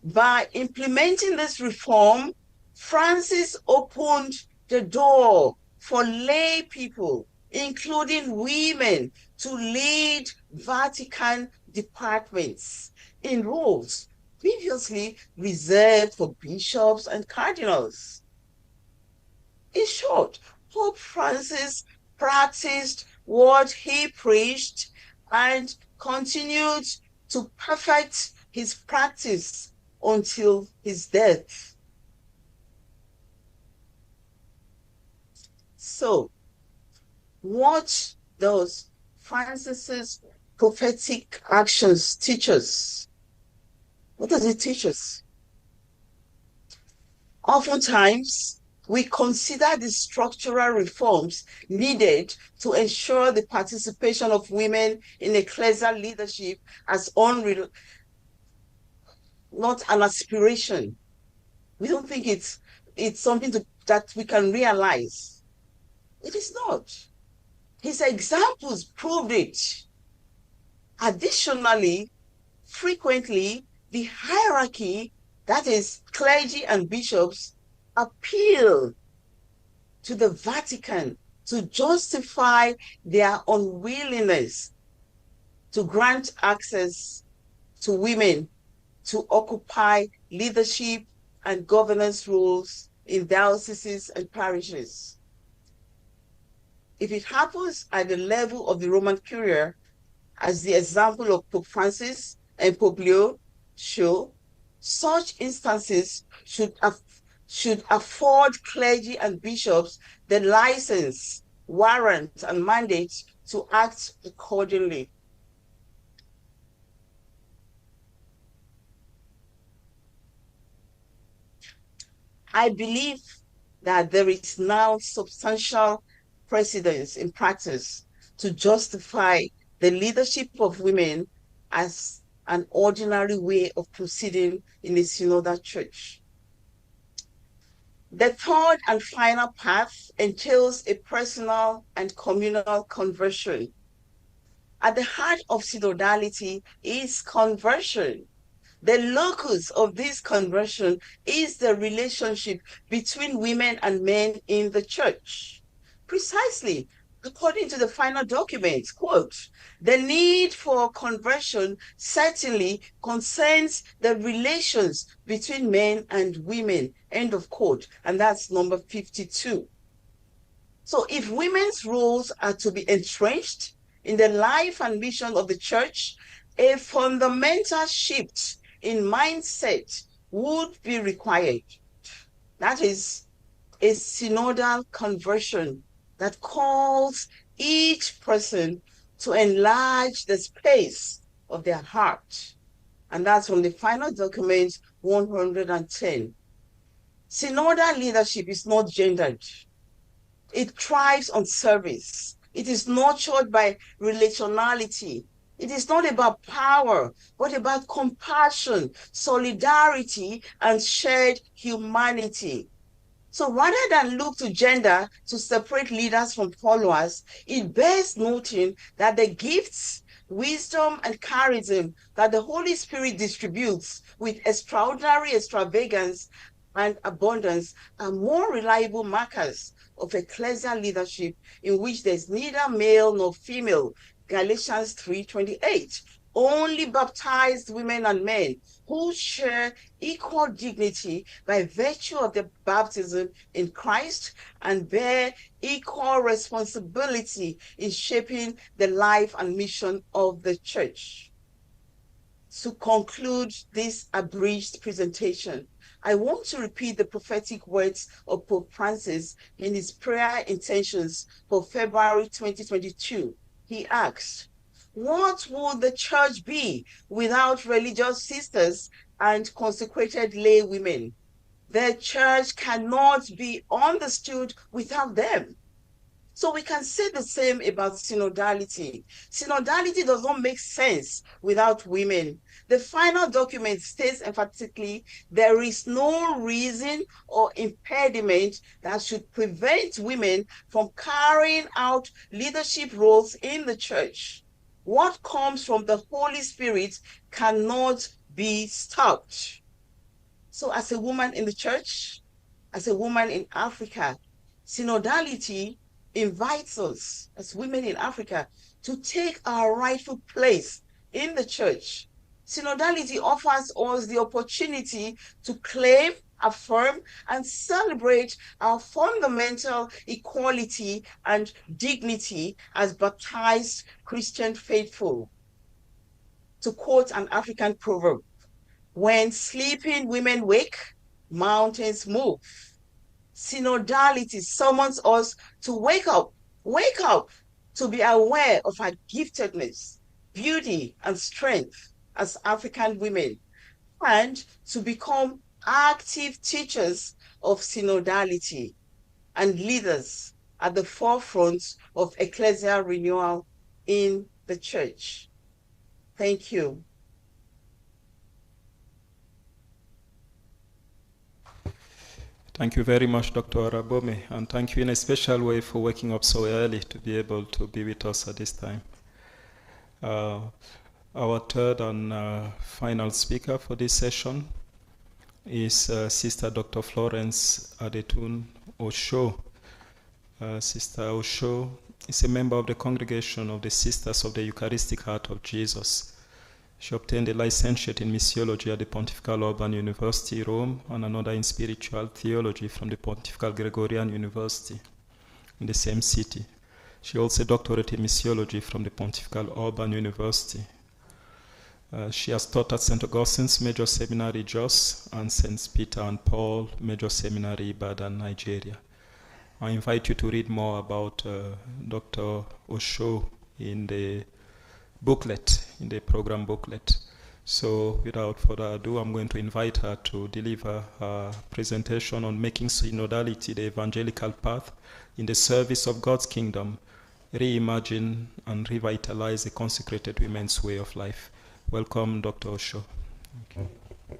By implementing this reform, Francis opened the door for lay people, including women, to lead Vatican departments in roles previously reserved for bishops and cardinals. In short, Pope Francis practiced what he preached and continued to perfect his practice until his death. So, what does Francis's prophetic actions teach us? What does it teach us? Oftentimes, we consider the structural reforms needed to ensure the participation of women in ecclesial leadership as not an aspiration. We don't think it's something that we can realize. It is not. His examples proved it. Additionally, frequently, the hierarchy that is, clergy and bishops, appeal to the Vatican to justify their unwillingness to grant access to women to occupy leadership and governance roles in dioceses and parishes. If it happens at the level of the Roman Curia, as the example of Pope Francis and Pope Leo show, such instances should afford clergy and bishops the license, warrant, and mandate to act accordingly. I believe that there is now substantial precedence in practice to justify the leadership of women as an ordinary way of proceeding in a synodal church. The third and final path entails a personal and communal conversion. At the heart of synodality is conversion. The locus of this conversion is the relationship between women and men in the church. Precisely, according to the final document, quote, the need for conversion certainly concerns the relations between men and women, end of quote, and that's number 52. So if women's roles are to be entrenched in the life and mission of the church, a fundamental shift in mindset would be required. That is a synodal conversion that calls each person to enlarge the space of their heart. And that's from the final document 110. Synodal leadership is not gendered. It thrives on service. It is nurtured by relationality. It is not about power, but about compassion, solidarity, and shared humanity. So rather than look to gender to separate leaders from followers, it bears noting that the gifts, wisdom, and charism that the Holy Spirit distributes with extraordinary extravagance and abundance are more reliable markers of ecclesial leadership in which there's neither male nor female, Galatians 3:28. Only baptized women and men who share equal dignity by virtue of their baptism in Christ and bear equal responsibility in shaping the life and mission of the church. To conclude this abridged presentation, I want to repeat the prophetic words of Pope Francis in his prayer intentions for February 2022. He asked, what would the church be without religious sisters and consecrated lay women? The church cannot be understood without them. So we can say the same about synodality. Synodality does not make sense without women. The final document states emphatically there is no reason or impediment that should prevent women from carrying out leadership roles in the church. What comes from the Holy Spirit cannot be stopped. So as a woman in the church, as a woman in Africa, synodality invites us as women in Africa to take our rightful place in the church. Synodality offers us the opportunity to claim, affirm, and celebrate our fundamental equality and dignity as baptized Christian faithful. To quote an African proverb, when sleeping women wake, mountains move. Synodality summons us to wake up, to be aware of our giftedness, beauty, and strength as African women, and to become active teachers of synodality and leaders at the forefront of ecclesial renewal in the church. Thank you.
Thank you very much, Dr. Arabome, and thank you in a special way for waking up so early to be able to be with us at this time. Our third and final speaker for this session is Sister Dr. Florence Adetun Osho. Sister Osho is a member of the Congregation of the Sisters of the Eucharistic Heart of Jesus. She obtained a licentiate in missiology at the Pontifical Urban University, Rome, and another in spiritual theology from the Pontifical Gregorian University in the same city. She also a doctorate in missiology from the Pontifical Urban University. She has taught at St. Augustine's Major Seminary, Jos, and St. Peter and Paul Major Seminary, Ibadan, Nigeria. I invite you to read more about Dr. Osho in the booklet, in the program booklet. So without further ado, I'm going to invite her to deliver her presentation on making synodality the evangelical path in the service of God's kingdom, reimagine and revitalize the consecrated women's way of life. Welcome, Dr. Osho. Thank you.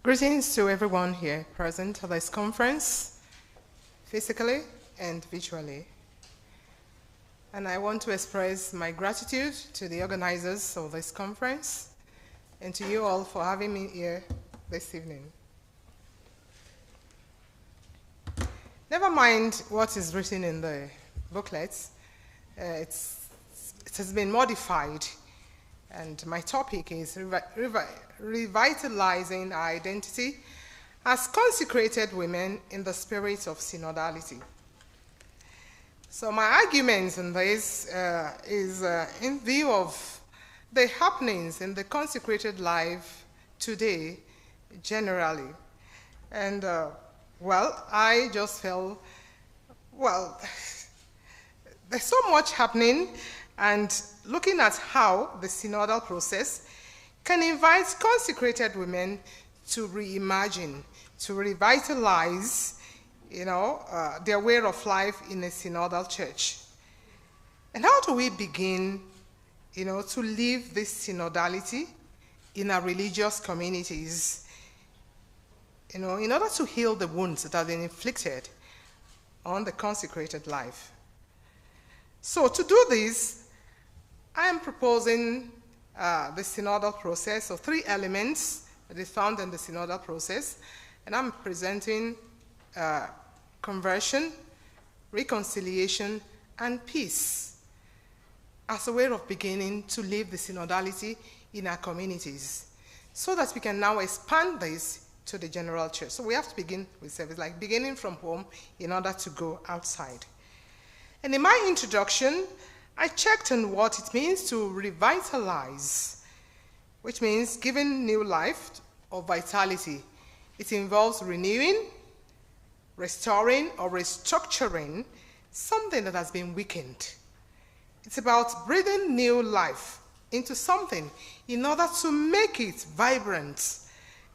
Greetings to everyone here present at this conference, physically and virtually. And I want to express my gratitude to the organizers of this conference and to you all for having me here this evening. Never mind what is written in the booklets, it has been modified. And my topic is revitalizing our identity as consecrated women in the spirit of synodality. So my arguments in this is in view of the happenings in the consecrated life today generally. And well, I just felt, well, there's so much happening, and looking at how the synodal process can invite consecrated women to reimagine, to revitalize, their way of life in a synodal church. And how do we begin, to live this synodality in our religious communities, in order to heal the wounds that have been inflicted on the consecrated life? So to do this, I am proposing the synodal process of 3 elements that is found in the synodal process, and I'm presenting conversion, reconciliation, and peace as a way of beginning to live the synodality in our communities, so that we can now expand this to the general church. So we have to begin with service, like beginning from home in order to go outside. And in my introduction, I checked on what it means to revitalize, which means giving new life or vitality. It involves renewing, restoring, or restructuring something that has been weakened. It's about breathing new life into something in order to make it vibrant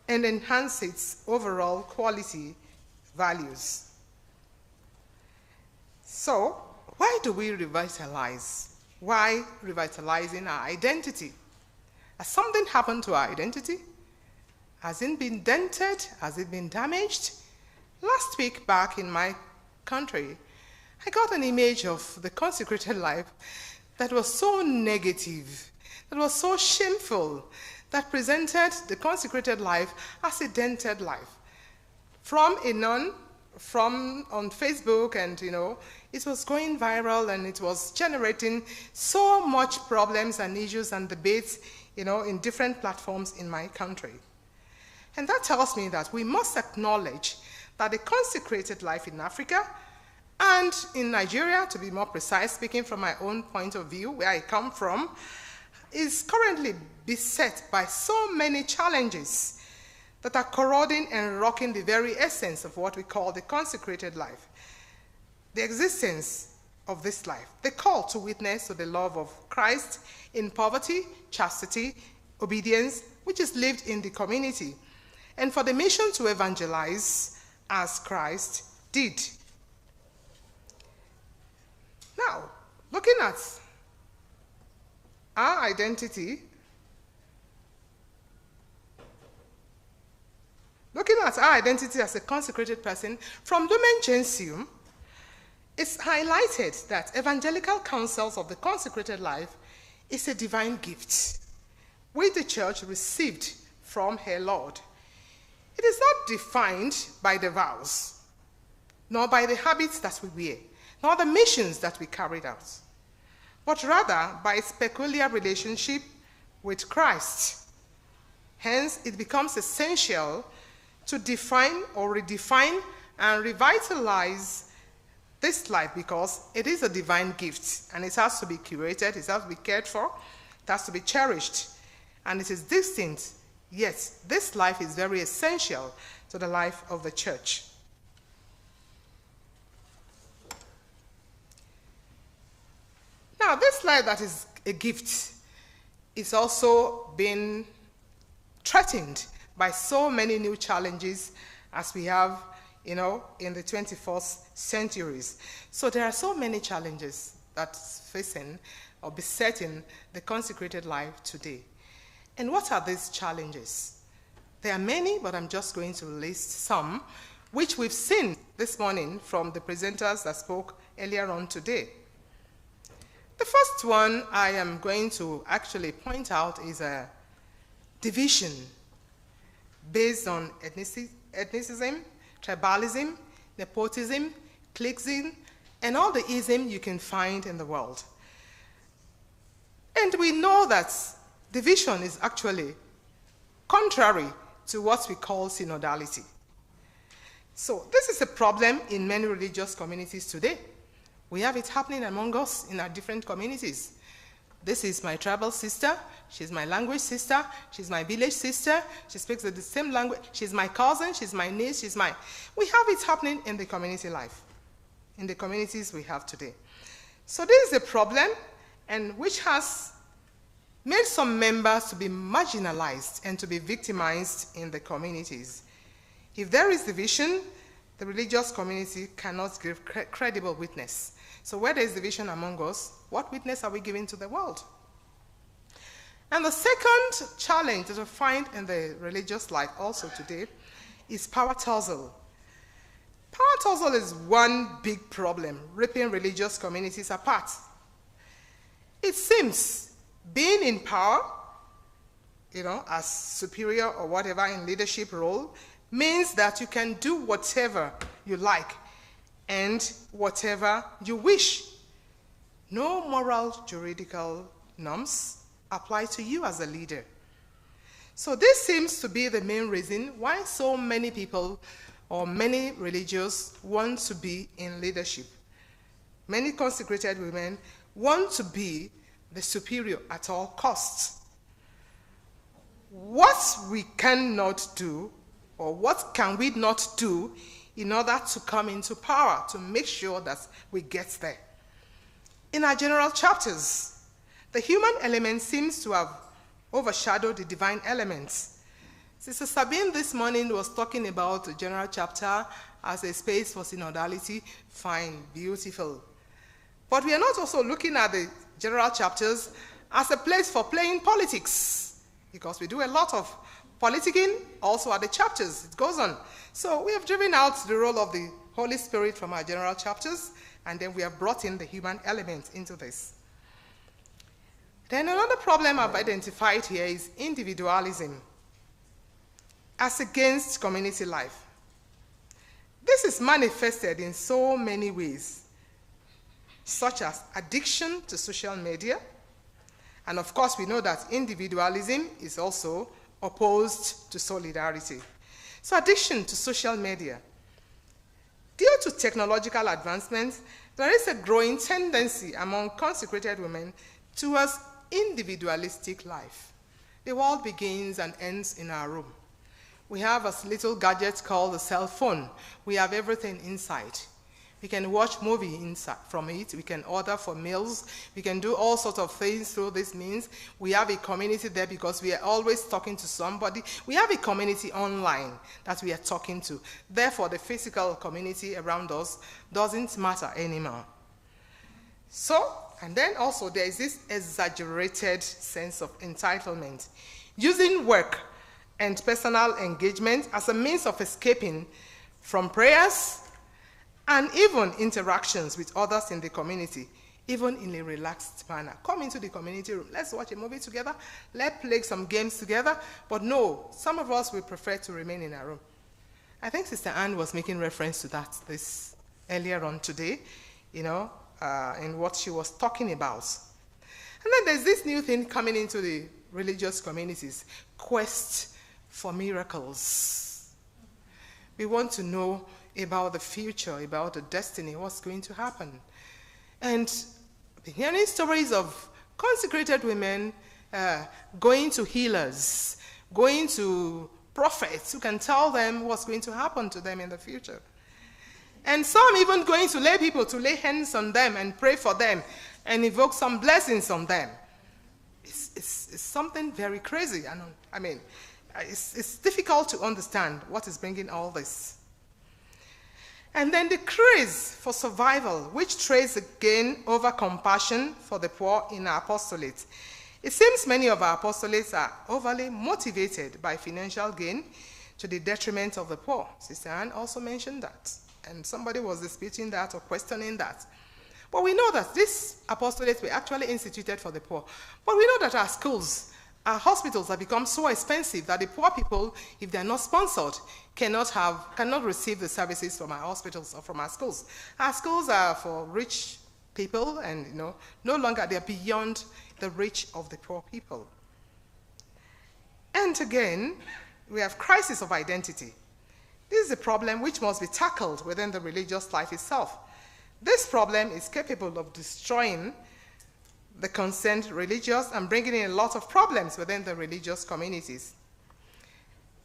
and enhance its overall quality values. So, why do we revitalize? Why revitalizing our identity? Has something happened to our identity? Has it been dented? Has it been damaged? Last week back in my country, I got an image of the consecrated life that was so negative, that was so shameful, that presented the consecrated life as a dented life. From a nun, on Facebook, and it was going viral, and it was generating so much problems and issues and debates, in different platforms in my country. And that tells me that we must acknowledge that the consecrated life in Africa and in Nigeria, to be more precise, speaking from my own point of view, where I come from, is currently beset by so many challenges that are corroding and rocking the very essence of what we call the consecrated life, the existence of this life, the call to witness to the love of Christ in poverty, chastity, obedience, which is lived in the community, and for the mission to evangelize as Christ did. Now, looking at our identity, as a consecrated person, from Lumen Gentium, it's highlighted that evangelical counsels of the consecrated life is a divine gift, which the church received from her Lord. It is not defined by the vows, nor by the habits that we wear, nor the missions that we carried out, but rather by its peculiar relationship with Christ. Hence, it becomes essential to define or redefine and revitalize this life, because it is a divine gift and it has to be curated, it has to be cared for, it has to be cherished, and it is distinct. Yes, this life is very essential to the life of the church. Now, this life that is a gift is also being threatened by so many new challenges as we have, in the 21st centuries. So there are so many challenges that's facing or besetting the consecrated life today. And what are these challenges? There are many, but I'm just going to list some, which we've seen this morning from the presenters that spoke earlier on today. The first one I am going to actually point out is a division based on ethnicism, tribalism, nepotism, cliquism, and all the ism you can find in the world. And we know that division is actually contrary to what we call synodality. So this is a problem in many religious communities today. We have it happening among us in our different communities. This is my tribal sister, she's my language sister, she's my village sister, she speaks the same language, she's my cousin, she's my niece, we have it happening in the community life, in the communities we have today. So this is a problem, and which has made some members to be marginalized and to be victimized in the communities. If there is division, the religious community cannot give credible witness. So where there is division among us, what witness are we giving to the world? And the second challenge that we find in the religious life also today is power tussle. Power tussle is one big problem, ripping religious communities apart. It seems being in power, as superior or whatever in leadership role, means that you can do whatever you like and whatever you wish. No moral juridical norms apply to you as a leader. So this seems to be the main reason why so many people or many religious want to be in leadership. Many consecrated women want to be the superior at all costs. What we cannot do, or what can we not do in order to come into power, to make sure that we get there? In our general chapters, the human element seems to have overshadowed the divine elements. Sister Sabine this morning was talking about the general chapter as a space for synodality. Fine, beautiful. But we are not also looking at the general chapters as a place for playing politics, because we do a lot of politicking also at the chapters. It goes on. So we have driven out the role of the Holy Spirit from our general chapters, and then we have brought in the human element into this. Then another problem I've identified here is individualism as against community life. This is manifested in so many ways, such as addiction to social media. And of course, we know that individualism is also opposed to solidarity. So addiction to social media. Due to technological advancements, there is a growing tendency among consecrated women towards individualistic life. The world begins and ends in our room. We have a little gadget called the cell phone. We have everything inside. We can watch movie inside from it. We can order for meals. We can do all sorts of things through this means. We have a community there because we are always talking to somebody. We have a community online that we are talking to. Therefore, the physical community around us doesn't matter anymore. So, and then also there is this exaggerated sense of entitlement. Using work and personal engagement as a means of escaping from prayers and even interactions with others in the community, even in a relaxed manner. Come into the community room, let's watch a movie together, let's play some games together, but no, some of us will prefer to remain in our room. I think Sister Anne was making reference to that this earlier on today, you know, in what she was talking about. And then there's this new thing coming into the religious communities, quest for miracles. We want to know about the future, about the destiny, what's going to happen. And hearing stories of consecrated women going to healers, going to prophets who can tell them what's going to happen to them in the future. And some even going to lay people to lay hands on them and pray for them and invoke some blessings on them. It's something very crazy. I mean, it's difficult to understand what is bringing all this. And then the craze for survival, which trades again over compassion for the poor in our apostolate. It seems many of our apostolates are overly motivated by financial gain to the detriment of the poor. Sister Anne also mentioned that, and somebody was disputing that or questioning that. But we know that these apostolates were actually instituted for the poor. But we know that our schools, our hospitals have become so expensive that the poor people, if they're not sponsored, cannot receive the services from our hospitals or from our schools. Our schools are for rich people, and no longer they're beyond the reach of the poor people. And again, we have crisis of identity. This is a problem which must be tackled within the religious life itself. This problem is capable of destroying the concerned religious and bringing in a lot of problems within the religious communities.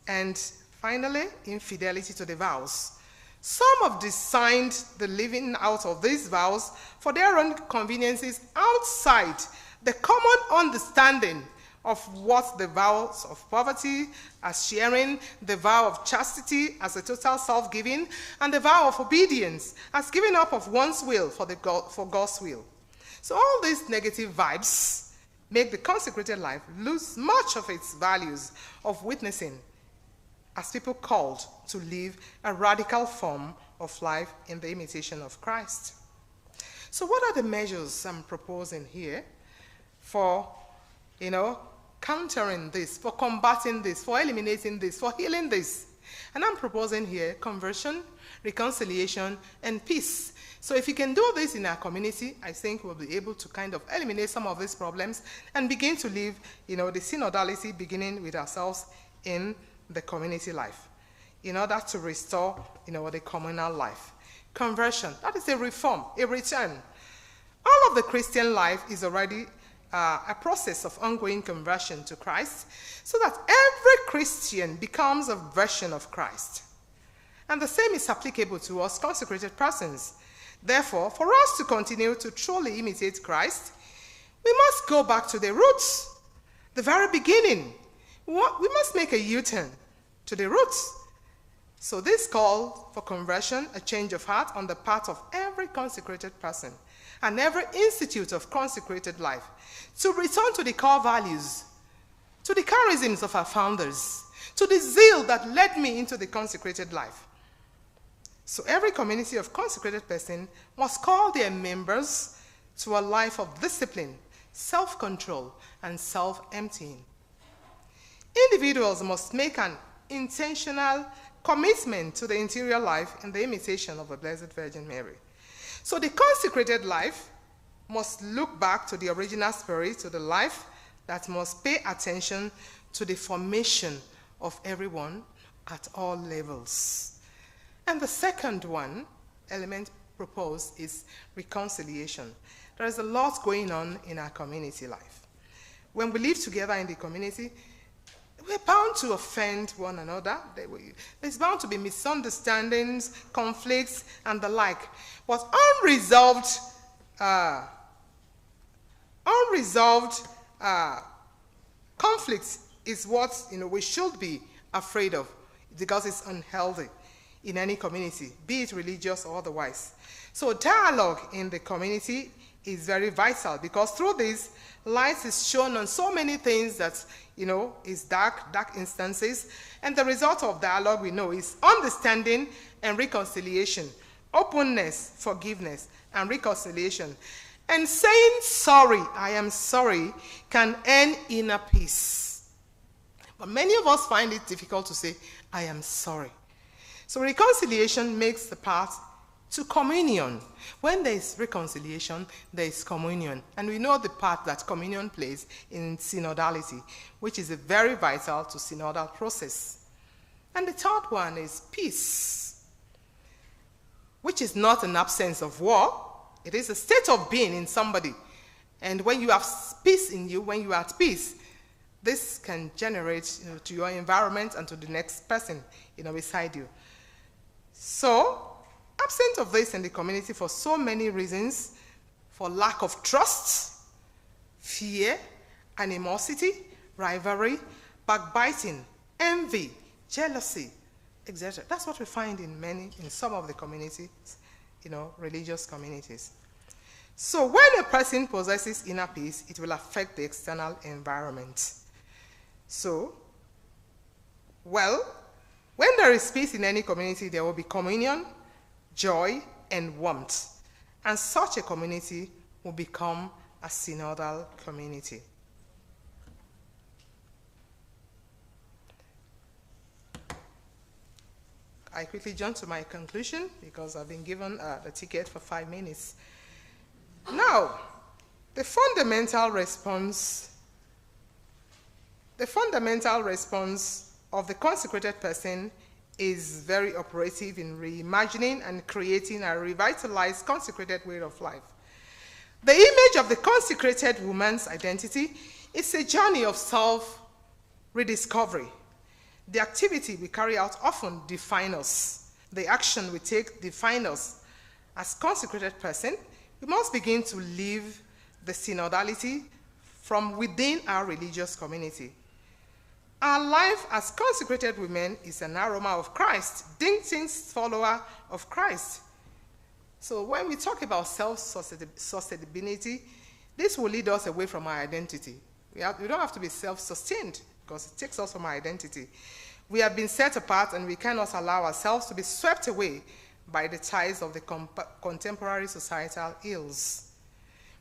And finally, infidelity to the vows. Some have designed the living out of these vows for their own conveniences outside the common understanding of what the vows of poverty as sharing, the vow of chastity as a total self-giving, and the vow of obedience as giving up of one's will for God's will. So all these negative vibes make the consecrated life lose much of its values of witnessing as people called to live a radical form of life in the imitation of Christ. So what are the measures I'm proposing here for, countering this, for combating this, for eliminating this, for healing this? And I'm proposing here conversion, reconciliation, and peace. So if you can do this in our community, I think we'll be able to kind of eliminate some of these problems and begin to live, the synodality beginning with ourselves in the community life, in order to restore, the communal life. Conversion, that is a reform, a return. All of the Christian life is already a process of ongoing conversion to Christ, so that every Christian becomes a version of Christ. And the same is applicable to us consecrated persons. Therefore, for us to continue to truly imitate Christ, we must go back to the roots, the very beginning. We must make a U-turn to the roots. So this call for conversion, a change of heart on the part of every consecrated person and every institute of consecrated life, to return to the core values, to the charisms of our founders, to the zeal that led me into the consecrated life. So every community of consecrated person must call their members to a life of discipline, self-control, and self-emptying. Individuals must make an intentional commitment to the interior life in the imitation of the Blessed Virgin Mary. So the consecrated life must look back to the original spirit, to the life that must pay attention to the formation of everyone at all levels. And the second element proposed is reconciliation. There is a lot going on in our community life. When we live together in the community, we're bound to offend one another. There's bound to be misunderstandings, conflicts, and the like. But unresolved conflicts is what we should be afraid of, because it's unhealthy in any community, be it religious or otherwise. So dialogue in the community is very vital, because through this, light is shown on so many things that, is dark instances. And the result of dialogue, we know, is understanding and reconciliation, openness, forgiveness, and reconciliation. And saying sorry, I am sorry, can earn inner peace. But many of us find it difficult to say, I am sorry. So reconciliation makes the path to communion. When there is reconciliation, there is communion. And we know the part that communion plays in synodality, which is very vital to synodal process. And the third one is peace, which is not an absence of war. It is a state of being in somebody. And when you have peace in you, when you are at peace, this can generate to your environment and to the next person beside you. So, absent of this in the community for so many reasons, for lack of trust, fear, animosity, rivalry, backbiting, envy, jealousy, etc. That's what we find in some of the communities, religious communities. So when a person possesses inner peace, it will affect the external environment. So, when there is peace in any community, there will be communion, joy, and warmth. And such a community will become a synodal community. I quickly jump to my conclusion because I've been given the ticket for 5 minutes. Now, the fundamental response of the consecrated person is very operative in reimagining and creating a revitalized, consecrated way of life. The image of the consecrated woman's identity is a journey of self-rediscovery. The activity we carry out often defines us. The action we take defines us. As consecrated person, we must begin to live the synodality from within our religious community. Our life as consecrated women is an aroma of Christ, distinct follower of Christ. So when we talk about self-sustainability, this will lead us away from our identity. We don't have to be self-sustained because it takes us from our identity. We have been set apart and we cannot allow ourselves to be swept away by the ties of the contemporary societal ills.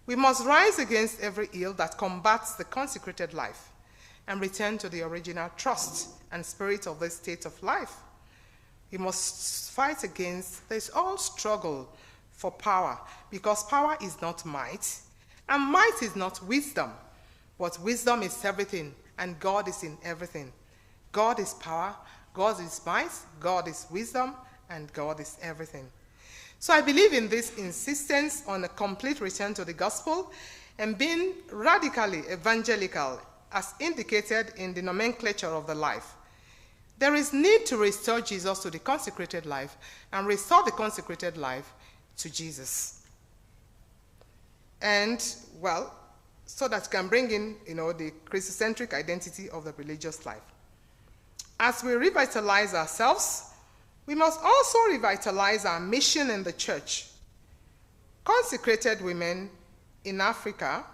We must rise against every ill that combats the consecrated life and return to the original trust and spirit of this state of life. We must fight against this all struggle for power, because power is not might, and might is not wisdom, but wisdom is everything, and God is in everything. God is power, God is might, God is wisdom, and God is everything. So I believe in this insistence on a complete return to the gospel and being radically evangelical, as indicated in the nomenclature of the life. There is need to restore Jesus to the consecrated life and restore the consecrated life to Jesus. And, so that can bring in, the Christocentric identity of the religious life. As we revitalize ourselves, we must also revitalize our mission in the church. Consecrated women in Africa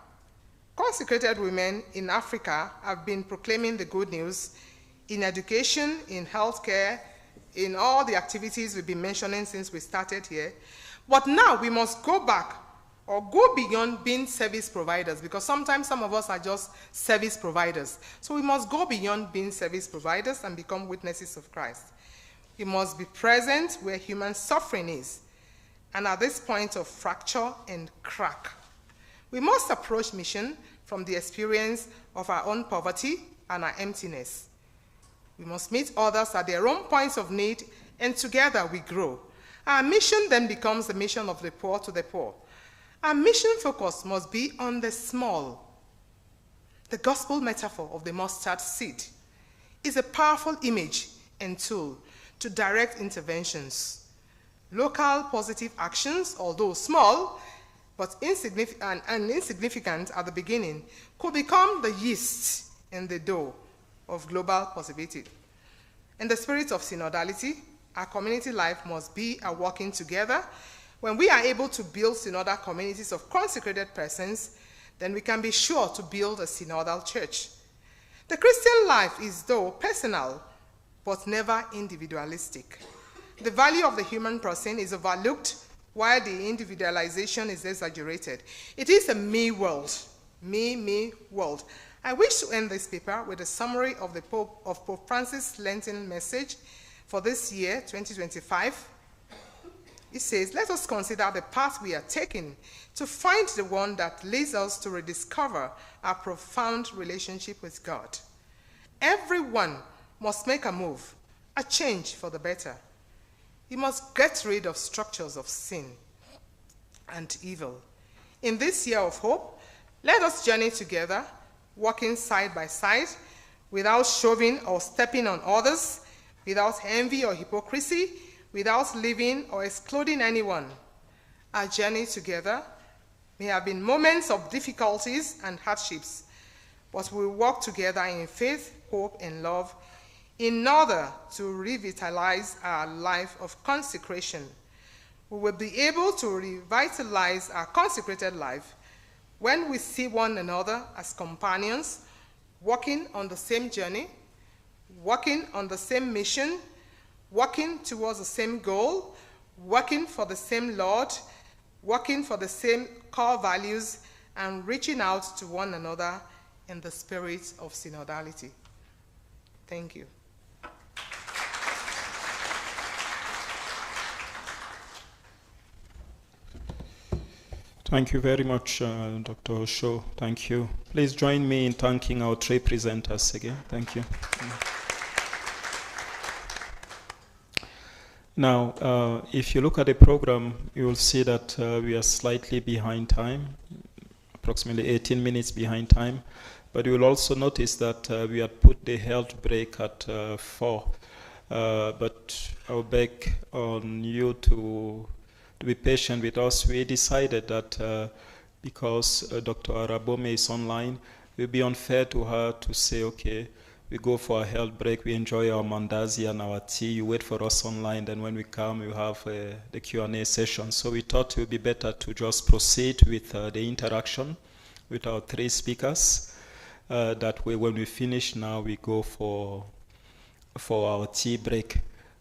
have been proclaiming the good news in education, in healthcare, in all the activities we've been mentioning since we started here. But now we must go back or go beyond being service providers, because sometimes some of us are just service providers. So we must go beyond being service providers and become witnesses of Christ. We must be present where human suffering is, and at this point of fracture and crack. We must approach mission from the experience of our own poverty and our emptiness. We must meet others at their own points of need, and together we grow. Our mission then becomes the mission of the poor to the poor. Our mission focus must be on the small, the gospel metaphor of the mustard seed. is a powerful image and tool to direct interventions. Local positive actions, although small but insignificant at the beginning, could become the yeast in the dough of global possibility. In the spirit of synodality, our community life must be a working together. When we are able to build synodal communities of consecrated persons, then we can be sure to build a synodal church. The Christian life is, though, personal, but never individualistic. The value of the human person is overlooked while the individualization is exaggerated. It is a me world, me world. I wish to end this paper with a summary of Pope Francis' Lenten message for this year, 2025. It says, let us consider the path we are taking to find the one that leads us to rediscover our profound relationship with God. Everyone must make a move, a change for the better. You must get rid of structures of sin and evil. In this year of hope, let us journey together, walking side by side, without shoving or stepping on others, without envy or hypocrisy, without leaving or excluding anyone. Our journey together may have been moments of difficulties and hardships, but we walk together in faith, hope, and love in order to revitalize our life of consecration. We will be able to revitalize our consecrated life when we see one another as companions, walking on the same journey, working on the same mission, working towards the same goal, working for the same Lord, working for the same core values, and reaching out to one another in the spirit of synodality. Thank you.
Thank you very much, Dr. Osho. Thank you. Please join me in thanking our three presenters again. Thank you. Now, if you look at the program, you will see that we are slightly behind time, approximately 18 minutes behind time. But you will also notice that we had put the health break at 4. But I'll beg on you to be patient with us. We decided that because Dr. Arabome is online, it would be unfair to her to say, okay, we go for a health break, we enjoy our mandazi and our tea, you wait for us online, then when we come, you have the Q&A session. So we thought it would be better to just proceed with the interaction with our three speakers. That way, when we finish now, we go for our tea break,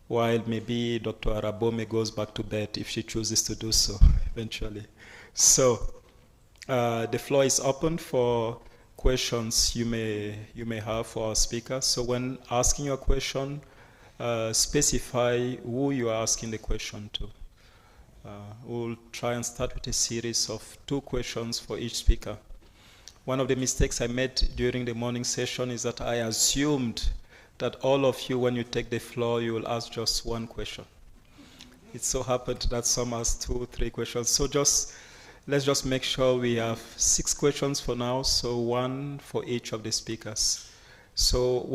while maybe Dr. Arabome goes back to bed if she chooses to do so eventually. So the floor is open for questions you may have for our speakers. So when asking your question, specify who you are asking the question to. We'll try and start with a series of 2 questions for each speaker. One of the mistakes I made during the morning session is that I assumed that all of you, when you take the floor, you will ask just 1 question. It so happened that some asked 2, 3 questions. So let's just make sure we have 6 questions for now, so 1 for each of the speakers. So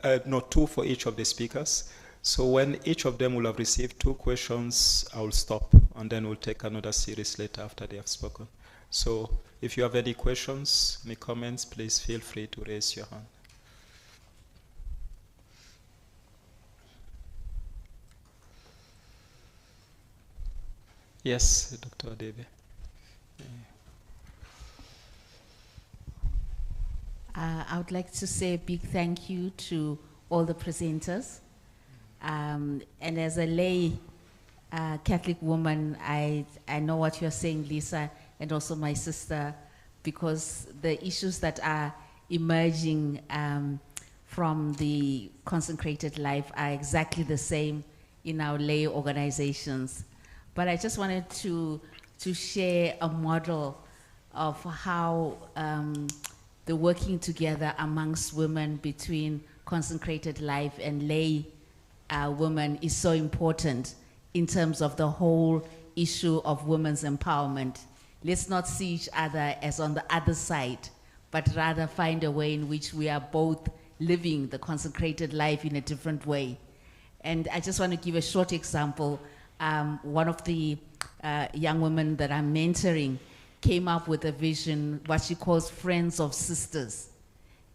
2 for each of the speakers. So when each of them will have received 2 questions, I will stop, and then we'll take another series later after they have spoken. So if you have any questions, any comments, please feel free to raise your hand. Yes, Dr. Adebe.
I would like to say a big thank you to all the presenters. And as a lay Catholic woman, I know what you're saying, Lisa, and also my sister, because the issues that are emerging from the consecrated life are exactly the same in our lay organizations. But I just wanted to share a model of how the working together amongst women between consecrated life and lay women is so important in terms of the whole issue of women's empowerment. Let's not see each other as on the other side, but rather find a way in which we are both living the consecrated life in a different way. And I just want to give a short example. One of the young women that I'm mentoring came up with a vision, what she calls Friends of Sisters.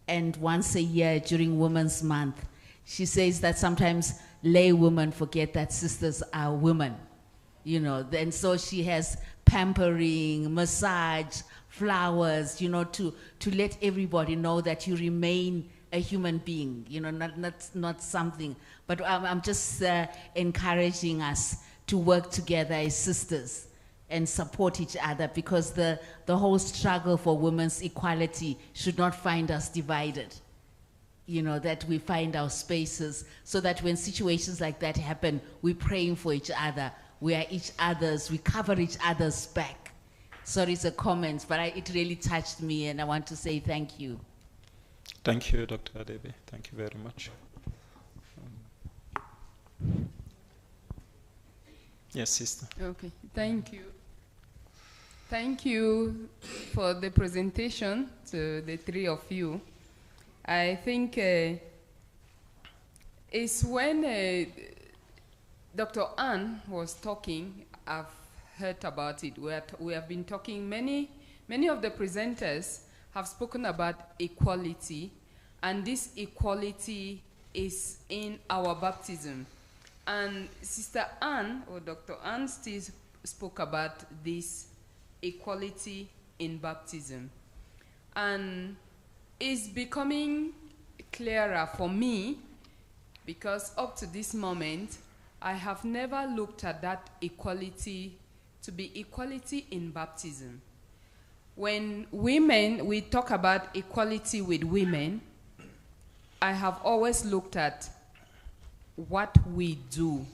And once a year during Women's Month, she says that sometimes lay women forget that sisters are women, you know. And so she has pampering, massage, flowers, you know, to let everybody know that you remain a human being, you know, not something. But I'm just encouraging us to work together as sisters and support each other, because the whole struggle for women's equality should not find us divided. You know, that we find our spaces so that when situations like that happen, we're praying for each other, we are each other's, we cover each other's back. Sorry, it's a comment, but it really touched me, and I want to say thank you.
Thank you, Dr. Adebe. Thank you very much. Yes, sister.
Okay, thank you. Thank you for the presentation to the three of you. I think it's when Dr. Ann was talking, I've heard about it. We have been talking, many of the presenters have spoken about equality, and this equality is in our baptism. And Sister Ann, or Dr. Ann, still spoke about this equality in baptism. And it's becoming clearer for me, because up to this moment, I have never looked at that equality to be equality in baptism. When we talk about equality with women, I have always looked at what we do.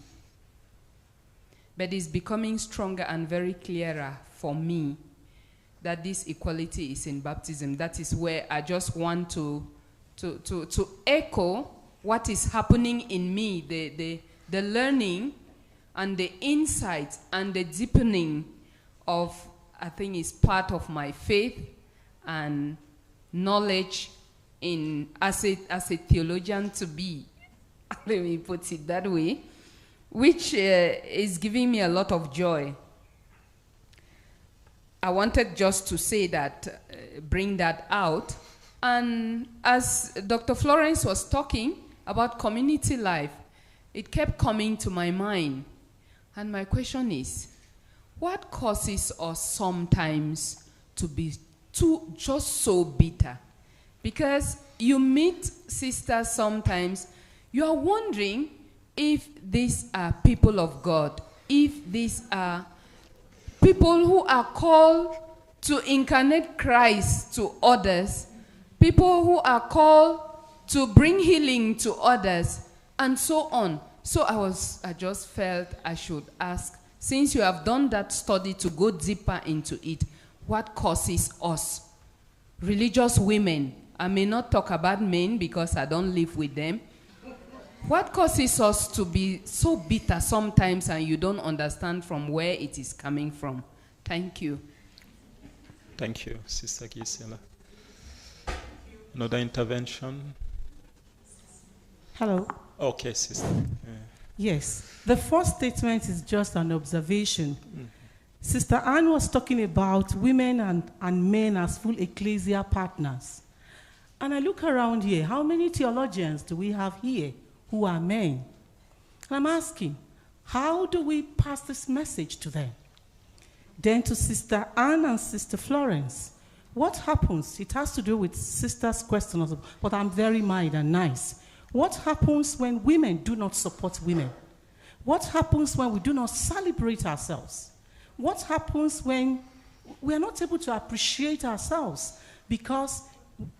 But it's becoming stronger and very clearer for me that this equality is in baptism. That is where I just want to echo what is happening in me, the learning and the insight and the deepening of, I think, is part of my faith and knowledge in as a theologian to be. Let me put it that way, which is giving me a lot of joy. I wanted just to say that, bring that out. And as Dr. Florence was talking about community life, it kept coming to my mind. And my question is, what causes us sometimes to be just so bitter? Because you meet sisters sometimes, you are wondering if these are people of God, if these are people who are called to incarnate Christ to others, people who are called to bring healing to others, and so on. So I just felt I should ask, since you have done that study to go deeper into it, what causes us, religious women, I may not talk about men because I don't live with them, what causes us to be so bitter sometimes and you don't understand from where it is coming from? Thank you.
Thank you, Sister Gisela. Another intervention?
Hello.
Okay, Sister.
Yes. The first statement is just an observation. Sister Anne was talking about women and men as full ecclesia partners. And I look around here, how many theologians do we have here who are men? And I'm asking, how do we pass this message to them? Then to Sister Anne and Sister Florence, what happens? It has to do with Sister's question also, but I'm very mild and nice. What happens when women do not support women? What happens when we do not celebrate ourselves? What happens when we are not able to appreciate ourselves because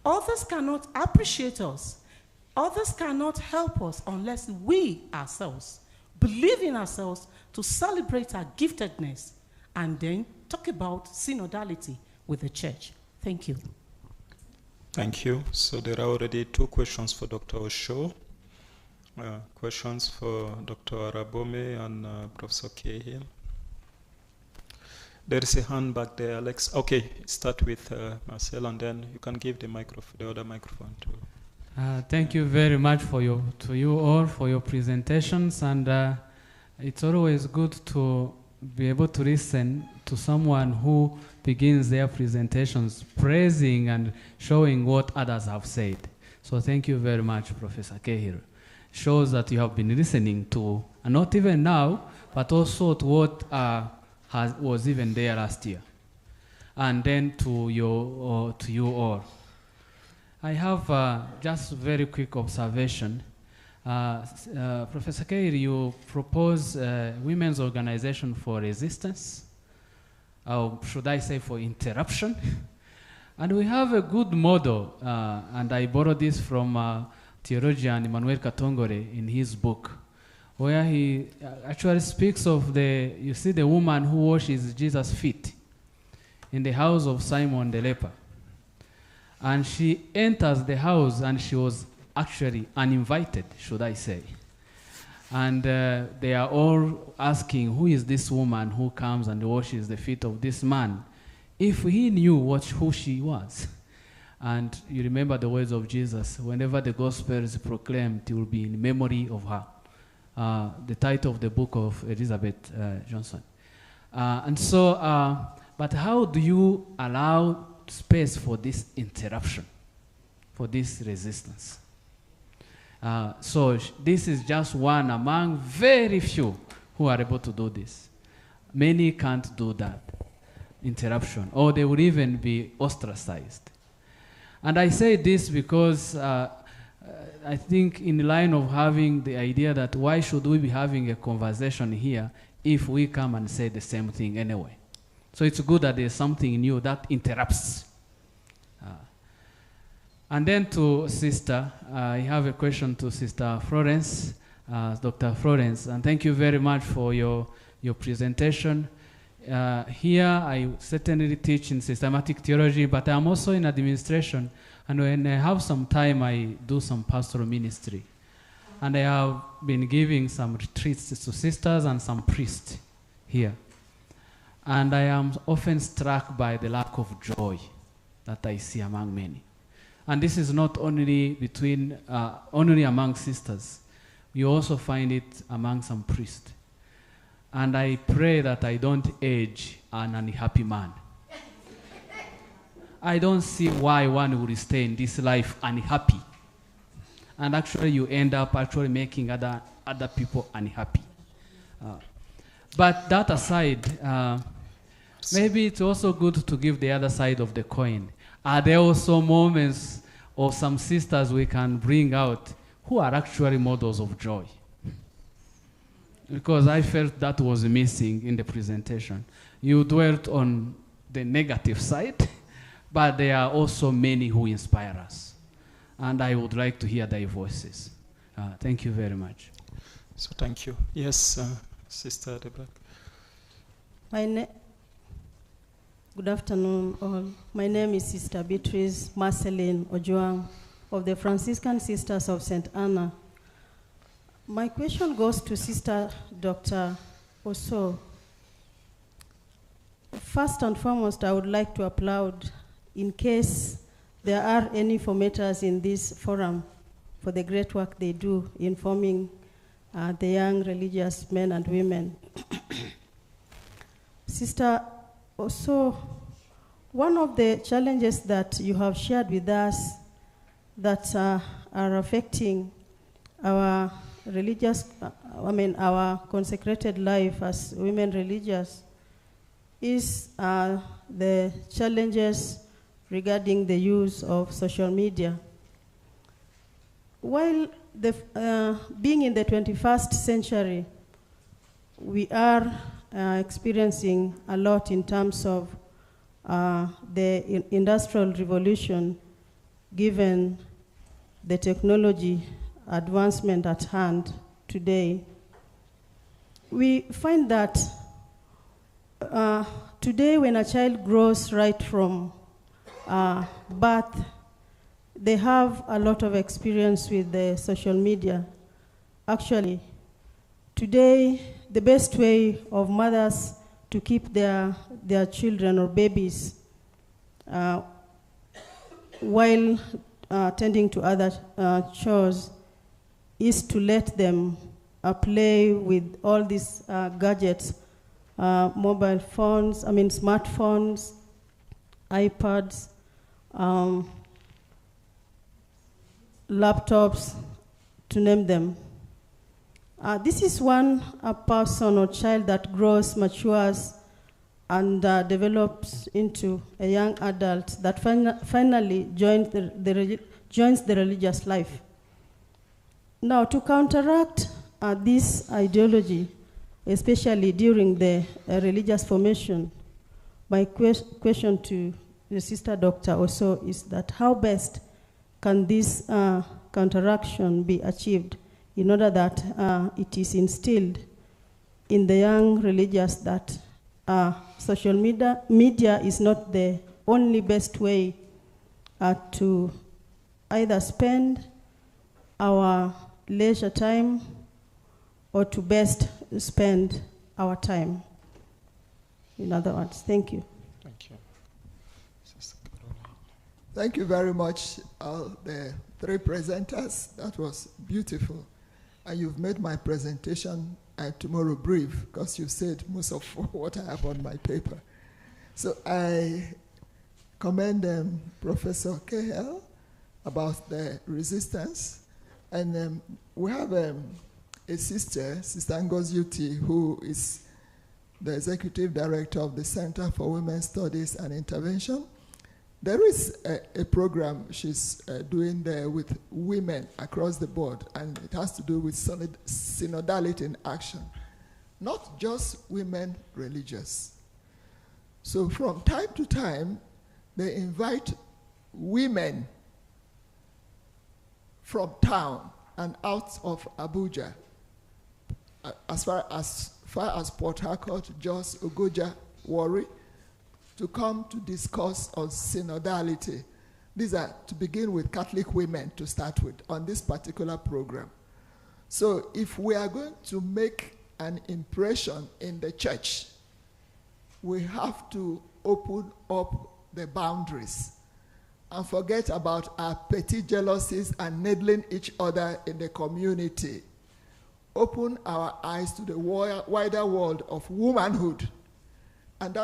others cannot appreciate us? Others cannot help us unless we ourselves believe in ourselves to celebrate our giftedness and then talk about synodality with the church. Thank you.
Thank you. So there are already 2 questions for Dr. Osho. Questions for Dr. Arabome and Professor Cahill. There is a hand back there, Alex. Okay, start with Marcel, and then you can give the other microphone to
Thank you very much to you all for your presentations, and it's always good to be able to listen to someone who begins their presentations praising and showing what others have said. So thank you very much, Professor Cahill. Shows that you have been listening to, and not even now, but also to what was even there last year, and then to you all. I have just a very quick observation. Professor Cahill, you propose Women's Organization for Resistance, or should I say for interruption? And we have a good model, and I borrowed this from theologian Emmanuel Katongore in his book, where he actually speaks of you see the woman who washes Jesus' feet in the house of Simon the leper. And she enters the house, and she was actually uninvited, should I say. And they are all asking, who is this woman who comes and washes the feet of this man? If he knew who she was. And you remember the words of Jesus, whenever the gospel is proclaimed, it will be in memory of her. The title of the book of Elizabeth Johnson. And so, but how do you allow space for this interruption, for this resistance? So this is just one among very few who are able to do this. Many can't do that, interruption, or they would even be ostracized. And I say this because I think in line of having the idea that why should we be having a conversation here if we come and say the same thing anyway? So it's good that there's something new that interrupts. And then to Sister, I have a question to Sister Florence, Dr. Florence, and thank you very much for your presentation. Here I certainly teach in systematic theology, but I'm also in administration, and when I have some time I do some pastoral ministry. And I have been giving some retreats to sisters and some priests here. And I am often struck by the lack of joy that I see among many. And this is not only only among sisters. You also find it among some priests. And I pray that I don't age an unhappy man. I don't see why one would stay in this life unhappy. And actually you end up actually making other people unhappy. But that aside, maybe it's also good to give the other side of the coin. Are there also moments of some sisters we can bring out who are actually models of joy? Because I felt that was missing in the presentation. You dwelt on the negative side, but there are also many who inspire us. And I would like to hear their voices. Thank you very much.
So thank you. Yes, Sister at the back.
Good afternoon, all. My name is Sister Beatrice Marceline Ojuang of the Franciscan Sisters of St. Anna. My question goes to Sister Dr. Oso. First and foremost, I would like to applaud in case there are any formators in this forum for the great work they do in forming the young religious men and women. Sister, also, one of the challenges that you have shared with us that are affecting our religious, our consecrated life as women religious is the challenges regarding the use of social media. While being in the 21st century, we are experiencing a lot in terms of the industrial revolution, given the technology advancement at hand today. We find that today when a child grows right from birth, they have a lot of experience with the social media. Actually, today, the best way of mothers to keep their children or babies while tending to other chores is to let them play with all these gadgets, mobile phones, smartphones, iPads, laptops, to name them. This is one person or child that grows, matures, and develops into a young adult that finally joins the religious life. Now, to counteract this ideology, especially during the religious formation, my question to the sister doctor also is that how best can this counteraction be achieved in order that it is instilled in the young religious that social media is not the only best way to either spend our leisure time or to best spend our time. In other words, thank you.
Thank you.
Thank you very much, the three presenters. That was beautiful. And you've made my presentation tomorrow brief because you said most of what I have on my paper. So I commend Professor Cahill about the resistance. And we have a sister, Sister Ngozi Uti, who is the Executive Director of the Center for Women's Studies and Intervention. There is a program she's doing there with women across the board, and it has to do with synodality in action, not just women religious. So from time to time, they invite women from town and out of Abuja, as far as Port Harcourt, Jos, Ogoja, Warri, to come to discuss on synodality. These are, to begin with, Catholic women to start with on this particular program. So if we are going to make an impression in the church, we have to open up the boundaries and forget about our petty jealousies and needling each other in the community. Open our eyes to the wider world of womanhood. And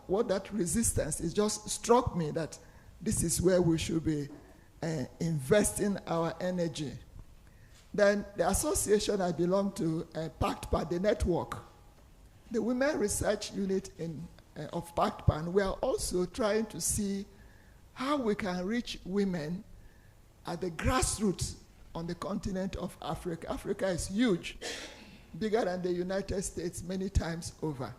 what that resistance is just struck me that this is where we should be investing our energy. Then the association I belong to, PACTPAN, the network, the Women Research Unit of PACTPAN, we are also trying to see how we can reach women at the grassroots on the continent of Africa. Africa is huge, bigger than the United States many times over.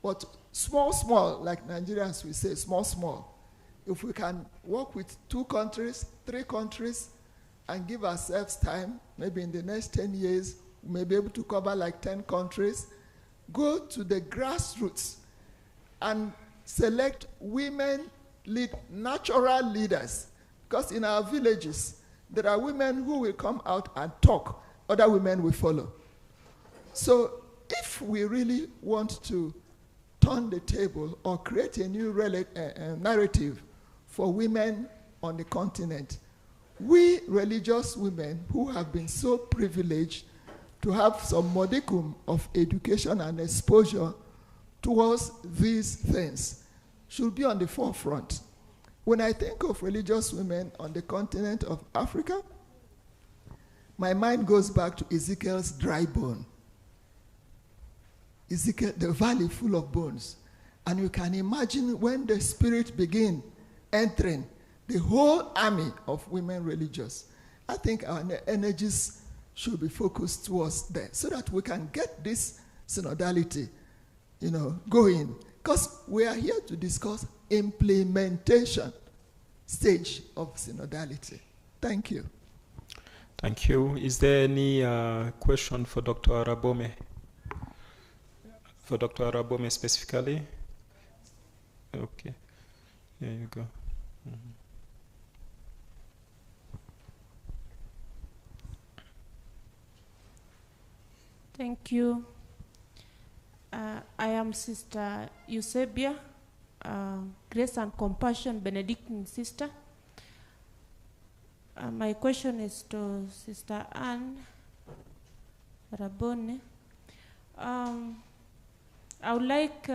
But small, like Nigerians we say, small. If we can work with 2 countries, 3 countries, and give ourselves time, maybe in the next 10 years, we may be able to cover like 10 countries, go to the grassroots and select women natural leaders. Because in our villages, there are women who will come out and talk, other women will follow. So if we really want to turn the table or create a new narrative for women on the continent, we religious women who have been so privileged to have some modicum of education and exposure towards these things should be on the forefront. When I think of religious women on the continent of Africa, my mind goes back to Ezekiel's dry bone. Ezekiel, the valley full of bones. And you can imagine when the Spirit begin entering the whole army of women religious. I think our energies should be focused towards there so that we can get this synodality, going. Because we are here to discuss implementation stage of synodality. Thank you.
Thank you. Is there any question for Dr. Arabome? For Dr. Arabome specifically? Okay. Here you go. Mm-hmm.
Thank you. I am Sister Eusebia, Grace and Compassion Benedictine Sister. My question is to Sister Anne Rabone. I would like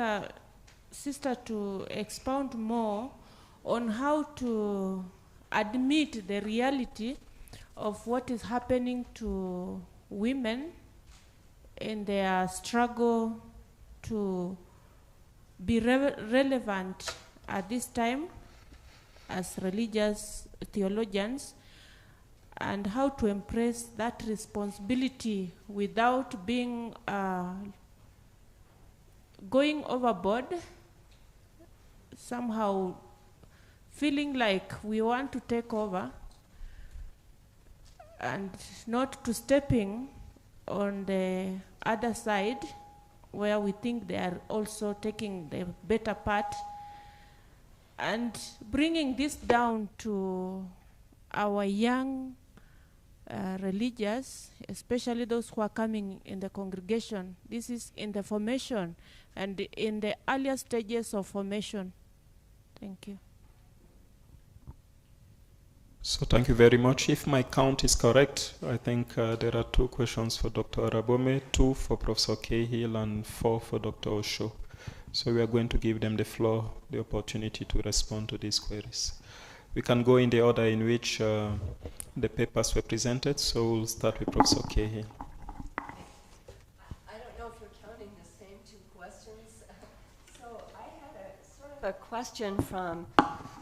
Sister to expound more on how to admit the reality of what is happening to women in their struggle to be relevant at this time as religious theologians, and how to embrace that responsibility without being going overboard, somehow feeling like we want to take over and not to stepping on the other side where we think they are also taking the better part, and bringing this down to our young religious, especially those who are coming in the congregation. This is in the formation and in the earlier stages of formation. Thank you.
So thank you very much. If my count is correct, I think there are 2 questions for Dr. Arabome, 2 for Professor Cahill, and 4 for Dr. Osho. So we are going to give them the floor, the opportunity to respond to these queries. We can go in the order in which the papers were presented, so we'll start with Professor Cahill.
I don't know if we're counting the same 2 questions. So I had a sort of a question from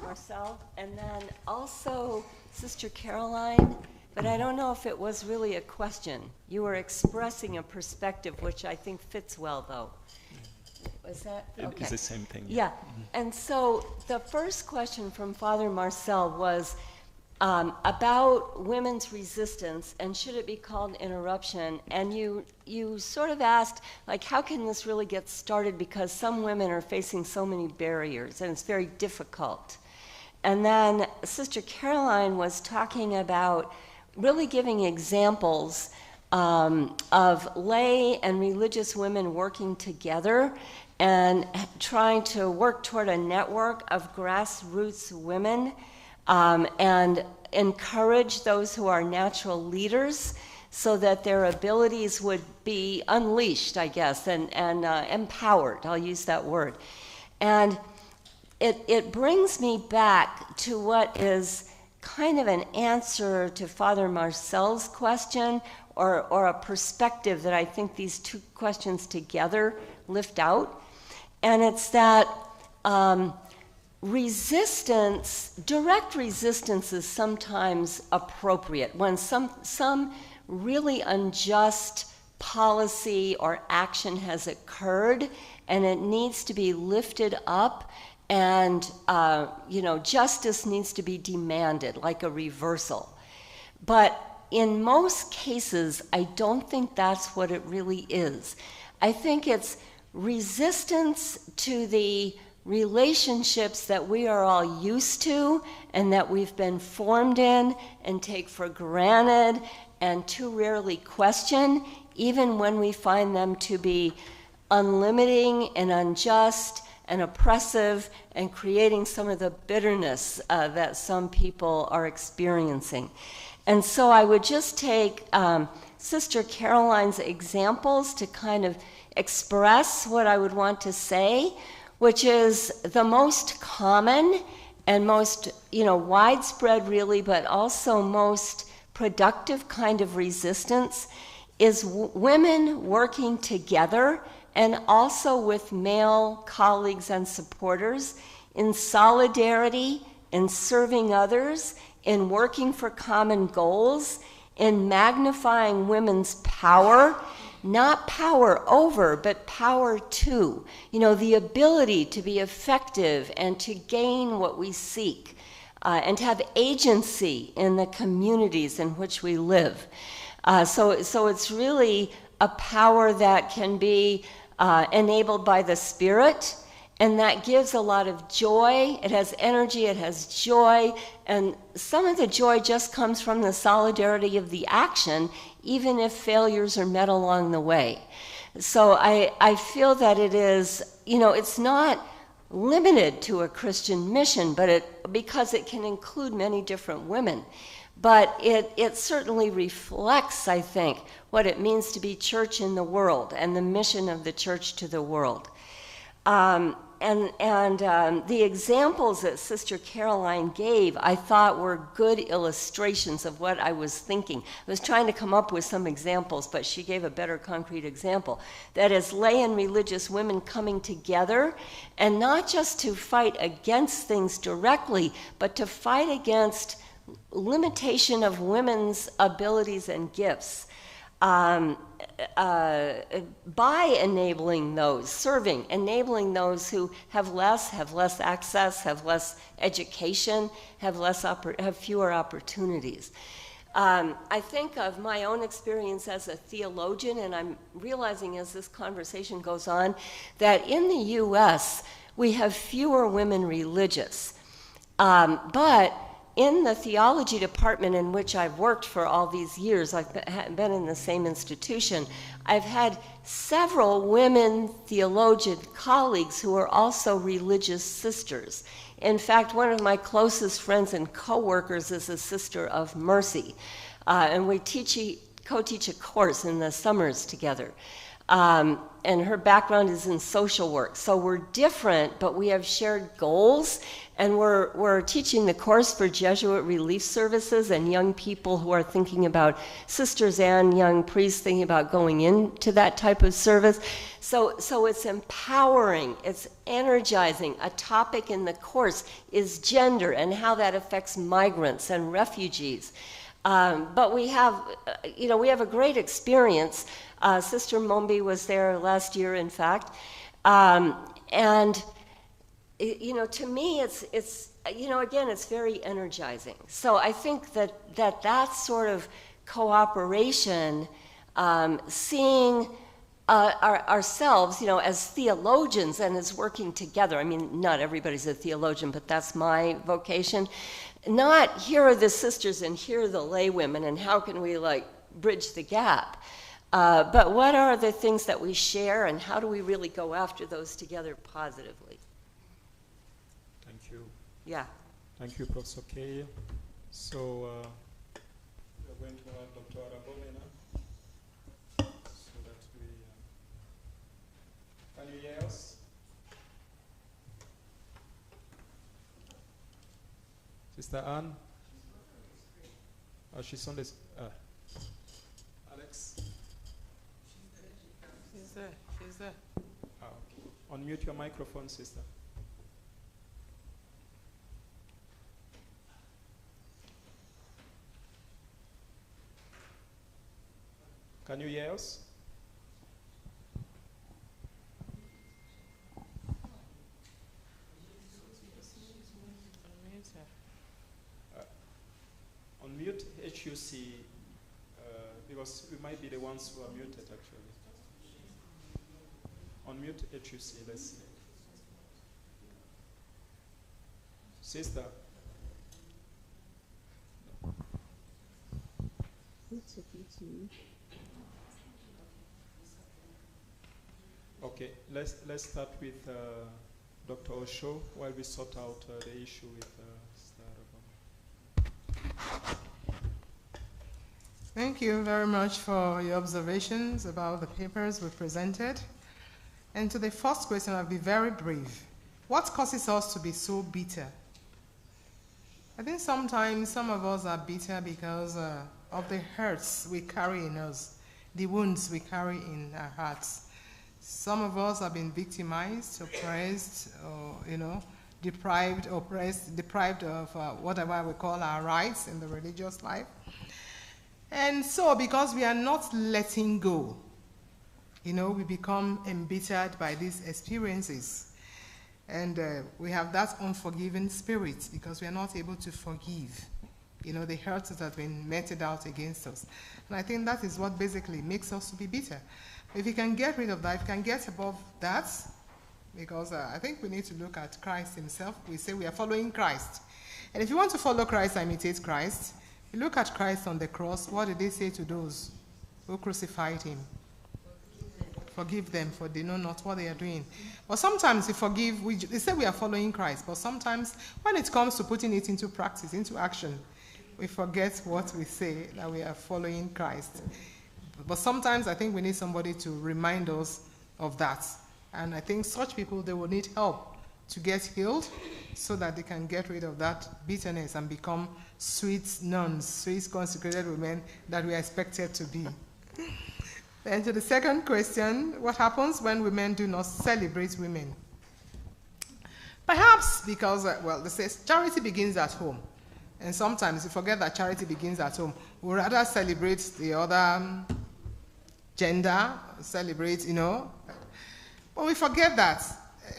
Marcel, and then also Sister Caroline, but I don't know if it was really a question. You were expressing a perspective, which I think fits well, though. Was that? Okay.
It's the same thing.
Yeah. And so the first question from Father Marcel was about women's resistance, and should it be called interruption? And you sort of asked, like, how can this really get started, because some women are facing so many barriers and it's very difficult. And then Sister Caroline was talking about really giving examples of lay and religious women working together and trying to work toward a network of grassroots women, and encourage those who are natural leaders so that their abilities would be unleashed, I guess, and empowered. I'll use that word. And it brings me back to what is kind of an answer to Father Marcel's question, or a perspective that I think these 2 questions together lift out. And it's that resistance, direct resistance, is sometimes appropriate when some really unjust policy or action has occurred and it needs to be lifted up, and justice needs to be demanded, like a reversal. But in most cases, I don't think that's what it really is. I think it's resistance to the relationships that we are all used to and that we've been formed in and take for granted and too rarely question, even when we find them to be unlimiting and unjust and oppressive and creating some of the bitterness that some people are experiencing. And so I would just take Sister Caroline's examples to kind of express what I would want to say, which is the most common and most, widespread really, but also most productive kind of resistance is women working together, and also with male colleagues and supporters, in solidarity, in serving others, in working for common goals, in magnifying women's power, not power over, but power to. The ability to be effective and to gain what we seek, and to have agency in the communities in which we live. So it's really a power that can be enabled by the Spirit, and that gives a lot of joy. It has energy, it has joy, and some of the joy just comes from the solidarity of the action, even if failures are met along the way. So I feel that it is, it's not limited to a Christian mission, but because it can include many different women. But it certainly reflects, I think, what it means to be church in the world and the mission of the church to the world. The examples that Sister Caroline gave, I thought were good illustrations of what I was thinking. I was trying to come up with some examples, but she gave a better concrete example. That is, lay and religious women coming together, and not just to fight against things directly, but to fight against limitation of women's abilities and gifts. By enabling those, serving, enabling those who have less access, have less education, have fewer opportunities. I think of my own experience as a theologian, and I'm realizing as this conversation goes on that in the U.S. we have fewer women religious, but in the theology department in which I've worked for all these years, I've been in the same institution, I've had several women theologian colleagues who are also religious sisters. In fact, one of my closest friends and co-workers is a sister of mercy, and we co-teach a course in the summers together. And her background is in social work. So we're different, but we have shared goals, and we're teaching the course for Jesuit relief services and young people who are thinking about, sisters and young priests thinking about going into that type of service. So it's empowering, it's energizing. A topic in the course is gender and how that affects migrants and refugees. But we have a great experience. Sister Mombi was there last year, in fact, and to me, it's again, it's very energizing. So I think that sort of cooperation, seeing ourselves, as theologians and as working together. I mean, not everybody's a theologian, but that's my vocation. Not here are the sisters and here are the lay women, and how can we bridge the gap? But what are the things that we share, and how do we really go after those together positively?
Thank you.
Yeah.
Thank you, Professor Kay. So we are going to have Dr. Arabome now, so that we can you hear us? Sister Anne? Oh, she's on this. Alex?
She's there.
Ah, okay. Unmute your microphone, sister. Can you hear us? Unmute HUC, because we might be the ones who are muted actually. Unmute HUC, let's see. Sister. Okay, let's start with Dr. Osho while we sort out the issue with
Thank you very much for your observations about the papers we presented. And to the first question, I'll be very brief. What causes us to be so bitter? I think sometimes some of us are bitter because of the hurts we carry in us, the wounds we carry in our hearts. Some of us have been victimized, oppressed, or, deprived of whatever we call our rights in the religious life. And so, because we are not letting go, we become embittered by these experiences. And we have that unforgiving spirit because we are not able to forgive, the hurts that have been meted out against us. And I think that is what basically makes us to be bitter. If you can get rid of that, if you can get above that, because I think we need to look at Christ himself. We say we are following Christ. And if you want to follow Christ and imitate Christ, you look at Christ on the cross. What did he say to those who crucified him? Forgive them, for they know not what they are doing. But sometimes we forgive, they say we are following Christ, but sometimes when it comes to putting it into practice, into action, we forget what we say, that we are following Christ. But sometimes I think we need somebody to remind us of that. And I think such people, they will need help to get healed so that they can get rid of that bitterness and become sweet nuns, sweet consecrated women that we are expected to be. Then to the second question, what happens when women do not celebrate women? Perhaps because, they say charity begins at home. And sometimes we forget that charity begins at home. We rather celebrate the other gender, celebrate, but we forget that,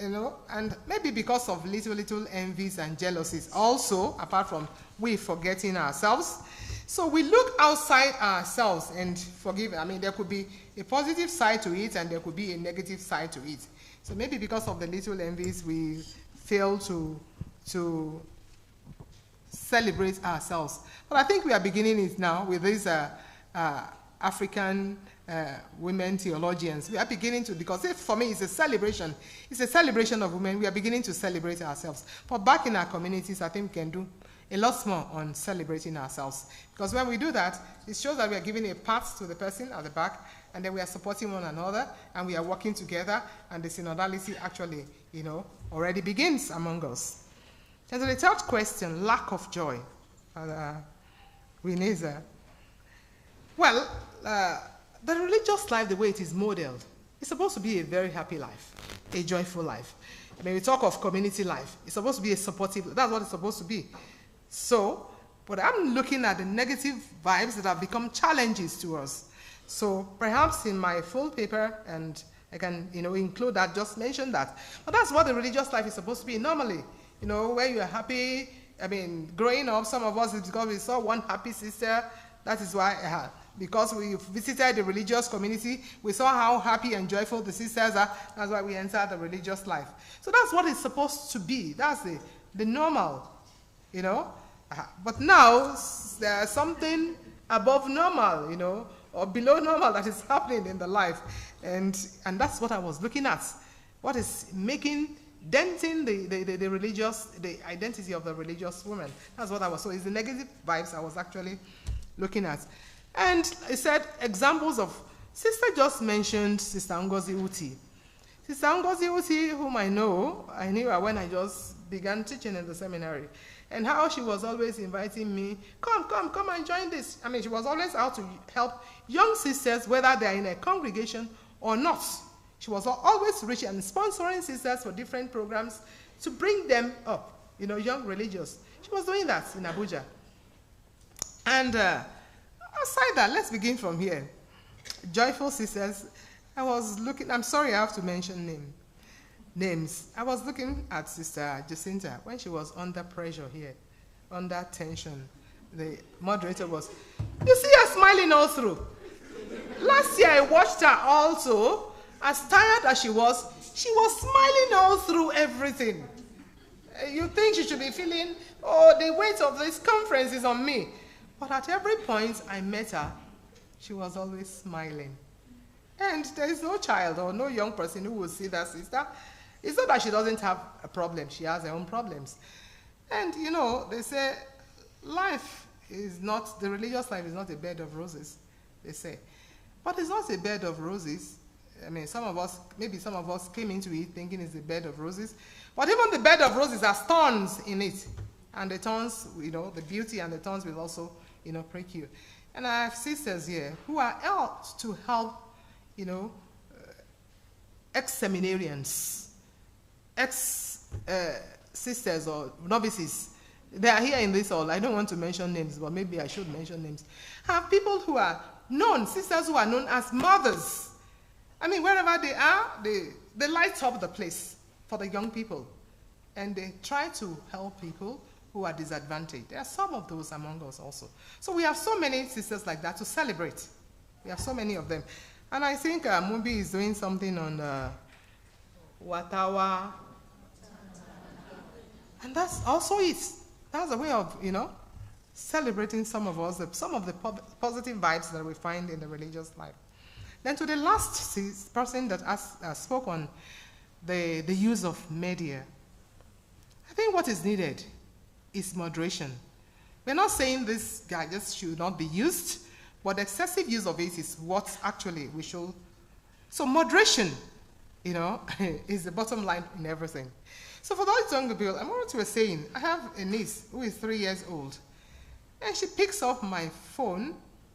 and maybe because of little envies and jealousies. Also, apart from we forgetting ourselves, so we look outside ourselves and forgive. I mean, there could be a positive side to it and there could be a negative side to it. So maybe because of the little envies, we fail to celebrate ourselves. But I think we are beginning it now with these African women theologians. We are beginning to, because for me it's a celebration of women. We are beginning to celebrate ourselves. But back in our communities, I think we can do a lot more on celebrating ourselves. Because when we do that, it shows that we are giving a pat to the person at the back, and then we are supporting one another, and we are working together, and the synodality actually, already begins among us. And so the third question, lack of joy. Reneza. Well, the religious life, the way it is modeled, is supposed to be a very happy life, a joyful life. When we talk of community life, it's supposed to be a supportive, that's what it's supposed to be. So, but I'm looking at the negative vibes that have become challenges to us. So perhaps in my full paper, and I can, include that, just mention that. But that's what the religious life is supposed to be normally. Where you are happy. I mean, growing up, some of us, it's because we saw one happy sister. That is why, because we visited the religious community, we saw how happy and joyful the sisters are. That's why we entered the religious life. So that's what it's supposed to be. That's the normal, But now, there's something above normal, or below normal that is happening in the life. And that's what I was looking at. What is denting the identity of the religious woman. That's what I was, so it's the negative vibes I was actually looking at. And it said examples of, Sister just mentioned Sister Ngozi Uti. Sister Ngozi Uti, whom I knew her when I just began teaching in the seminary, and how she was always inviting me, come and join this. I mean, she was always out to help young sisters, whether they're in a congregation or not. She was always reaching and sponsoring sisters for different programs to bring them up, young religious. She was doing that in Abuja. And aside that, let's begin from here. Joyful sisters, I was looking, I'm sorry I have to mention names. I was looking at Sister Jacinta when she was under pressure here, under tension. The moderator was, you see her smiling all through. Last year I watched her also. As tired as she was smiling all through everything. You think she should be feeling, the weight of this conference is on me. But at every point I met her, she was always smiling. And there is no child or no young person who will see that sister. It's not that she doesn't have a problem. She has her own problems. And, they say the religious life is not a bed of roses, they say. But it's not a bed of roses. I mean, maybe some of us came into it thinking it's a bed of roses. But even the bed of roses has thorns in it. And the thorns, the beauty and the thorns will also, prick you. And I have sisters here who are out to help, ex-seminarians, ex-sisters or novices. They are here in this hall. I don't want to mention names, but maybe I should mention names. Have people who are known, sisters who are known as mothers. I mean, wherever they are, they light up the place for the young people. And they try to help people who are disadvantaged. There are some of those among us also. So we have so many sisters like that to celebrate. We have so many of them. And I think Mumbi is doing something on Watawa. And that's also it. That's a way of, celebrating some of the positive vibes that we find in the religious life. Then to the last person that spoke on the use of media, I think what is needed is moderation. We're not saying this gadgets should not be used, but excessive use of it is what actually we should. So moderation, you know, is the bottom line in everything. So for those younger people, I'm what you were saying. I have a niece who is 3 years old, and she picks up my phone,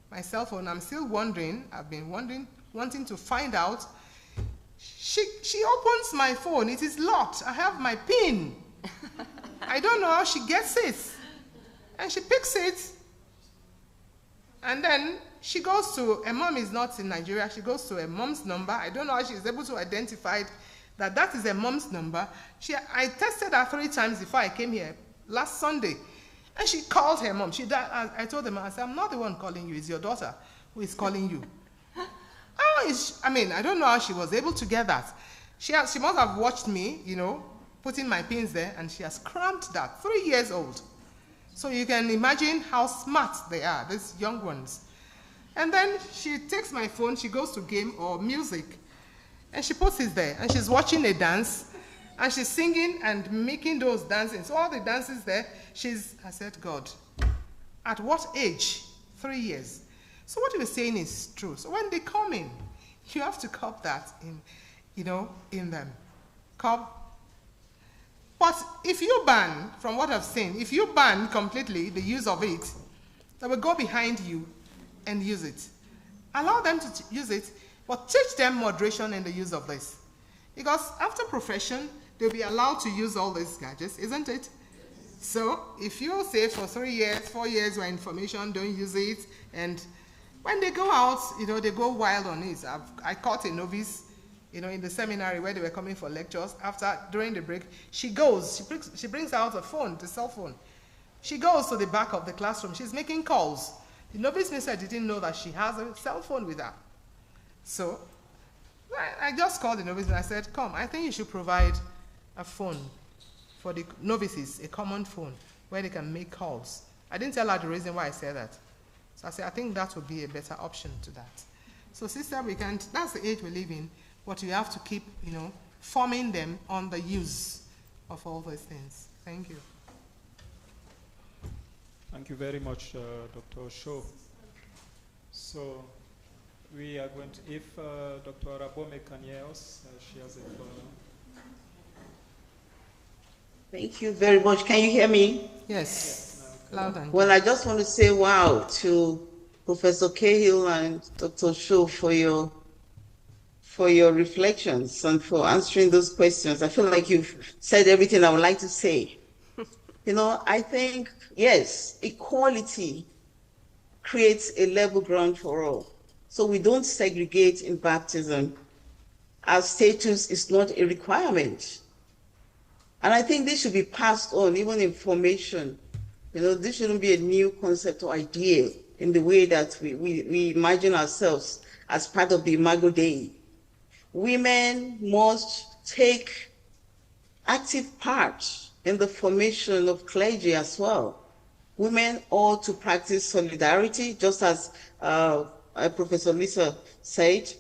my cell phone. I'm still wondering. I've been wanting to find out. She opens my phone. It is locked. I have my PIN. I don't know how she gets it. And she picks it. And then she goes to, a mom is not in Nigeria. She goes to a mom's number. I don't know how she's able to identify that that is a mom's number. I tested her 3 times before I came here last Sunday. And she called her mom. I told the mom, I said, I'm not the one calling you. It's your daughter who is calling you. I don't know how she was able to get that. She must have watched me, you know, putting my pins there, and she has cramped that. 3 years old. So you can imagine how smart they are, these young ones. And then she takes my phone, she goes to game or music, and she puts it there, and she's watching a dance, and she's singing and making those dances. So all the dances there, I said, God, at what age? 3 years. So what you were saying is true. So when they come in, you have to cop that in them. But if you ban, from what I've seen, if you ban completely the use of it, they will go behind you and use it. Allow them to use it, but teach them moderation in the use of this. Because after profession, they'll be allowed to use all these gadgets, isn't it? So if you say for 3 years, 4 years, where information, don't use it, and when they go out, they go wild on it. I caught a novice, in the seminary where they were coming for lectures. During the break, she brings out a phone, the cell phone. She goes to the back of the classroom. She's making calls. The novice minister didn't know that she has a cell phone with her. So I just called the novice and I said, come, I think you should provide a phone for the novices, a common phone where they can make calls. I didn't tell her the reason why I said that. So I said, I think that would be a better option to that. So sister, that's the age we live in, but you have to keep, forming them on the use of all those things. Thank you.
Thank you very much, Dr. Shaw. So we are going to, if Dr. Arabome can hear us, she has a phone.
Thank you very much. Can you hear me?
Yes. Loud and
well, I just want to say wow to Professor Cahill and Dr. Shaw for your reflections and for answering those questions. I feel like you've said everything I would like to say. I think, yes, equality creates a level ground for all. So we don't segregate in baptism. Our status is not a requirement. And I think this should be passed on, even in formation. This shouldn't be a new concept or idea in the way that we imagine ourselves as part of the Imago Dei. Women must take active part in the formation of clergy as well. Women ought to practice solidarity, just as Professor Lisa said.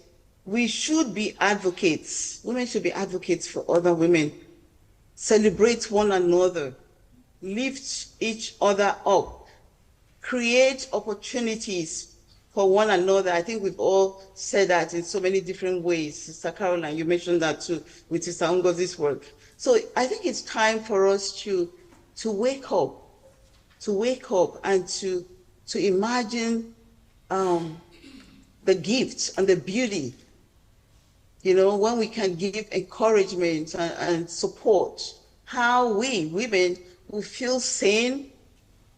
We should be advocates. Women should be advocates for other women. Celebrate one another. Lift each other up. Create opportunities for one another. I think we've all said that in so many different ways. Sister Caroline, you mentioned that too with Sister Ngozi's work. So I think it's time for us to wake up, and to imagine the gifts and the beauty, when we can give encouragement and support, how we, women, will feel seen,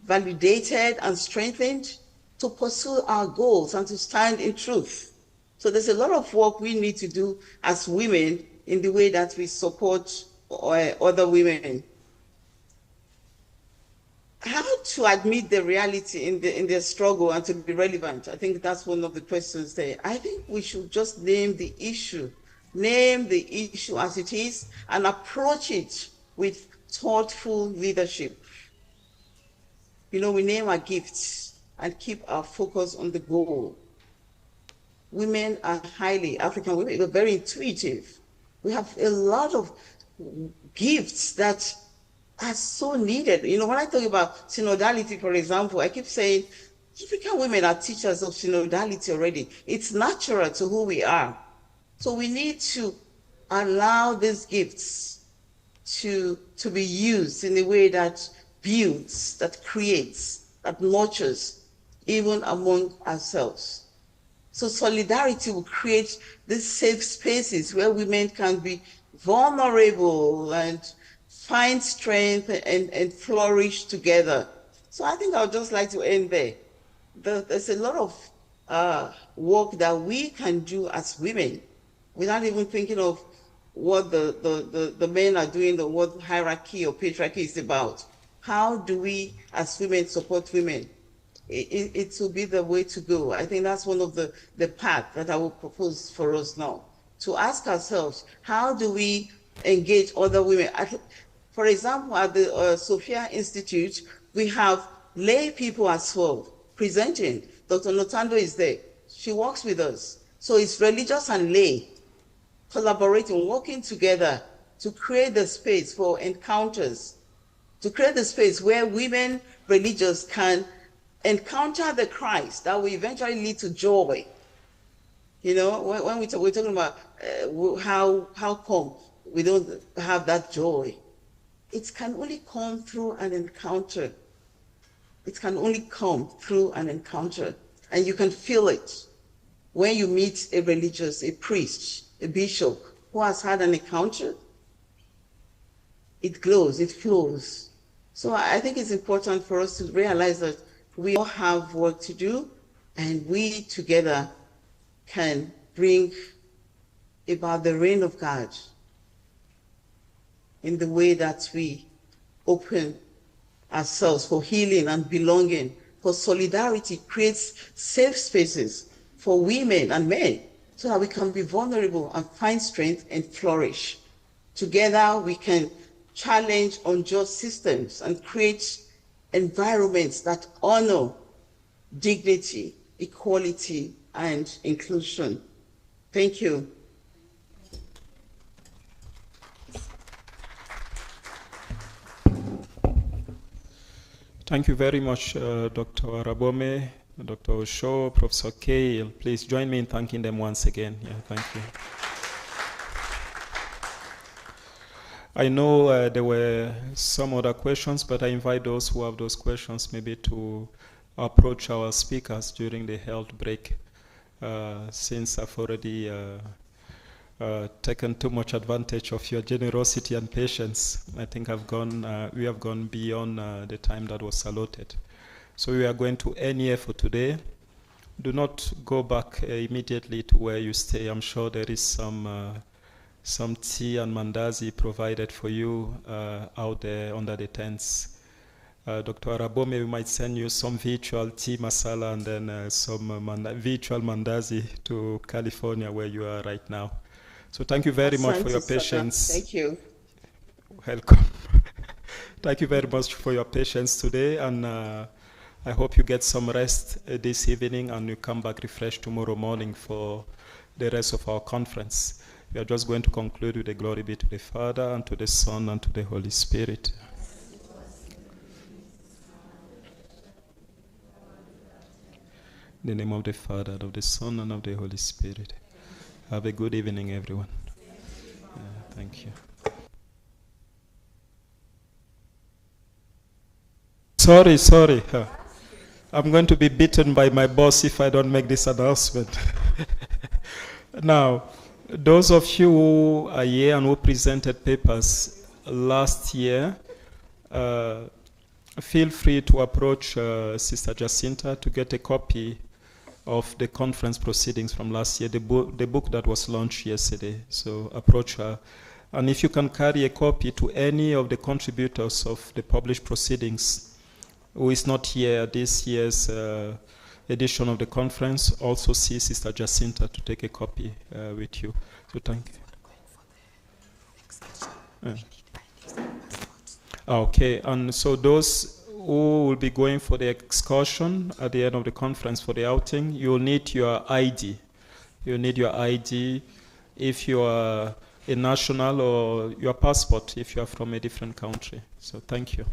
validated, and strengthened to pursue our goals and to stand in truth. So there's a lot of work we need to do as women in the way that we support other women. How to admit the reality in their struggle and to be relevant? I think that's one of the questions there. I think we should just name the issue as it is, and approach it with thoughtful leadership. We name our gifts and keep our focus on the goal. women are African women are very intuitive. We have a lot of gifts that are so needed. You know, when I talk about synodality, for example, I keep saying African women are teachers of synodality already. It's natural to who we are. So we need to allow these gifts to be used in a way that builds, that creates, that nurtures, even among ourselves. So solidarity will create these safe spaces where women can be vulnerable and find strength and flourish together. So I think I would just like to end there. There's a lot of work that we can do as women without even thinking of what the men are doing, or what hierarchy or patriarchy is about. How do we as women support women? It will be the way to go. I think that's one of the path that I will propose for us now, to ask ourselves, how do we engage other women? For example, at the Sophia Institute, we have lay people as well presenting. Dr. Notando is there. She works with us. So it's religious and lay collaborating, working together to create the space for encounters, to create the space where women religious can encounter the Christ that will eventually lead to joy. You know, when we're talking about how come we don't have that joy, it can only come through an encounter. It can only come through an encounter, and you can feel it when you meet a religious, a priest, a bishop who has had an encounter. It glows, it flows. So I think it's important for us to realize that we all have work to do, and we together can bring about the reign of God in the way that we open ourselves for healing and belonging. For solidarity creates safe spaces for women and men so that we can be vulnerable and find strength and flourish. Together we can challenge unjust systems and create environments that honor dignity, equality, and inclusion. Thank you.
Thank you very much, Dr. Arabome, Dr. Osho, Professor Kale. Please join me in thanking them once again. Yeah, thank you. I know there were some other questions, but I invite those who have those questions maybe to approach our speakers during the health break, since I've already taken too much advantage of your generosity and patience. I think we have gone beyond the time that was allotted. So we are going to end here for today. Do not go back immediately to where you stay. I'm sure there is some tea and mandazi provided for you out there under the tents. Dr. Arabome, we might send you some virtual tea masala and then some virtual mandazi to California where you are right now. So thank you very much for your patience.
Thank you.
Welcome. Thank you very much for your patience today, and I hope you get some rest this evening and you come back refreshed tomorrow morning for the rest of our conference. We are just going to conclude with the glory be to the Father, and to the Son, and to the Holy Spirit. In the name of the Father, and of the Son, and of the Holy Spirit. Have a good evening, everyone. Thank you. Sorry. I'm going to be beaten by my boss if I don't make this announcement. Now, those of you who are here and who presented papers last year, feel free to approach Sister Jacinta to get a copy of the conference proceedings from last year, the book that was launched yesterday. So approach her. And if you can carry a copy to any of the contributors of the published proceedings who is not here at this year's edition of the conference, also see Sister Jacinta to take a copy with you. So thank you. Okay, and so those who will be going for the excursion at the end of the conference for the outing, you'll need your ID. You need your ID if you are a national, or your passport if you are from a different country. So thank you.